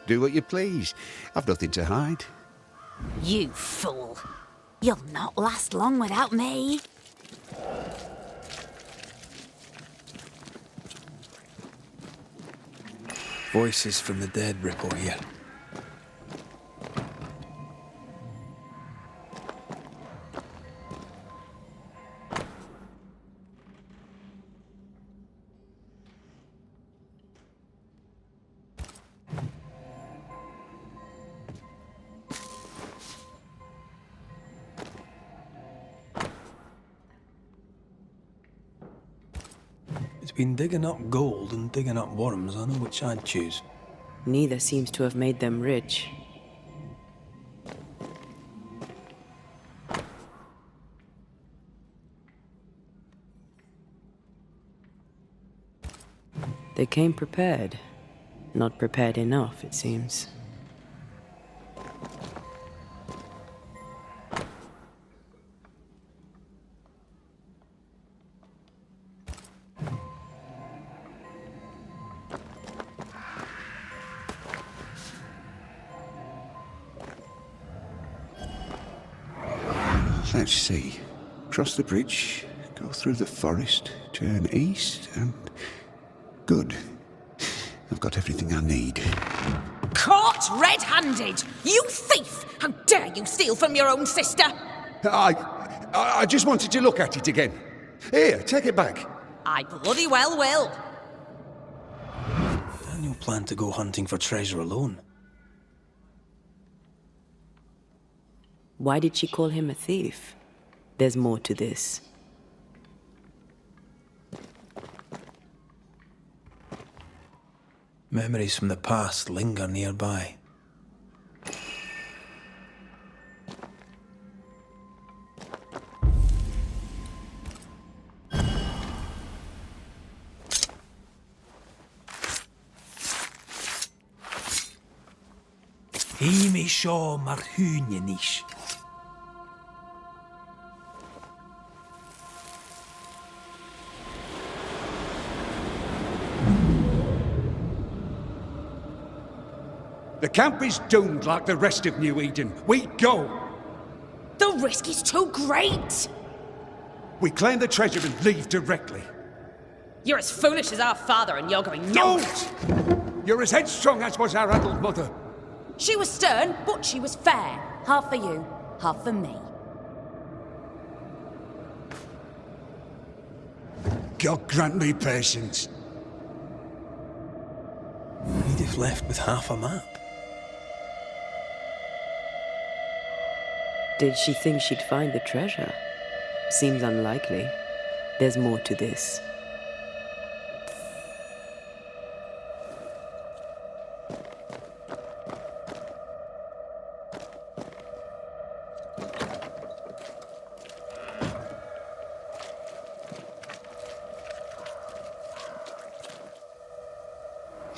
Do what you please. I've nothing to hide. You fool. You'll not last long without me. Voices from the dead ripple here. Between digging up gold and digging up worms, I know which I'd choose. Neither seems to have made them rich. They came prepared. Not prepared enough, it seems. Let's see. Cross the bridge, go through the forest, turn east, and... Good. I've got everything I need. Caught red-handed! You thief! How dare you steal from your own sister? I just wanted to look at it again. Here, take it back. I bloody well will. Daniel planned to go hunting for treasure alone. Why did she call him a thief? There's more to this. Memories from the past linger nearby. Himi sho marhunianish. The camp is doomed like the rest of New Eden. We go. The risk is too great. We claim the treasure and leave directly. You're as foolish as our father and you're going nowhere. Don't! You're as headstrong as was our adult mother. She was stern, but she was fair. Half for you, half for me. God grant me patience. Edith left with half a map. Did she think she'd find the treasure? Seems unlikely. There's more to this.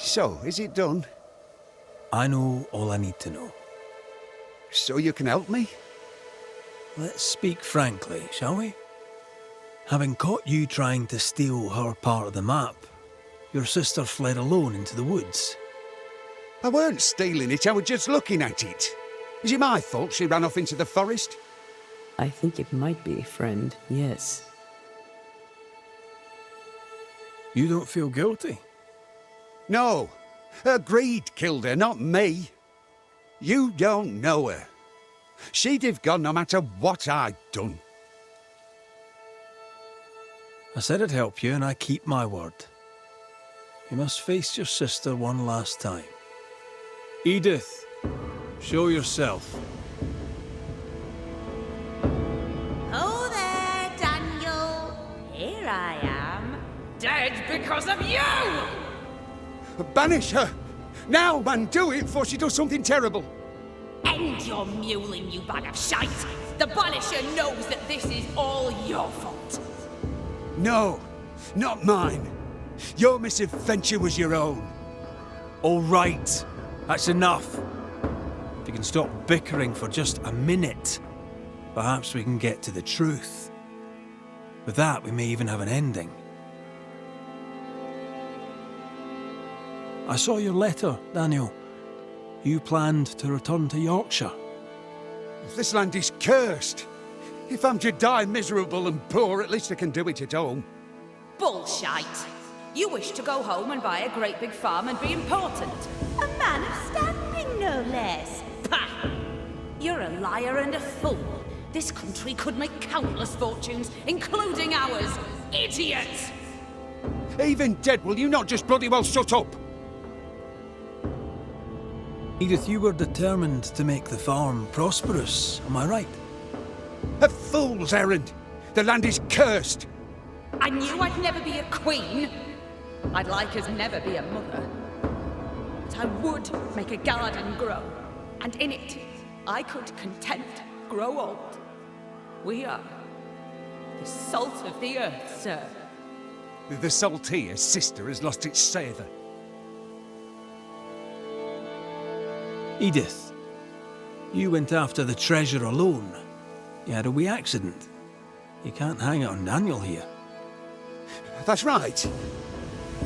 So, is it done? I know all I need to know. So you can help me? Let's speak frankly, shall we? Having caught you trying to steal her part of the map, your sister fled alone into the woods. I weren't stealing it, I was just looking at it. Is it my fault she ran off into the forest? I think it might be, friend, yes. You don't feel guilty? No. Her greed killed her, not me. You don't know her. She'd have gone no matter what I'd done. I said I'd help you, and I keep my word. You must face your sister one last time. Edith, show yourself. Oh there, Daniel. Here I am. Dead because of you! Banish her! Now, man, do it before she does something terrible. End your mewling, you bag of shite! The Banisher knows that this is all your fault. No, not mine. Your misadventure was your own. All right, that's enough. If you can stop bickering for just a minute, perhaps we can get to the truth. With that, we may even have an ending. I saw your letter, Daniel. You planned to return to Yorkshire. This land is cursed. If I'm to die miserable and poor, at least I can do it at home. Bullshite! You wish to go home and buy a great big farm and be important. A man of standing, no less. Pah! You're a liar and a fool. This country could make countless fortunes, including ours. Idiot! Even dead, will you not just bloody well shut up? Edith, you were determined to make the farm prosperous, am I right? A fool's errand! The land is cursed! I knew I'd never be a queen. I'd like as never be a mother. But I would make a garden grow, and in it I could content grow old. We are the salt of the earth, sir. The saltier sister has lost its savour. Edith, you went after the treasure alone. You had a wee accident. You can't hang it on Daniel here. That's right.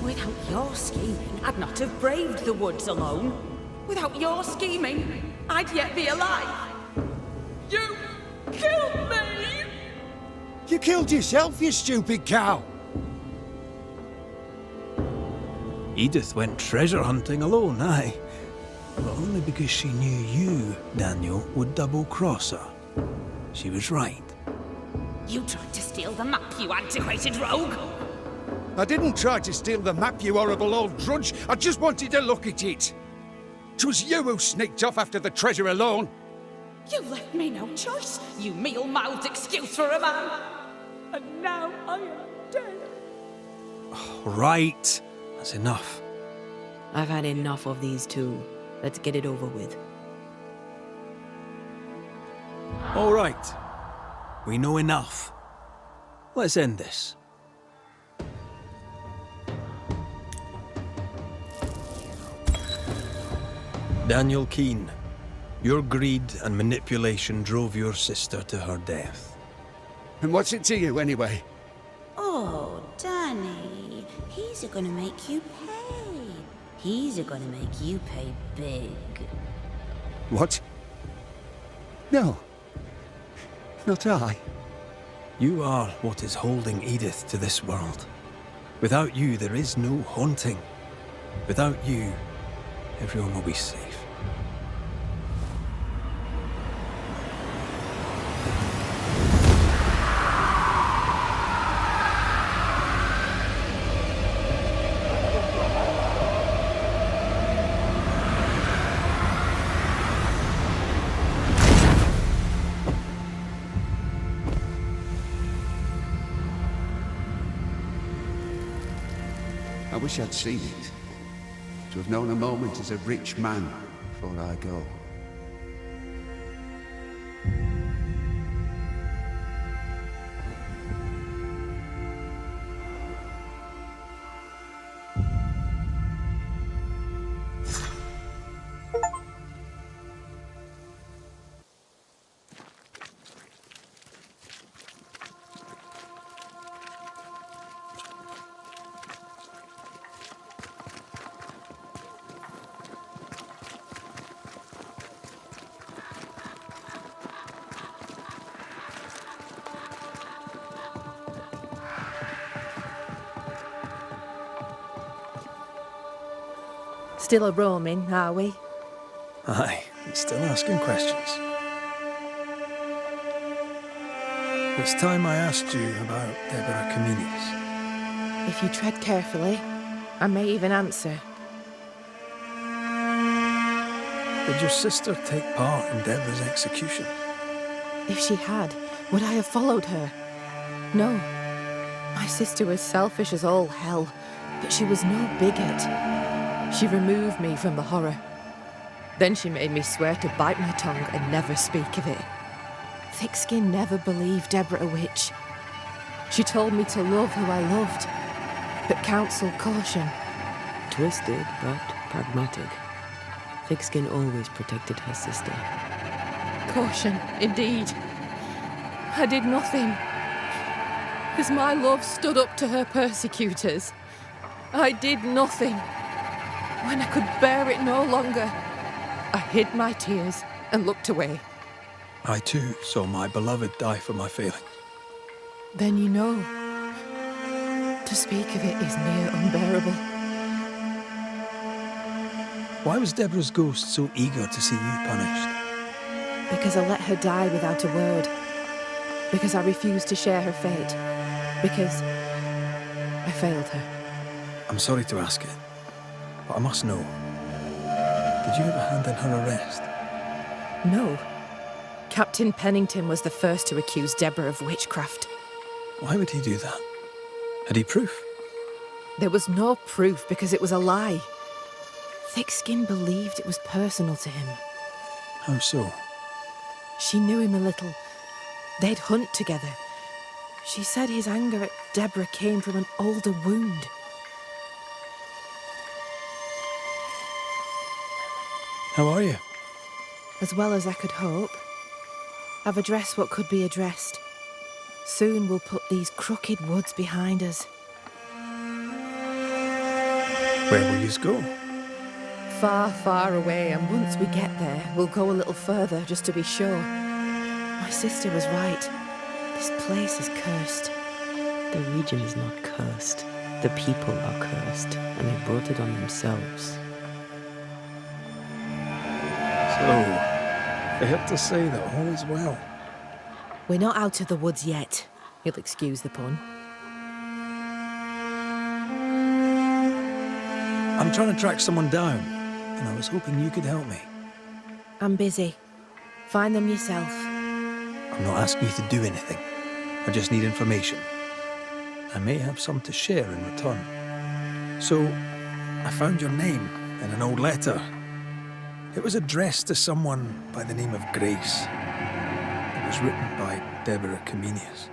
Without your scheming, I'd not have braved the woods alone. Without your scheming, I'd yet be alive. You killed me! You killed yourself, you stupid cow! Edith went treasure hunting alone, aye. But only because she knew you, Daniel, would double-cross her. She was right. You tried to steal the map, you antiquated rogue! I didn't try to steal the map, you horrible old drudge. I just wanted to look at it. 'Twas you who sneaked off after the treasure alone. You left me no choice, you meal-mouthed excuse for a man. And now I am dead. Right. That's enough. I've had enough of these two. Let's get it over with. All right. We know enough. Let's end this. Daniel Keane, your greed and manipulation drove your sister to her death. And what's it to you, anyway? Oh, Danny, he's gonna make you pay. He's gonna make you pay big. What? No. Not I. You are what is holding Edith to this world. Without you, there is no haunting. Without you, everyone will be safe. I wish I'd seen it. To have known a moment as a rich man before I go. Still a roaming, are we? Aye, he's still asking questions. It's time I asked you about Deborah Comenius. If you tread carefully, I may even answer. Did your sister take part in Deborah's execution? If she had, would I have followed her? No. My sister was selfish as all hell, but she was no bigot. She removed me from the horror. Then she made me swear to bite my tongue and never speak of it. Thickskin never believed Deborah a witch. She told me to love who I loved, but counselled caution. Twisted, but pragmatic. Thickskin always protected her sister. Caution, indeed. I did nothing. As my love stood up to her persecutors, I did nothing. When I could bear it no longer, I hid my tears and looked away. I too saw my beloved die for my failings. Then you know. To speak of it is near unbearable. Why was Deborah's ghost so eager to see you punished? Because I let her die without a word. Because I refused to share her fate. Because I failed her. I'm sorry to ask it, but I must know. Did you have a hand in her arrest? No. Captain Pennington was the first to accuse Deborah of witchcraft. Why would he do that? Had he proof? There was no proof because it was a lie. Thickskin believed it was personal to him. How so? She knew him a little. They'd hunt together. She said his anger at Deborah came from an older wound. How are you? As well as I could hope. I've addressed what could be addressed. Soon we'll put these crooked woods behind us. Where will you go? Far, far away, and once we get there, we'll go a little further just to be sure. My sister was right. This place is cursed. The region is not cursed. The people are cursed, and they brought it on themselves. So, fair to say that all is well. We're not out of the woods yet. You'll excuse the pun. I'm trying to track someone down, and I was hoping you could help me. I'm busy. Find them yourself. I'm not asking you to do anything. I just need information. I may have some to share in return. So, I found your name in an old letter. It was addressed to someone by the name of Grace. It was written by Deborah Comenius.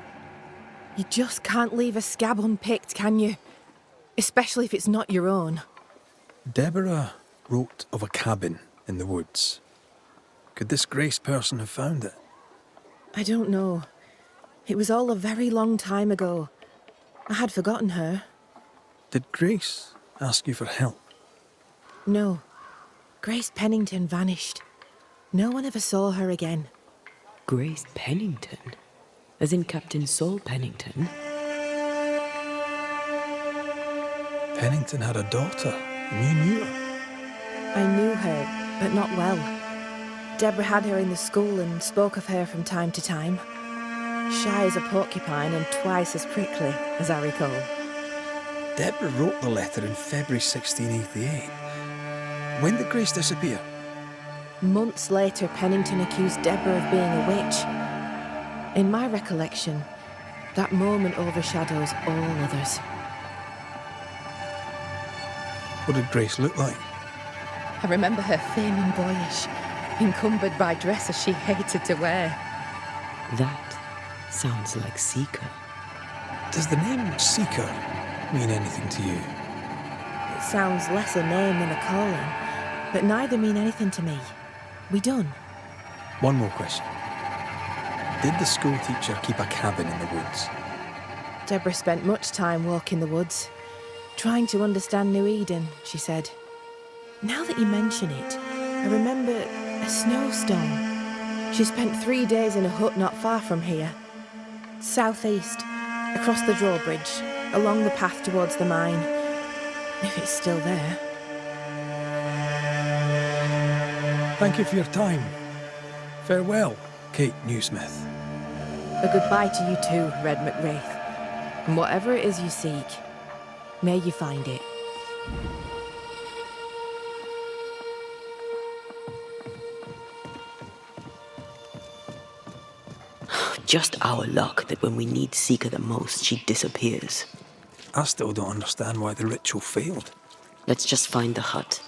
You just can't leave a scab unpicked, can you? Especially if it's not your own. Deborah wrote of a cabin in the woods. Could this Grace person have found it? I don't know. It was all a very long time ago. I had forgotten her. Did Grace ask you for help? No. Grace Pennington vanished. No one ever saw her again. Grace Pennington? As in Captain Saul Pennington? Pennington had a daughter, and you knew her. I knew her, but not well. Deborah had her in the school and spoke of her from time to time. Shy as a porcupine and twice as prickly, as I recall. Deborah wrote the letter in February 1688. When did Grace disappear? Months later, Pennington accused Deborah of being a witch. In my recollection, that moment overshadows all others. What did Grace look like? I remember her thin and boyish, encumbered by dresses she hated to wear. That sounds like Seeker. Does the name Seeker mean anything to you? It sounds less a name than a calling, but neither mean anything to me. We done? One more question. Did the school teacher keep a cabin in the woods? Deborah spent much time walking the woods, trying to understand New Eden, she said. Now that you mention it, I remember a snowstorm. She spent 3 days in a hut not far from here. Southeast, across the drawbridge, along the path towards the mine. If it's still there. Thank you for your time. Farewell, Kate Newsmith. A goodbye to you too, Red McWraith. And whatever it is you seek, may you find it. Just our luck that when we need Seeker the most, she disappears. I still don't understand why the ritual failed. Let's just find the hut.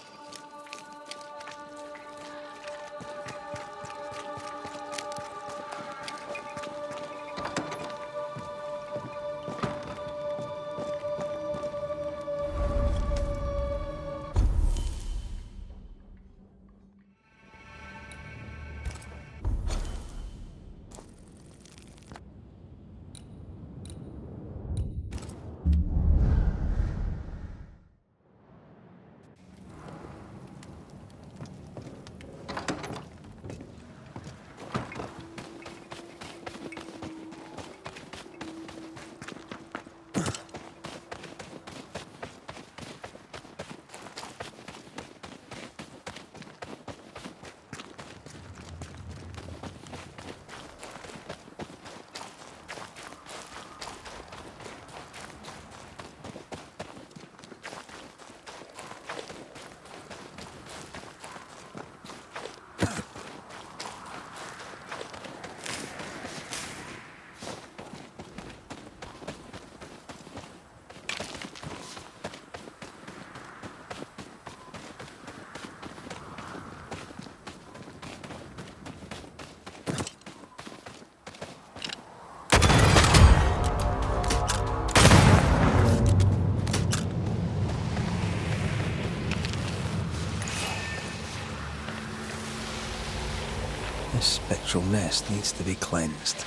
This spectral nest needs to be cleansed.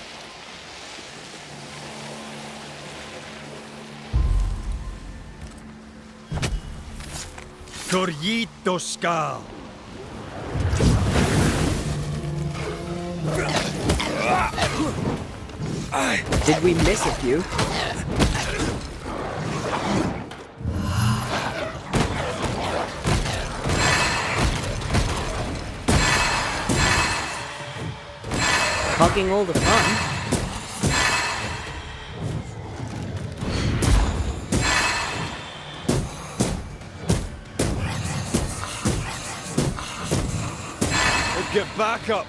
Corrito Skal. Did we miss a few? Hogging all the fun. Get back up!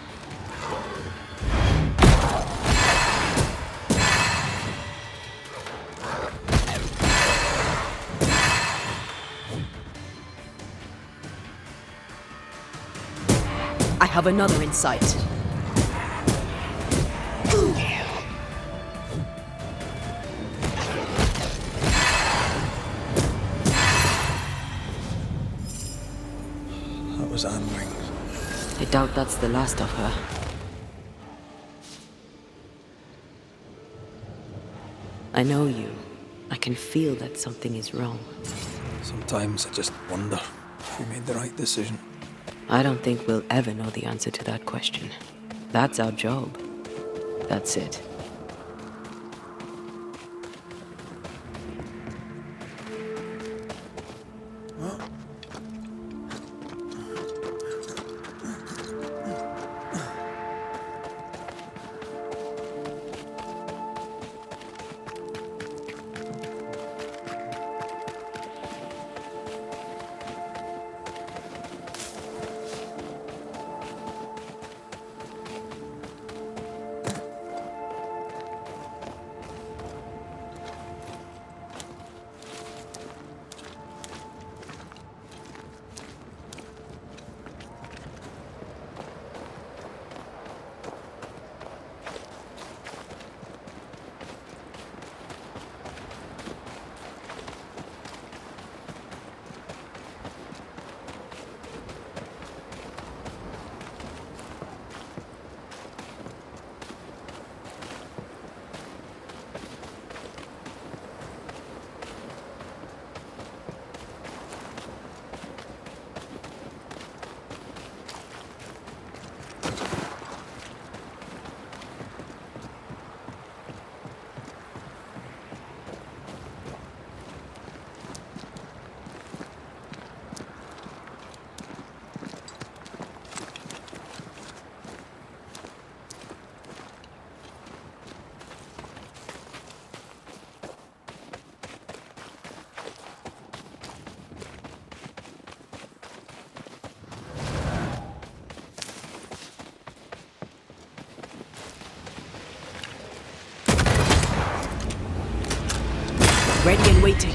I have another in sight. That was Anne Ring. I doubt that's the last of her. I know you. I can feel that something is wrong. Sometimes I just wonder if we made the right decision. I don't think we'll ever know the answer to that question. That's our job. That's it. Ready and waiting.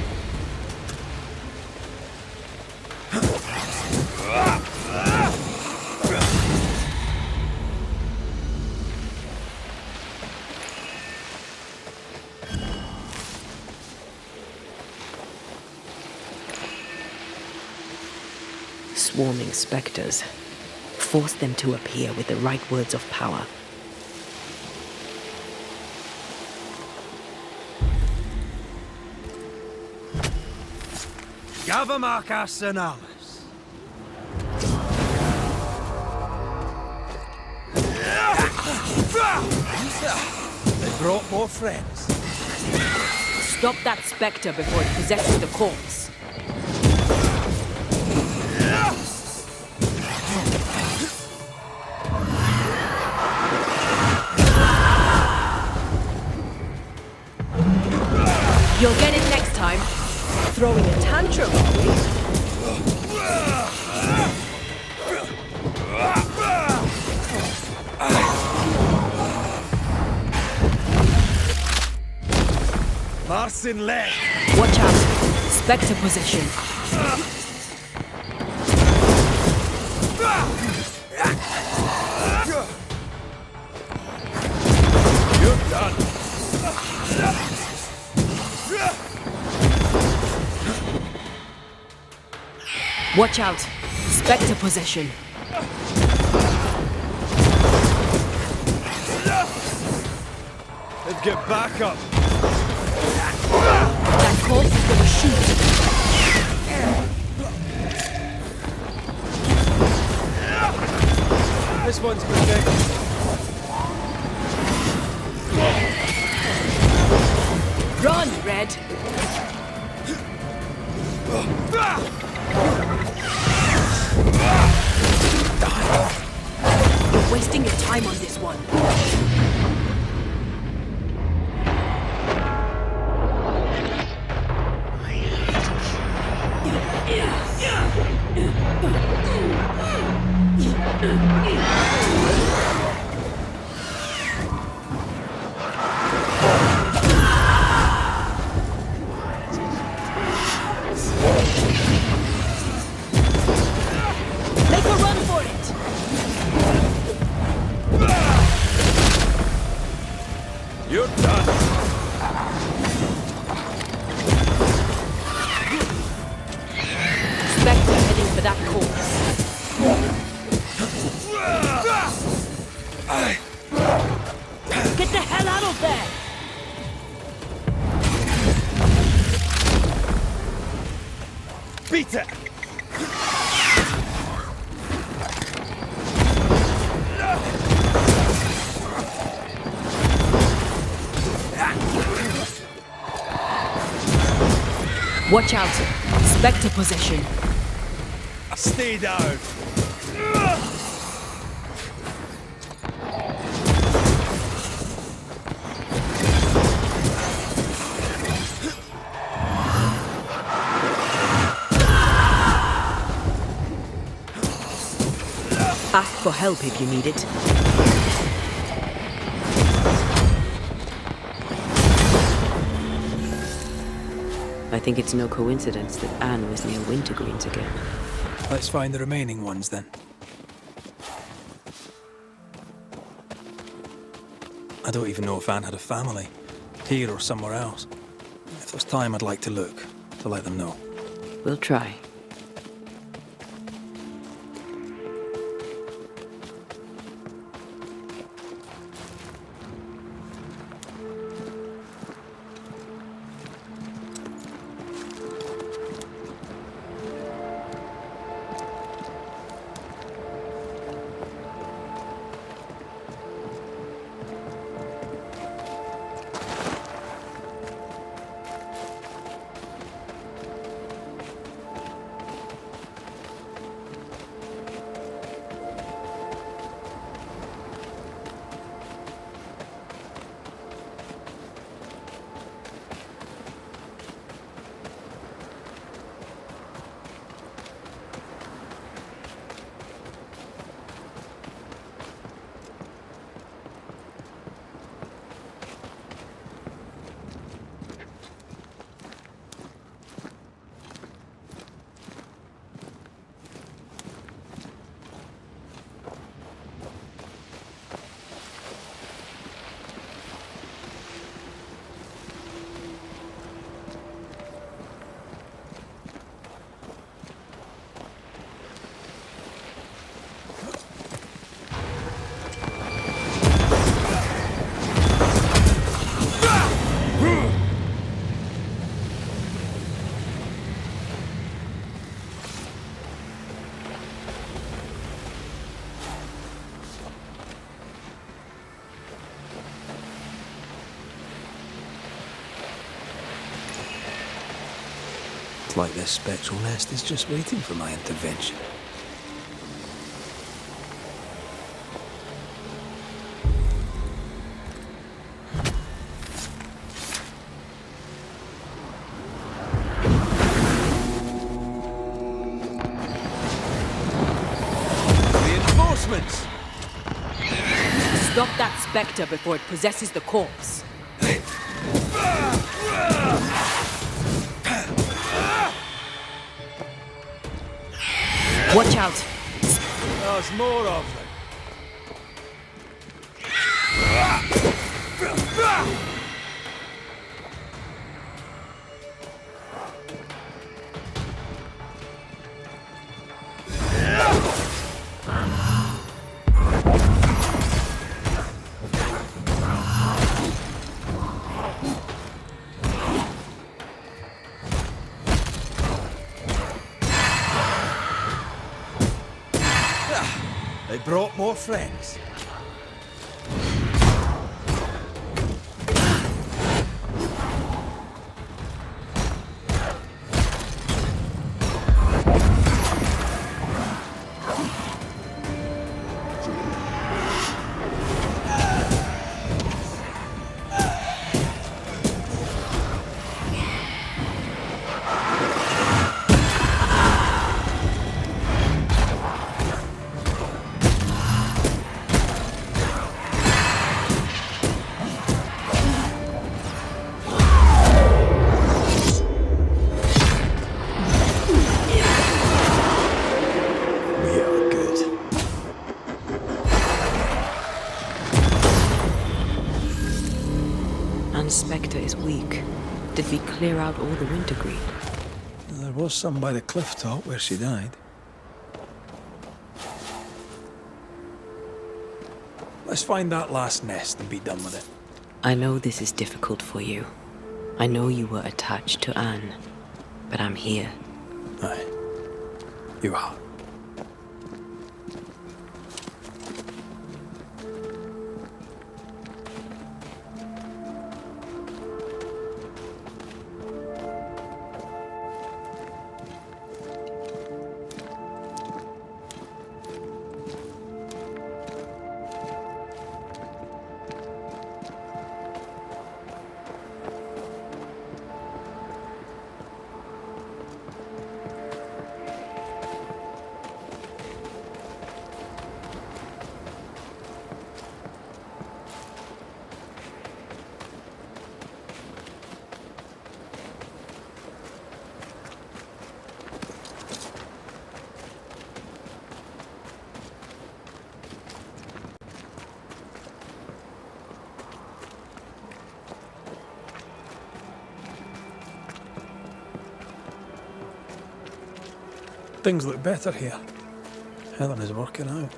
Swarming spectres. Force them to appear with the right words of power. Gavamaka Senalis. They brought more friends. Stop that spectre before it possesses the corpse. You'll get it next time. Throwing a tantrum, are we? Marcin left. Watch out. Spectre possession. You're done. Watch out. Spectre possession. Let's get back up. That corpse is gonna shoot. This one's protected. Run, Red. You're wasting your time on this one. Make a run for it! You're done. Spectre heading for that corpse. Get the hell out of there! Beat it! Watch out. Spectre possession. Stay down. Ask for help if you need it. I think it's no coincidence that Anne was near Wintergreens again. Let's find the remaining ones then. I don't even know if Anne had a family, here or somewhere else. If there's time, I'd like to look, to let them know. We'll try. It's like this spectral nest is just waiting for my intervention. Reinforcements! Stop that spectre before it possesses the corpse. Watch out! There's more of them. They brought more friends. Spectre is weak. Did we clear out all the wintergreen? There was some by the cliff top where she died. Let's find that last nest and be done with it. I know this is difficult for you. I know you were attached to Anne, but I'm here. Aye. You are. Things look better here. Helen is working out.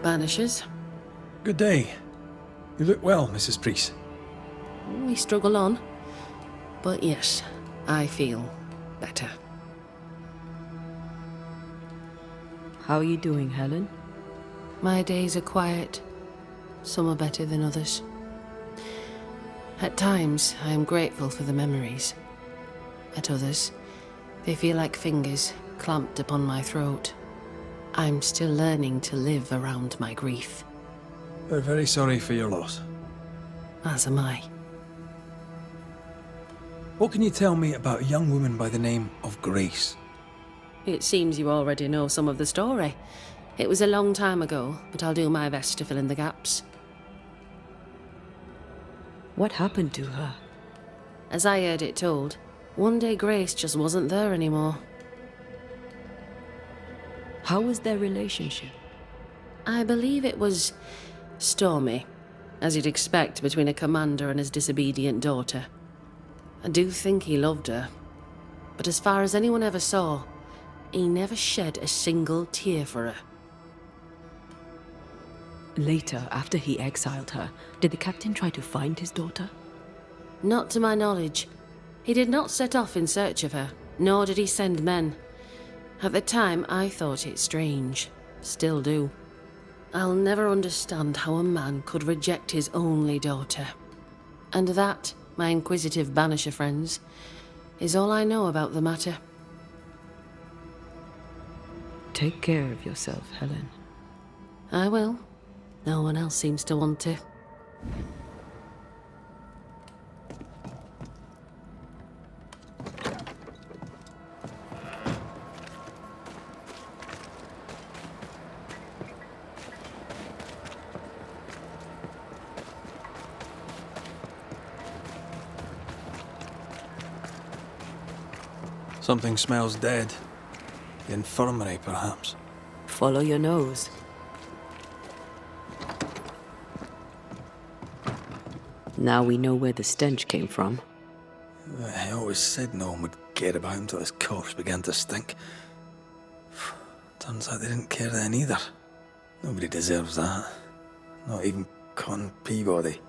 Banishers. Good day. You look well, Mrs. Priest. We struggle on. But yes, I feel better. How are you doing, Helen? My days are quiet. Some are better than others. At times, I am grateful for the memories. At others, they feel like fingers clamped upon my throat. I'm still learning to live around my grief. We're very sorry for your loss. As am I. What can you tell me about a young woman by the name of Grace? It seems you already know some of the story. It was a long time ago, but I'll do my best to fill in the gaps. What happened to her? As I heard it told, one day Grace just wasn't there anymore. How was their relationship? I believe it was stormy, as you'd expect between a commander and his disobedient daughter. I do think he loved her, but as far as anyone ever saw, he never shed a single tear for her. Later, after he exiled her, did the captain try to find his daughter? Not to my knowledge. He did not set off in search of her, nor did he send men. At the time, I thought it strange. Still do. I'll never understand how a man could reject his only daughter. And that, my inquisitive Banisher friends, is all I know about the matter. Take care of yourself, Helen. I will. No one else seems to want to. Something smells dead. The infirmary, perhaps. Follow your nose. Now we know where the stench came from. I always said no one would care about him until his corpse began to stink. Turns out they didn't care then either. Nobody deserves that. Not even Con Peabody.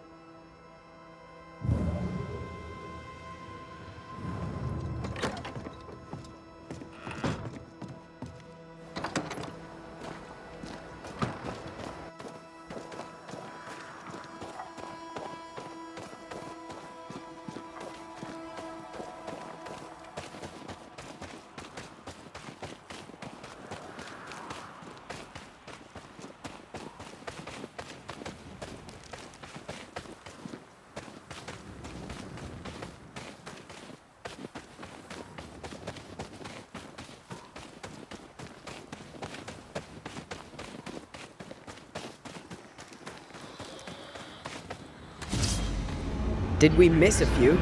Did we miss a few?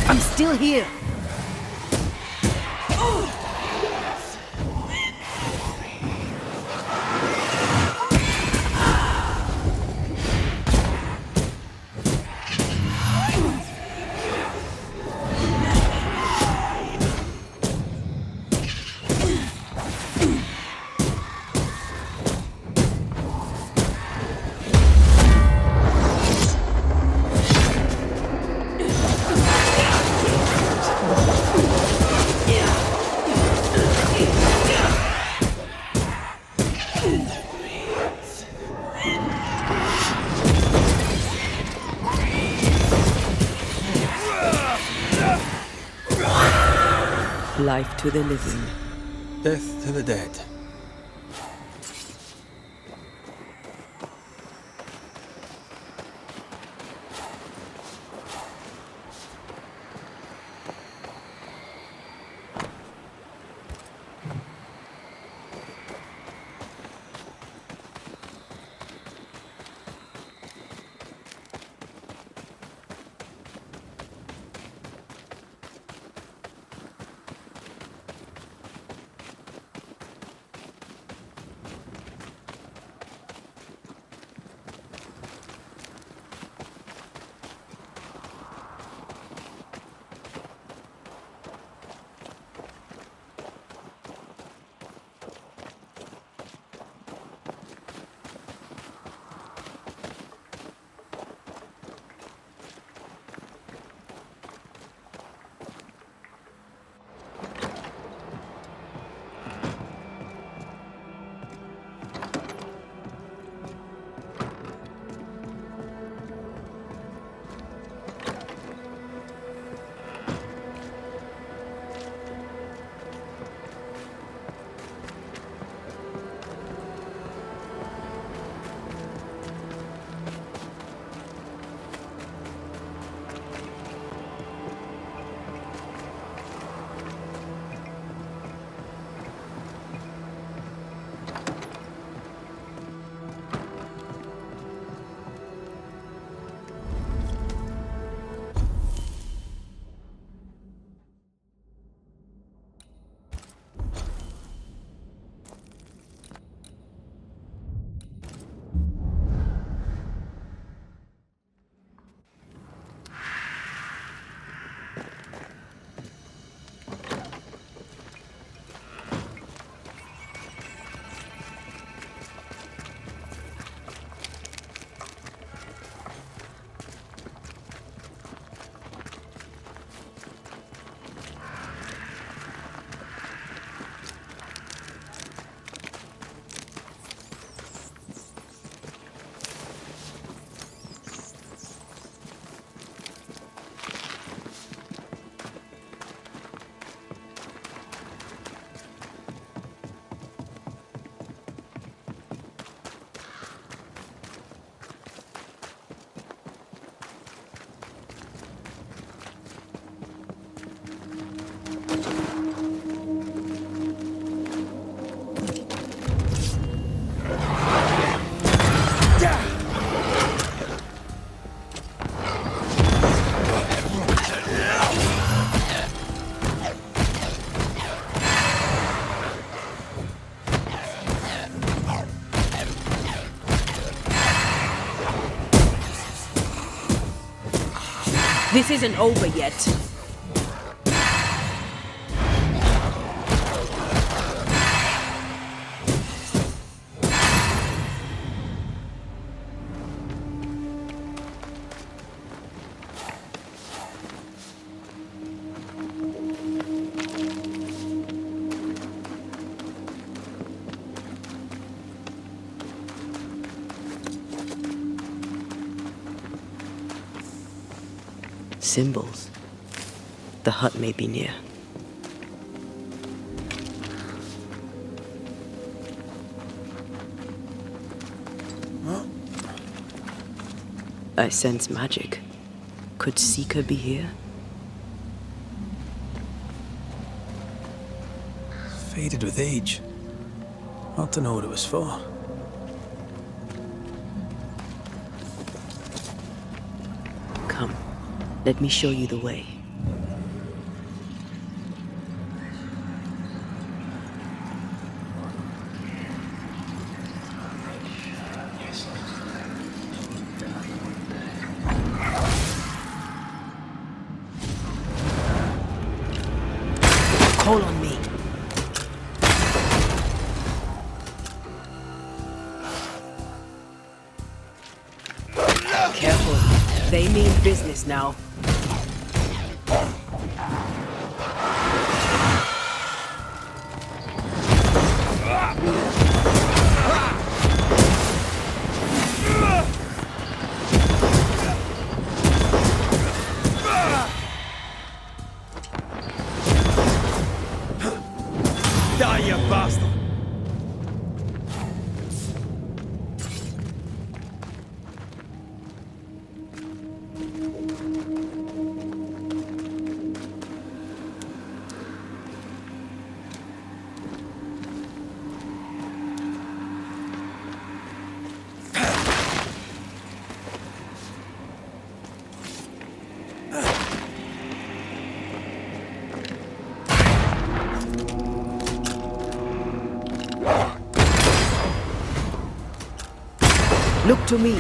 I'm still here. Life to the living. Death to the dead. This isn't over yet. Symbols. The hut may be near. I sense magic. Could Seeker be here? Faded with age. Ought to know what it was for. Come, let me show you the way. Call on me. Careful. They mean business now. Die, you bastard! Look to me.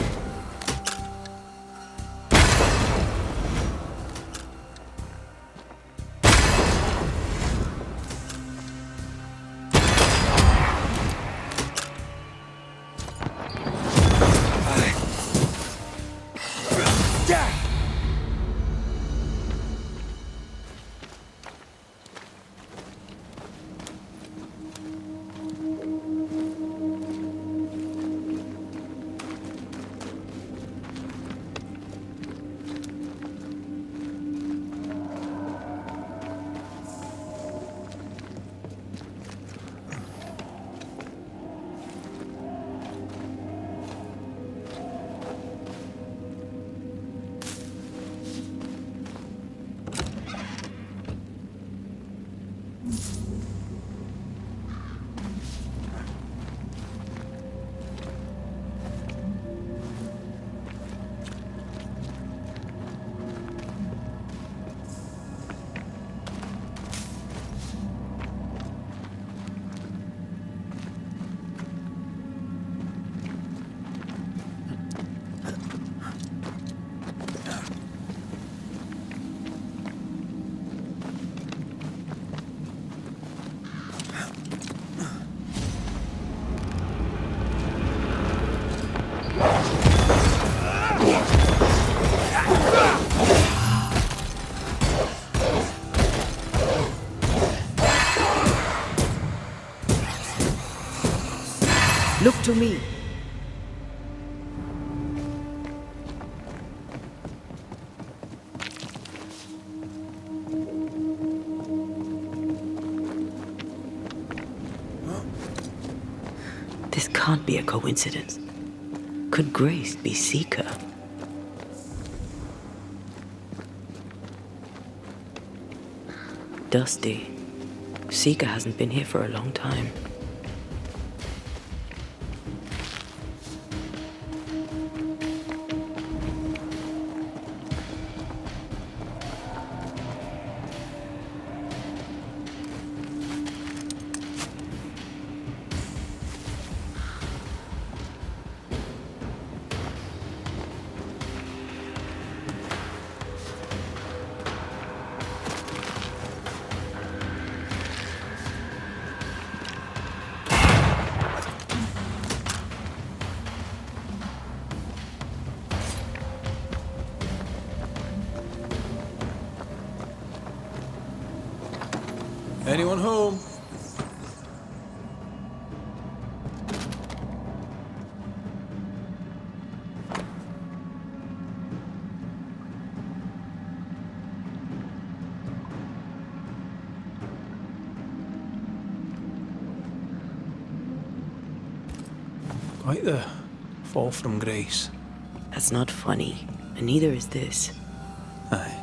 Look to me. This can't be a coincidence. Could Grace be Seeker? Dusty. Seeker hasn't been here for a long time. Anyone home? Quite the fall from grace. That's not funny, and neither is this. Aye,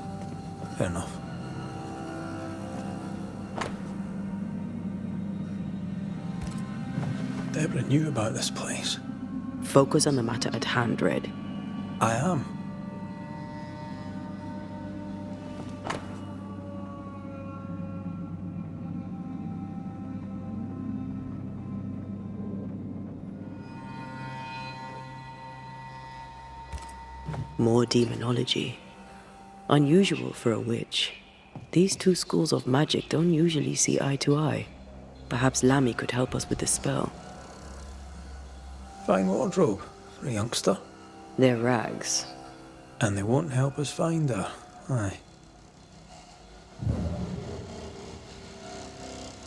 fair enough. Deborah knew about this place. Focus on the matter at hand, Red. I am. More demonology. Unusual for a witch. These two schools of magic don't usually see eye to eye. Perhaps Lammy could help us with the spell. Fine wardrobe for a youngster. They're rags. And they won't help us find her. Aye.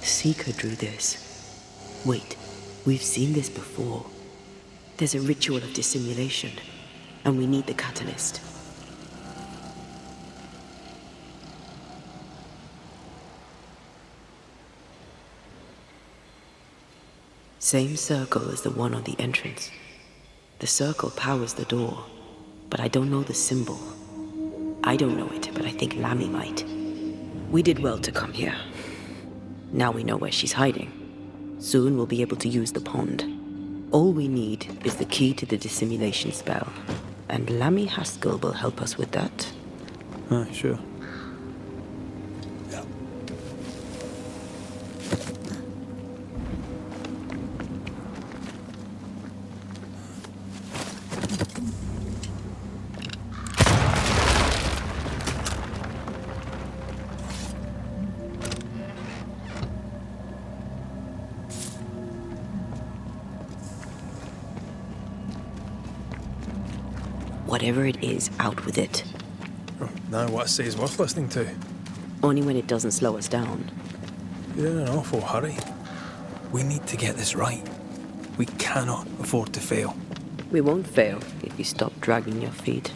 Seeker drew this. Wait, we've seen this before. There's a ritual of dissimulation, and we need the catalyst. Same circle as the one on the entrance. The circle powers the door, but I don't know the symbol. I don't know it, but I think Lammy might. We did well to come here. Now we know where she's hiding. Soon we'll be able to use the pond. All we need is the key to the dissimulation spell, and Lammy Haskell will help us with that. Aye, sure. Whatever it is, out with it. Now what I say is worth listening to. Only when it doesn't slow us down. You're in an awful hurry. We need to get this right. We cannot afford to fail. We won't fail if you stop dragging your feet.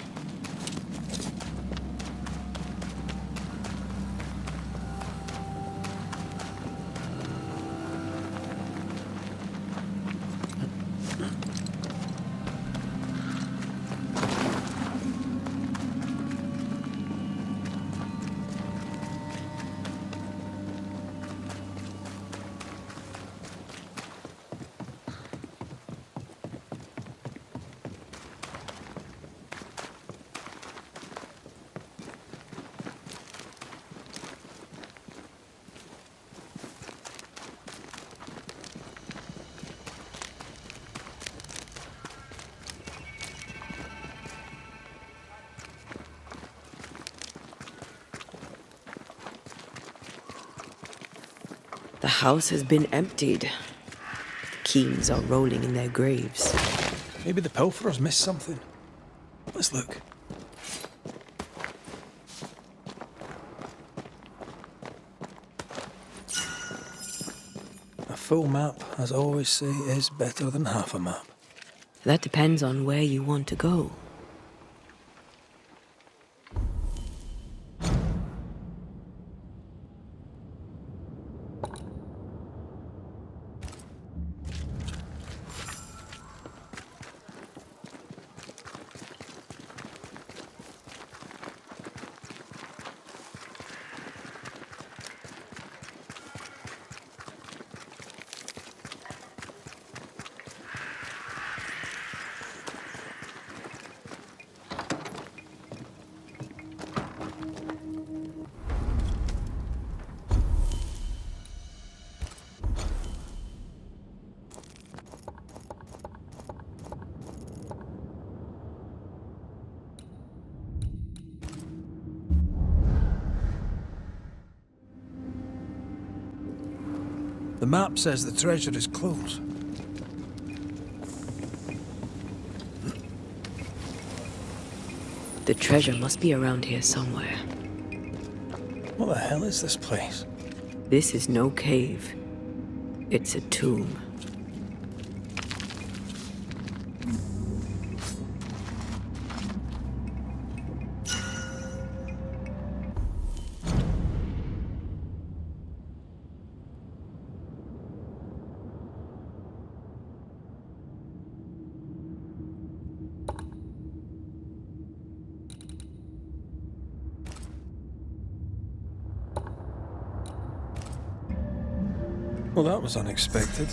The house has been emptied. The Keens are rolling in their graves. Maybe the pilferers missed something. Let's look. A full map, as I always say, is better than half a map. That depends on where you want to go. The map says the treasure is close. The treasure must be around here somewhere. What the hell is this place? This is no cave. It's a tomb. Well, that was unexpected.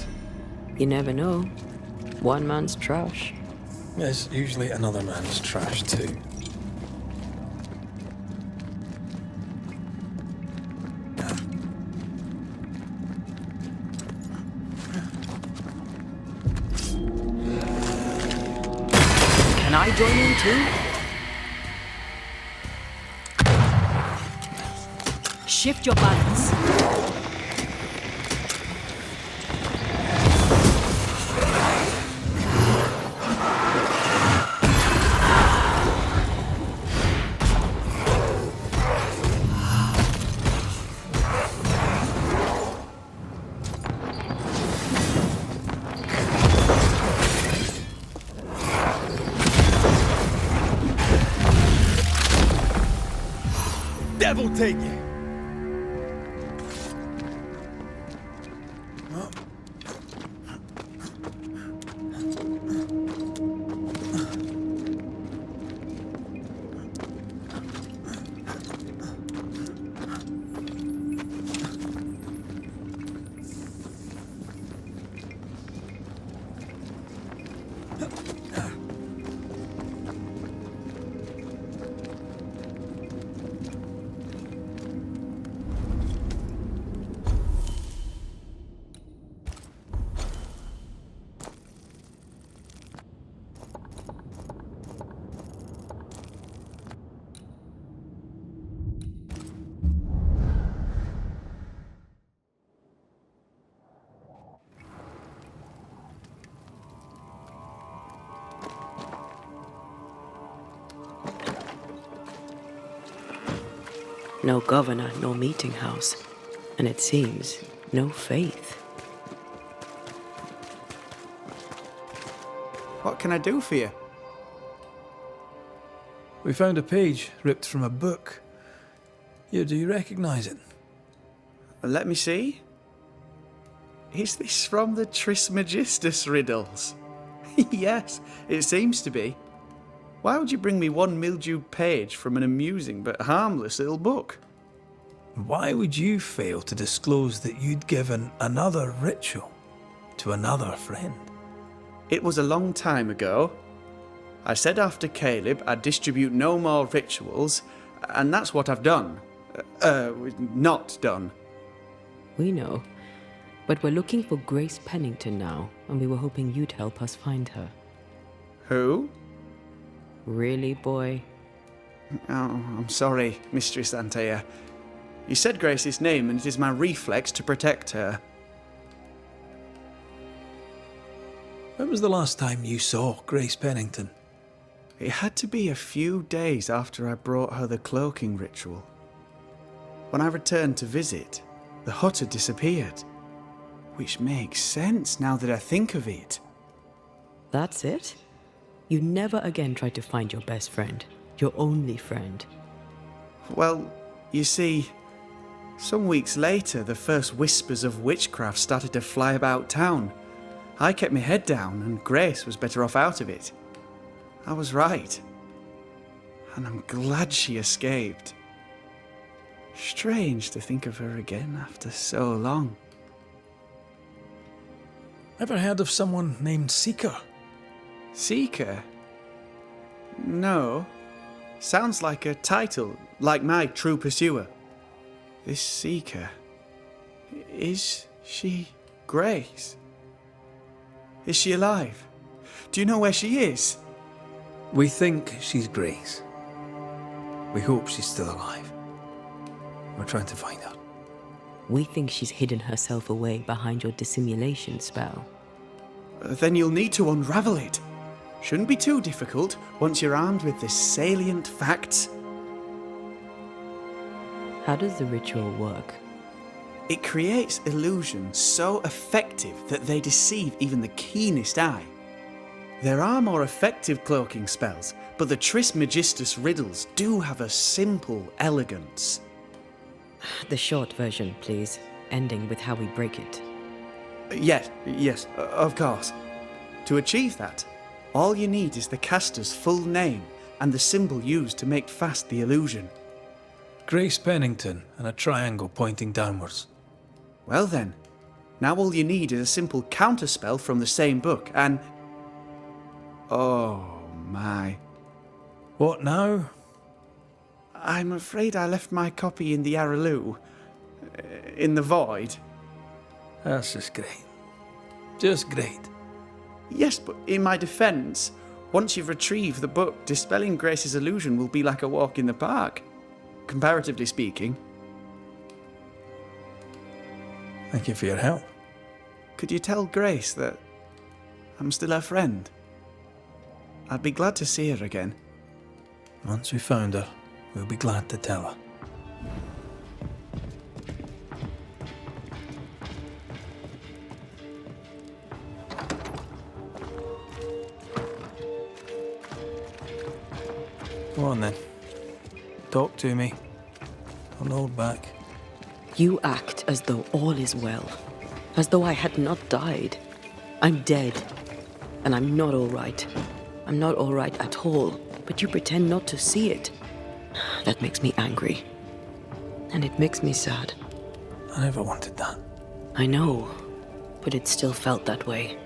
You never know. One man's trash. There's usually another man's trash, too. Can I join in too? Shift your balance. Devil take you! No governor, no meeting house. And it seems, no faith. What can I do for you? We found a page ripped from a book. Here, do you recognize it? Let me see. Is this from the Trismegistus riddles? Yes, it seems to be. Why would you bring me one mildewed page from an amusing but harmless little book? Why would you fail to disclose that you'd given another ritual to another friend? It was a long time ago. I said after Caleb I'd distribute no more rituals, and that's what I've done. Not done. We know. But we're looking for Grace Pennington now, and we were hoping you'd help us find her. Who? Really, boy? Oh, I'm sorry, Mistress Antea. You said Grace's name, and it is my reflex to protect her. When was the last time you saw Grace Pennington? It had to be a few days after I brought her the cloaking ritual. When I returned to visit, the hut had disappeared. Which makes sense now that I think of it. That's it? You never again tried to find your best friend, your only friend. Well, you see, some weeks later, the first whispers of witchcraft started to fly about town. I kept my head down, and Grace was better off out of it. I was right. And I'm glad she escaped. Strange to think of her again after so long. Ever heard of someone named Seeker? Seeker? No. Sounds like a title, like my True Pursuer. This Seeker. Is she Grace? Is she alive? Do you know where she is? We think she's Grace. We hope she's still alive. We're trying to find her. We think she's hidden herself away behind your dissimulation spell. Then you'll need to unravel it. Shouldn't be too difficult once you're armed with the salient facts. How does the ritual work? It creates illusions so effective that they deceive even the keenest eye. There are more effective cloaking spells, but the Trismegistus riddles do have a simple elegance. The short version, please, ending with how we break it. Yes, of course. To achieve that, all you need is the caster's full name and the symbol used to make fast the illusion. Grace Pennington and a triangle pointing downwards. Well then, now all you need is a simple counterspell from the same book and... Oh my. What now? I'm afraid I left my copy in the Araloo. In the void. That's just great. Just great. Yes, but in my defence, once you've retrieved the book, dispelling Grace's illusion will be like a walk in the park. Comparatively speaking. Thank you for your help. Could you tell Grace that I'm still her friend? I'd be glad to see her again. Once we found her, we'll be glad to tell her. Go on then. Talk to me. Don't hold back. You act as though all is well, as though I had not died. I'm dead, and I'm not all right. I'm not all right at all, but you pretend not to see it. That makes me angry, and it makes me sad. I never wanted that. I know, but it still felt that way.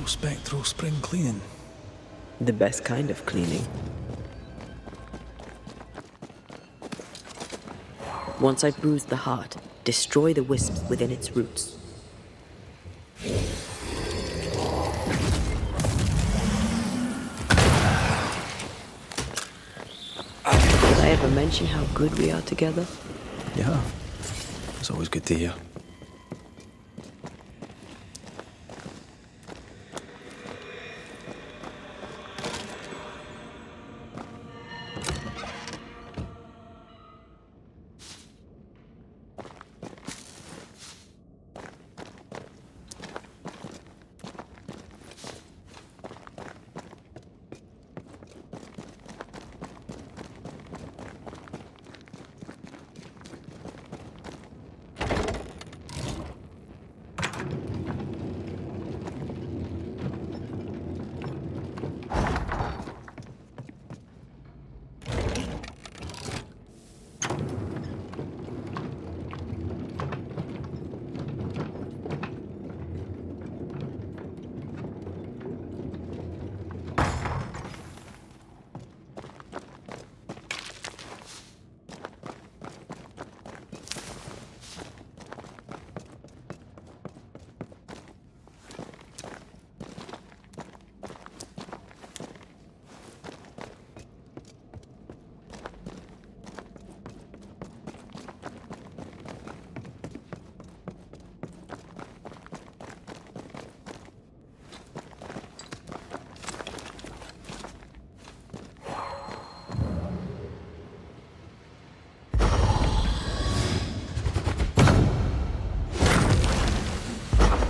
Spectral spring cleaning. The best kind of cleaning. Once I bruise the heart, destroy the wisps within its roots. Did I ever mention how good we are together? Yeah. It's always good to hear.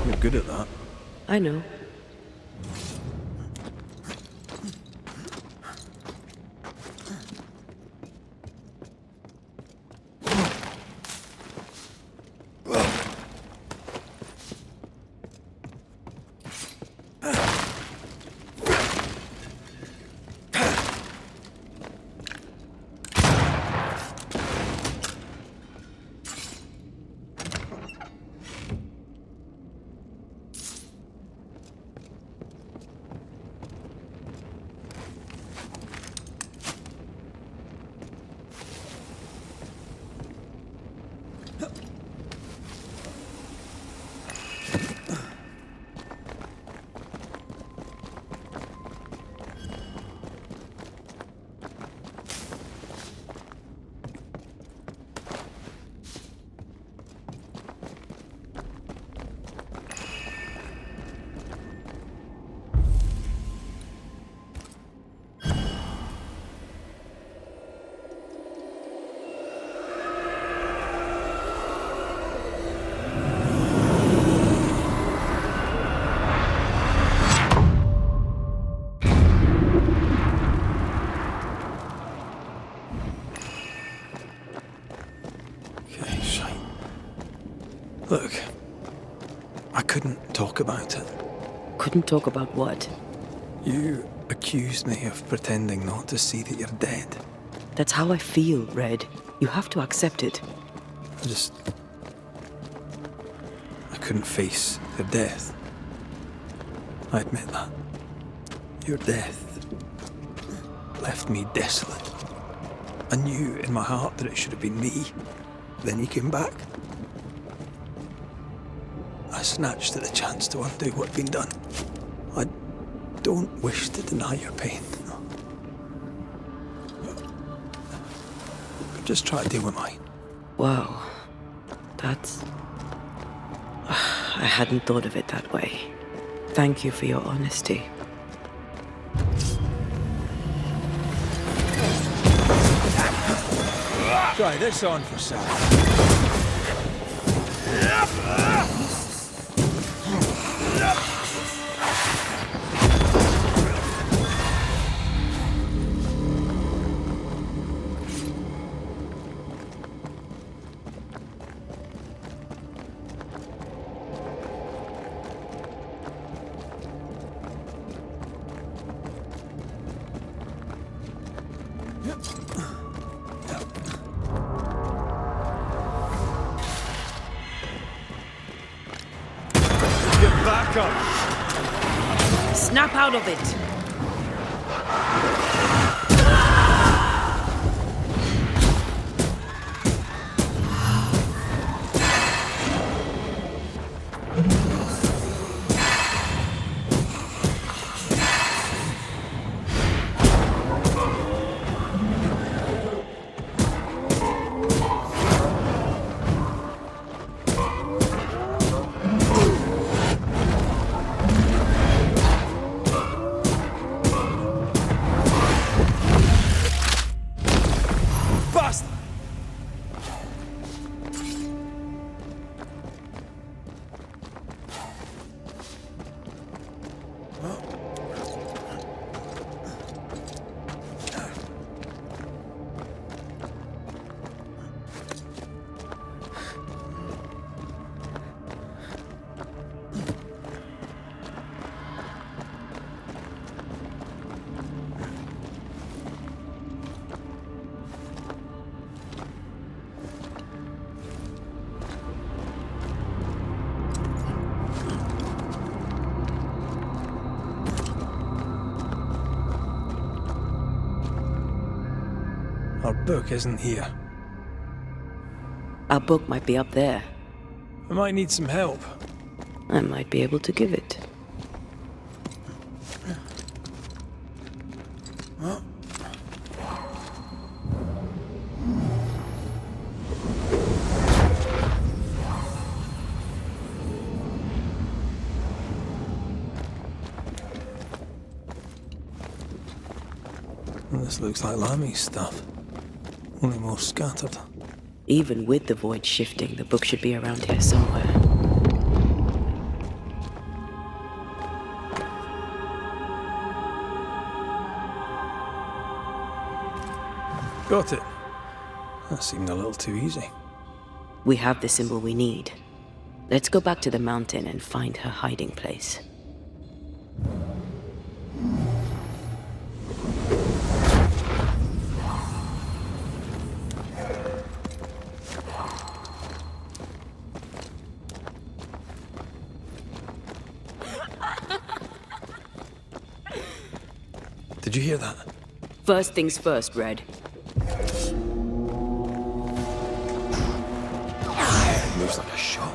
You're good at that. I know. I couldn't talk about it. Couldn't talk about what? You accused me of pretending not to see that you're dead. That's how I feel, Red. You have to accept it. I couldn't face your death. I admit that. Your death left me desolate. I knew in my heart that it should have been me. Then you came back. I snatched at the chance to undo what had been done. I don't wish to deny your pain. Just try to deal with mine. Wow. That's... I hadn't thought of it that way. Thank you for your honesty. Try this on for size. Back up! Snap out of it! Our book isn't here. Our book might be up there. I might need some help. I might be able to give it. This looks like Lami's stuff. Only more scattered. Even with the void shifting, the book should be around here somewhere. Got it. That seemed a little too easy. We have the symbol we need. Let's go back to the mountain and find her hiding place. Did you hear that? First things first, Red. It moves like a shot.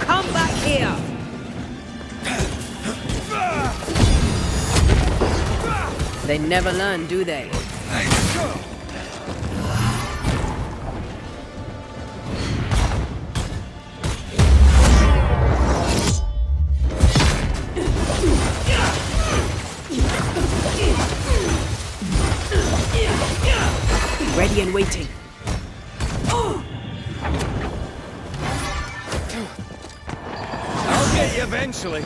Come back here! They never learn, do they? Ready and waiting. I'll get you eventually.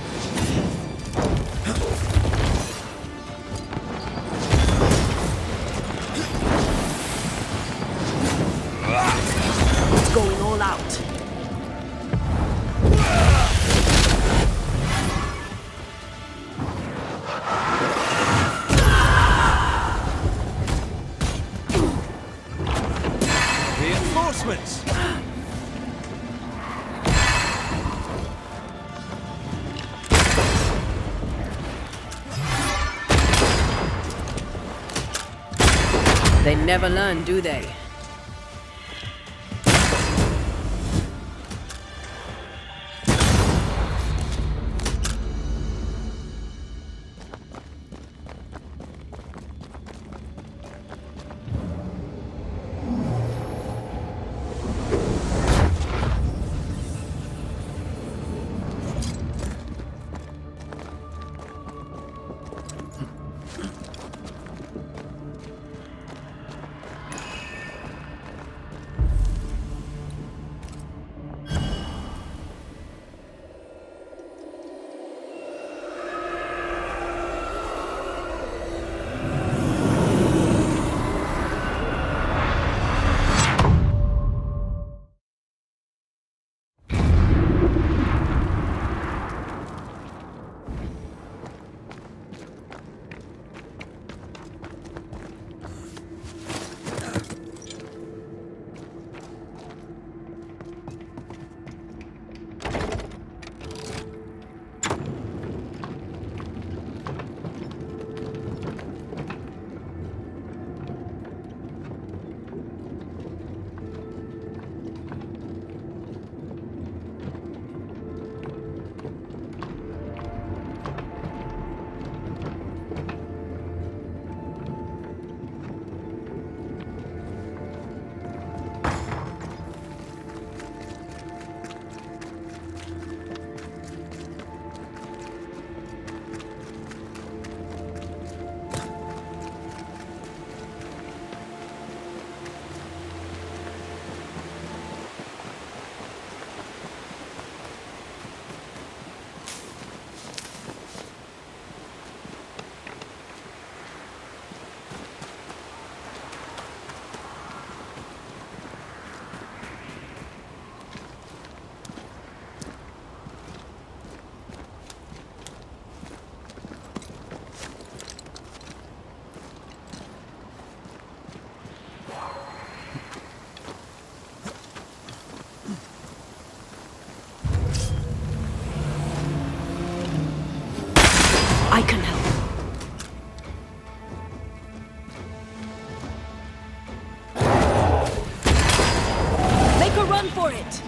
Reinforcements! They never learn, do they? I can help. Make a run for it!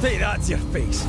Take that to your face.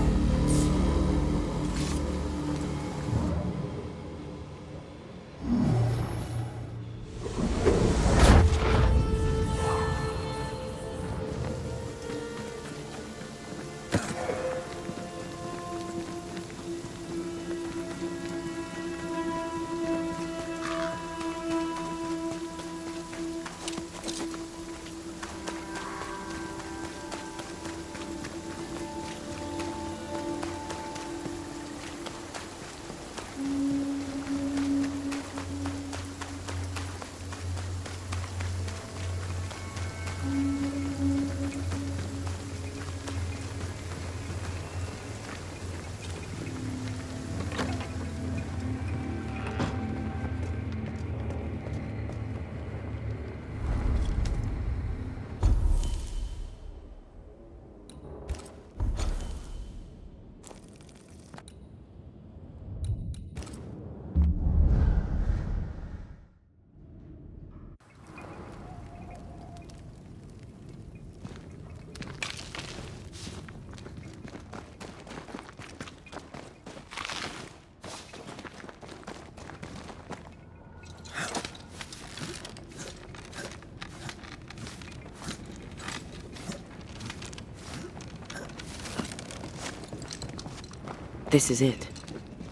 This is it.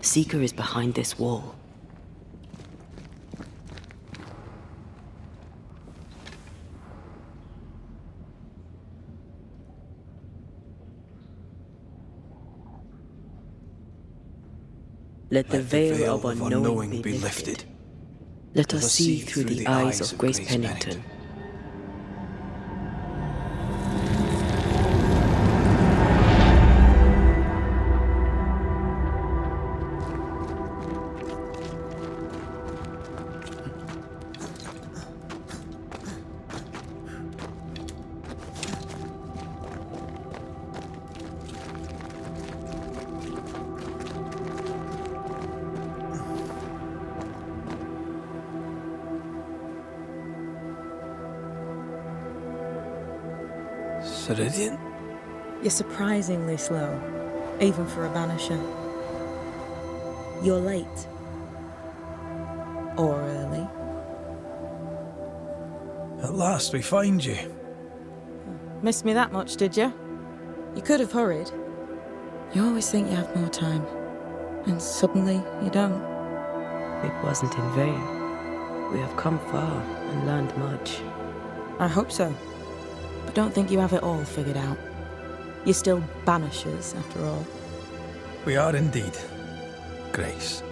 Seeker is behind this wall. Let the veil of unknowing be lifted. Let us see through the eyes of Grace Pennington. Ceridian? You're surprisingly slow, even for a Banisher. You're late. Or early. At last we find you. Missed me that much, did you? You could have hurried. You always think you have more time, and suddenly you don't. It wasn't in vain. We have come far and learned much. I hope so. But don't think you have it all figured out. You're still Banishers, after all. We are indeed, Grace.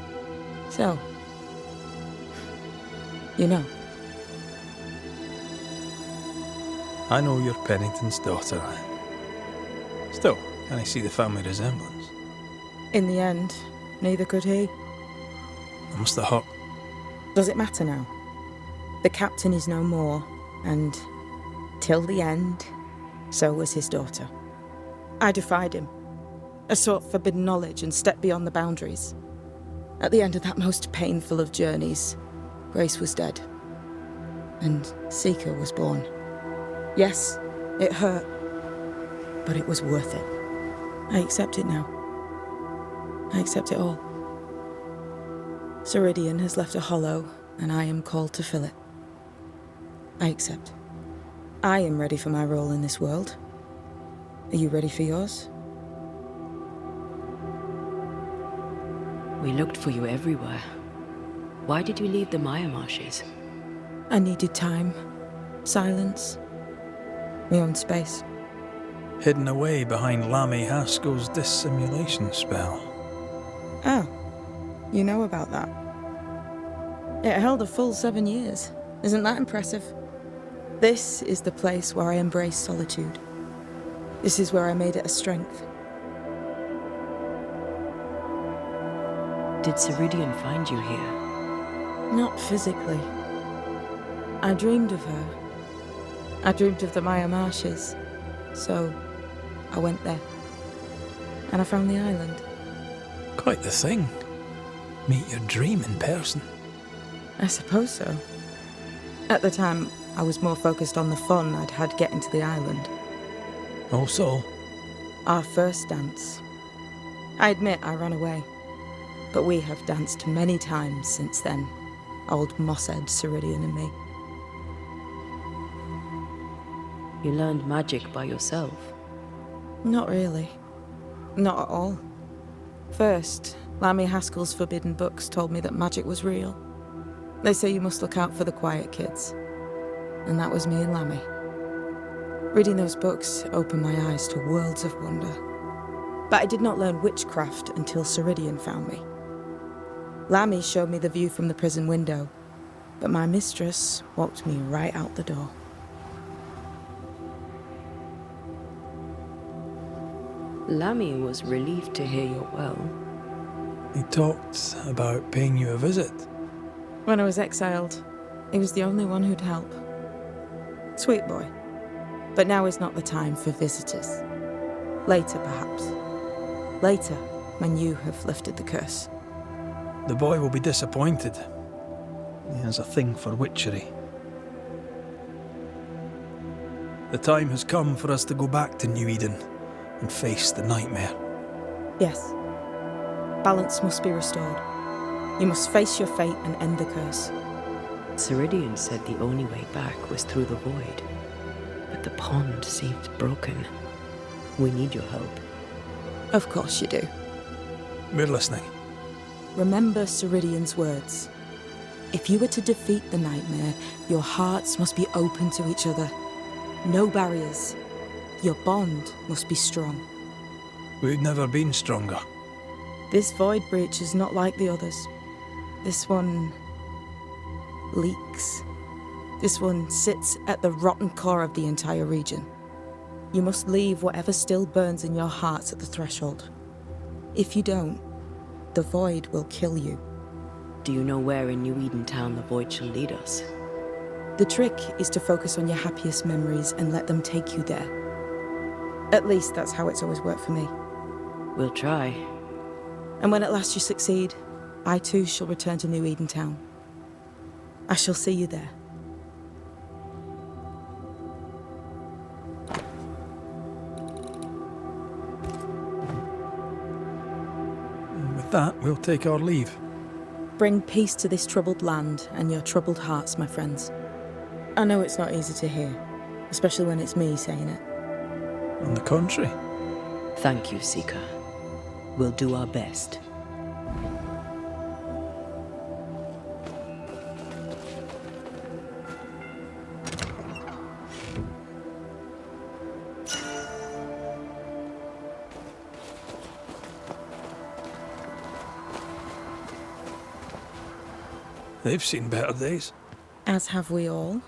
So, you know. I know you're Pennington's daughter. Still, can I see the family resemblance? In the end, neither could he. I must have hurt. Does it matter now? The captain is no more, and till the end, so was his daughter. I defied him. I sought forbidden knowledge and stepped beyond the boundaries. At the end of that most painful of journeys, Grace was dead. And Seeker was born. Yes, it hurt, but it was worth it. I accept it now. I accept it all. Ceridian has left a hollow, and I am called to fill it. I accept. I am ready for my role in this world. Are you ready for yours? We looked for you everywhere. Why did you leave the Maya Marshes? I needed time, silence, my own space. Hidden away behind Lammy Haskell's dissimulation spell. Oh, you know about that. It held a full 7 years. Isn't that impressive? This is the place where I embrace solitude. This is where I made it a strength. Did Ceridian find you here? Not physically. I dreamed of her. I dreamed of the Maya Marshes. So, I went there. And I found the island. Quite the thing. Meet your dream in person. I suppose so. At the time, I was more focused on the fun I'd had getting to the island. Also? Our first dance. I admit I ran away. But we have danced many times since then. Old Mosshead, Ceridian and me. You learned magic by yourself? Not really. Not at all. First, Lammy Haskell's forbidden books told me that magic was real. They say you must look out for the quiet kids. And that was me and Lammy. Reading those books opened my eyes to worlds of wonder. But I did not learn witchcraft until Ceridian found me. Lammy showed me the view from the prison window, but my mistress walked me right out the door. Lammy was relieved to hear you're well. He talked about paying you a visit. When I was exiled, he was the only one who'd help. Sweet boy. But now is not the time for visitors. Later, perhaps. Later, when you have lifted the curse. The boy will be disappointed. He has a thing for witchery. The time has come for us to go back to New Eden and face the nightmare. Yes. Balance must be restored. You must face your fate and end the curse. Ceridian said the only way back was through the void. But the pond seems broken. We need your help. Of course you do. We're listening. Remember Ceridian's words. If you are to defeat the nightmare, your hearts must be open to each other. No barriers. Your bond must be strong. We've never been stronger. This void breach is not like the others. This one leaks. This one sits at the rotten core of the entire region. You must leave whatever still burns in your hearts at the threshold. If you don't, the void will kill you. Do you know where in New Eden Town the void shall lead us? The trick is to focus on your happiest memories and let them take you there. At least that's how it's always worked for me. We'll try. And when at last you succeed, I too shall return to New Eden Town. I shall see you there. With that, we'll take our leave. Bring peace to this troubled land and your troubled hearts, my friends. I know it's not easy to hear, especially when it's me saying it. On the contrary. Thank you, Seeker. We'll do our best. They've seen better days. As have we all.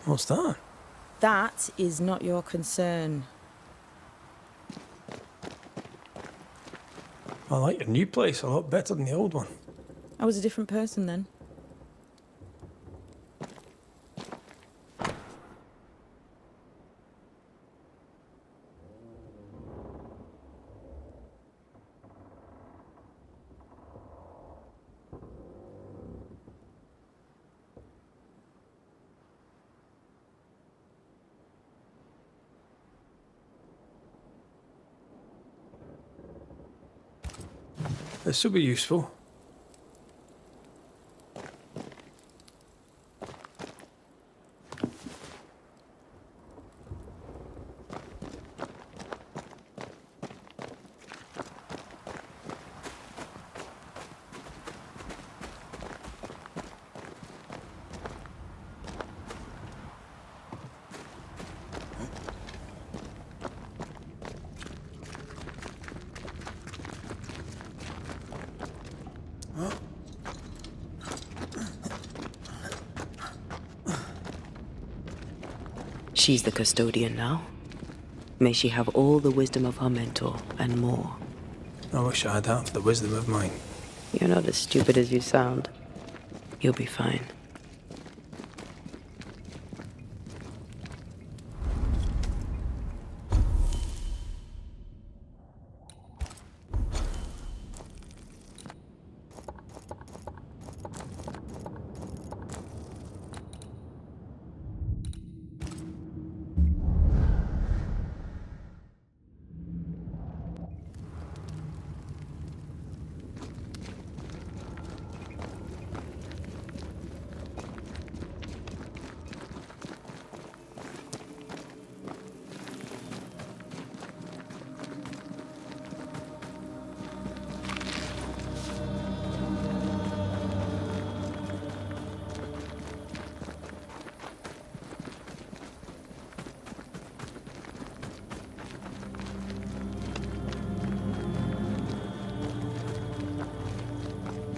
What's that? That is not your concern. I like your new place a lot better than the old one. I was a different person then. This will be useful. She's the custodian now. May she have all the wisdom of her mentor, and more. I wish I'd have the wisdom of mine. You're not as stupid as you sound. You'll be fine.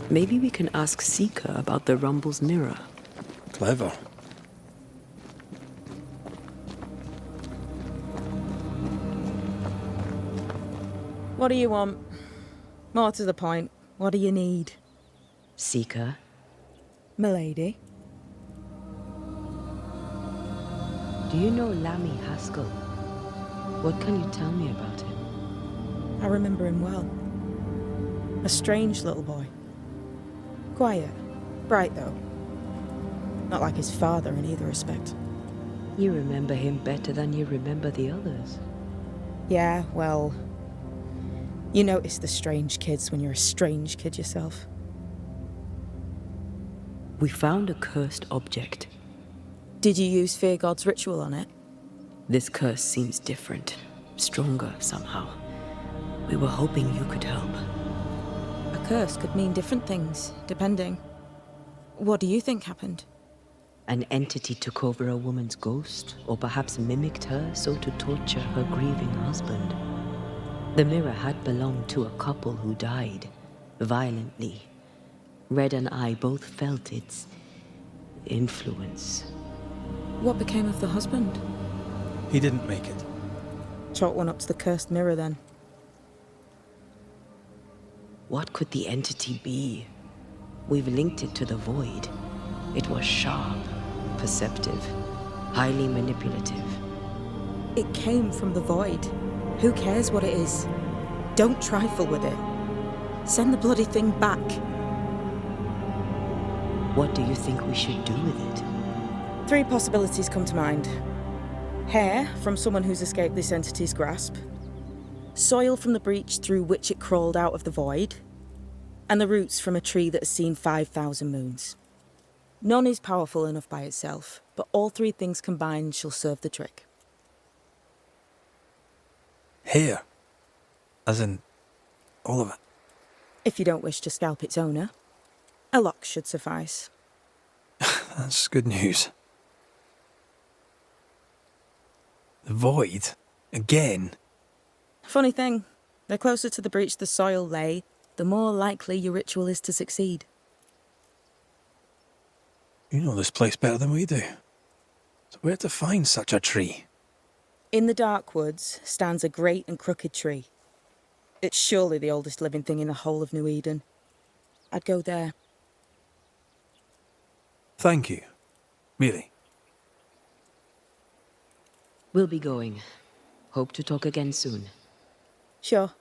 Maybe we can ask Seeker about the Rumble's mirror. Clever. What do you want? More to the point, what do you need? Seeker? Milady? Do you know Lammy Haskell? What can you tell me about him? I remember him well. A strange little boy. Quiet. Bright, though. Not like his father in either respect. You remember him better than you remember the others. Yeah, well... You notice the strange kids when you're a strange kid yourself. We found a cursed object. Did you use Fear God's ritual on it? This curse seems different. Stronger, somehow. We were hoping you could help. A curse could mean different things, depending. What do you think happened? An entity took over a woman's ghost, or perhaps mimicked her so to torture her grieving husband. The mirror had belonged to a couple who died, violently. Red and I both felt its influence. What became of the husband? He didn't make it. Chalk one up to the cursed mirror then. What could the entity be? We've linked it to the void. It was sharp, perceptive, highly manipulative. It came from the void. Who cares what it is? Don't trifle with it. Send the bloody thing back. What do you think we should do with it? 3 possibilities come to mind. Hair from someone who's escaped this entity's grasp. Soil from the breach through which it crawled out of the void. And the roots from a tree that has seen 5,000 moons. None is powerful enough by itself, but all 3 things combined shall serve the trick. Hair? As in, all of it? If you don't wish to scalp its owner, a lock should suffice. That's good news. The void? Again? Funny thing, the closer to the breach the soil lay, the more likely your ritual is to succeed. You know this place better than we do. So where to find such a tree? In the dark woods stands a great and crooked tree. It's surely the oldest living thing in the whole of New Eden. I'd go there. Thank you. Really. We'll be going. Hope to talk again soon. Sure.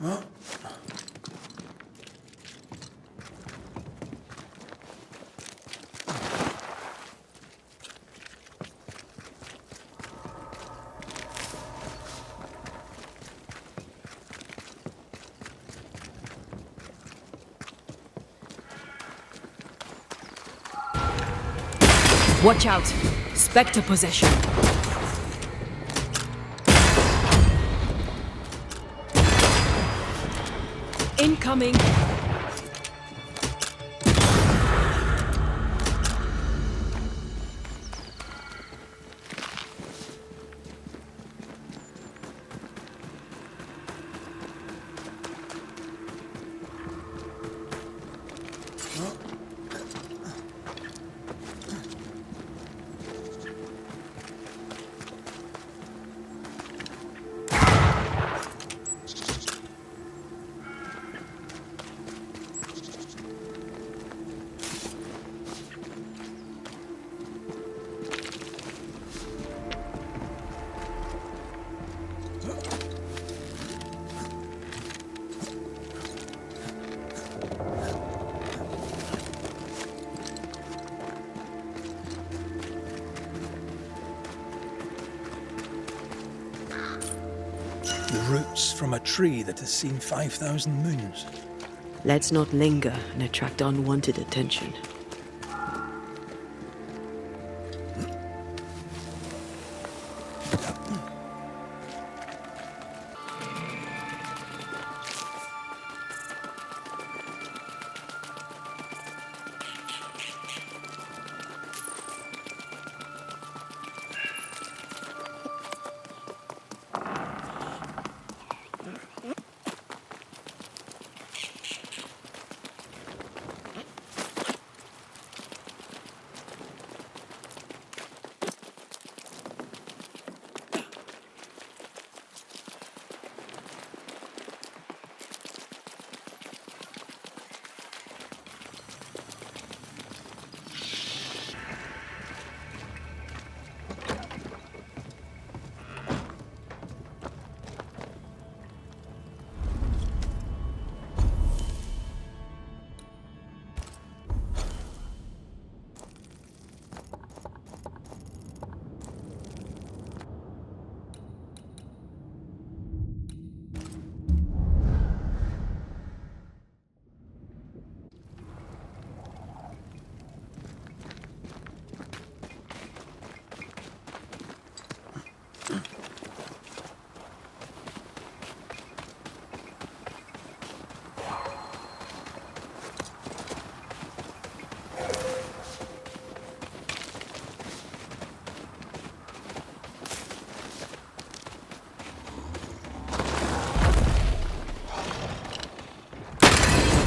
Huh? Watch out! Spectre possession! Incoming! The roots from a tree that has seen 5,000 moons. Let's not linger and attract unwanted attention.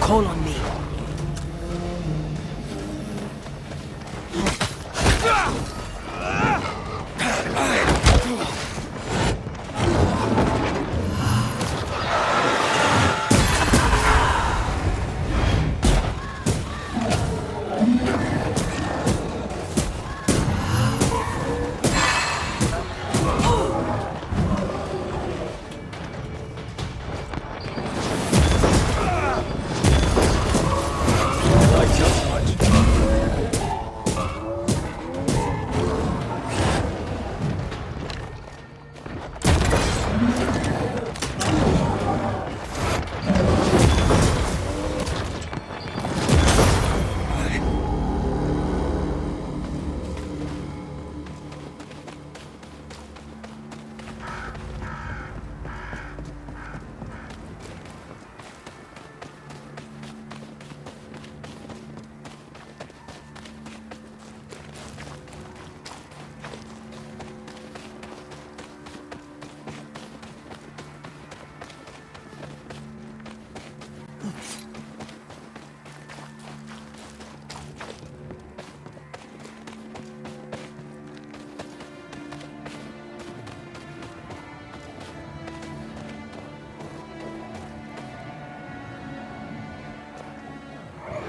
Call on me.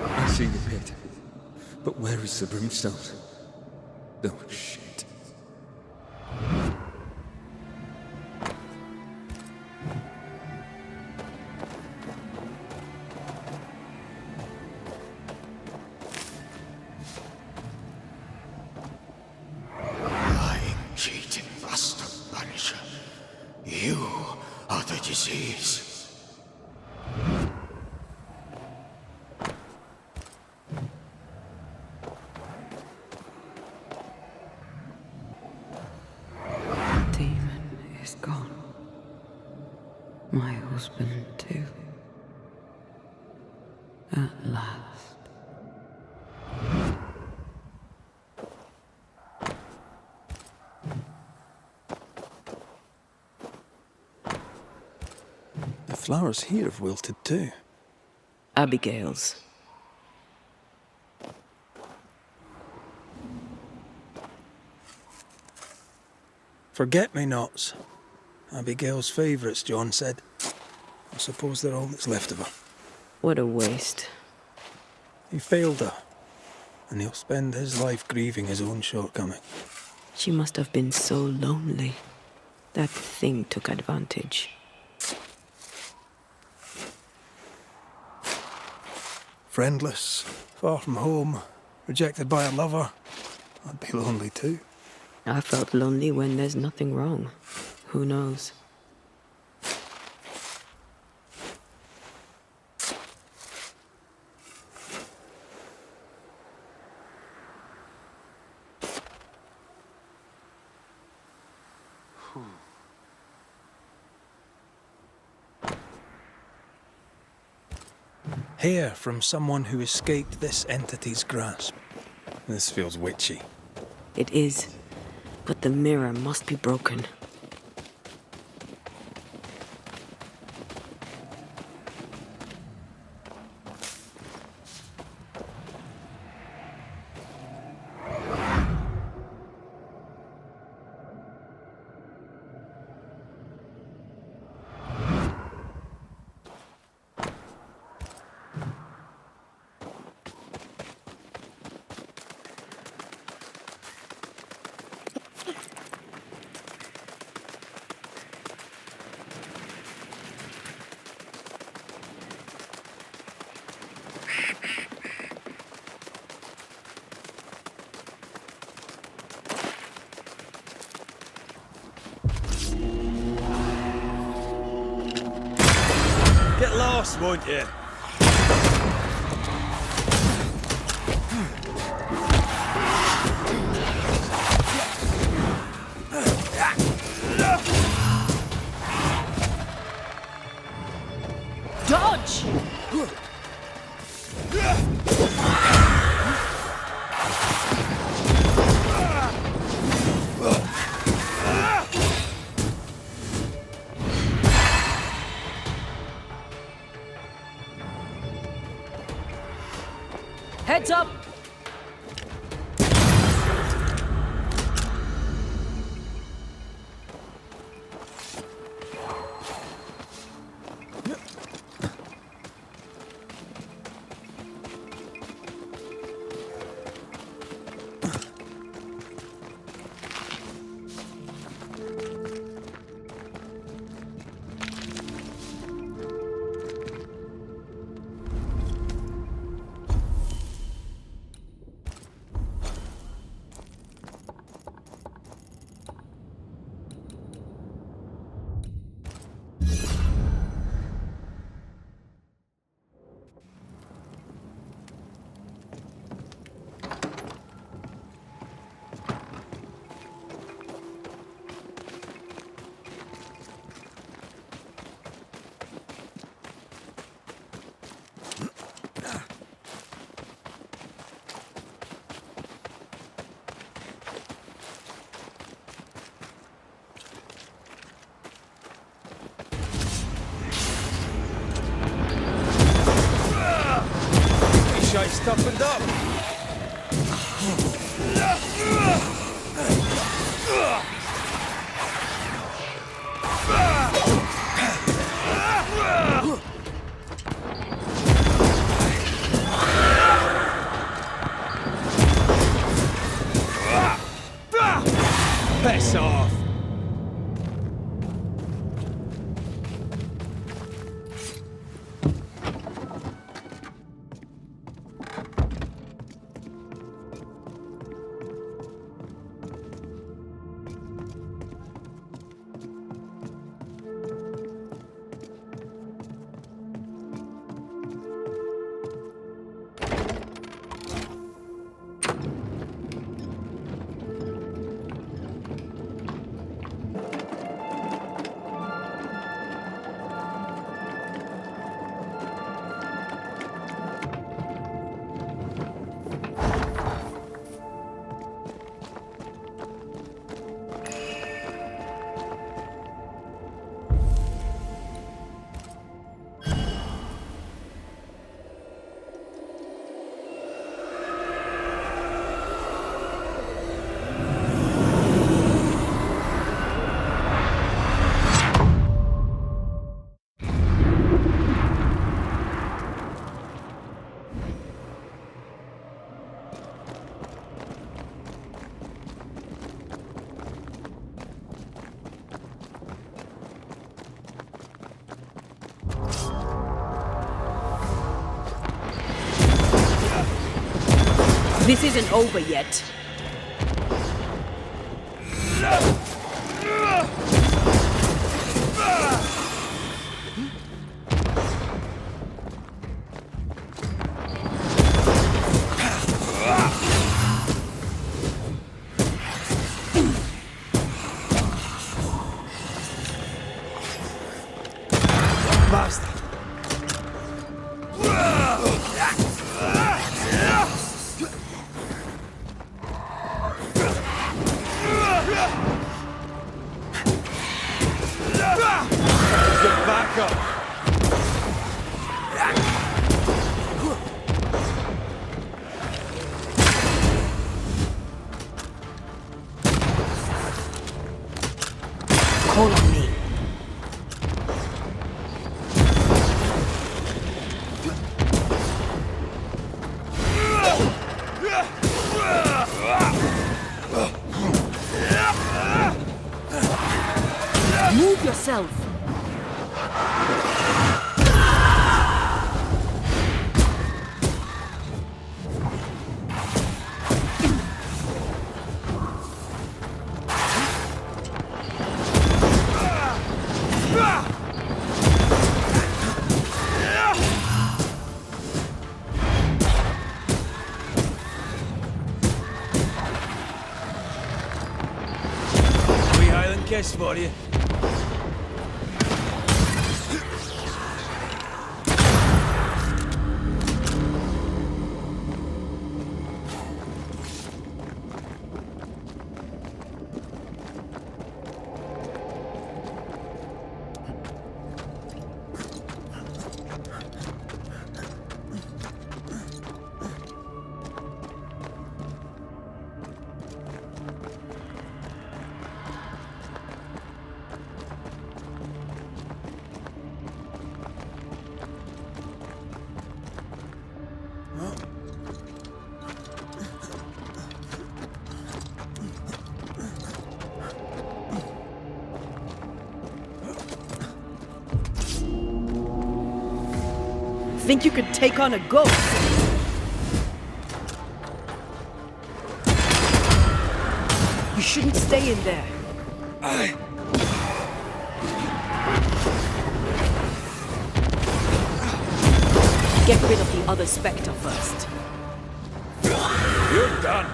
I see the pit. But where is the brimstone? Oh, shit. Lying, cheating bastard, Banisher. You are the disease. Demon is gone. My husband, too. At last. The flowers here have wilted too. Abigail's. Forget-me-nots. Abigail's favourites, John said. I suppose they're all that's left of her. What a waste. He failed her, and he'll spend his life grieving his own shortcoming. She must have been so lonely. That thing took advantage. Friendless, far from home, rejected by a lover. I'd be lonely too. I felt lonely when there's nothing wrong. Who knows? Hair from someone who escaped this entity's grasp. This feels witchy. It is. But the mirror must be broken. Get lost, won't you? Dodge! Get up! Shite's toughened up. Piss off. This isn't over yet. Basta. Get back up. Call on me. Move yourself. Kiss for you. think you could take on a ghost? You shouldn't stay in there. Get rid of the other Spectre first. You're done.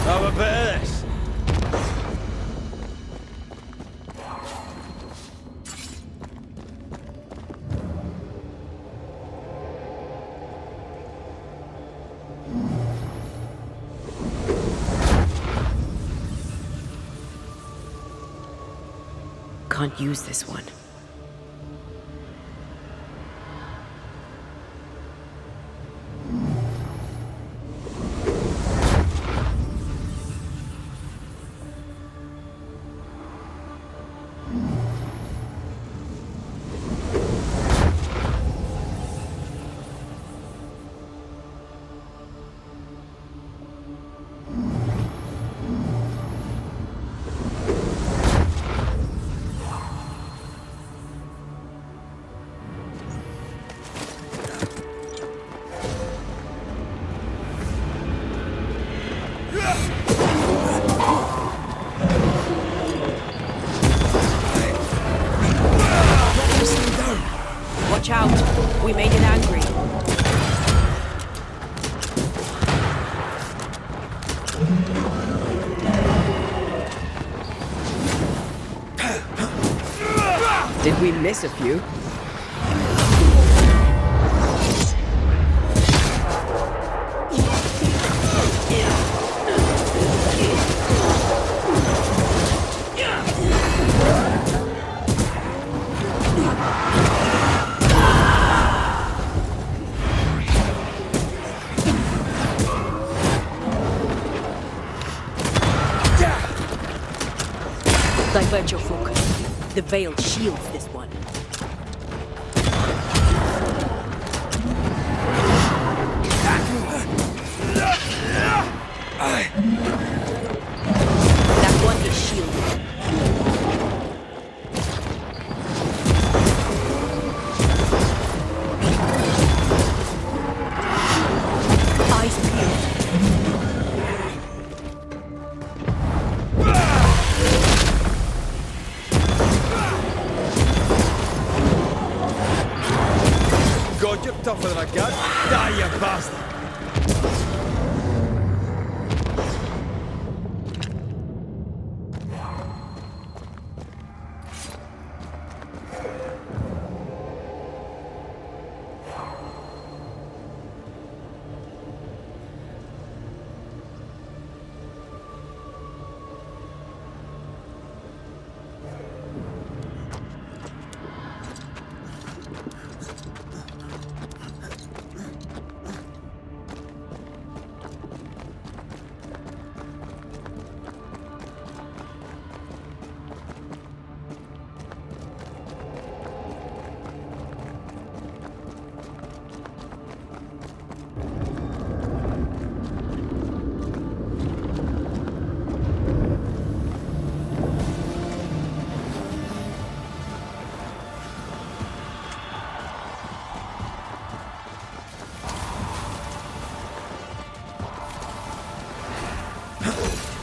Have a bit of this. Can't use this one. Watch out! We made it angry. Did we miss a few? Divert your focus. The veil shields this one. That one is shielded. Eyes peeled. God, you're tougher than I got. Die, you bastard!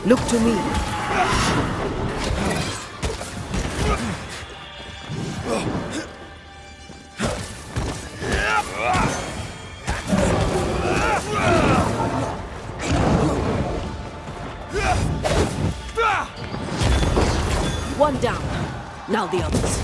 Look to me. One down. Now the others.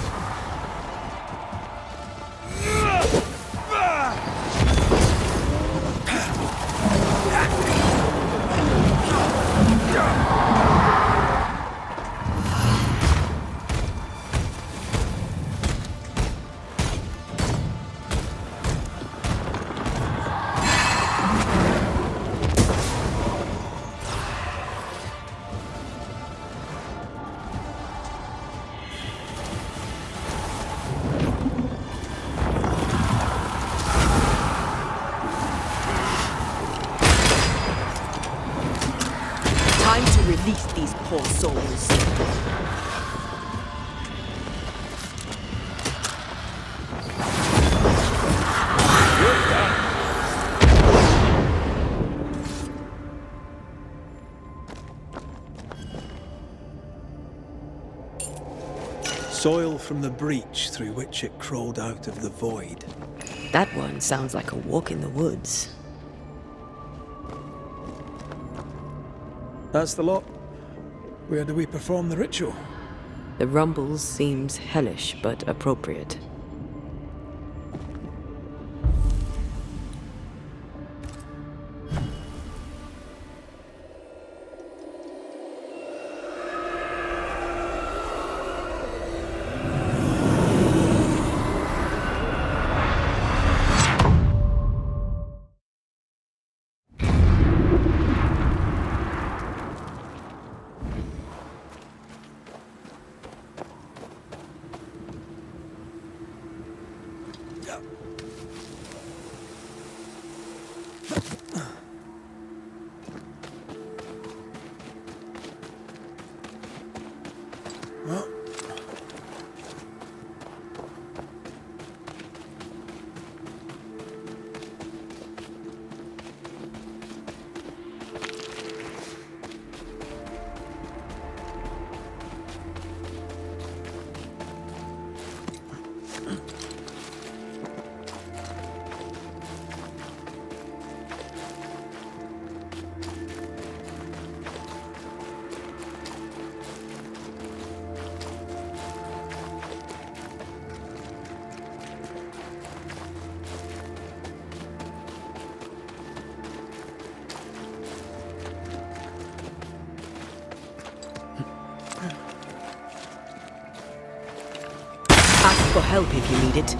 soil from the breach through which it crawled out of the void. That one sounds like a walk in the woods. That's the lot. Where do we perform the ritual? The rumbles seems hellish but appropriate. Ask for help if you need it.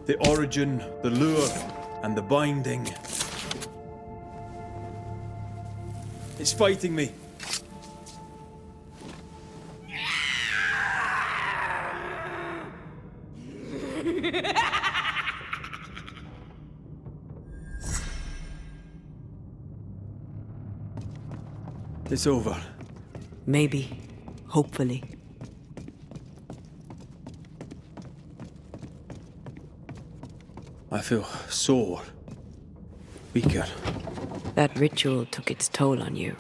The origin, the lure, and the binding. It's fighting me. It's over. Maybe. Hopefully. I feel sore. Weaker. That ritual took its toll on you.